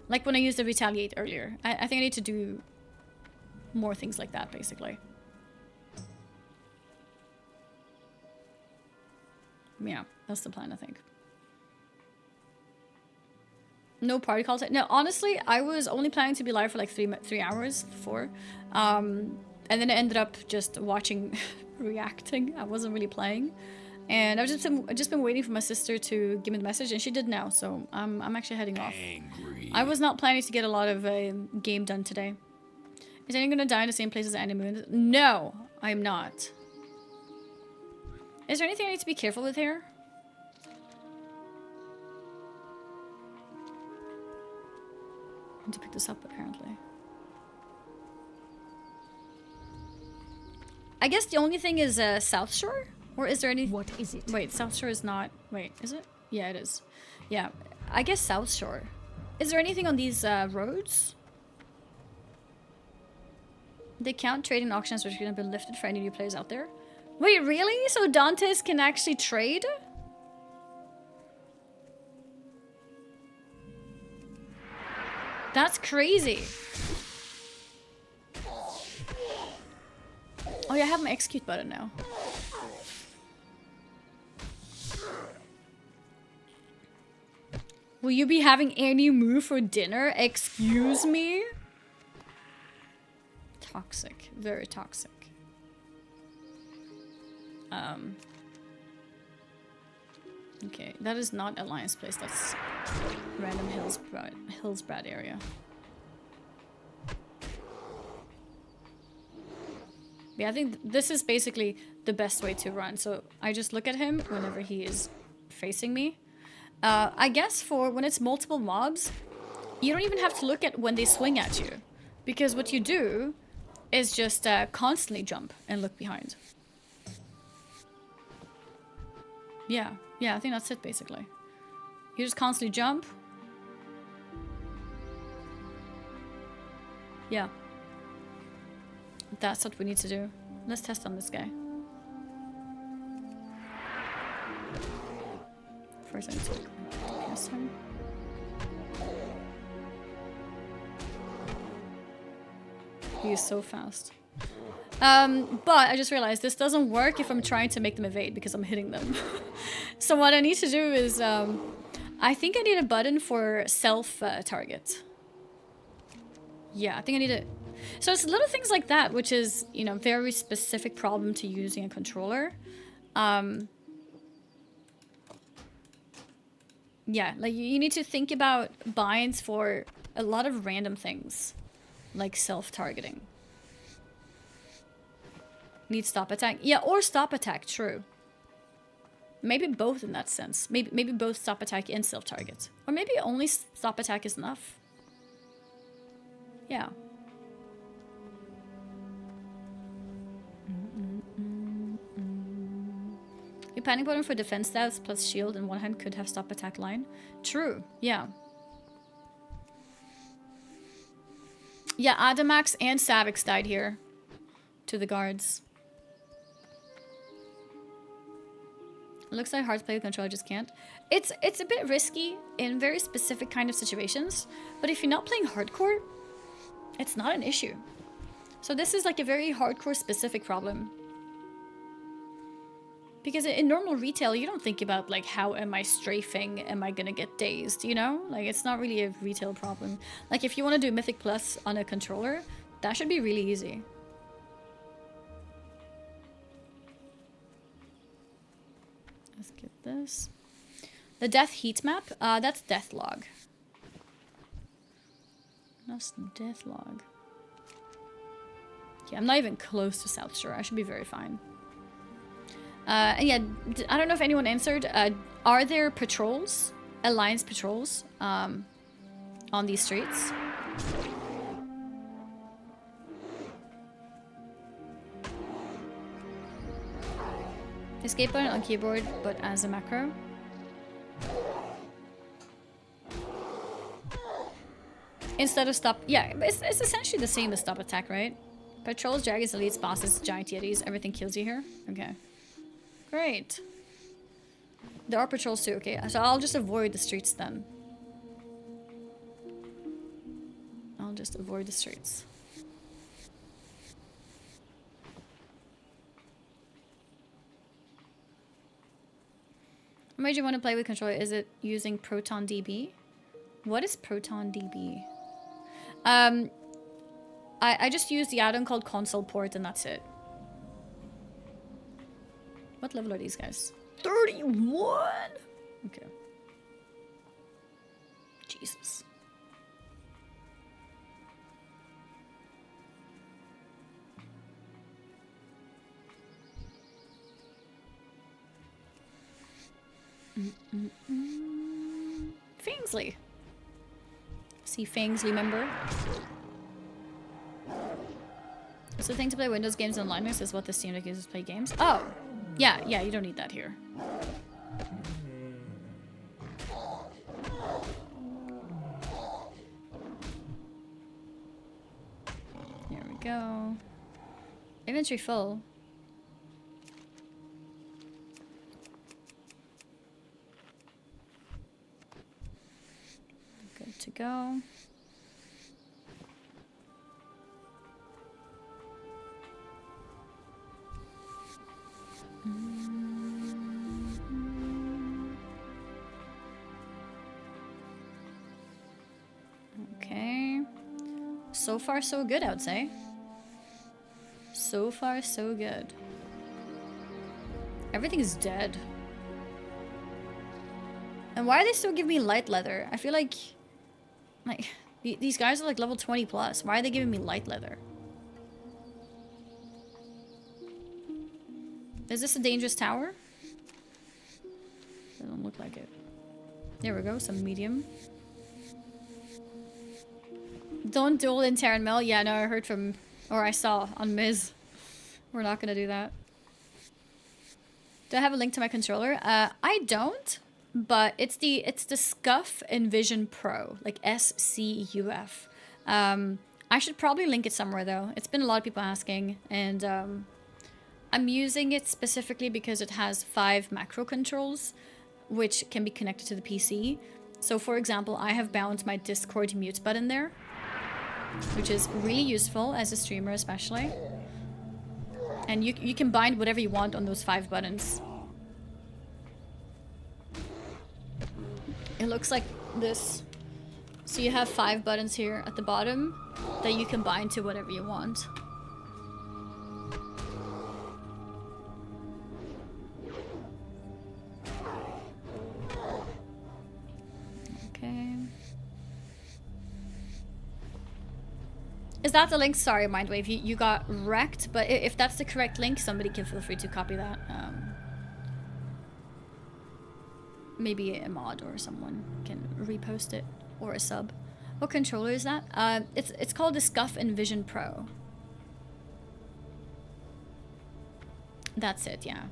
S1: Like when I used the retaliate earlier. I think I need to do more things like that, basically. Yeah, that's the plan, I think. No party calls. No, honestly, I was only planning to be live for like 3 hours, 4. And then I ended up just watching, reacting. I wasn't really playing. And I've just been waiting for my sister to give me the message, and she did now, so I'm actually heading off. I was not planning to get a lot of game done today. Is anyone gonna die in the same place as Annie Moon? No, I'm not. Is there anything I need to be careful with here? I need to pick this up, apparently. I guess the only thing is South Shore? Or is there any...
S4: What is it?
S1: Wait, South Shore is not... Wait, is it? Yeah, it is. Yeah, I guess South Shore. Is there anything on these roads? They count trading auctions which are going to be lifted for any new players out there. Wait, really? So Dantes can actually trade? That's crazy. Oh yeah, I have my execute button now. Will you be having Annie Moo for dinner? Excuse me? Toxic. Very toxic. Okay, that is not Alliance Place. That's random Hillsbrad area. Yeah, I think this is basically the best way to run. So I just look at him whenever he is facing me. I guess for when it's multiple mobs, you don't even have to look at when they swing at you. Because what you do is just constantly jump and look behind. Yeah, I think that's it basically. You just constantly jump. Yeah. That's what we need to do. Let's test on this guy. First I need to cast him. He is so fast. But I just realized this doesn't work if I'm trying to make them evade because I'm hitting them. So what I need to do is, I think I need a button for self-target. Yeah, I think I need it. So it's little things like that, which is, you know, very specific problem to using a controller. Yeah, like you need to think about binds for a lot of random things, like self-targeting. Need stop attack. Yeah, or stop attack, true. Maybe both in that sense. Maybe both stop attack and self-target. Or maybe only stop attack is enough. Yeah. Your panic button for defense stats plus shield in one hand could have stop attack line. True, yeah. Yeah, Adamax and Savix died here. To the guards. It looks like hard to play with controller, just can't. It's a bit risky in very specific kind of situations, but if you're not playing hardcore, it's not an issue. So this is like a very hardcore specific problem. Because in normal retail, you don't think about like, how am I strafing? Am I gonna get dazed, you know? Like, it's not really a retail problem. Like, if you want to do Mythic Plus on a controller, that should be really easy. Let's get this. The Death Heat map, that's Deathlog. That's Deathlog. Yeah, I'm not even close to South Shore. I should be very fine. And yeah, I don't know if anyone answered. Are there patrols Alliance patrols on these streets. Escape button on keyboard, but as a macro. Instead of stop, yeah, it's essentially the same as stop attack, right? Patrols, dragons, elites, bosses, giant yetis, everything kills you here. Okay, great. There are patrols too. Okay, so I'll just avoid the streets then. I'll just avoid the streets. What made you want to play with controller? Is it using Proton DB? What is Proton DB? I just use the add-on called console port and that's it. What level are these guys? 31! Okay. Jesus. Fangsley. See Fangsley member. It's the thing to play Windows games on Linux is what the Steam Deck uses to play games. Oh! Yeah, you don't need that here. There we go. Inventory full. Good to go. Okay. So far, so good, I would say. So far, so good. Everything is dead. And why are they still giving me light leather? I feel like these guys are like level 20 plus. Why are they giving me light leather? Is this a dangerous tower? Doesn't look like it. There we go, some medium. Don't duel in Terran Mill. Yeah, no, I heard from, or I saw on Miz. We're not gonna do that. Do I have a link to my controller? I don't, but it's the Scuff Envision Pro, like SCUF. I should probably link it somewhere though. It's been a lot of people asking, and I'm using it specifically because it has 5 macro controls, which can be connected to the PC. So for example, I have bound my Discord mute button there, which is really useful as a streamer especially. And you can bind whatever you want on those 5 buttons. It looks like this. So you have 5 buttons here at the bottom that you can bind to whatever you want. Okay. Is that the link? Sorry, Mindwave, you got wrecked, but if that's the correct link, somebody can feel free to copy that. Maybe a mod or someone can repost it, or a sub. What controller is that? It's called the Scuff Envision Pro. That's it, yeah.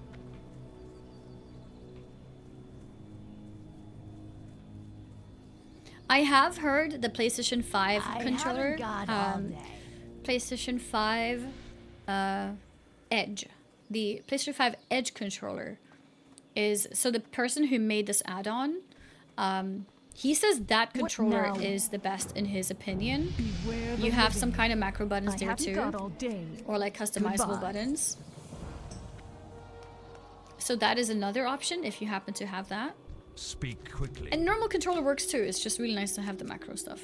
S1: I have heard the PlayStation 5 controller, PlayStation 5 Edge. The PlayStation 5 Edge controller is, so the person who made this add-on, he says that controller is the best in his opinion. You have some kind of macro buttons there too, or like customizable buttons. So that is another option if you happen to have that.
S17: Speak quickly.
S1: And normal controller works too. It's just really nice to have the macro stuff.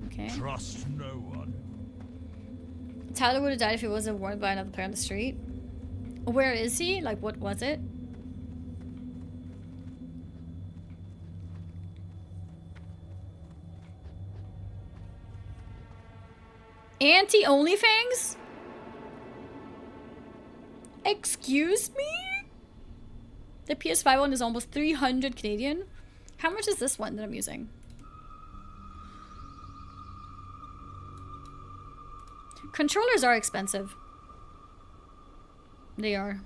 S1: Okay.
S17: Trust no one.
S1: Tyler would have died if he wasn't warned by another player on the street. Where is he? Like, what was it? Anti-OnlyFangs? Excuse me? The PS5 one is almost 300 Canadian. How much is this one that I'm using? Controllers are expensive. They are.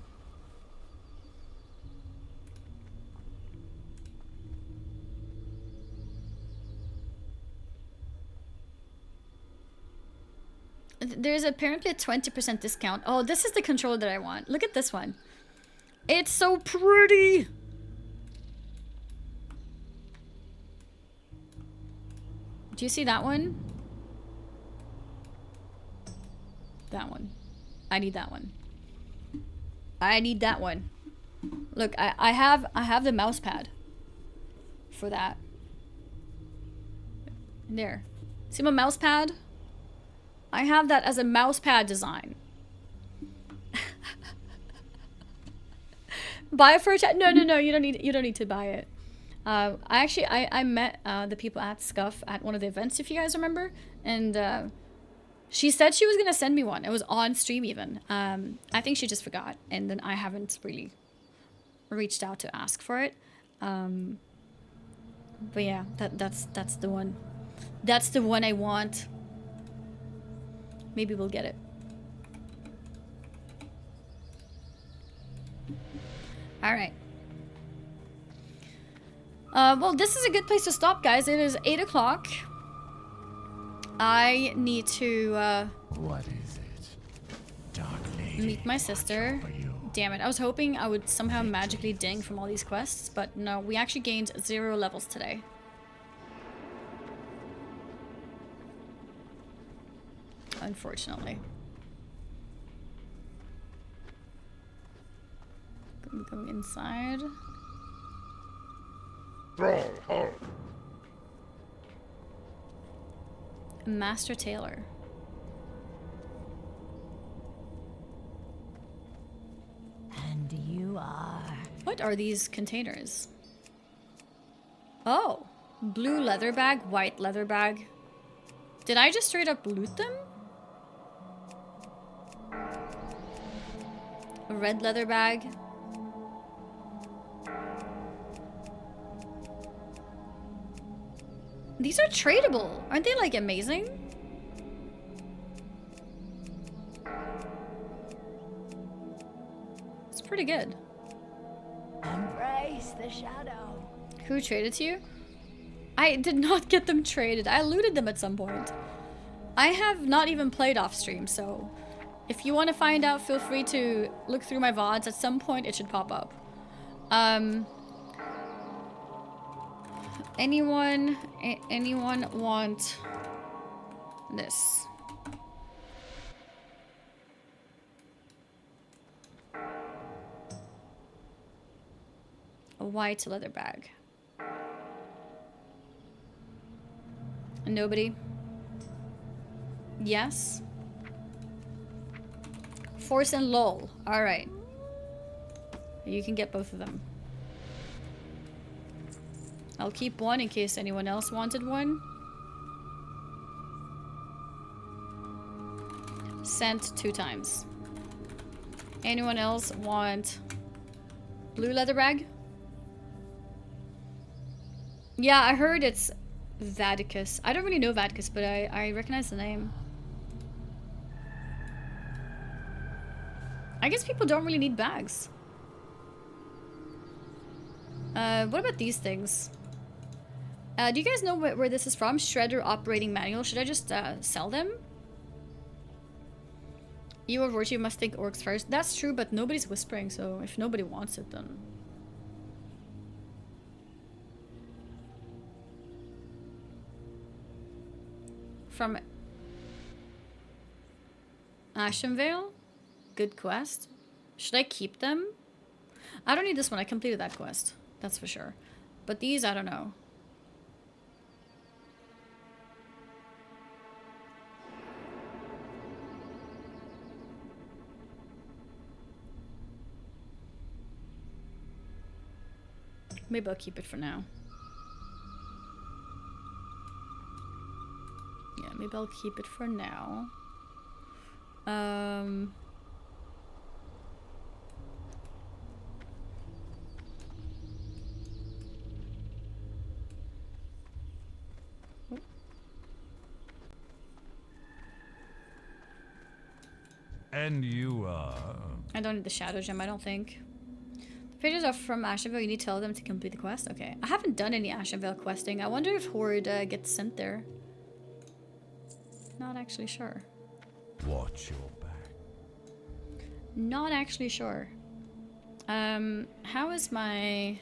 S1: There's apparently a 20% discount. Oh, this is the controller that I want. Look at this one. It's so pretty. Do you see that one? That one. I need that one. I need that one. Look, I have the mouse pad for that. There. See my mouse pad? I have that as a mouse pad design. Buy it for a chat? No, you don't need to buy it. I met the people at Scuff at one of the events, if you guys remember, and she said she was gonna send me one. It was on stream even. I think she just forgot, and then I haven't really reached out to ask for it. But yeah, that's the one. That's the one I want. Maybe we'll get it. All right. Well, this is a good place to stop, guys. It is 8 o'clock. I need to
S17: What is it? Dark lady.
S1: meet my sister. Damn it. I was hoping I would somehow magically ding from all these quests, but no, we actually gained 0 levels today. Unfortunately. Go inside. Master Tailor.
S4: And you are...
S1: What are these containers? Oh. Blue leather bag, white leather bag. Did I just straight up loot them? A red leather bag. These are tradable. Aren't they like amazing? It's pretty good.
S4: Embrace the shadow.
S1: Who traded to you? I did not get them traded. I looted them at some point. I have not even played off stream, so if you want to find out, feel free to look through my VODs. At some point, it should pop up. Anyone want this? A white leather bag. Nobody? Yes? Force and lull. Alright. You can get both of them. I'll keep one in case anyone else wanted one. Sent 2 times. Anyone else want blue leather bag? Yeah, I heard it's Vaticus. I don't really know Vaticus, but I recognize the name. I guess people don't really need bags. What about these things? Do you guys know where this is from? Shredder operating manual. Should I just sell them? You or Virtue must think orcs first. That's true, but nobody's whispering, so if nobody wants it, then... From Ashenvale? Good quest. Should I keep them? I don't need this one. I completed that quest. That's for sure. But these, I don't know. Maybe I'll keep it for now. Yeah, maybe I'll keep it for now.
S7: And you,
S1: I don't need the shadow gem, I don't think. Pages are from Ashenvale, you need to tell them to complete the quest? Okay. I haven't done any Ashenvale questing. I wonder if Horde gets sent there. Not actually sure.
S7: watch your back.
S1: Not actually sure. How is my...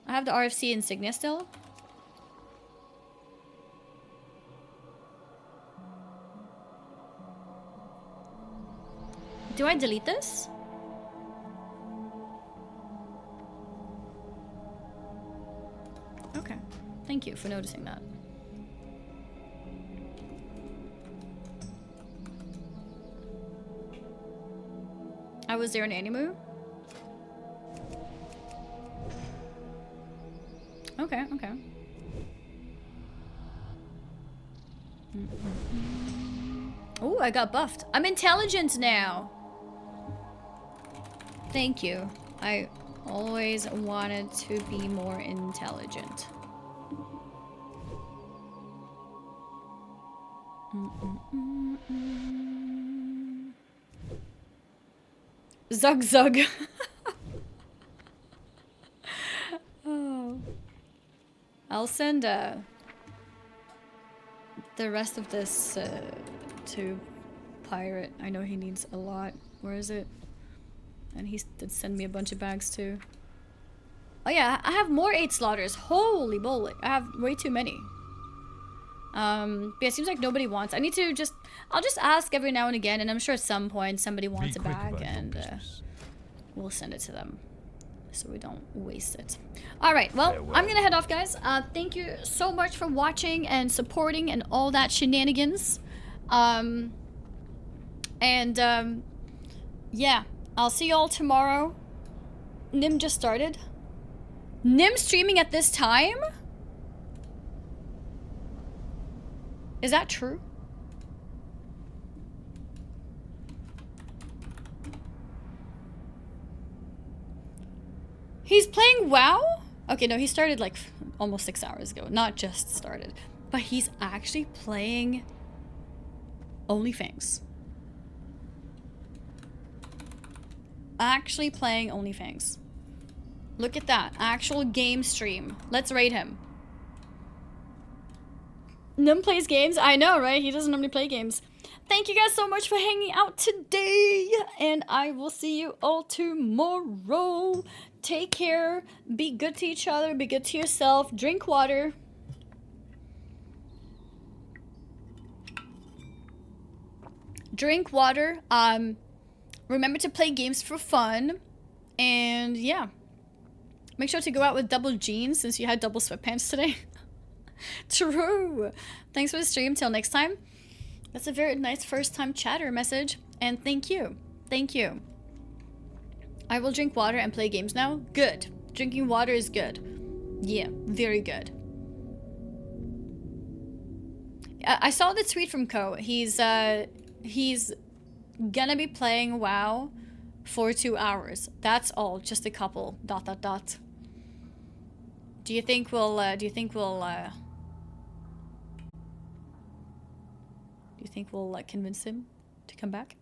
S1: I have the RFC insignia still? Do I delete this? Okay. Thank you for noticing that. Was there an animu? Okay, okay. Oh, I got buffed. I'm intelligent now. Thank you. I always wanted to be more intelligent. Zug zug. Oh. I'll send the rest of this to Pirate. I know he needs a lot. Where is it? And he did send me a bunch of bags too. Oh yeah, I have more 8 slaughters. Holy moly. I have way too many. But yeah, it seems like nobody wants. I need to just... I'll just ask every now and again, and I'm sure at some point somebody wants a bag, and we'll send it to them. So we don't waste it. Alright, well, I'm gonna head off, guys. Thank you so much for watching and supporting and all that shenanigans. Yeah, I'll see y'all tomorrow. Nim just started. Nim streaming at this time? Is that true? He's playing WoW? Okay, no, he started like almost 6 hours ago. Not just started. But he's actually playing OnlyFangs. Actually playing OnlyFangs. Look at that. Actual game stream. Let's rate him. Nim plays games? I know, right? He doesn't normally play games. Thank you guys so much for hanging out today. And I will see you all tomorrow. Take care. Be good to each other. Be good to yourself. Drink water. Drink water. Remember to play games for fun. And yeah. Make sure to go out with double jeans since you had double sweatpants today. True. Thanks for the stream. Till next time. That's a very nice first time chatter message. And thank you. Thank you. I will drink water and play games now. Good. Drinking water is good. Yeah, very good. I saw the tweet from Ko. He's gonna be playing WoW for 2 hours. That's all. Just a couple. ... Do you think we'll convince him to come back?